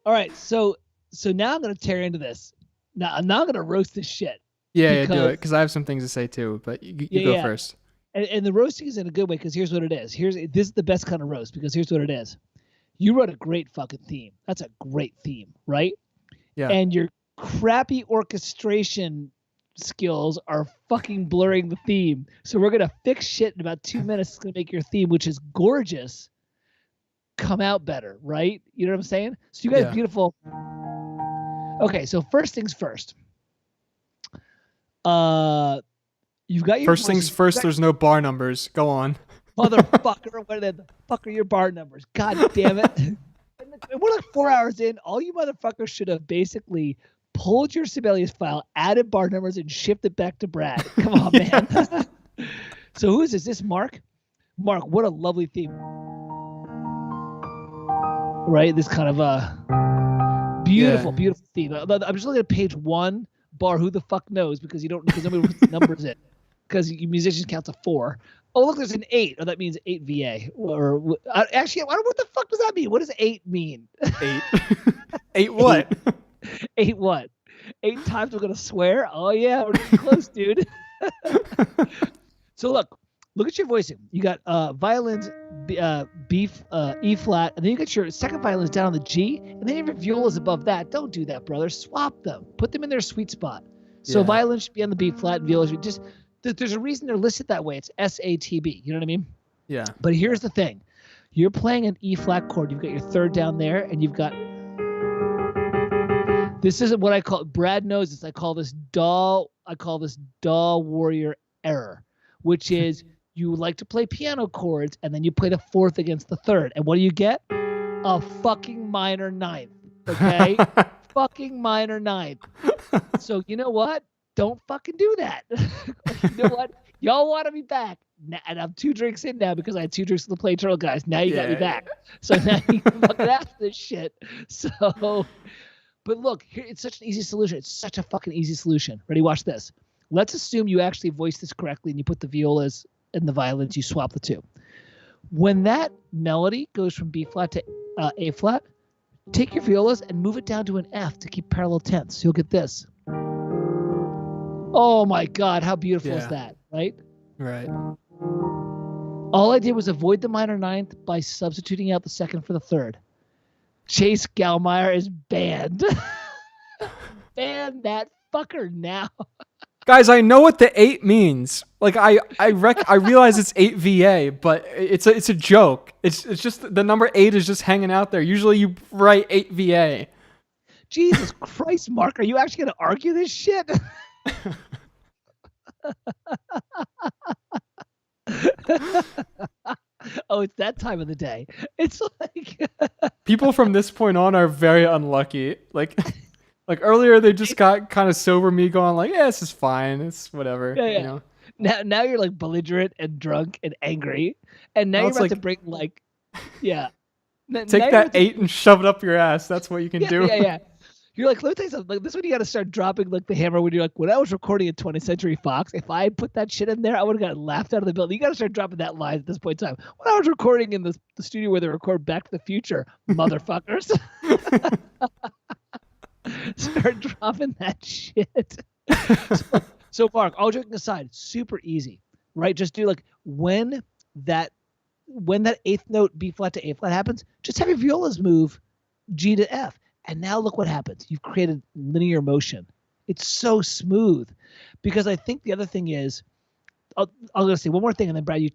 B: All right, so now I'm gonna tear into this. Now I'm gonna roast this shit.
A: Yeah, do it, because I have some things to say too. But you go first.
B: And the roasting is in a good way because here's what it is. This is the best kind of roast because here's what it is. You wrote a great fucking theme. That's a great theme, right?
A: Yeah.
B: And your crappy orchestration skills are fucking blurring the theme. So we're gonna fix shit in about 2 minutes. It's gonna make your theme, which is gorgeous, come out better, right? You know what I'm saying? So you guys, beautiful. Okay, so first things first. You've got your
A: first things first. There's no bar numbers. Go on.
B: Motherfucker, what the fuck are your bar numbers? God damn it. And we're like 4 hours in. All you motherfuckers should have basically pulled your Sibelius file, added bar numbers, and shipped it back to Brad. Come on, man. So who is this? Is this Mark? Mark, what a lovely theme. Right? This kind of beautiful theme. I'm just looking at page 1, bar who the fuck knows, because nobody puts numbers in. Because musicians count to 4. Oh, look, there's an 8. Oh, that means 8 VA. Or actually, what the fuck does that mean? What does 8 mean?
A: 8. 8 what?
B: 8 what? 8 times we're gonna swear? Oh yeah, we're getting close, dude. So look at your voicing. You got violins, B, E flat, and then you got your second violins down on the G, and then you have your violas above that. Don't do that, brother. Swap them. Put them in their sweet spot. So violins should be on the B flat, and violas should just. There's a reason they're listed that way. It's SATB. You know what I mean? Yeah. But here's the thing. You're playing an E flat chord. You've got your third down there, and you've got. This isn't what I call. Brad knows this. I call this DAW warrior error, which is you like to play piano chords, and then you play the fourth against the third, and what do you get? A fucking minor ninth. Okay. Fucking minor ninth. So you know what? Don't fucking do that. You know what? Y'all want me back. And I'm 2 drinks in now because I had 2 drinks of the Play Turtle guys. Now you got me back. So now you can fucking ask this shit. So, but look, here it's such an easy solution. It's such a fucking easy solution. Ready? Watch this. Let's assume you actually voiced this correctly and you put the violas and the violins, you swap the 2. When that melody goes from B flat to A flat, take your violas and move it down to an F to keep parallel tenths. So you'll get this. Oh my God, how beautiful is that, right? Right. All I did was avoid the minor ninth by substituting out the second for the third. Chase Gallmeyer is banned. Ban that fucker now.
A: Guys, I know what the 8 means. Like I realize it's 8 VA, but it's a joke. It's just the number 8 is just hanging out there. Usually you write 8 VA.
B: Jesus Christ, Mark, are you actually gonna argue this shit? Oh, it's that time of the day. It's like
A: People from this point on are very unlucky. Like earlier they just got kind of sober me going like, yeah, this is fine. It's whatever.
B: Yeah, yeah.
A: You know?
B: now you're like belligerent and drunk and angry, and now
A: Well,
B: you're
A: it's
B: about to
A: like-
B: bring like, yeah.
A: Take that 8 and shove it up your ass. That's what you can do.
B: Yeah. You're like, let me tell you something. Like, this is when you got to start dropping like the hammer. When you're like, when I was recording at 20th Century Fox, if I had put that shit in there, I would have gotten laughed out of the building. You got to start dropping that line at this point in time. When I was recording in the studio where they record Back to the Future, motherfuckers. Start dropping that shit. So Mark, all joking aside, super easy, right? Just do like when that 8th note B flat to A flat happens, just have your violas move G to F. And now look what happens. You've created linear motion. It's so smooth. Because I think the other thing is, I'm going to say one more thing and then Brad, you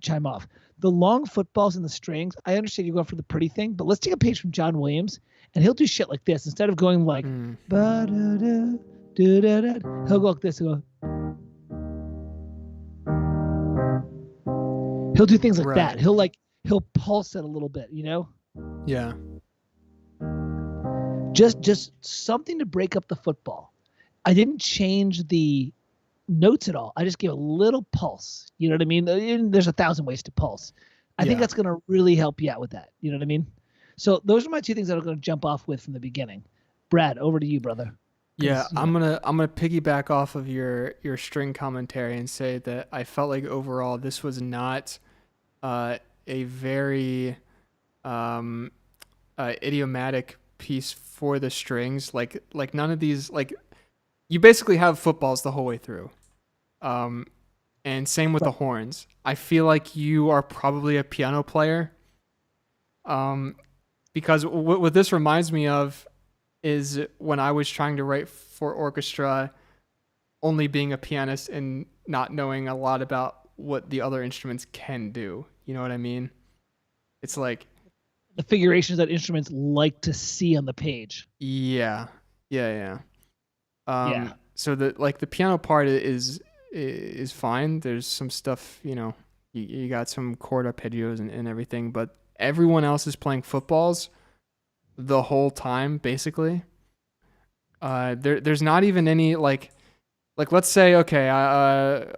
B: chime off. The long footballs and the strings, I understand you're going for the pretty thing, but let's take a page from John Williams and he'll do shit like this. Instead of going like, ba-da-da, da-da-da, he'll go like this. He'll do things like that. He'll pulse it a little bit, you know?
A: Yeah.
B: Just something to break up the football. I didn't change the notes at all. I just gave a little pulse. You know what I mean? There's 1,000 ways to pulse. I think that's going to really help you out with that. You know what I mean? So those are my 2 things that I'm going to jump off with from the beginning. Brad, over to you, brother.
A: Yeah, I'm gonna piggyback off of your string commentary and say that I felt like overall this was not a very idiomatic piece for the strings. Like none of these, like, you basically have footballs the whole way through, and same with the horns. I feel like you are probably a piano player, because what this reminds me of is when I was trying to write for orchestra, only being a pianist and not knowing a lot about what the other instruments can do. You know what I mean? It's like
B: the figurations that instruments like to see on the page.
A: Yeah.
B: Yeah.
A: So the piano part is fine. There's some stuff, you know, you got some chord arpeggios and everything, but everyone else is playing footballs the whole time, basically. There's not even any like let's say, okay,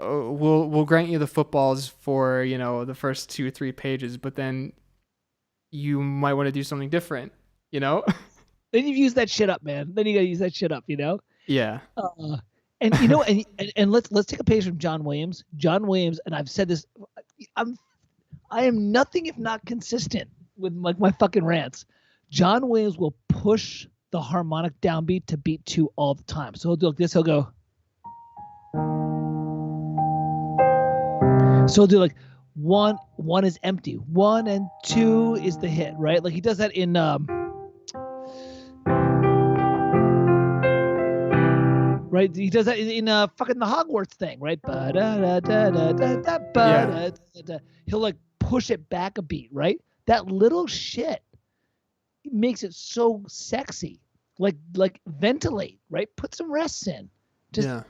A: we'll grant you the footballs for, you know, the first 2 or 3 pages, but then you might want to do something different, you know?
B: Then you've used that shit up, man. Then you got to use that shit up, you know?
A: Yeah.
B: And you know, and let's take a page from John Williams. John Williams, and I've said this, I am nothing if not consistent with like my fucking rants. John Williams will push the harmonic downbeat to beat 2 all the time. So he'll do like this. He'll go. So he'll do like 1 is empty. 1 and 2 is the hit, right? Like he does that in right? He does that in fucking the Hogwarts thing, right? He'll like push it back a beat, right? That little shit makes it so sexy. Like ventilate, right? Put some rests in. Yeah.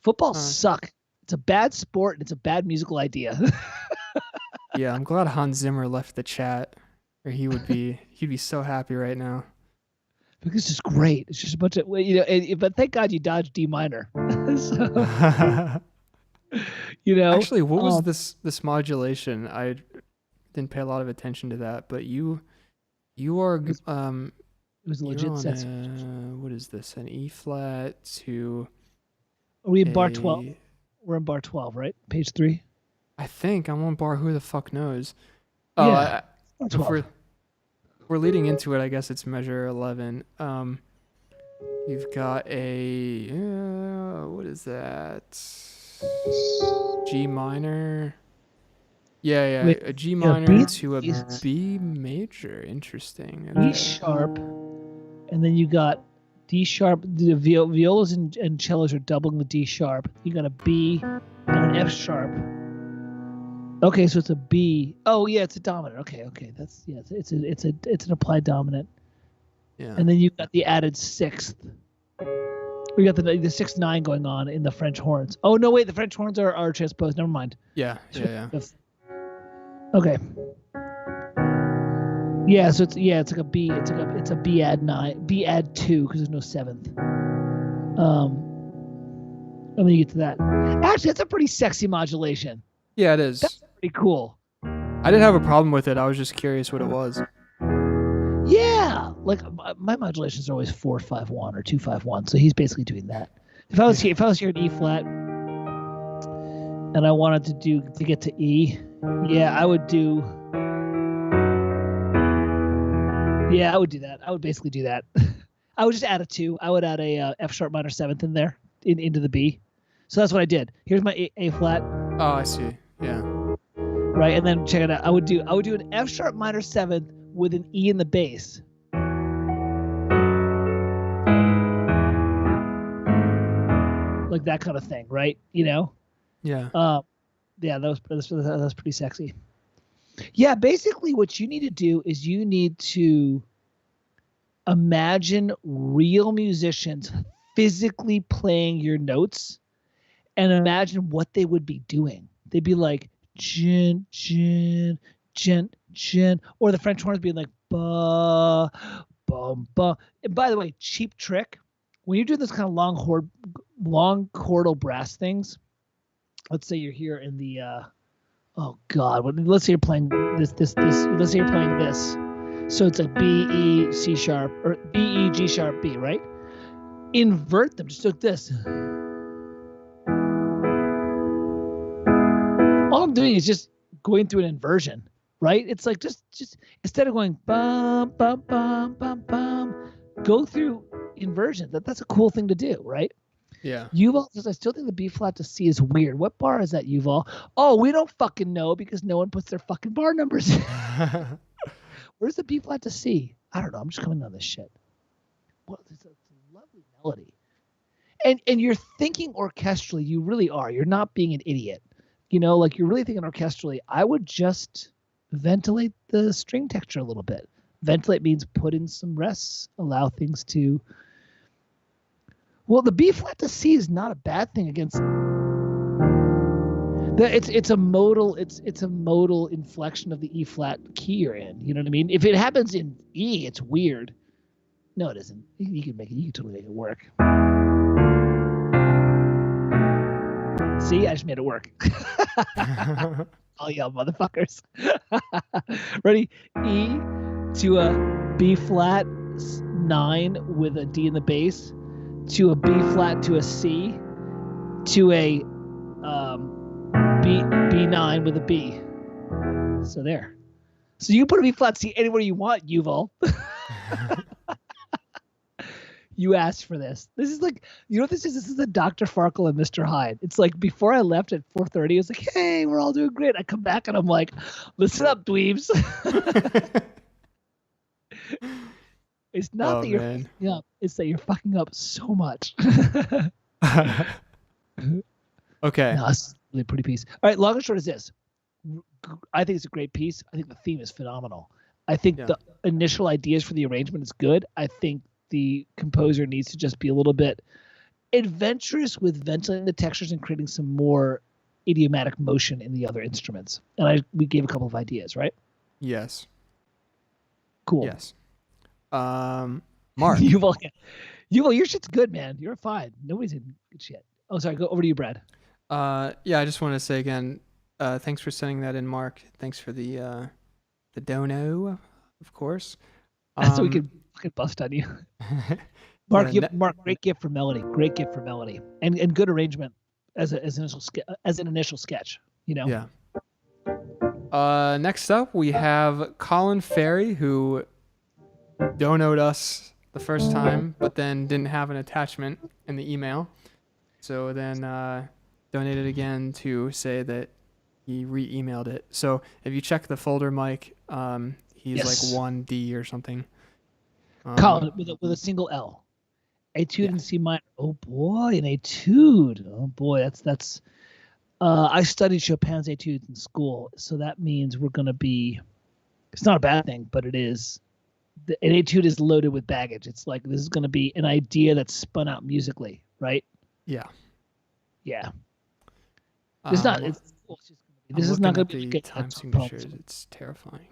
B: Football suck. It's a bad sport and it's a bad musical idea.
A: Yeah, I'm glad Hans Zimmer left the chat, or he'd be so happy right now.
B: Because it's just great. It's just a bunch of, you know, but thank God you dodged D minor. So, you know,
A: actually, what was this modulation? I didn't pay a lot of attention to that, but you are
B: it was a legit sense.
A: What is this? An E flat to.
B: Are we in bar 12? We're in bar 12, right? Page 3.
A: I think I'm on bar. Who the fuck knows?
B: Yeah.
A: If we're leading into it, I guess it's measure 11. You've got a what is that? G minor. Yeah,
B: Wait,
A: a G minor
B: B
A: to a B major. Interesting.
B: E sharp and then you got D sharp. The violas and cellos are doubling the D sharp. You got a B and an F sharp. Okay, so it's a B. Oh yeah, it's a dominant. Okay, that's it's an applied dominant.
A: Yeah.
B: And then you've got the added sixth. We got the 6/9 going on in the French horns. Oh no, wait, the French horns are transposed. Never mind.
A: Yeah.
B: Okay. Yeah, so it's like a B. It's a B add 9, B add 2 because there's no seventh. Let me get to that. Actually, that's a pretty sexy modulation.
A: Yeah, it is.
B: That's pretty cool.
A: I didn't have a problem with it. I was just curious what it was.
B: Yeah, like my modulations are always 4-5-1 or 2-5-1, so he's basically doing that. If I was here at E flat, and I wanted to get to E, I would do that. I would basically do that. I would just add a 2. I would add a F sharp minor 7th in there into the B. So that's what I did. Here's my A flat.
A: Oh, I see. Yeah.
B: Right, and then check it out. I would do an F sharp minor 7th with an E in the bass. Like that kind of thing, right? You know?
A: Yeah.
B: Yeah, that was pretty sexy. Yeah, basically what you need to do is you need to imagine real musicians physically playing your notes and imagine what they would be doing. They'd be like, gin, gin, gin, gin, or the French horns being like, ba, bum, ba. And by the way, cheap trick, when you're doing this kind of long chordal brass things, let's say you're here in the, oh God, let's say you're playing this, let's say you're playing this. So it's like B, E, C sharp, or B, E, G sharp, B, right? Invert them, just like this. All I'm doing is just going through an inversion, right? It's like just instead of going bum, bum, bum, bum, bum, go through inversion. That's a cool thing to do, right?
A: Yeah.
B: Yuval says, I still think the B flat to C is weird. What bar is that, Yuval? Oh, we don't fucking know because no one puts their fucking bar numbers in. Where's the B flat to C? I don't know. I'm just coming on this shit. Well, it's a lovely melody. And you're thinking orchestrally. You really are. You're not being an idiot. You know, like you're really thinking orchestrally. I would just ventilate the string texture a little bit. Ventilate means put in some rests, allow things to. Well, the B flat to C is not a bad thing against. It's a modal inflection of the E flat key you're in. You know what I mean? If it happens in E, it's weird. No, it isn't. You can totally make it work. See, I just made it work. All y'all motherfuckers. Ready? E to a B flat 9 with a D in the bass, to a B flat to a C, to a B9 with a B. So there. So you can put a B flat C anywhere you want, Yuval. You asked for this. This is like, you know what this is? This is the Dr. Farkle and Mr. Hyde. It's like before I left at 4:30, it was like, hey, we're all doing great. I come back and I'm like, listen up, dweebs. It's not that you're fucking up. It's that you're fucking up so much.
A: Okay.
B: No, it's really a pretty piece. All right, long and short is this. I think it's a great piece. I think the theme is phenomenal. I think the initial ideas for the arrangement is good. I think the composer needs to just be a little bit adventurous with ventilating the textures and creating some more idiomatic motion in the other instruments. And we gave a couple of ideas, right?
A: Yes.
B: Cool.
A: Yes. Mark.
B: Yuval, your shit's good, man. You're fine. Nobody's in good shit. Oh, sorry. Go over to you, Brad.
A: Yeah, I just want to say again, thanks for sending that in, Mark. Thanks for the dono, of course.
B: So we could fucking bust on you. Mark, great gift for melody. Great gift for melody. And good arrangement as an initial sketch, you know?
A: Yeah. Next up, we have Colin Ferry, who donoed us the first time, but then didn't have an attachment in the email. So then donated again to say that he re-emailed it. So if you check the folder, Mike, he's like 1D or something.
B: Colin with a single L. Etude in C minor. Oh boy, an etude. Oh boy, that's. I studied Chopin's etudes in school, so that means we're gonna be. It's not a bad thing, but it is. An etude is loaded with baggage. It's like this is gonna be an idea that's spun out musically, right?
A: Yeah.
B: Yeah. It's not. It's just gonna be, this is not gonna be
A: the time signatures. It's terrifying.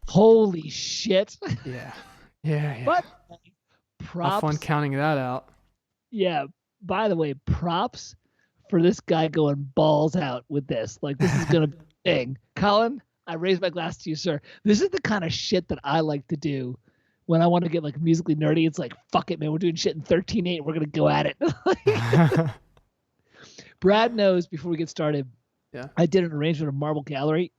B: Holy shit.
A: Yeah. Yeah.
B: But props.
A: Have fun counting that out.
B: Yeah. By the way, props for this guy going balls out with this. Like, this is going to be a thing. Colin, I raise my glass to you, sir. This is the kind of shit that I like to do when I want to get, like, musically nerdy. It's like, fuck it, man. We're doing shit in 13/8. We're going to go at it. Brad knows before we get started.
A: Yeah.
B: I did an arrangement of Marble Gallery.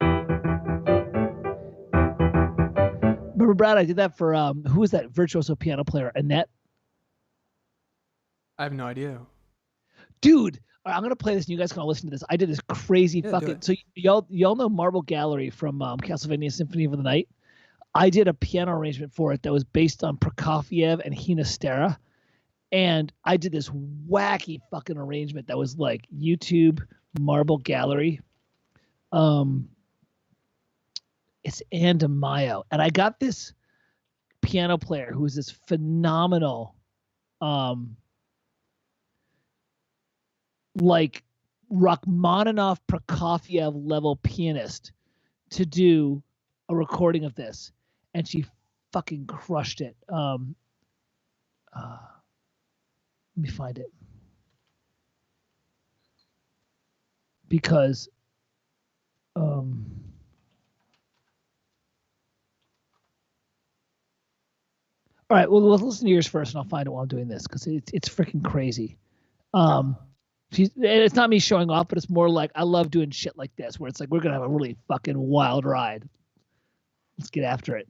B: Remember, Brad, I did that for, who was that virtuoso piano player? Annette?
A: I have no idea.
B: Dude, I'm going to play this and you guys can all listen to this. I did this crazy fucking... So y'all know Marble Gallery from Castlevania Symphony of the Night? I did a piano arrangement for it that was based on Prokofiev and Hinastera. And I did this wacky fucking arrangement that was like YouTube Marble Gallery. It's Anne DeMaio. And I got this piano player who was this phenomenal like Rachmaninoff Prokofiev level pianist to do a recording of this. And she fucking crushed it. Let me find it. Because all right, well, let's listen to yours first, and I'll find it while I'm doing this because it's freaking crazy. It's not me showing off, but it's more like I love doing shit like this, where it's like we're gonna have a really fucking wild ride. Let's get after it.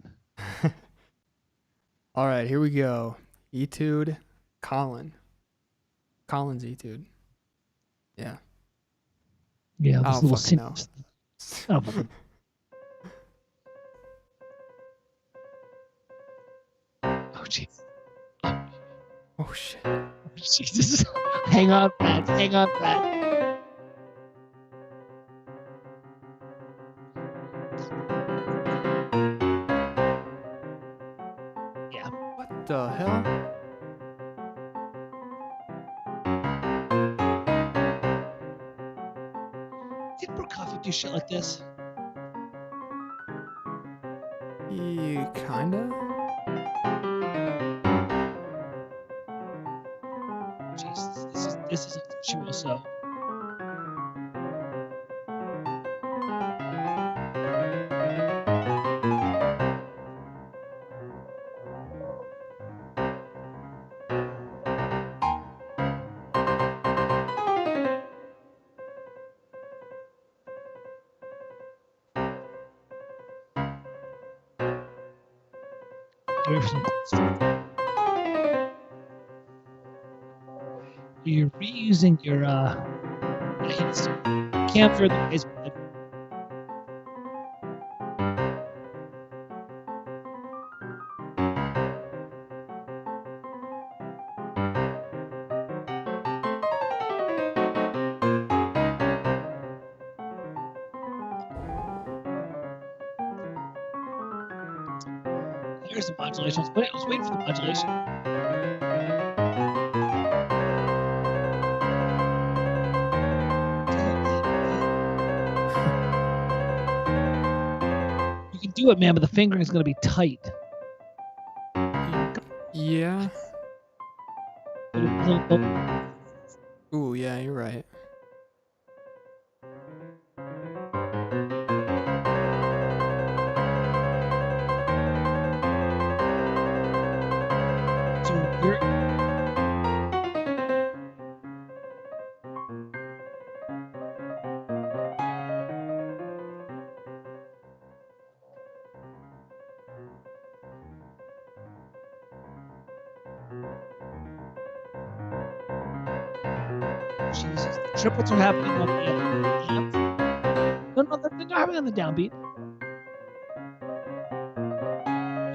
A: All right, here we go. Etude, Colin's etude. Yeah.
B: Yeah.
A: I don't fucking know.
B: Oh, fucking. Oh, jeez.
A: Oh, shit.
B: Jesus. Hang on, Brad. Hang on, Brad. Yeah.
A: What the hell?
B: Did Prokofiev do shit like this?
A: Yeah, kinda.
B: Jesus, this is a virtuoso. You're reusing your camphor that is there's the modulation. I was waiting for the modulation. You can do it, man, but the fingering is going to be tight.
A: Yeah. Ooh, yeah, you're right.
B: Jesus, the triplets are happening on the no, they're not happening on the downbeat.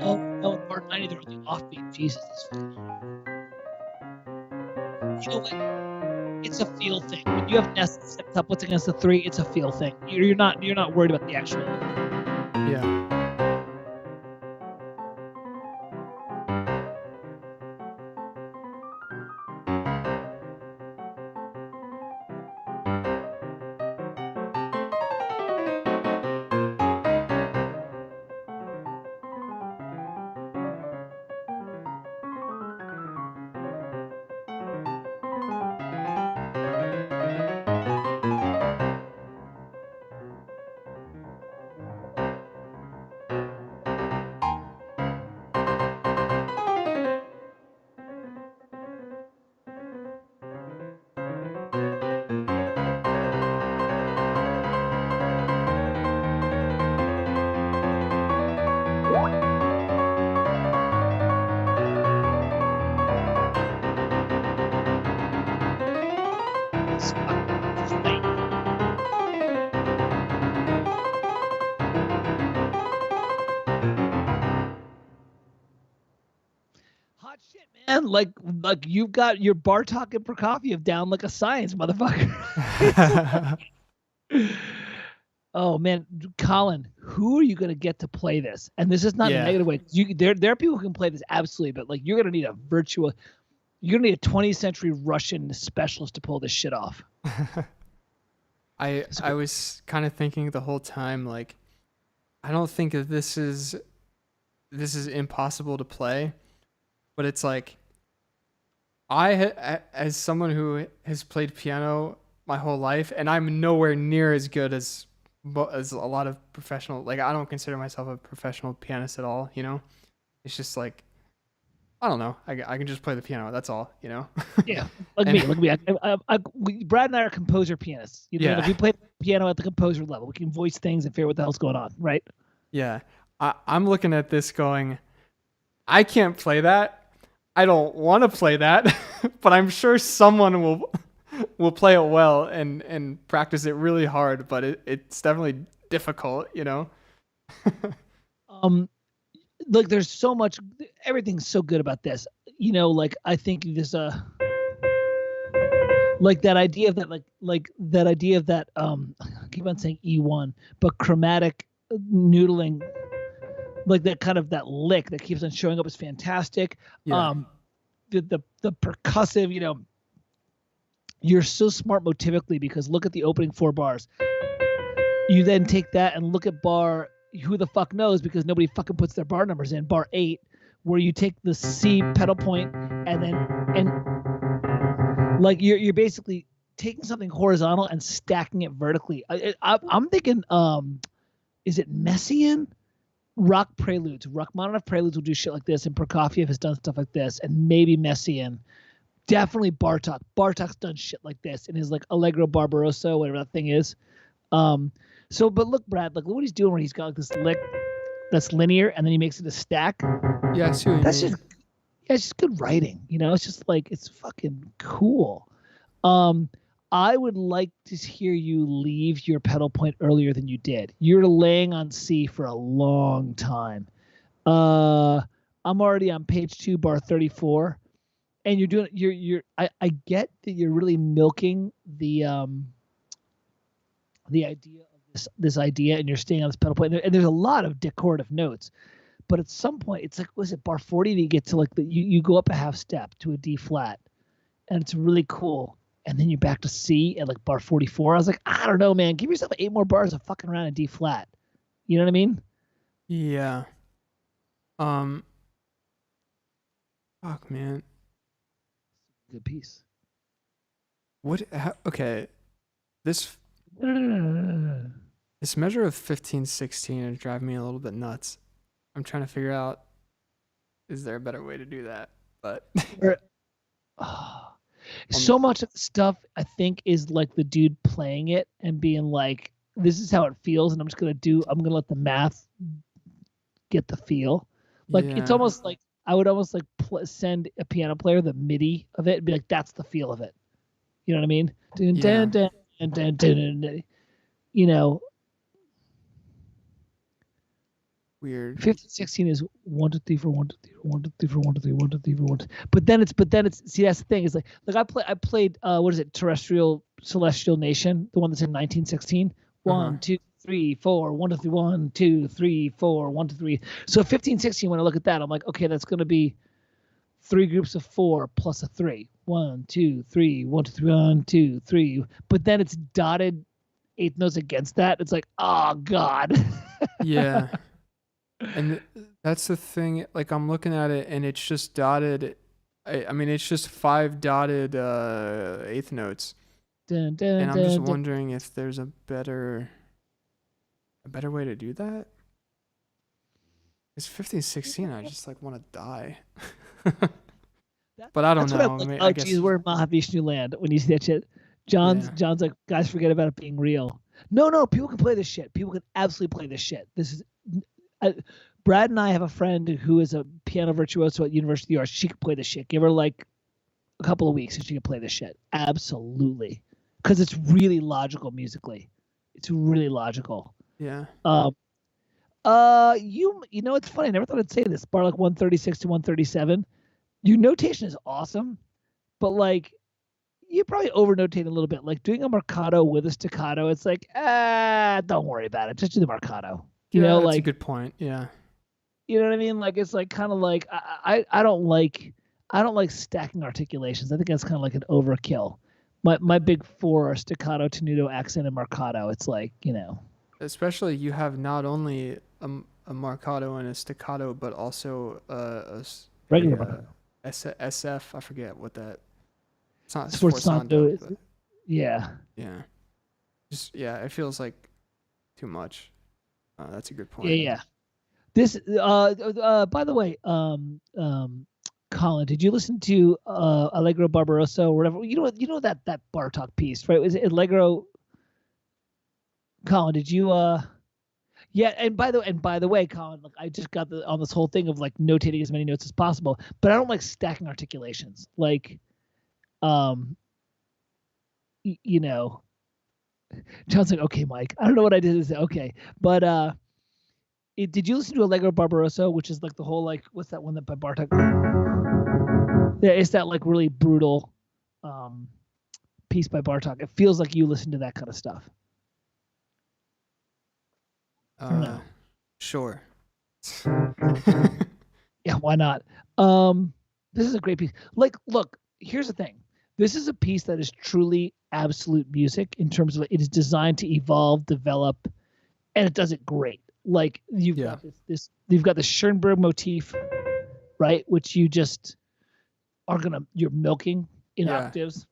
B: Oh, no, pardon, I need to really offbeat. Jesus, this. You know what? It's a feel thing. When you have Nest set tuplets against the 3, it's a feel thing. You're not worried about the actual.
A: Yeah.
B: Hot shit, man. Like you've got your Bartok and Prokofiev down like a science motherfucker. Oh man, Colin, who are you gonna get to play this? And this is not in a negative way. There are people who can play this absolutely, but like you're gonna need a you're gonna need a 20th century Russian specialist to pull this shit off.
A: I was kind of thinking the whole time, like, I don't think that this is impossible to play, but it's like, as someone who has played piano my whole life, and I'm nowhere near as good as a lot of professional. Like, I don't consider myself a professional pianist at all. You know, it's just like, I don't know. I can just play the piano. That's all. You know.
B: Yeah, look at me. Brad and I are composer pianists. You know,
A: Yeah.
B: if we play piano at the composer level, we can voice things and figure what the hell's going on, right?
A: Yeah, I'm looking at this going, I can't play that. I don't want to play that, but I'm sure someone will play it well and practice it really hard. But it's definitely difficult, you know.
B: Like there's so much. Everything's so good about this. You know, like I think there's like that idea of that, like that idea of that. I keep on saying E1, but chromatic noodling. Like that kind of that lick that keeps on showing up is fantastic.
A: Yeah.
B: The percussive, you know, you're so smart motivically because look at the opening 4 bars. You then take that and look at bar, who the fuck knows, because nobody fucking puts their bar numbers in, bar 8, where you take the C pedal point and like you're basically taking something horizontal and stacking it vertically. I'm thinking, is it Messiaen? Rock preludes. Rachmaninoff preludes will do shit like this, and Prokofiev has done stuff like this, and maybe Messiaen. Definitely Bartok. Bartok's done shit like this in his like Allegro Barbarossa, whatever that thing is. So, but look, Brad, like look what he's doing where he's got like this lick that's linear, and then he makes it a stack.
A: Yeah, I see what you mean.
B: It's just good writing, you know. It's just like it's fucking cool. I would like to hear you leave your pedal point earlier than you did. You're laying on C for a long time. I'm already on page 2, bar 34, and you're doing. I get that you're really milking the idea of this idea, and you're staying on this pedal point. And there's a lot of decorative notes, but at some point, it's like, was it bar 40 that you get to like you go up a half step to a D flat, and it's really cool. And then you're back to C at like bar 44. I was like, I don't know, man. Give yourself 8 more bars of fucking around in D flat. You know what I mean?
A: Yeah. Fuck, man.
B: Good piece.
A: Okay. This measure of 15/16 is driving me a little bit nuts. I'm trying to figure out, is there a better way to do that? But
B: so much of the stuff I think is like the dude playing it and being like, this is how it feels, and I'm gonna let the math get the feel. Like It's almost like I would almost like send a piano player the MIDI of it and be like, that's the feel of it. You know what I mean? Dun, dun, dun, dun, dun, dun, dun, dun. You know.
A: weird.
B: 15/16 is 1 2 3 4 1 2 3 1 2 3 4 1 2 3 1 2 3 4 1 2. But then it's see that's the thing is like I played what is it, Terrestrial Celestial Nation, the one that's in 1916. 1 2 3 4 1 2 3 1 2 3 4 1 2 3. So 15/16, when I look at that, I'm like, okay, that's going to be 3 groups of 4 plus a 3. 1 2 3 1 2 3 1 2 3. But then it's dotted eighth notes against that. It's like, oh god.
A: Yeah. And that's the thing. Like, I'm looking at it, and it's just dotted. I mean, it's just 5 dotted eighth notes.
B: Dun, dun,
A: And I'm just
B: dun,
A: wondering if there's a better way to do that. It's 15/16. I just like want to die. But I don't know.
B: Like,
A: I
B: oh,
A: guess
B: geez, we're in Mahavishnu land when you see that shit. John's like, guys, forget about it being real. No, people can play this shit. People can absolutely play this shit. This is Brad and I have a friend who is a piano virtuoso at University of York. She can play this shit. Give her like a couple of weeks and she can play this shit. Absolutely. Because it's really logical musically. It's really logical.
A: Yeah.
B: You know, it's funny. I never thought I'd say this. Bar like 136 to 137. Your notation is awesome, but like you probably overnotate a little bit. Like doing a marcato with a staccato, it's like, don't worry about it. Just do the marcato. You know,
A: that's
B: like
A: a good point. Yeah.
B: You know what I mean? Like it's like kind of like I don't like stacking articulations. I think that's kind of like an overkill. My big 4 are staccato, tenuto, accent, and marcato. It's like, you know.
A: Especially you have not only a marcato and a staccato, but also
B: Regular
A: SF. I forget what that. It's not
B: sforzando. Yeah.
A: Yeah. Just it feels like too much. That's a good point.
B: Yeah. This by the way, Colin, did you listen to Allegro Barbarossa or whatever? You know that Bartok piece, right? Was it Allegro? Colin, did you yeah, and by the way, Colin, look, I just got on this whole thing of like notating as many notes as possible, but I don't like stacking articulations. Like you know, John's like, okay, Mike, I don't know what I did. Okay, but did you listen to Allegro Barbarossa, which is like the whole like what's that one that by Bartok? Yeah, it's that like really brutal piece by Bartok. It feels like you listen to that kind of stuff. No.
A: Sure.
B: Yeah, why not? This is a great piece. Like, look, here's the thing. This is a piece that is truly absolute music in terms of it is designed to evolve, develop, and it does it great. Like you've got you've got the Schoenberg motif, right? Which you just you're milking in octaves.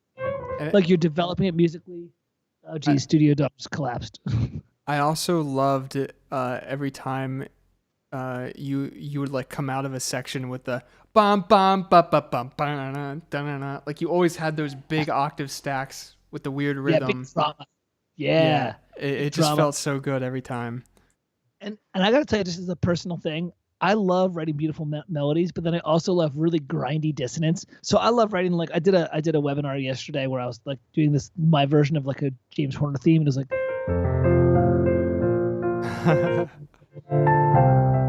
B: Like you're developing it musically. Oh geez, Studio Dubs collapsed.
A: I also loved it every time you would like come out of a section with the bum bum ba ba bum ba. Like you always had those big octave stacks with the weird rhythm.
B: Yeah, big drama. Yeah.
A: It just felt so good every time.
B: And I got to tell you, this is a personal thing. I love writing beautiful melodies, but then I also love really grindy dissonance. So I love writing like I did a webinar yesterday where I was like doing my version of like a James Horner theme, and it was like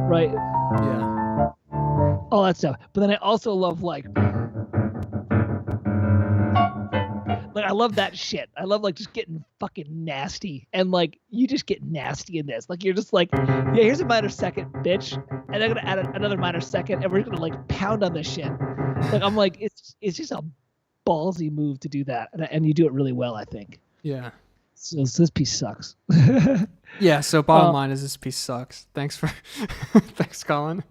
B: right.
A: Yeah.
B: All that stuff. But then I also love like I love that shit. I love like just getting fucking nasty, and like you just get nasty in this. Like you're just like, yeah, here's a minor second, bitch, and I'm gonna add another minor second, and we're gonna like pound on this shit. Like I'm like, it's just a ballsy move to do that, and you do it really well, I think.
A: Yeah.
B: So this piece sucks.
A: Yeah. So bottom line is this piece sucks. Thanks, Colin.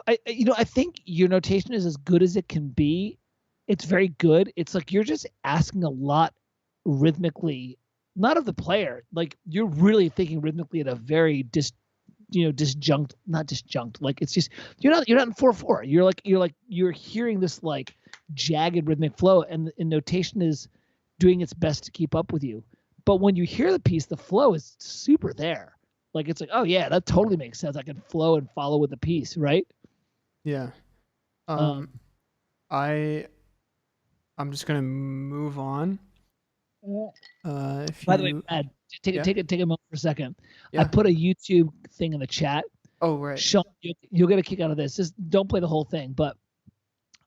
B: I think your notation is as good as it can be. It's very good. It's like you're just asking a lot rhythmically, not of the player. Like you're really thinking rhythmically at a very not disjunct. Like it's just you're not in 4/4. You're hearing this like jagged rhythmic flow, and notation is doing its best to keep up with you. But when you hear the piece, the flow is super there. Like it's like, oh yeah, that totally makes sense. I can flow and follow with the piece, right?
A: Yeah. I'm just gonna move on. If
B: By the way,
A: you,
B: Brad, take
A: yeah?
B: take a moment for a second. I
A: Yeah.
B: put a YouTube thing in the chat.
A: Oh, right.
B: Sean, you'll get a kick out of this. Just don't play the whole thing, but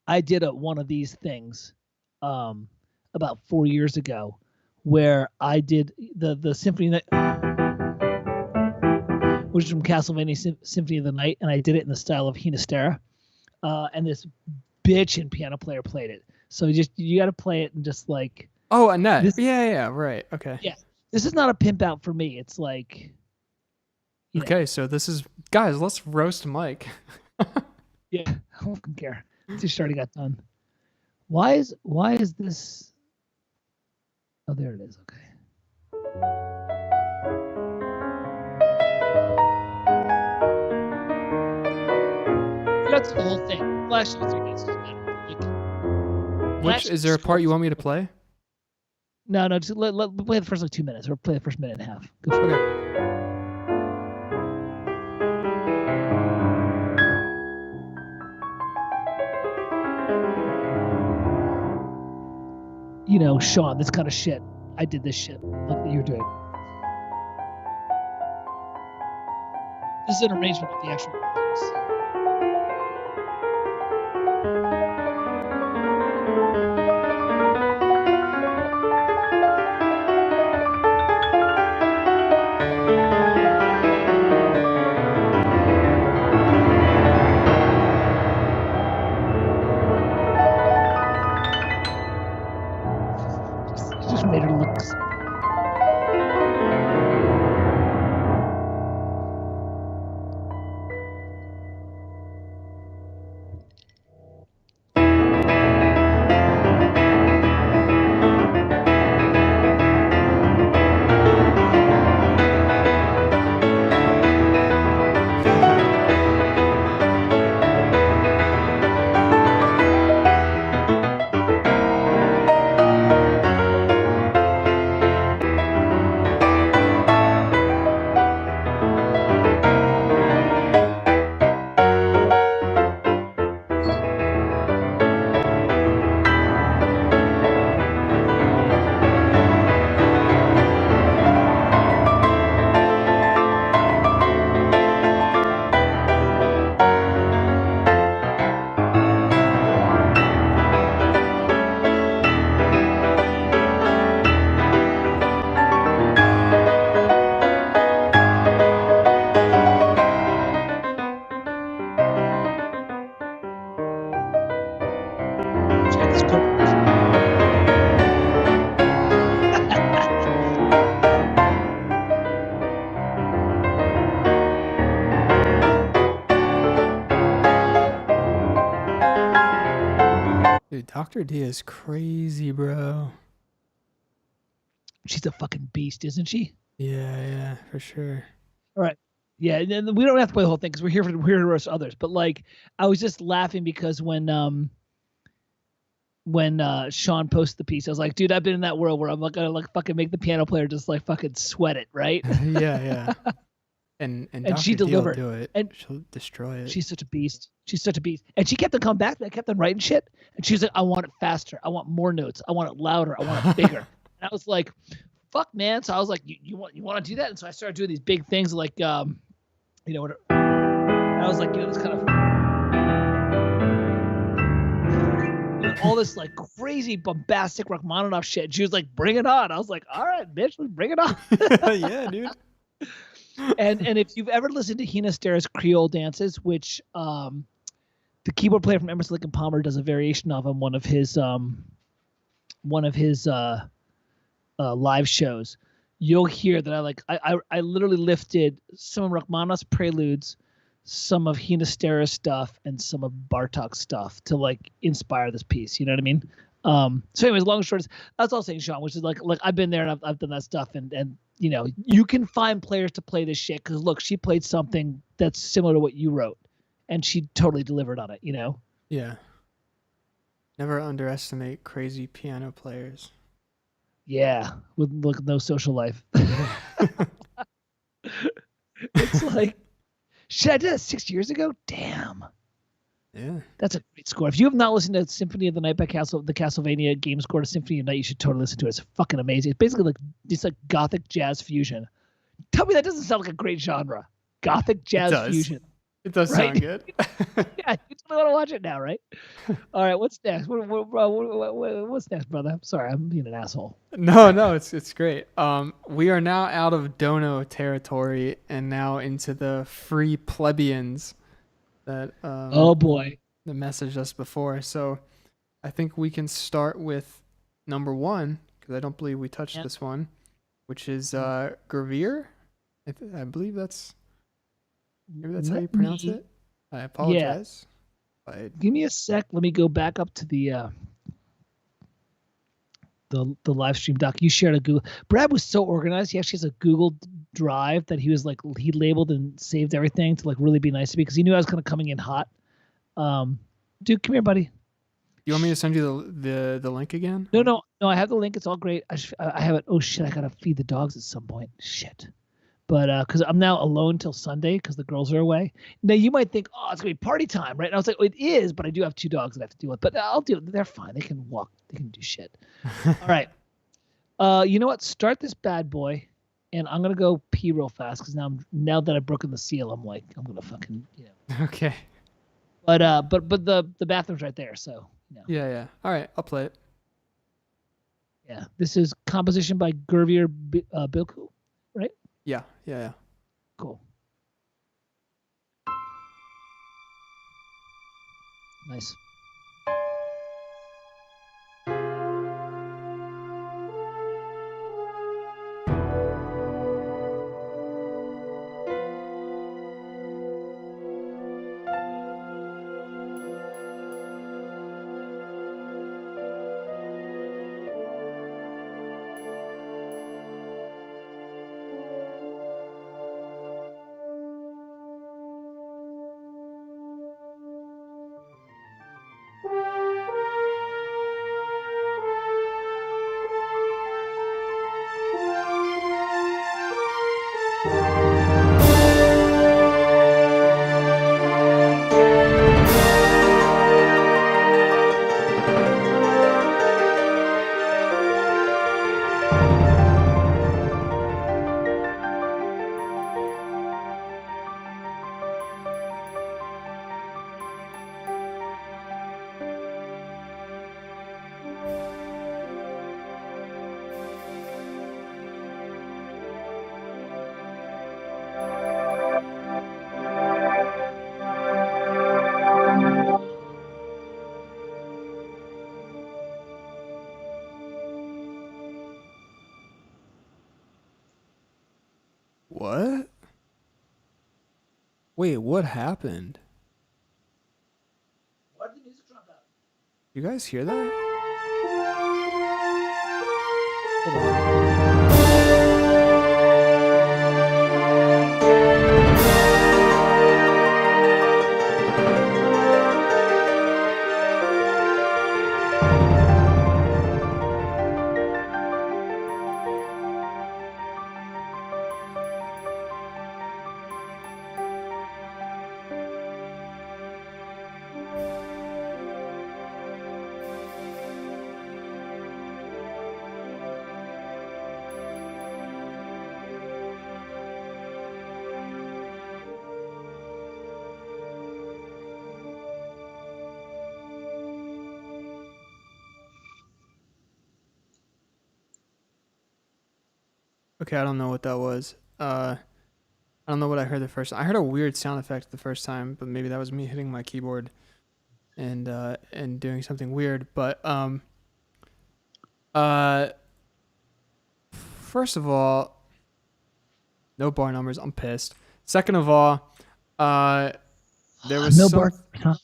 B: I did one of these things about 4 years ago where I did the Symphony, which is from Castlevania Symphony of the Night, and I did it in the style of Hinastera. And this bitchin' piano player played it. So you got to play it and just like.
A: Oh, Annette. Yeah, right. Okay.
B: Yeah, this is not a pimp out for me. It's like.
A: Okay, so this is guys. Let's roast Mike.
B: Yeah, I don't care. This already got done. Why is this? Oh, there it is. Okay. That's the whole thing. Flash was
A: Which is there a part you want me to play?
B: No, just let play the first 2 minutes, or play the first minute and a half. Go for
A: it.
B: You know, Sean, this kind of shit. I did this shit. Look what you're doing. This is an arrangement of the actual piece. Just made her look.
A: Dude, Dr. D is crazy, bro.
B: She's a fucking beast, isn't she?
A: Yeah, for sure.
B: All right. Yeah, and we don't have to play the whole thing because we're here to roast others. But like, I was just laughing because when Sean posted the piece, I was like, dude, I've been in that world where I'm like gonna like fucking make the piano player just like fucking sweat it, right?
A: yeah. And
B: she delivered.
A: Do it.
B: And
A: she'll destroy it.
B: She's such a beast. And she kept on coming back. I kept on writing shit. And she was like, I want it faster. I want more notes. I want it louder. I want it bigger. And I was like, fuck, man. So I was like, you want to do that? And so I started doing these big things like, you know, whatever. And I was like, you know, this kind of all this like crazy bombastic Rachmaninoff shit. And she was like, bring it on. I was like, all right, bitch, let's bring it on.
A: Yeah, dude.
B: And if you've ever listened to Hinastera's Creole dances, which the keyboard player from Emerson Lake and Palmer does a variation of on one of his live shows, you'll hear that I literally lifted some of Rachmaninoff's preludes, some of Hinastera's stuff, and some of Bartok's stuff to like inspire this piece. You know what I mean? So anyways, long and short, that's all I'm saying, Sean, which is like I've been there and I've done that stuff, and you know, you can find players to play this shit because look, she played something that's similar to what you wrote, and she totally delivered on it. You know?
A: Yeah. Never underestimate crazy piano players.
B: Yeah, with no social life. It's like, shit, I did that 6 years ago. Damn.
A: Yeah.
B: That's a great score. If you have not listened to Symphony of the Night by the Castlevania game score to Symphony of the Night, you should totally listen to it. It's fucking amazing. It's basically like it's like gothic jazz fusion. Tell me that doesn't sound like a great genre. Gothic jazz fusion.
A: It does
B: Right?
A: sound good.
B: Yeah, you totally want to watch it now, right? All right, what's next? What's next, brother? I'm sorry, I'm being an asshole.
A: No, it's great. We are now out of Dono territory and now into the free plebeians that
B: Oh boy.
A: the message us before. So I think we can start with number 1 because I don't believe we touched this one, which is Gravir. I believe maybe that's how you pronounce it. I apologize.
B: Give me a sec. Let me go back up to the live stream doc. You shared a Google. Brad was so organized. He actually has a Google Drive that he labeled and saved everything to like really be nice to me because he knew I was kind of coming in hot. Dude, come here, buddy.
A: You want me to send you the link again?
B: No. I have the link. It's all great. I have it. Oh shit! I gotta feed the dogs at some point. Shit. But because I'm now alone till Sunday because the girls are away. Now you might think, oh, it's gonna be party time, right? And I was like, oh, it is, but I do have 2 dogs that I have to deal with. But I'll deal. They're fine. They can walk. They can do shit. All right. You know what? Start this bad boy, and I'm gonna go pee real fast because now that I've broken the seal, I'm gonna fucking
A: Okay.
B: But the bathroom's right there, so
A: Yeah. All right, I'll play it.
B: Yeah. This is composition by Gurvir Bilku, right?
A: Yeah.
B: Cool. Nice.
A: What? Wait, what happened?
B: Why did the music drop out?
A: You guys hear that? Hold on. Okay, I don't know what that was. I don't know what I heard the first time. I heard a weird sound effect the first time, but maybe that was me hitting my keyboard and doing something weird. But first of all, no bar numbers. I'm pissed. Second of all, there was
B: no
A: some,
B: bar. Huh?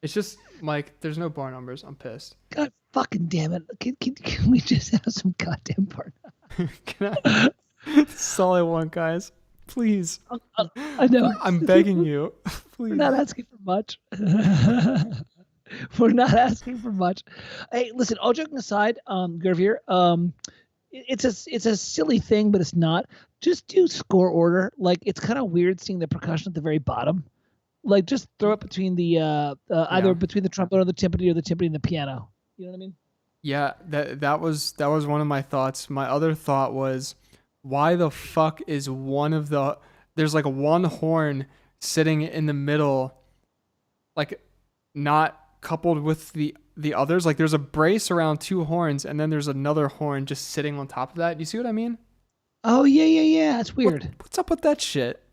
A: It's just Mike. There's no bar numbers. I'm pissed.
B: God fucking damn it! Can we just have some goddamn bar?
A: Can I? This is all I want, guys. Please.
B: I know.
A: I'm begging you. Please.
B: We're not asking for much. We're not asking for much. Hey, listen. All joking aside, Gurvir, it's a silly thing, but it's not. Just do score order. Like it's kind of weird seeing the percussion at the very bottom. Like just throw it between the either between the trombone or the timpani and the piano. You know what I mean?
A: Yeah, that was one of my thoughts. My other thought was, why the fuck is there's like one horn sitting in the middle, like not coupled with the others. Like there's a brace around two horns, and then there's another horn just sitting on top of that. You see what I mean?
B: Oh yeah. That's weird.
A: What's up with that shit?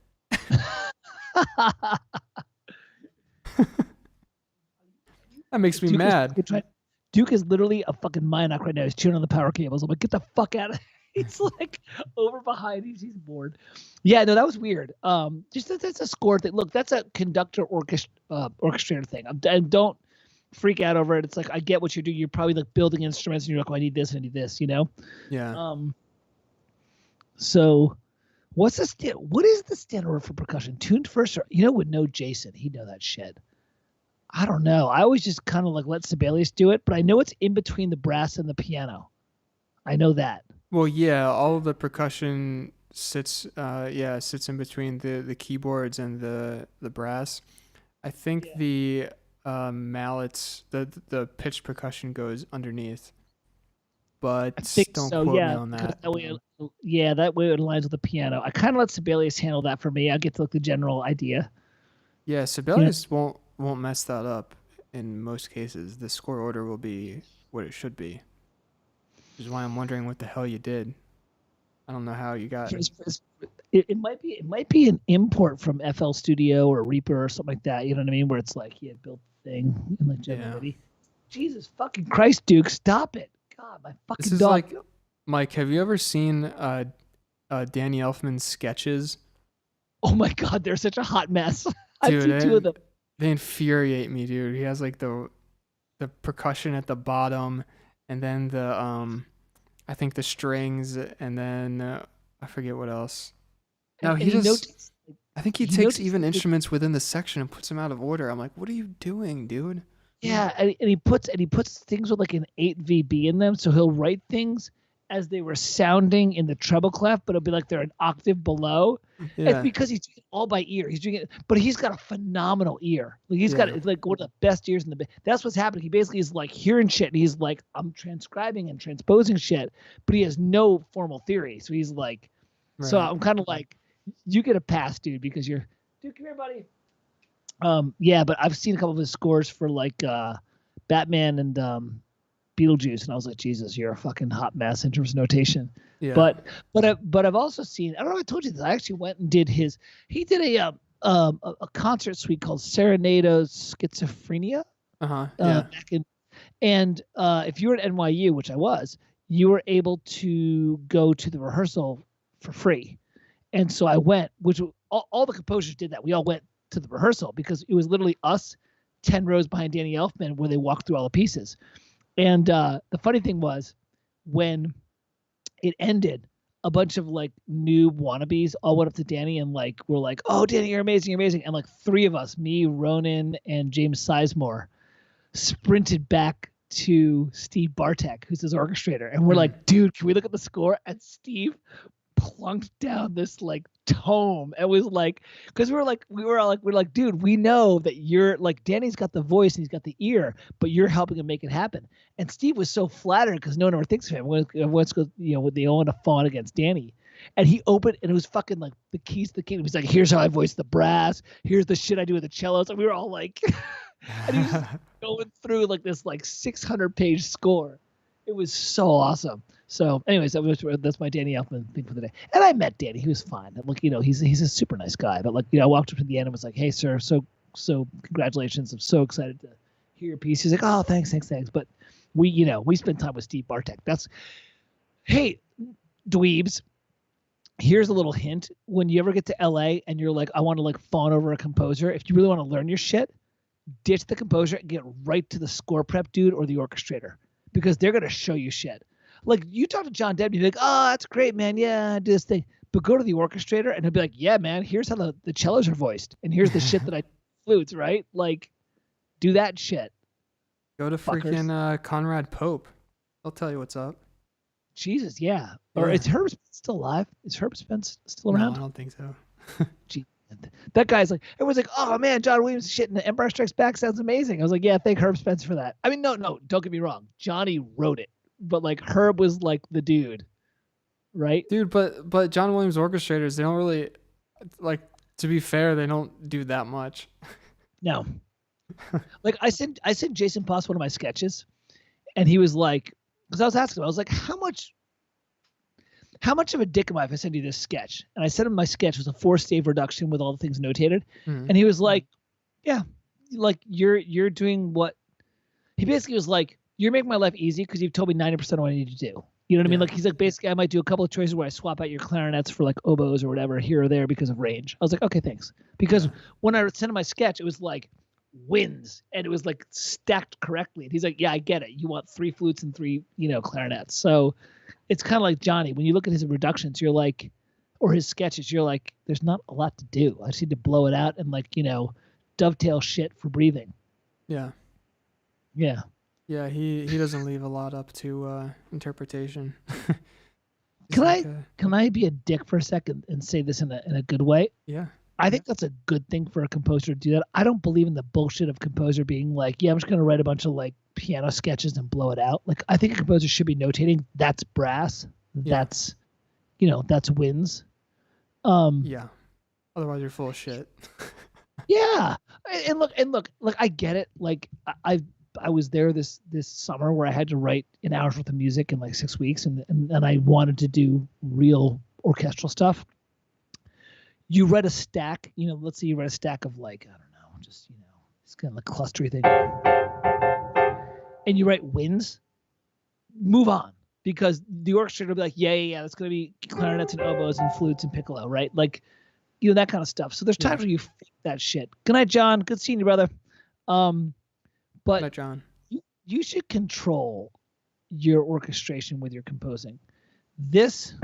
A: That makes me mad.
B: Duke is literally a fucking Minoc right now. He's chewing on the power cables. I'm like, get the fuck out of here. He's like over behind. He's bored. Yeah, no, that was weird. Just that's a score thing. Look, that's a conductor orchestrator thing. And don't freak out over it. It's like, I get what you're doing. You're probably like building instruments and you're like, oh, I need this and I need this, you know?
A: Yeah.
B: So what is the standard word for percussion? Tuned first, or would know Jason. He'd know that shit. I don't know. I always just kind of like let Sibelius do it, but I know it's in between the brass and the piano. I know that.
A: Well, yeah, all of the percussion sits in between the keyboards and the brass. I think the mallets, the pitched percussion goes underneath. But
B: I think
A: don't
B: so,
A: quote me on that.
B: That way it aligns with the piano. I kind of let Sibelius handle that for me. I get to look the general idea.
A: Yeah, Sibelius won't mess that up in most cases. The score order will be what it should be. Which is why I'm wondering what the hell you did. I don't know how you got
B: it might be an import from FL Studio or Reaper or something like that. You know what I mean? Where it's like he had built the thing in like generality. Jesus fucking Christ, Duke, stop it. God, my fucking
A: this is
B: dog.
A: Like, Mike, have you ever seen Danny Elfman's sketches?
B: Oh my God, they're such a hot mess. I've
A: Dude,
B: seen two of them.
A: They infuriate me, dude. He has like the percussion at the bottom, and then I think the strings, and then I forget what else. No, I think he takes even instruments within the section and puts them out of order. I'm like, what are you doing, dude?
B: Yeah, and he puts things with like an 8 VB in them, so he'll write things as they were sounding in the treble clef, but it'll be like they're an octave below. Yeah. It's because he's doing it all by ear. He's doing it, but he's got a phenomenal ear. Like he's got like one of the best ears in the. That's what's happening. He basically is like hearing shit, and he's like, I'm transcribing and transposing shit, but he has no formal theory. So he's like, so I'm kind of like, you get a pass, dude, because you're, dude, come here, buddy. Yeah, but I've seen a couple of his scores for like Batman and Beetlejuice, and I was like, Jesus, you're a fucking hot mess in terms of notation. Yeah. But I've also seen, I don't know if I told you this, I actually went and did he did a concert suite called Serenado's Schizophrenia.
A: Yeah.
B: And if you were at NYU, which I was, you were able to go to the rehearsal for free. And so I went, which all the composers did that. We all went to the rehearsal because it was literally us 10 rows behind Danny Elfman where they walked through all the pieces. And the funny thing was when it ended, a bunch of like noob wannabes all went up to Danny and like were like, oh, Danny, you're amazing, you're amazing. And like three of us, me, Ronan, and James Sizemore, sprinted back to Steve Bartek, who's his orchestrator. And we're like, dude, can we look at the score? And Steve plunked down this like tome. It was like, because we're like, dude, we know that you're like, Danny's got the voice and he's got the ear, but you're helping him make it happen. And Steve was so flattered because no one ever thinks of him. Everyone's goes, they all want to fawn against Danny. And he opened, and it was fucking like the keys to the kingdom. He's like, here's how I voice the brass. Here's the shit I do with the cellos. And we were all like, and he was going through like this like 600-page score. It was so awesome. So, anyways, that's my Danny Elfman thing for the day. And I met Danny; he was fine. Look, he's a super nice guy. But like, I walked up to the end and was like, "Hey, sir, so congratulations! I'm so excited to hear your piece." He's like, "Oh, thanks." But we spent time with Steve Bartek. Hey, dweebs. Here's a little hint: when you ever get to LA and you're like, I want to like fawn over a composer. If you really want to learn your shit, ditch the composer and get right to the score prep dude or the orchestrator, because they're gonna show you shit. Like, you talk to John Debney, you're like, oh, that's great, man. Yeah, I do this thing. But go to the orchestrator, and he'll be like, yeah, man, here's how the cellos are voiced. And here's the shit that I flutes, right? Like, do that shit.
A: Go to freaking Conrad Pope. He'll tell you what's up.
B: Jesus, yeah. Or is Herb Spence still alive? Is Herb Spence still around?
A: No, I don't think so.
B: Gee, That guy's like, everyone's like, oh man, John Williams shit in The Empire Strikes Back sounds amazing. I was like, yeah, thank Herb Spencer for that. I mean, no, don't get me wrong. Johnny wrote it, but like Herb was like the dude, right?
A: Dude, but John Williams orchestrators, they don't really, like, to be fair, they don't do that much.
B: No. Like I sent Jason Poss one of my sketches, and he was like, because I was asking him, I was like, how much of a dick am I if I send you this sketch? And I sent him my sketch. It was a 4-stave reduction with all the things notated.
A: Mhm.
B: And he was like, yeah, like you're doing what he basically was like, you're making my life easy because you've told me 90% of what I need to do. You know what I mean?
A: Yeah.
B: Like he's like, basically I might do a couple of choices where I swap out your clarinets for like oboes or whatever here or there because of range. I was like, okay, thanks. Because when I sent him my sketch, it was like winds and it was like stacked correctly. And he's like, yeah, I get it. You want 3 flutes and 3, clarinets. So it's kind of like Johnny. When you look at his reductions, you're like, or his sketches, you're like, there's not a lot to do. I just need to blow it out and like, dovetail shit for breathing.
A: Yeah.
B: Yeah.
A: Yeah, he doesn't leave a lot up to interpretation.
B: Can I be a dick for a second and say this in a good way?
A: Yeah.
B: I think that's a good thing for a composer to do that. I don't believe in the bullshit of composer being like, yeah, I'm just going to write a bunch of like piano sketches and blow it out. Like, I think a composer should be notating. That's brass.
A: Yeah.
B: That's winds.
A: Yeah. Otherwise, you're full of shit.
B: Yeah. And look, I get it. Like, I was there this summer where I had to write an hour's worth of music in like 6 weeks, and I wanted to do real orchestral stuff. You read a stack, let's say you read a stack of like, I don't know, just, it's kind of like clustery thing. And you write winds, move on. Because the orchestra will be like, yeah, that's going to be clarinets and oboes and flutes and piccolo, right? Like, that kind of stuff. So there's times where you fake that shit. Good night, John. Good seeing you, brother. But
A: Good night, John.
B: You should control your orchestration with your composing. This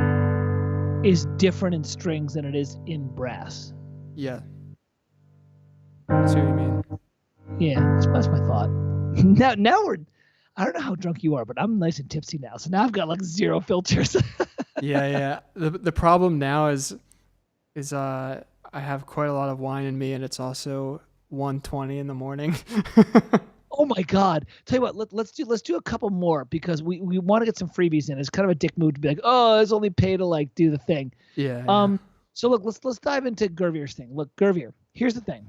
B: is different in strings than it is in brass.
A: Yeah. I see what you mean.
B: Yeah, that's my thought. Now I don't know how drunk you are, but I'm nice and tipsy now. So now I've got like 0 filters.
A: Yeah. The problem now is I have quite a lot of wine in me, and it's also 1:20 in the morning.
B: Oh my God! Tell you what, let's do a couple more because we want to get some freebies in. It's kind of a dick move to be like, oh, it's only pay to like do the thing.
A: Yeah.
B: So look, let's dive into Gervier's thing. Look, Gervier, here's the thing.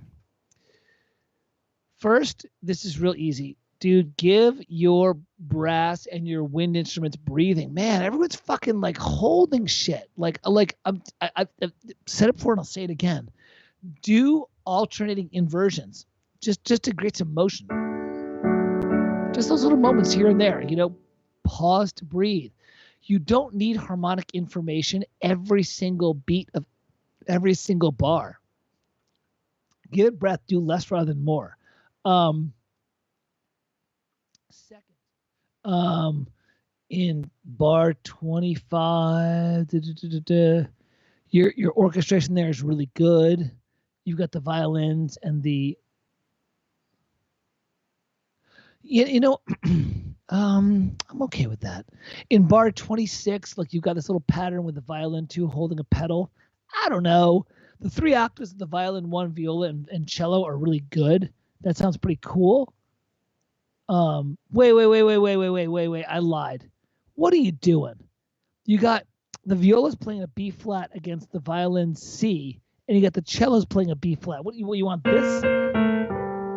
B: First, this is real easy, dude. Give your brass and your wind instruments breathing. Man, everyone's fucking like holding shit. I've said it before and I'll say it again. Do alternating inversions just to create some motion. Just those little moments here and there, pause to breathe. You don't need harmonic information every single beat of every single bar. Give it breath, do less rather than more. Second, in bar 25, your orchestration there is really good. You've got the violins and the I'm okay with that. In bar 26, like you've got this little pattern with the violin 2 holding a pedal. I don't know. The 3 octaves of the violin 1, viola, and cello are really good. That sounds pretty cool. Wait. I lied. What are you doing? You got the viola's playing a B flat against the violin C, and you got the cello's playing a B flat. What you want this?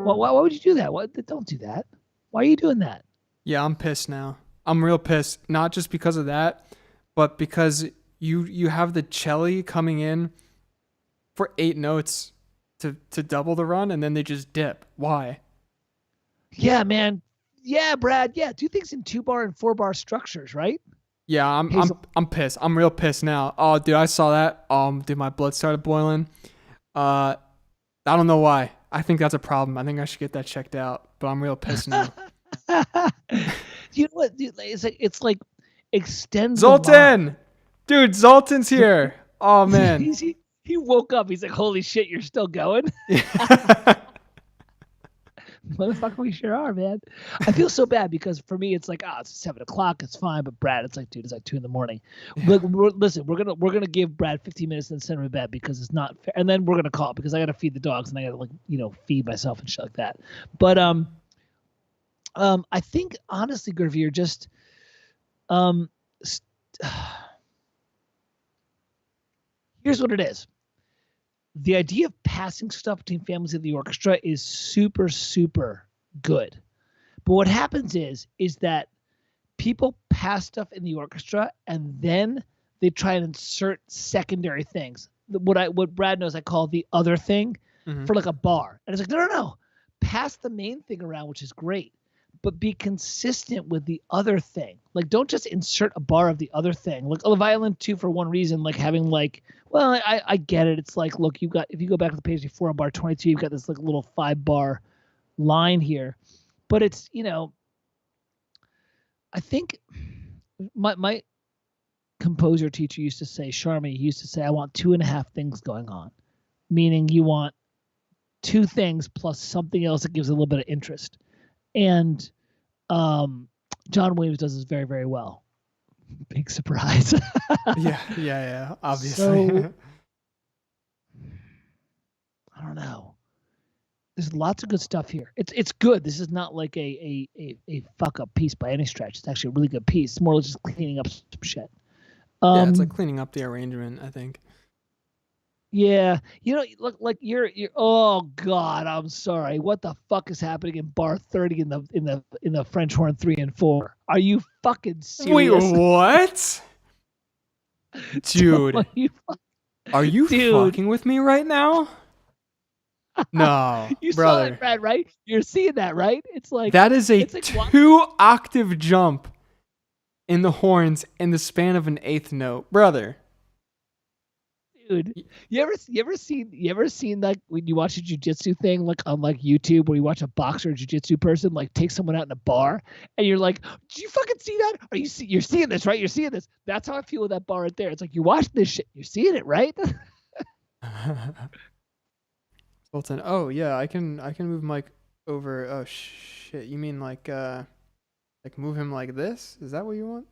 B: Why would you do that? Don't do that. Why are you doing that?
A: Yeah, I'm pissed now. I'm real pissed. Not just because of that, but because you have the cello coming in for 8 notes to double the run, and then they just dip. Why?
B: Yeah, man. Yeah, Brad. Yeah, do things in 2-bar and 4-bar structures, right?
A: Yeah, I'm pissed. I'm real pissed now. Oh, dude, I saw that. Dude, my blood started boiling. I don't know why. I think that's a problem. I think I should get that checked out. But I'm real pissed now.
B: You know what? Dude, it's like extend
A: Zoltan, dude, Zoltan's here. Oh man,
B: he woke up. He's like, "Holy shit, you're still going." Motherfucker, we sure are, man. I feel so bad because for me, it's like, it's 7 o'clock, it's fine. But Brad, it's like, dude, it's like 2 a.m. Look, listen, we're gonna give Brad 15 minutes and send him to bed because it's not fair. And then we're gonna call because I gotta feed the dogs and I gotta feed myself and shit like that. But I think honestly, Gervier, just here's what it is. The idea of passing stuff between families in the orchestra is super, super good. But what happens is that people pass stuff in the orchestra and then they try and insert secondary things. What Brad knows I call the other thing for like a bar. And it's like, no. Pass the main thing around, which is great. But be consistent with the other thing. Like, don't just insert a bar of the other thing. Like, the violin too, for one reason, like having like, well, I get it. It's like, look, if you go back to the page before on bar 22, you've got this like little 5-bar line here. But it's, I think my composer teacher used to say, Sharmy, he used to say, I want 2.5 things going on. Meaning you want 2 things plus something else that gives a little bit of interest. And John Williams does this very, very well. Big surprise.
A: yeah, obviously.
B: So, I don't know. There's lots of good stuff here. It's good. This is not like a fuck up piece by any stretch. It's actually a really good piece. It's more like just cleaning up some shit.
A: Yeah, it's like cleaning up the arrangement, I think.
B: Yeah, look like you're. Oh God, I'm sorry. What the fuck is happening in bar 30 in the French horn 3 and 4? Are you fucking serious?
A: Wait, what? Dude, are you fucking with me right now? No,
B: you
A: brother.
B: saw it, Brad, right? You're seeing that, right? It's like
A: that is a 2-octave jump in the horns in the span of an 8th note, brother.
B: Dude, you ever seen like when you watch a jiu-jitsu thing like on like YouTube where you watch a boxer or jiu-jitsu person like take someone out in a bar and you're like, did you fucking see that? You're seeing this, right? You're seeing this. That's how I feel with that bar right there. It's like you're watching this shit. You're seeing it, right?
A: Sultan. Oh yeah, I can move Mike over. Oh shit, you mean like move him like this? Is that what you want?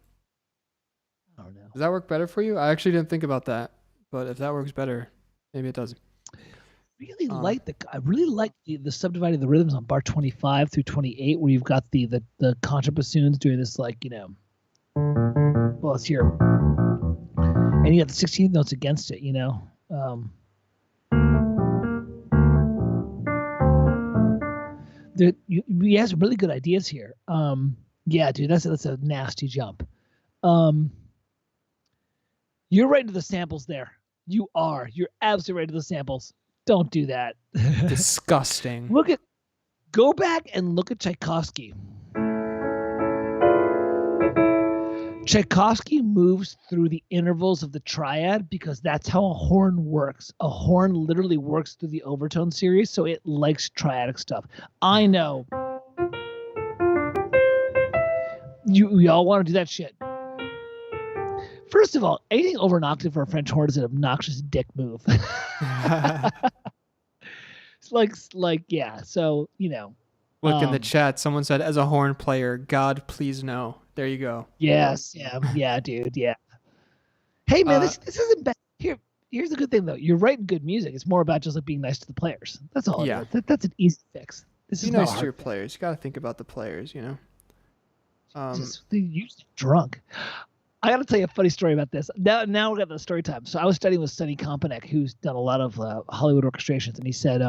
B: I don't know.
A: Does that work better for you? I actually didn't think about that. But if that works better, maybe it doesn't.
B: I really like the subdividing the rhythms on bar 25 through 28, where you've got the contrabassoons doing this like well, it's here, and you got the 16th notes against it. He has some really good ideas here. Yeah, dude, that's a nasty jump. You're right into the samples there. You are. You're absolutely right to the samples. Don't do that.
A: Disgusting.
B: Go back and look at Tchaikovsky. Tchaikovsky moves through the intervals of the triad because that's how a horn works. A horn literally works through the overtone series, so it likes triadic stuff. I know. You all want to do that shit. First of all, anything over an octave for a French horn is an obnoxious dick move. It's like, yeah. So,
A: Look in the chat. Someone said, as a horn player, God, please no. There you go.
B: Yes. Yeah, dude. Yeah. Hey, man, this isn't bad. Here's the good thing, though. You're writing good music. It's more about just like being nice to the players. That's all.
A: Yeah.
B: That's an easy fix.
A: Be nice to your players. You got to think about the players,
B: You're drunk. I got to tell you a funny story about this. Now we got the story time. So I was studying with Sonny Kompanek, who's done a lot of Hollywood orchestrations, and he said,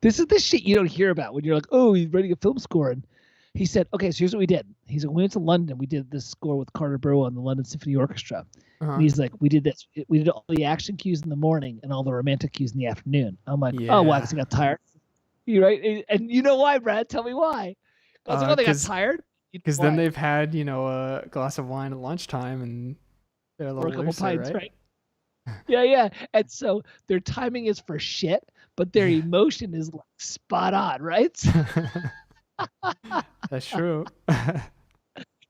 B: "This is the shit you don't hear about when you're like, oh, he's writing a film score." And he said, "Okay, so here's what we did." He's like, "We went to London. We did this score with Carter Burwell and the London Symphony Orchestra." And he's like, "We did this. We did all the action cues in the morning and all the romantic cues in the afternoon." I'm like, "Oh, why? Because I got tired." You right? And you know why, Brad? Tell me why. I was like, "Oh, they got tired."
A: Because then they've had, a glass of wine at lunchtime and they're a little
B: couple
A: looser,
B: pints,
A: right?
B: Yeah. And so their timing is for shit, but their emotion is like spot on, right?
A: That's true.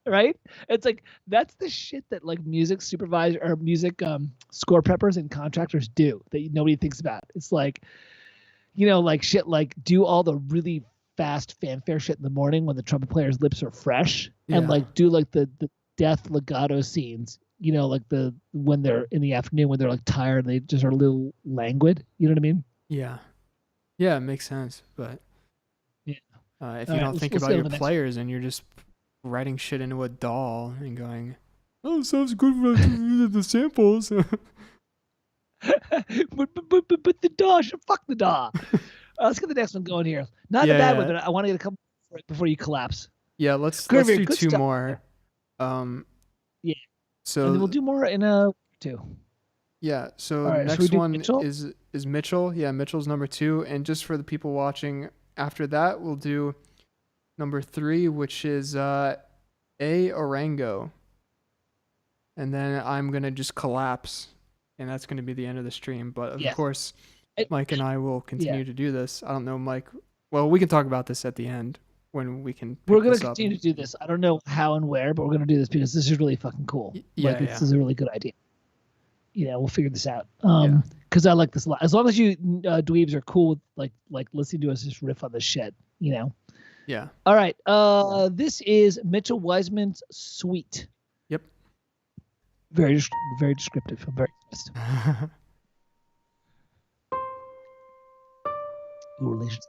B: Right? It's like that's the shit that like music supervisor or music score preppers and contractors do that nobody thinks about. It's like, like shit like do all the really fast fanfare shit in the morning when the trumpet player's lips are fresh, and
A: Yeah.
B: like do like the death legato scenes. You know, like when they're in the afternoon when they're like tired, they just are a little languid. You know what I mean?
A: Yeah. Yeah, it makes sense. But
B: Yeah.
A: if
B: All
A: you
B: right,
A: don't think
B: let's
A: about
B: go to
A: your
B: the next
A: players and you're just writing shit into a DAW and going, "Oh, sounds good for the samples."
B: but the DAW, fuck the DAW. Let's get the next one going here. Not a bad one, but I want to get a couple before you collapse.
A: Yeah, let's
B: Graveyard,
A: do
B: good
A: two
B: stuff.
A: more.
B: Yeah.
A: So
B: And then we'll do more in a two.
A: yeah, so
B: All right, should we
A: next
B: do
A: one
B: Mitchell?
A: is Mitchell. Yeah, Mitchell's number 2, and just for the people watching after that, we'll do number 3, which is A Orango. And then I'm going to just collapse, and that's going to be the end of the stream, but of course Mike and I will continue to do this. I don't know, Mike. Well, we can talk about this at the end when we can.
B: We're going to continue to do this. I don't know how and where, but we're going to do this because this is really fucking cool. This is a really good idea. You know, we'll figure this out. Because I like this a lot. As long as you dweebs are cool with like listening to us just riff on this shit, you know.
A: Yeah.
B: All right. This is Mitchell Wiseman's Sweet.
A: Yep.
B: Very descriptive. I'm very impressed. Ooh, relations.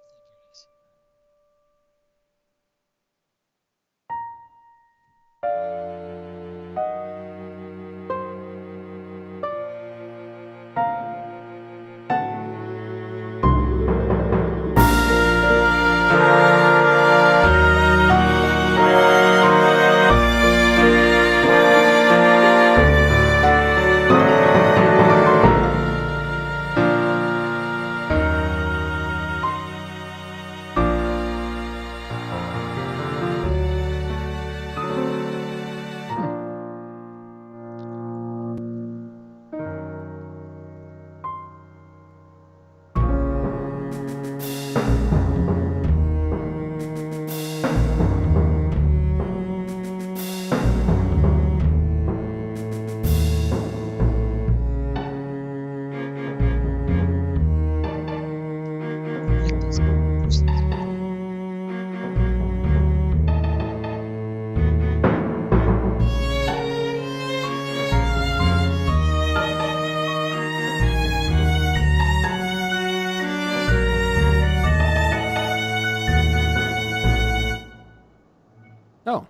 A: Oh,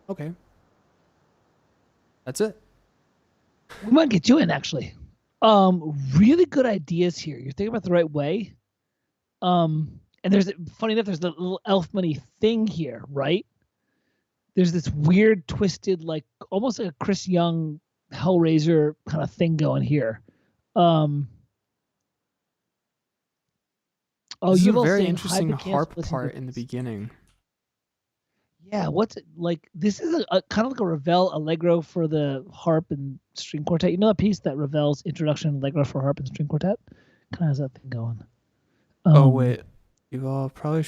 A: okay. That's it.
B: We might get you in actually. Really good ideas here. You're thinking about the right way. And there's funny enough, there's the little elf money thing here, right? There's this weird, twisted, like almost like a Chris Young Hellraiser kind of thing going here.
A: This is a very interesting harp part in the beginning.
B: Yeah, what's it like? This is a kind of like a Ravel Allegro for the harp and string quartet. You know that piece, that Ravel's introduction Allegro for harp and string quartet? Kind of has that thing going.
A: Oh wait, you all probably.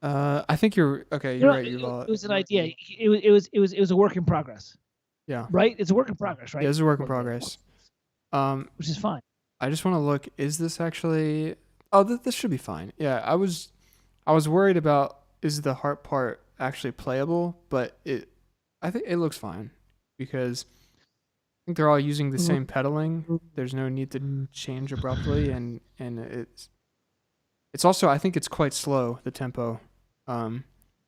A: I think you're okay. You're right.
B: It was an idea. It was a work in progress.
A: Yeah.
B: Right. It's a work in progress, right?
A: Yeah, it's a work in progress.
B: Which is fine.
A: I just want to look. Is this actually? Oh, this should be fine. Yeah, I was worried about, is the harp part actually playable, but I think it looks fine because I think they're all using the same pedaling. There's no need to change abruptly, and it's also, I think it's quite slow, the tempo.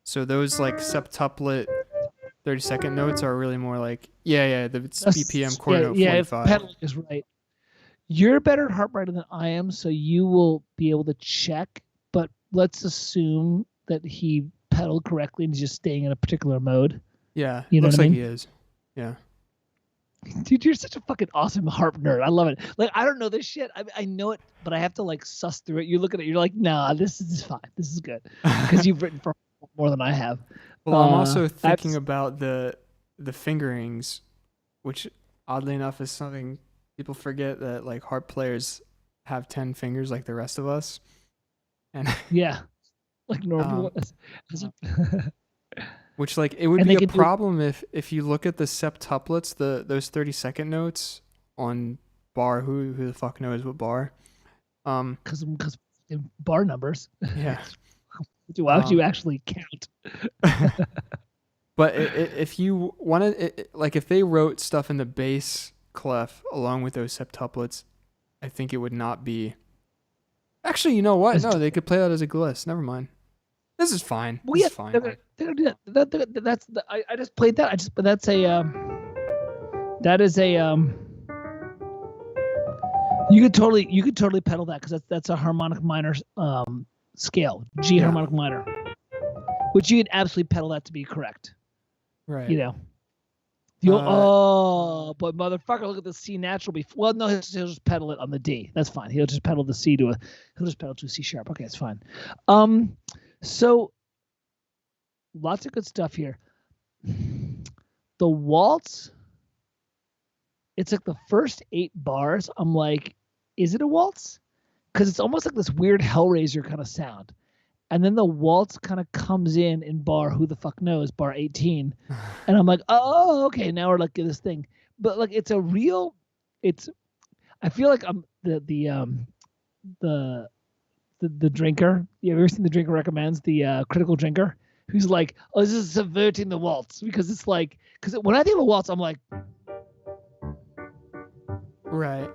A: So those like septuplet 30-second notes are really more like the BPM quarter note 45.
B: Pedaling is right. You're a better harp writer than I am, so you will be able to check. But let's assume that he pedaled correctly and he's just staying in a particular mode.
A: Yeah,
B: you know
A: looks
B: what I
A: like
B: mean?
A: he is. Yeah.
B: Dude, you're such a fucking awesome harp nerd. I love it. Like, I don't know this shit. I know it, but I have to like suss through it. You look at it, you're like, nah, this is fine. This is good because you've written for more than I have.
A: Well, I'm also thinking about the fingerings, which oddly enough is something people forget, that like harp players have 10 fingers like the rest of us. And
B: yeah, like normal.
A: Which like it would be a problem if you look at the septuplets, those 30-second notes on bar. Who the fuck knows what bar?
B: Because bar numbers.
A: Yeah.
B: to watch you actually count.
A: But if you wanted, like if they wrote stuff in the bass clef along with those septuplets, I think it would not be. Actually, you know what? No, they could play that as a gliss. Never mind. This is fine. This is fine.
B: They're gonna do that. That's I just played that. But that's a that is a you could totally pedal that because that's a harmonic minor scale, G harmonic minor, which you could absolutely pedal that to be correct.
A: Right.
B: You know. But motherfucker, look at the C natural before. Well, no, he'll just pedal it on the D. That's fine. He'll just pedal the C he'll just pedal to a C sharp. Okay, that's fine. So lots of good stuff here. The waltz, it's like the first 8 bars. I'm like, is it a waltz? Because it's almost like this weird Hellraiser kind of sound. And then the waltz kind of comes in bar, who the fuck knows, bar 18. And I'm like, oh, okay, now we're like this thing. But like I feel like I'm the drinker. You ever seen The Drinker Recommends, the critical drinker? Who's like, oh, this is subverting the waltz. Because it's like, because when I think of a waltz, I'm like,
A: right.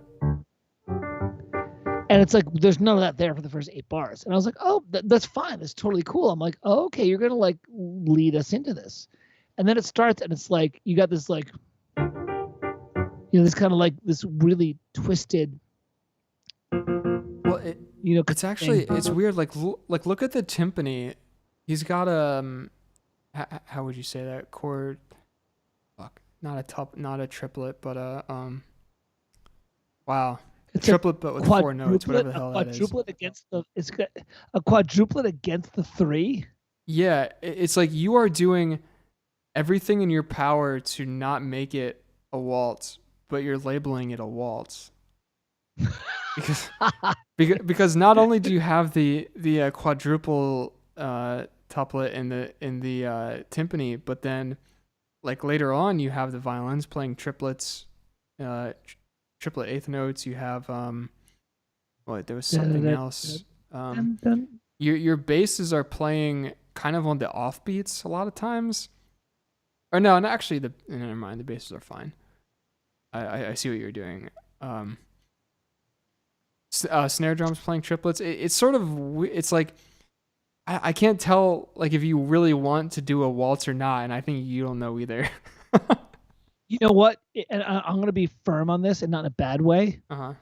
B: And it's like, there's none of that there for the first 8 bars. And I was like, oh, that's fine. That's totally cool. I'm like, oh, okay, you're going to like lead us into this. And then it starts and it's like, you got this like, this kind of like this really twisted.
A: Well, it's actually, it's weird. Like look at the timpani. He's got how would you say that chord? Fuck, not a triplet, but wow. It's triplet, but with 4 notes, whatever the hell that is.
B: It's a quadruplet against the 3.
A: Yeah, it's like you are doing everything in your power to not make it a waltz, but you're labeling it a waltz. because not only do you have the quadruple tuplet in the timpani, but then like later on you have the violins playing triplets. Triplet eighth notes. You have there was something else. Your basses are playing kind of on the offbeats a lot of times. Or no, actually never mind. The basses are fine. I see what you're doing. Snare drums playing triplets. It's sort of, it's like I can't tell like if you really want to do a waltz or not, and I think you don't know either.
B: You know what? And I'm going to be firm on this and not in a bad way.
A: Uh-huh.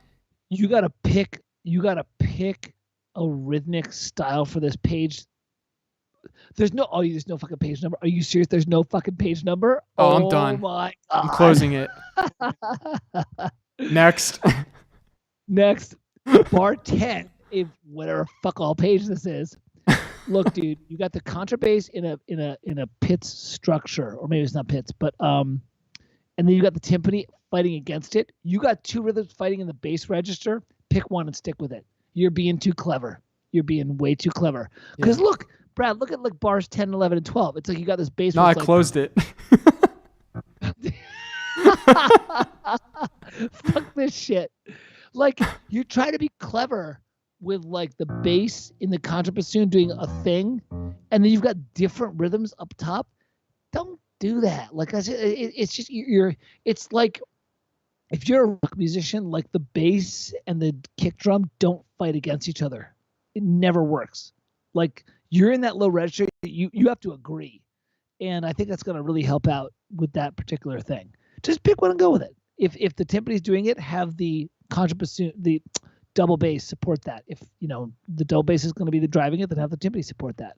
B: You got to pick a rhythmic style for this page. There's no fucking page number. Are you serious? There's no fucking page number?
A: Oh, I'm done.
B: My God.
A: I'm closing it. Next.
B: Bar 10, if whatever fuck all page this is. Look, dude, you got the contrabass in a Pitts structure, or maybe it's not Pitts, but and then you got the timpani fighting against it. You got 2 rhythms fighting in the bass register. Pick one and stick with it. You're being too clever. You're being way too clever. Because look, Brad, look at like bars 10, 11, and 12. It's like you got this bass.
A: No, I closed it.
B: Fuck this shit. Like, you're trying to be clever with like the bass in the contrabassoon doing a thing, and then you've got different rhythms up top. Don't do that. Like I said, it's just it's like if you're a rock musician, like the bass and the kick drum don't fight against each other. It never works. Like you're in that low register, you have to agree. And I think that's going to really help out with that particular thing. Just pick one and go with it. If the timpani's doing it, have the contrabassoon, the double bass support that. If the double bass is going to be the driving it, then have the timpani support that.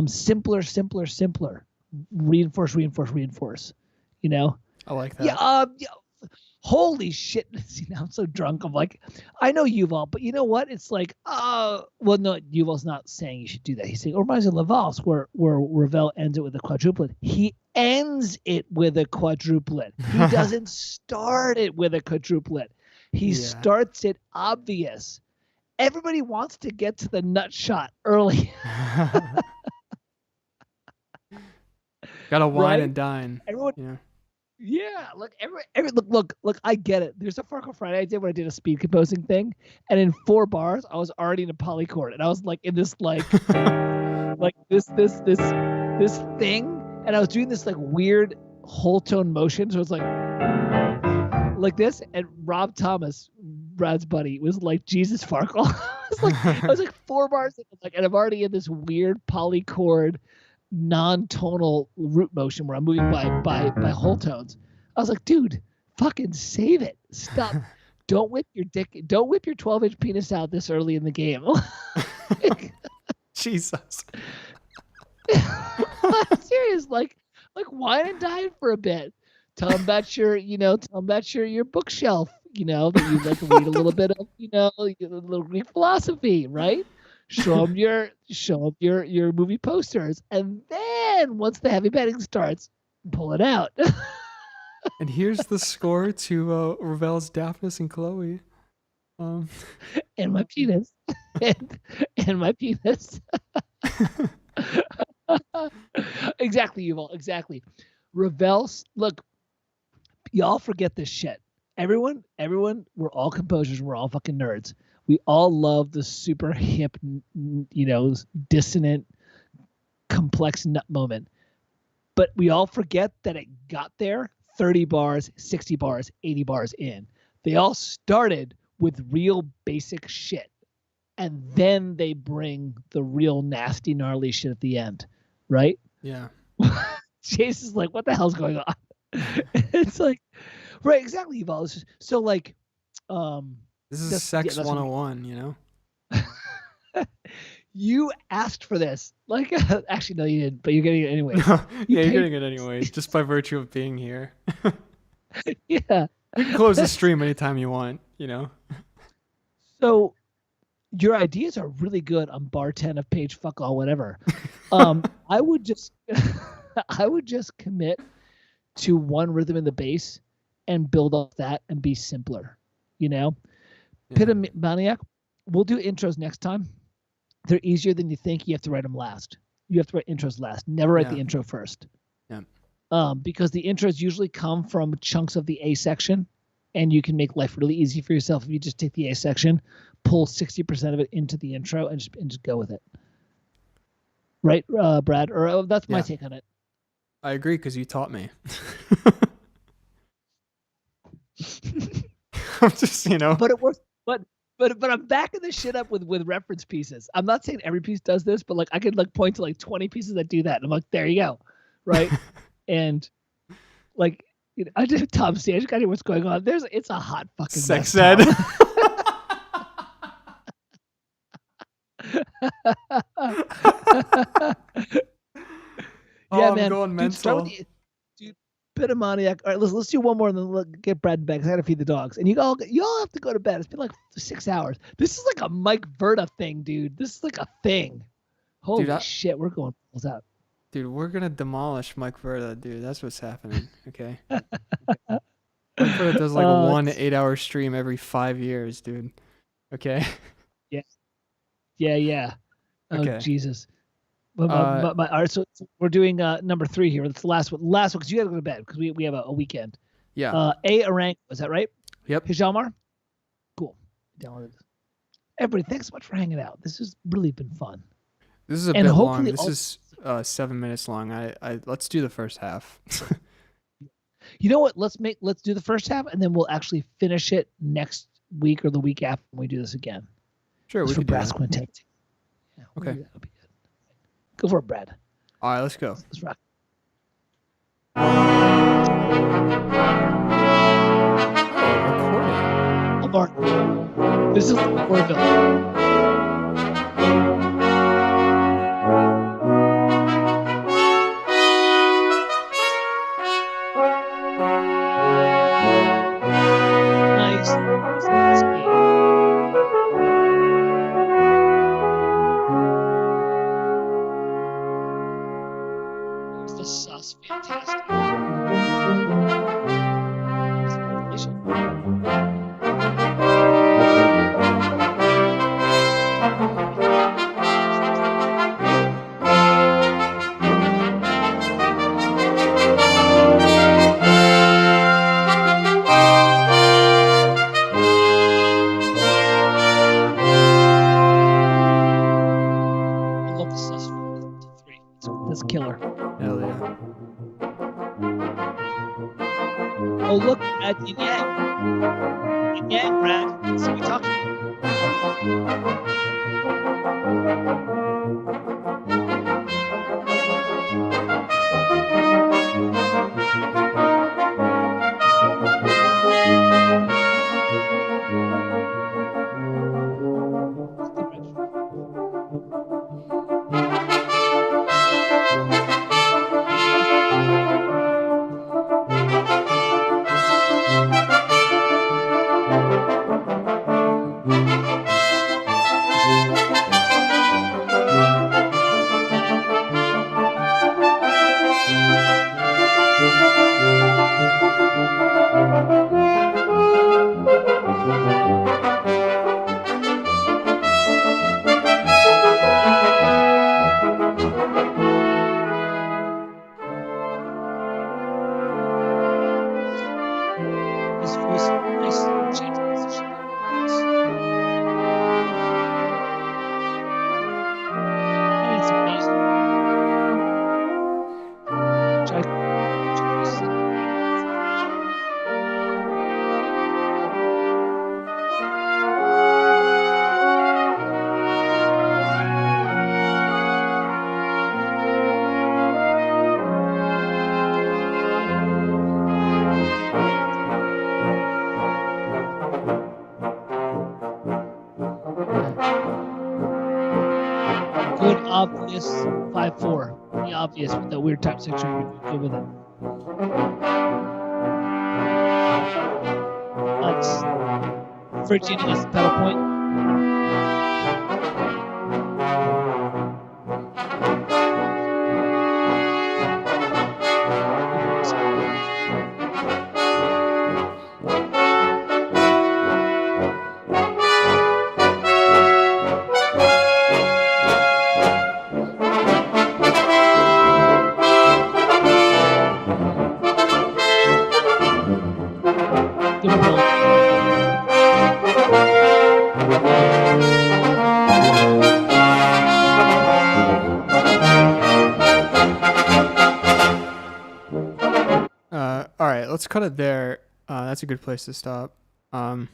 B: Simpler. Reinforce.
A: I like that.
B: Yeah. Holy shit! See, now I'm so drunk. I'm like, I know Yuval, but you know what? It's like, well, no, Yuval's not saying you should do that. He's saying, it reminds me of La Valse, where Ravel ends it with a quadruplet. He ends it with a quadruplet. He doesn't start it with a quadruplet. He starts it obvious. Everybody wants to get to the nut shot early.
A: Gotta wine and dine.
B: Everyone, yeah. Look, look. I get it. There's a Farco Friday I did when I did a speed composing thing, and in 4 bars, I was already in a polychord, and I was like in this like like this thing, and I was doing this like weird whole tone motion, so it's like this, and Rob Thomas, Brad's buddy, was like Jesus Farkle. I was like 4 bars in, and I'm already in this weird polychord, non-tonal root motion where I'm moving by whole tones. I was like, dude, fucking save it. Stop. Don't whip your 12-inch penis out this early in the game.
A: Jesus.
B: I'm serious. Like wine and dine for a bit. Tell them about your bookshelf, that you like to read a little bit of, a little Greek philosophy, right? Show them your movie posters, and then once the heavy betting starts, pull it out.
A: And here's the score to Ravel's Daphnis and Chloe.
B: And my penis. and my penis. Exactly, Yuval. Exactly. Ravel's, look, y'all forget this shit. Everyone, we're all composers. We're all fucking nerds. We all love the super hip, dissonant, complex nut moment. But we all forget that it got there 30 bars, 60 bars, 80 bars in. They all started with real basic shit. And then they bring the real nasty, gnarly shit at the end. Right?
A: Yeah.
B: Chase is like, what the hell's going on? It's like, right, exactly, Yuval. So like,
A: this is sex 101,
B: You asked for this. Like, actually, no, you didn't, but you're getting it anyway.
A: You're getting it anyway, just by virtue of being here.
B: Yeah.
A: You can close the stream anytime you want,
B: So your ideas are really good on bar 10 of page fuck all whatever. I would just commit to one rhythm in the bass and build off that and be simpler,
A: Yeah.
B: Pitomaniac, we'll do intros next time. They're easier than you think. You have to write them last. You have to write intros last. Never write the intro first.
A: Yeah.
B: Because the intros usually come from chunks of the A section, and you can make life really easy for yourself if you just take the A section, pull 60% of it into the intro, and just go with it. Right, Brad? Or that's my take on it.
A: I agree because you taught me. I'm just,
B: But it works. But I'm backing this shit up with reference pieces. I'm not saying every piece does this, but like I could like point to like 20 pieces that do that, and I'm like, there you go, right? And like, I did Tom C. I just got to hear what's going on. It's a hot fucking
A: sex
B: mess,
A: ed.
B: Yeah,
A: I'm
B: man.
A: going mental.
B: Dude, Pitomaniac. All right, let's do one more and then get Brad in bed because I got to feed the dogs. And you all have to go to bed. It's been like 6 hours. This is like a Mike Verda thing, dude. This is like a thing. Holy shit, we're going balls out.
A: Dude, we're going to demolish Mike Verda, dude. That's what's happening, okay? Mike Verda does like a 1 8-hour stream every 5 years, dude. Okay?
B: Yeah. Oh,
A: okay.
B: Jesus. All right, so we're doing number 3 here. That's the last one. Last one, because you got to go to bed because we have a weekend.
A: Yeah.
B: Arango, is that right?
A: Yep.
B: Hijalmar? Cool. Downloaded. Everybody, thanks so much for hanging out. This has really been fun.
A: This is a bit long. This is 7 minutes long. Let's do the first half.
B: You know what? Let's do the first half, and then we'll actually finish it next week or the week after when we do this again.
A: Sure, we could do that.
B: Quintet. Yeah,
A: okay.
B: That'll be good. Go for it, Brad.
A: All right, let's go.
B: Let's rock. This is Orville. This voice, nice change of position. And it's amazing. Good, obvious 5/4. The obvious with the weird time signature. You're good with it. Nice. Virginia is the pedal point. Good pedal.
A: All right, let's cut it there. That's a good place to stop.
B: Man,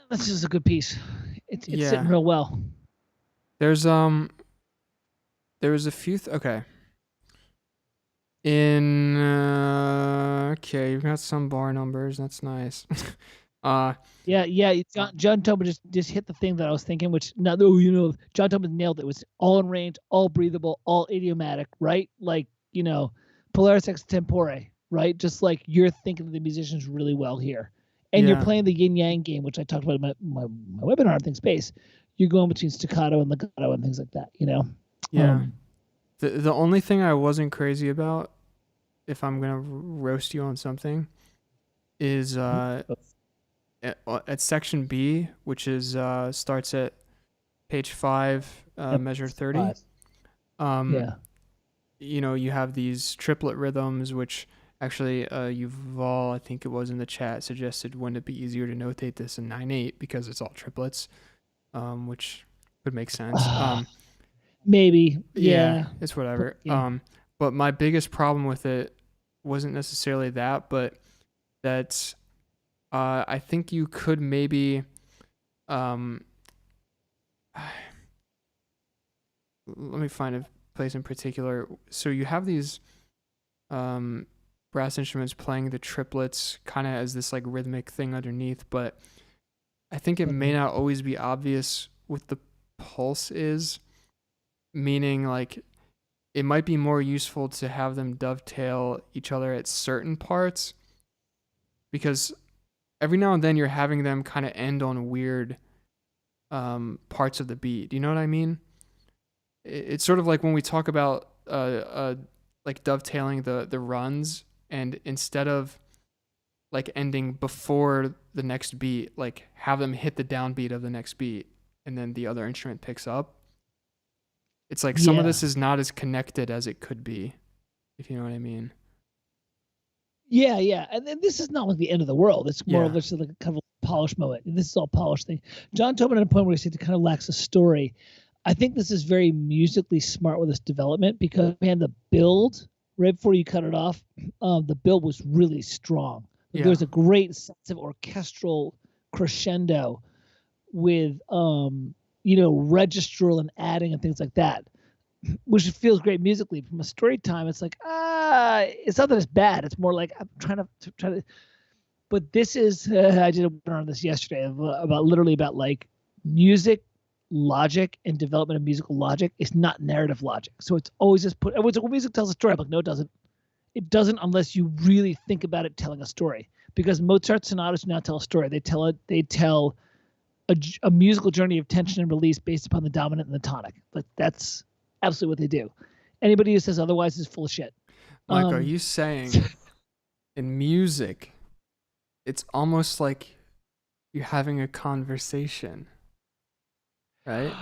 B: this is a good piece. It's
A: Yeah.
B: sitting real well.
A: There was a few. Okay. Okay, you've got some bar numbers. That's nice.
B: Yeah. John Tobin just hit the thing that I was thinking, which John Tobin nailed it. It was all in range, all breathable, all idiomatic, right? Like, Polaris extempore, right? Just like you're thinking of the musicians really well here. And
A: Yeah.
B: you're playing the yin yang game, which I talked about in my webinar, I think Space. You're going between staccato and legato and things like that,
A: Yeah. The only thing I wasn't crazy about, if I'm gonna roast you on something, is at section B, which is starts at page 5, measure 30.
B: 5. Yeah.
A: You have these triplet rhythms, which actually Yuval, I think it was in the chat, suggested wouldn't it be easier to notate this in 9/8 because it's all triplets, which would make sense.
B: Maybe. Yeah.
A: It's whatever.
B: Yeah.
A: But my biggest problem with it wasn't necessarily that, but that I think you could maybe let me find a place in particular. So you have these brass instruments playing the triplets kind of as this like rhythmic thing underneath, but I think it may not always be obvious what the pulse is, meaning like it might be more useful to have them dovetail each other at certain parts, because every now and then you're having them kind of end on weird parts of the beat. Do you know what I mean? It's sort of like when we talk about like dovetailing the runs, and instead of like ending before the next beat, like have them hit the downbeat of the next beat and then the other instrument picks up. It's like some of this is not as connected as it could be, if you know what I mean.
B: Yeah. And then this is not like the end of the world. It's more of just like a kind of a polish moment. This is all polished thing. John Tobin at a point where he said it kind of lacks a story. I think this is very musically smart with this development, because, man, the build, right before you cut it off, the build was really strong. There was a great sense of orchestral crescendo registral and adding and things like that, which feels great musically. From a story time, it's like it's not that it's bad. It's more like I'm trying to. But this is I did a webinar on this yesterday about like music logic and development of musical logic is not narrative logic. So it's always just when music tells a story. I'm like, no, it doesn't. It doesn't unless you really think about it telling a story. Because Mozart's sonatas do not tell a story. They tell a musical journey of tension and release based upon the dominant and the tonic. Like that's absolutely what they do. Anybody who says otherwise is full of shit.
A: Mike, are you saying in music, it's almost like you're having a conversation, right?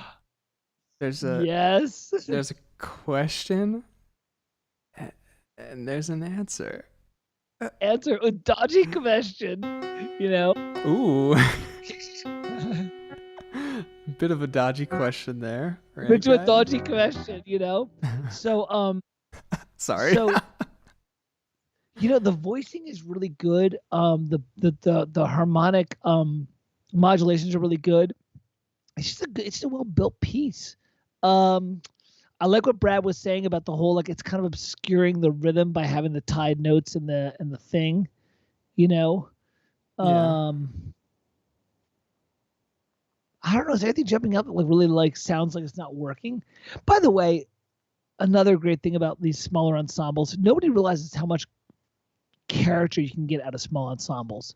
A: There's a question, and there's an answer.
B: Answer a dodgy question,
A: Ooh. Bit of a dodgy question there. Right,
B: Bit of a dodgy question, So,
A: sorry.
B: So, the voicing is really good. The harmonic modulations are really good. It's just a well-built piece. I like what Brad was saying about the whole, like, it's kind of obscuring the rhythm by having the tied notes and the thing, Yeah. I don't know. Is anything jumping up that really sounds like it's not working? By the way, another great thing about these smaller ensembles, nobody realizes how much character you can get out of small ensembles.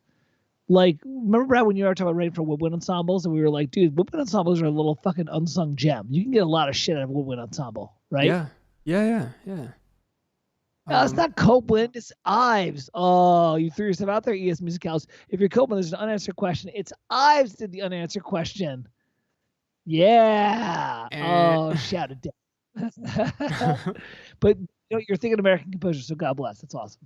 B: Like, remember, Brad, when you were talking about writing for woodwind ensembles, and we were like, dude, woodwind ensembles are a little fucking unsung gem. You can get a lot of shit out of a woodwind ensemble, right?
A: Yeah.
B: It's not Copeland, it's Ives. Oh, you threw yourself out there, ES Musicals. If you're Copeland, there's an unanswered question. It's Ives did the unanswered question. Yeah. Oh, shout it down. But you're thinking American composer, so God bless. That's awesome.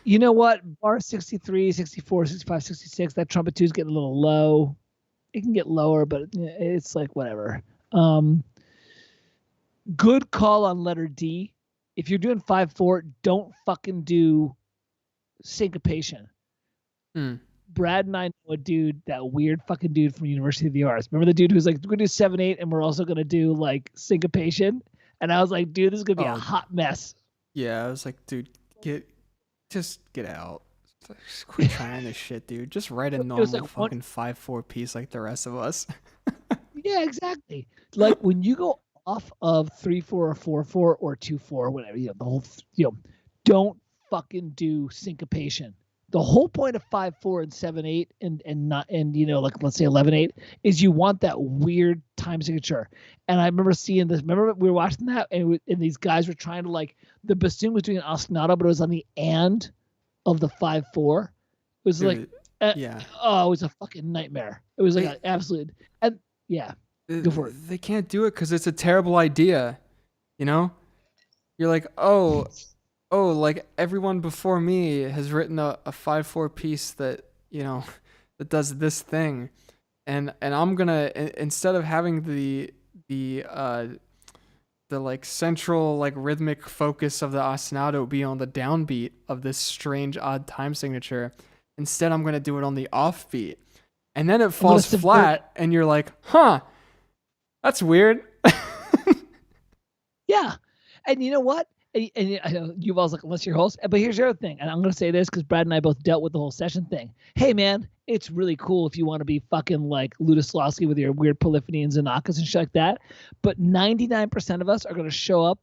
B: You know what? Bar 63, 64, 65, 66, that trumpet 2 is getting a little low. It can get lower, but it's like whatever. Good call on letter D. If you're doing 5/4, don't fucking do syncopation. Brad and I know a dude, that weird fucking dude from University of the Arts. Remember the dude who's like, we're going to do 7/8 and we're also going to do like syncopation? And I was like, dude, this is going to be a hot mess.
A: Yeah, I was like, dude, just get out. Just quit trying this shit, dude. Just write a normal fucking 5/4 piece like the rest of us.
B: Yeah, exactly. Like when you go off of 3/4 or 4/4 or 2/4, whatever, the whole, don't fucking do syncopation. The whole point of 5/4 and 7/8 and not, and like let's say 11/8 is you want that weird time signature. And I remember seeing this. Remember we were watching that, and these guys were trying to, like, the bassoon was doing an ostinato, but it was on the and of the 5/4. It was like,
A: yeah.
B: Oh, it was a fucking nightmare. It was like an absolute, and yeah. Go for it.
A: They can't do it because it's a terrible idea. You're like, oh, like everyone before me has written a 5/4 piece that that does this thing, and I'm gonna, instead of having the like central, like, rhythmic focus of the ostinato be on the downbeat of this strange odd time signature, instead I'm gonna do it on the offbeat, and then it falls flat, and you're like, huh, that's weird.
B: Yeah, and you know what? And I know you've always like, unless you're host, but here's the other thing, and I'm going to say this because Brad and I both dealt with the whole session thing. Hey, man, it's really cool if you want to be fucking like Lutoslawski with your weird polyphony and Zanakas and shit like that, but 99% of us are going to show up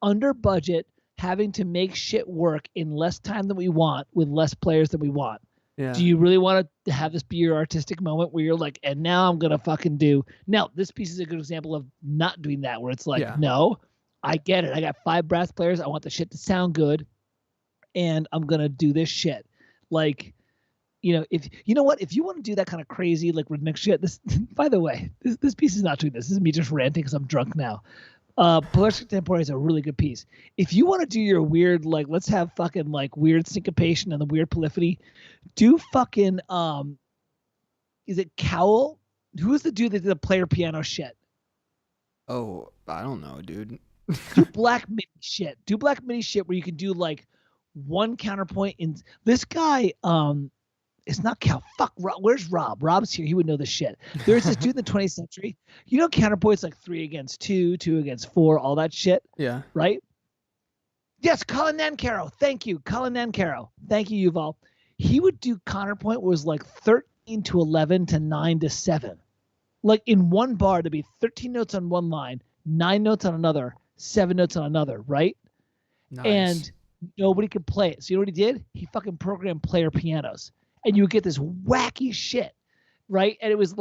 B: under budget, having to make shit work in less time than we want with less players than we want. Yeah. Do you really want to have this be your artistic moment where you're like, and now I'm going to fucking do... Now, this piece is a good example of not doing that, where it's like, no, I get it. I got 5 brass players. I want the shit to sound good, and I'm going to do this shit. Like, if you know what? If you want to do that kind of crazy, like, rhythmic shit, this, by the way, this piece is not doing this. This is me just ranting because I'm drunk now. Poetic Tempore is a really good piece. If you want to do your weird, like, let's have fucking like weird syncopation and the weird polyphony, do fucking is it Cowell? Who is the dude that did the player piano shit?
A: Oh, I don't know, dude.
B: Do black MIDI shit. Do black MIDI shit where you can do like one counterpoint in this guy. It's not Cal. Fuck, where's Rob? Rob's here. He would know this shit. There's this dude in the 20th century. You know, counterpoint's like 3 against 2, 2 against 4, all that shit.
A: Yeah.
B: Right? Yes, Colin Nancaro. Thank you, Colin Nancaro. Thank you, Yuval. He would do counterpoint was like 13 to 11 to 9 to 7. Like in one bar, to be 13 notes on one line, 9 notes on another, 7 notes on another, right?
A: Nice.
B: And nobody could play it. So you know what he did? He fucking programmed player pianos. And you would get this wacky shit, right? And it was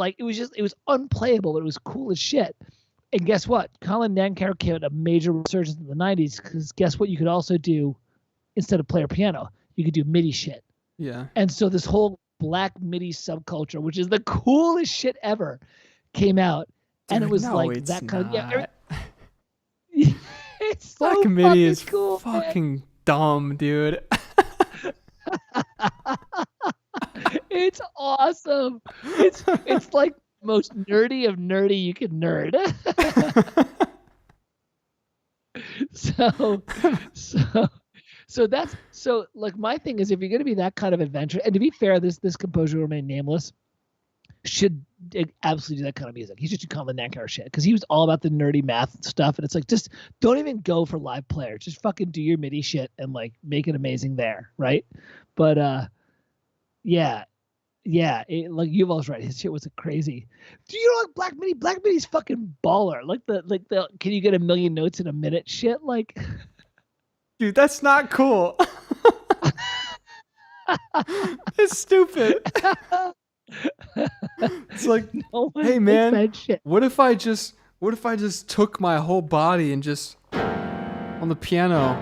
B: unplayable, but it was cool as shit. And guess what? Colin Nancaro came at a major resurgence in the 90s because guess what you could also do instead of player piano? You could do MIDI shit.
A: Yeah.
B: And so this whole black MIDI subculture, which is the coolest shit ever, came out. And
A: Dude,
B: it was
A: no,
B: like
A: it's
B: that kind of...
A: not.
B: Yeah, it's so
A: Black MIDI is
B: cool,
A: fucking dumb, dude.
B: It's awesome. It's like the most nerdy of nerdy you can nerd. So that's so like my thing is if you're gonna be that kind of adventure, and to be fair, this composer will remain nameless, should absolutely do that kind of music. He's just do Colin Nancaro shit because he was all about the nerdy math stuff, and it's like just don't even go for live players. Just fucking do your MIDI shit and like make it amazing there, right? But yeah, like Yuval's right. His shit was crazy. Do you know like Black MIDI's fucking baller. Like the can you get 1 million notes in a minute shit? Like,
A: Dude, that's not cool. It's stupid. It's like,
B: no one
A: hey
B: makes
A: man,
B: that shit.
A: what if I just took my whole body and just on the piano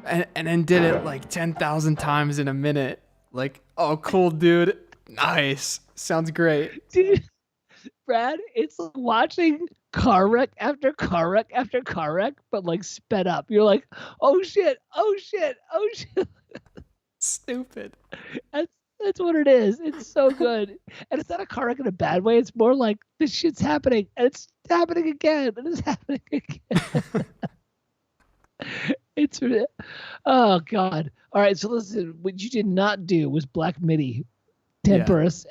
A: and then did it like 10,000 times in a minute? Like, oh, cool, dude. Nice. Sounds great.
B: Dude, Brad, it's like watching car wreck after car wreck after car wreck, but like sped up. You're like, oh shit, oh shit, oh shit.
A: Stupid.
B: That's what it is. It's so good. And it's not a car wreck in a bad way. It's more like this shit's happening and it's happening again and it's happening again. It's oh god. All right, so listen, what you did not do was Black MIDI. Temperus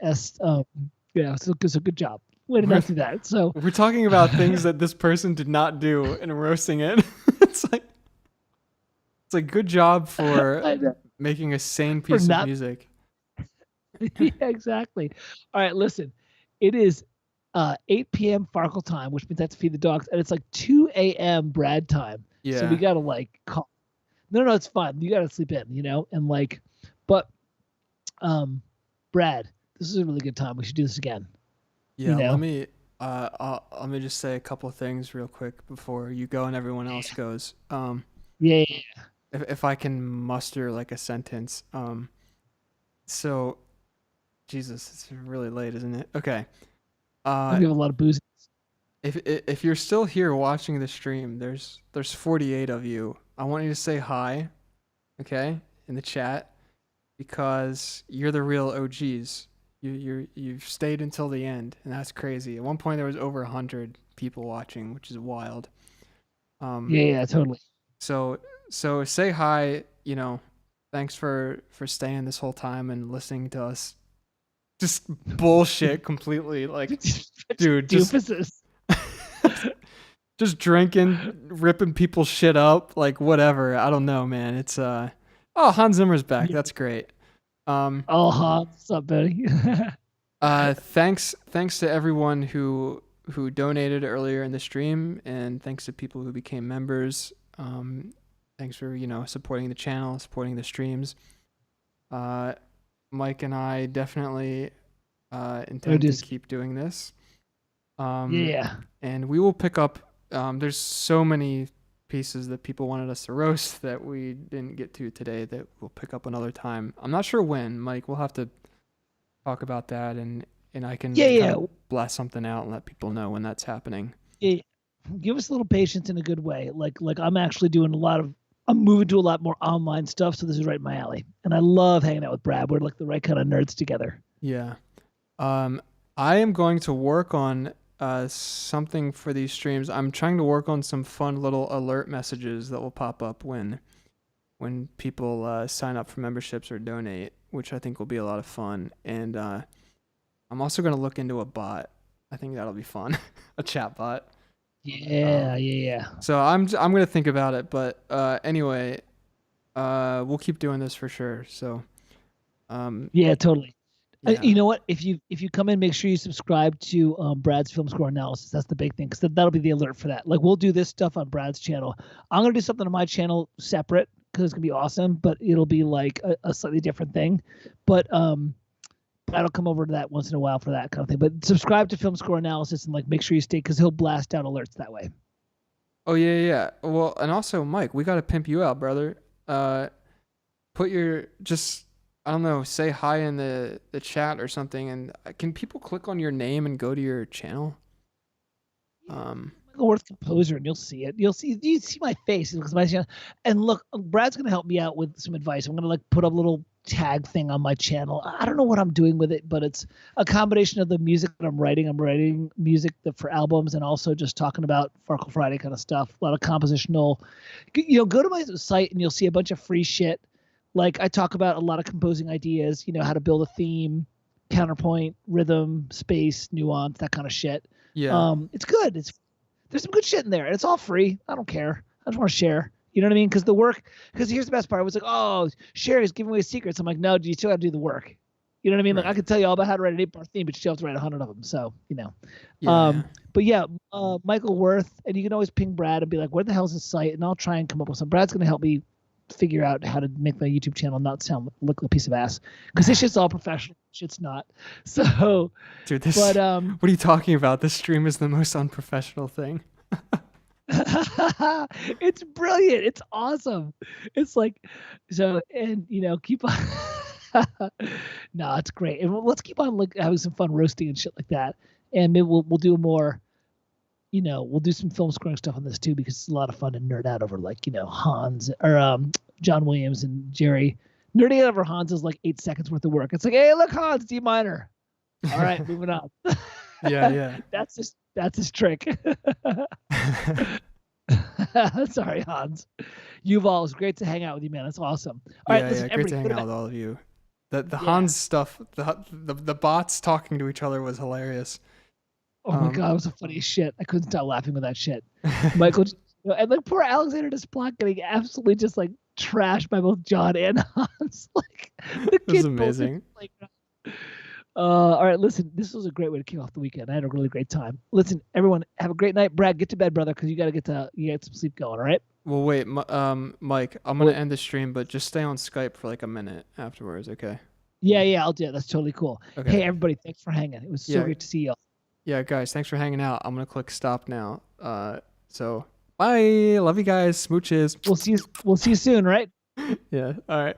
B: yeah, so good job. Way to not do that. So
A: we're talking about things that this person did not do and roasting it. It's like good job for making a sane piece of music.
B: Yeah, exactly. All right, listen. It is 8 p.m. Farkle time, which means that's feed the dogs, and it's like 2 a.m. Brad time.
A: Yeah.
B: So we gotta like call. No, it's fine. You gotta sleep in, you know, and like, but Brad, this is a really good time. We should do this again.
A: Yeah,
B: you know?
A: let me just say a couple of things real quick before you go and everyone else goes.
B: Yeah.
A: If I can muster like a sentence. So, Jesus, it's really late, isn't it? Okay.
B: We have a lot of booze.
A: If you're still here watching the stream, there's 48 of you. I want you to say hi, okay, in the chat, because you're the real OGs. You've stayed until the end, and that's crazy. At one point, there was over 100 people watching, which is wild.
B: Yeah, totally.
A: So say hi. You know, thanks for staying this whole time and listening to us. Just bullshit completely. Like, dude, just drinking, ripping people's shit up, like whatever. I don't know, man. It's oh, Hans Zimmer's back. That's great.
B: Oh, Hans, what's up, buddy?
A: Thanks to everyone who donated earlier in the stream, and thanks to people who became members. Thanks for supporting the channel, supporting the streams. Mike and I definitely intend to keep doing this.
B: Yeah.
A: And we will pick up. There's so many pieces that people wanted us to roast that we didn't get to today that we'll pick up another time. I'm not sure when, Mike. We'll have to talk about that, and I can blast something out and let people know when that's happening.
B: Yeah. Give us a little patience in a good way. Like I'm actually doing I'm moving to a lot more online stuff, so this is right in my alley. And I love hanging out with Brad. We're like the right kind of nerds together.
A: Yeah. I am going to work on something for these streams. I'm trying to work on some fun little alert messages that will pop up when people sign up for memberships or donate. which I think will be a lot of fun. And I'm also gonna look into a bot. I think that'll be fun, a chat bot.
B: Yeah.
A: So I'm gonna think about it. But anyway, we'll keep doing this for sure. So
B: Yeah, totally.
A: yeah.
B: You know what? If you come in, make sure you subscribe to Brad's Film Score Analysis. That's the big thing, because that'll be the alert for that. Like, we'll do this stuff on Brad's channel. I'm gonna do something on my channel separate because it's gonna be awesome, but it'll be like a slightly different thing. But Brad'll come over to that once in a while for that kind of thing. But subscribe to Film Score Analysis and like make sure you stay, because he'll blast out alerts that way.
A: Oh yeah. Well, and also Mike, we gotta pimp you out, brother. Put your I don't know, say hi in the chat or something, and can people click on your name and go to your channel?
B: Michael Worth Composer, and you'll see it. You see my face. It looks my channel. And look, Brad's gonna help me out with some advice. I'm gonna like put a little tag thing on my channel. I don't know what I'm doing with it, but it's a combination of the music that I'm writing. I'm writing music for albums, and also just talking about Farkle Friday kind of stuff. A lot of compositional. Go to my site and you'll see a bunch of free shit. Like, I talk about a lot of composing ideas, how to build a theme, counterpoint, rhythm, space, nuance, that kind of shit.
A: Yeah.
B: It's good. There's some good shit in there, and it's all free. I don't care. I just want to share. You know what I mean? Because here's the best part. I was like, oh, Sherry's giving away secrets. I'm like, no, you still got to do the work. You know what I mean?
A: Right.
B: Like, I could tell you all about how to write an 8-bar theme, but you still have to write 100 of them. So,
A: Yeah.
B: But yeah, Michael Worth, and you can always ping Brad and be like, where the hell's his site? And I'll try and come up with some. Brad's going to help me figure out how to make my YouTube channel not look like a piece of ass, because this shit's all professional. Shit's not. So,
A: Dude, what are you talking about? This stream is the most unprofessional thing.
B: It's brilliant. It's awesome. It's like, so, and keep on. No, it's great. And let's keep on having some fun roasting and shit like that. And maybe we'll do more. We'll do some film scoring stuff on this too, because it's a lot of fun to nerd out over Hans or John Williams and Jerry. Nerding out over Hans is like 8 seconds worth of work. It's like, hey, look, Hans, D minor. All right, moving on.
A: Yeah.
B: That's his trick. Sorry, Hans. Yuval, it's great to hang out with you, man. That's awesome. All right, listen,
A: great to hang out with all of you. The Hans stuff, the bots talking to each other was hilarious.
B: Oh my god, it was the funniest shit. I couldn't stop laughing with that shit. Michael, and like poor Alexander Desplat getting absolutely just like trashed by both John and Hans. Like, the
A: It was amazing.
B: All right, listen, this was a great way to kick off the weekend. I had a really great time. Listen, everyone, have a great night. Brad, get to bed, brother, because you got to get some sleep going. All right.
A: Well, wait, Mike, I'm gonna end the stream, but just stay on Skype for like a minute afterwards, okay?
B: Yeah, I'll do it. That's totally cool.
A: Okay.
B: Hey, everybody, thanks for hanging. It was so great to see y'all.
A: Yeah, guys, thanks for hanging out. I'm gonna click stop now. So bye. Love you guys. Smooches.
B: We'll see you soon, right?
A: Yeah. All right.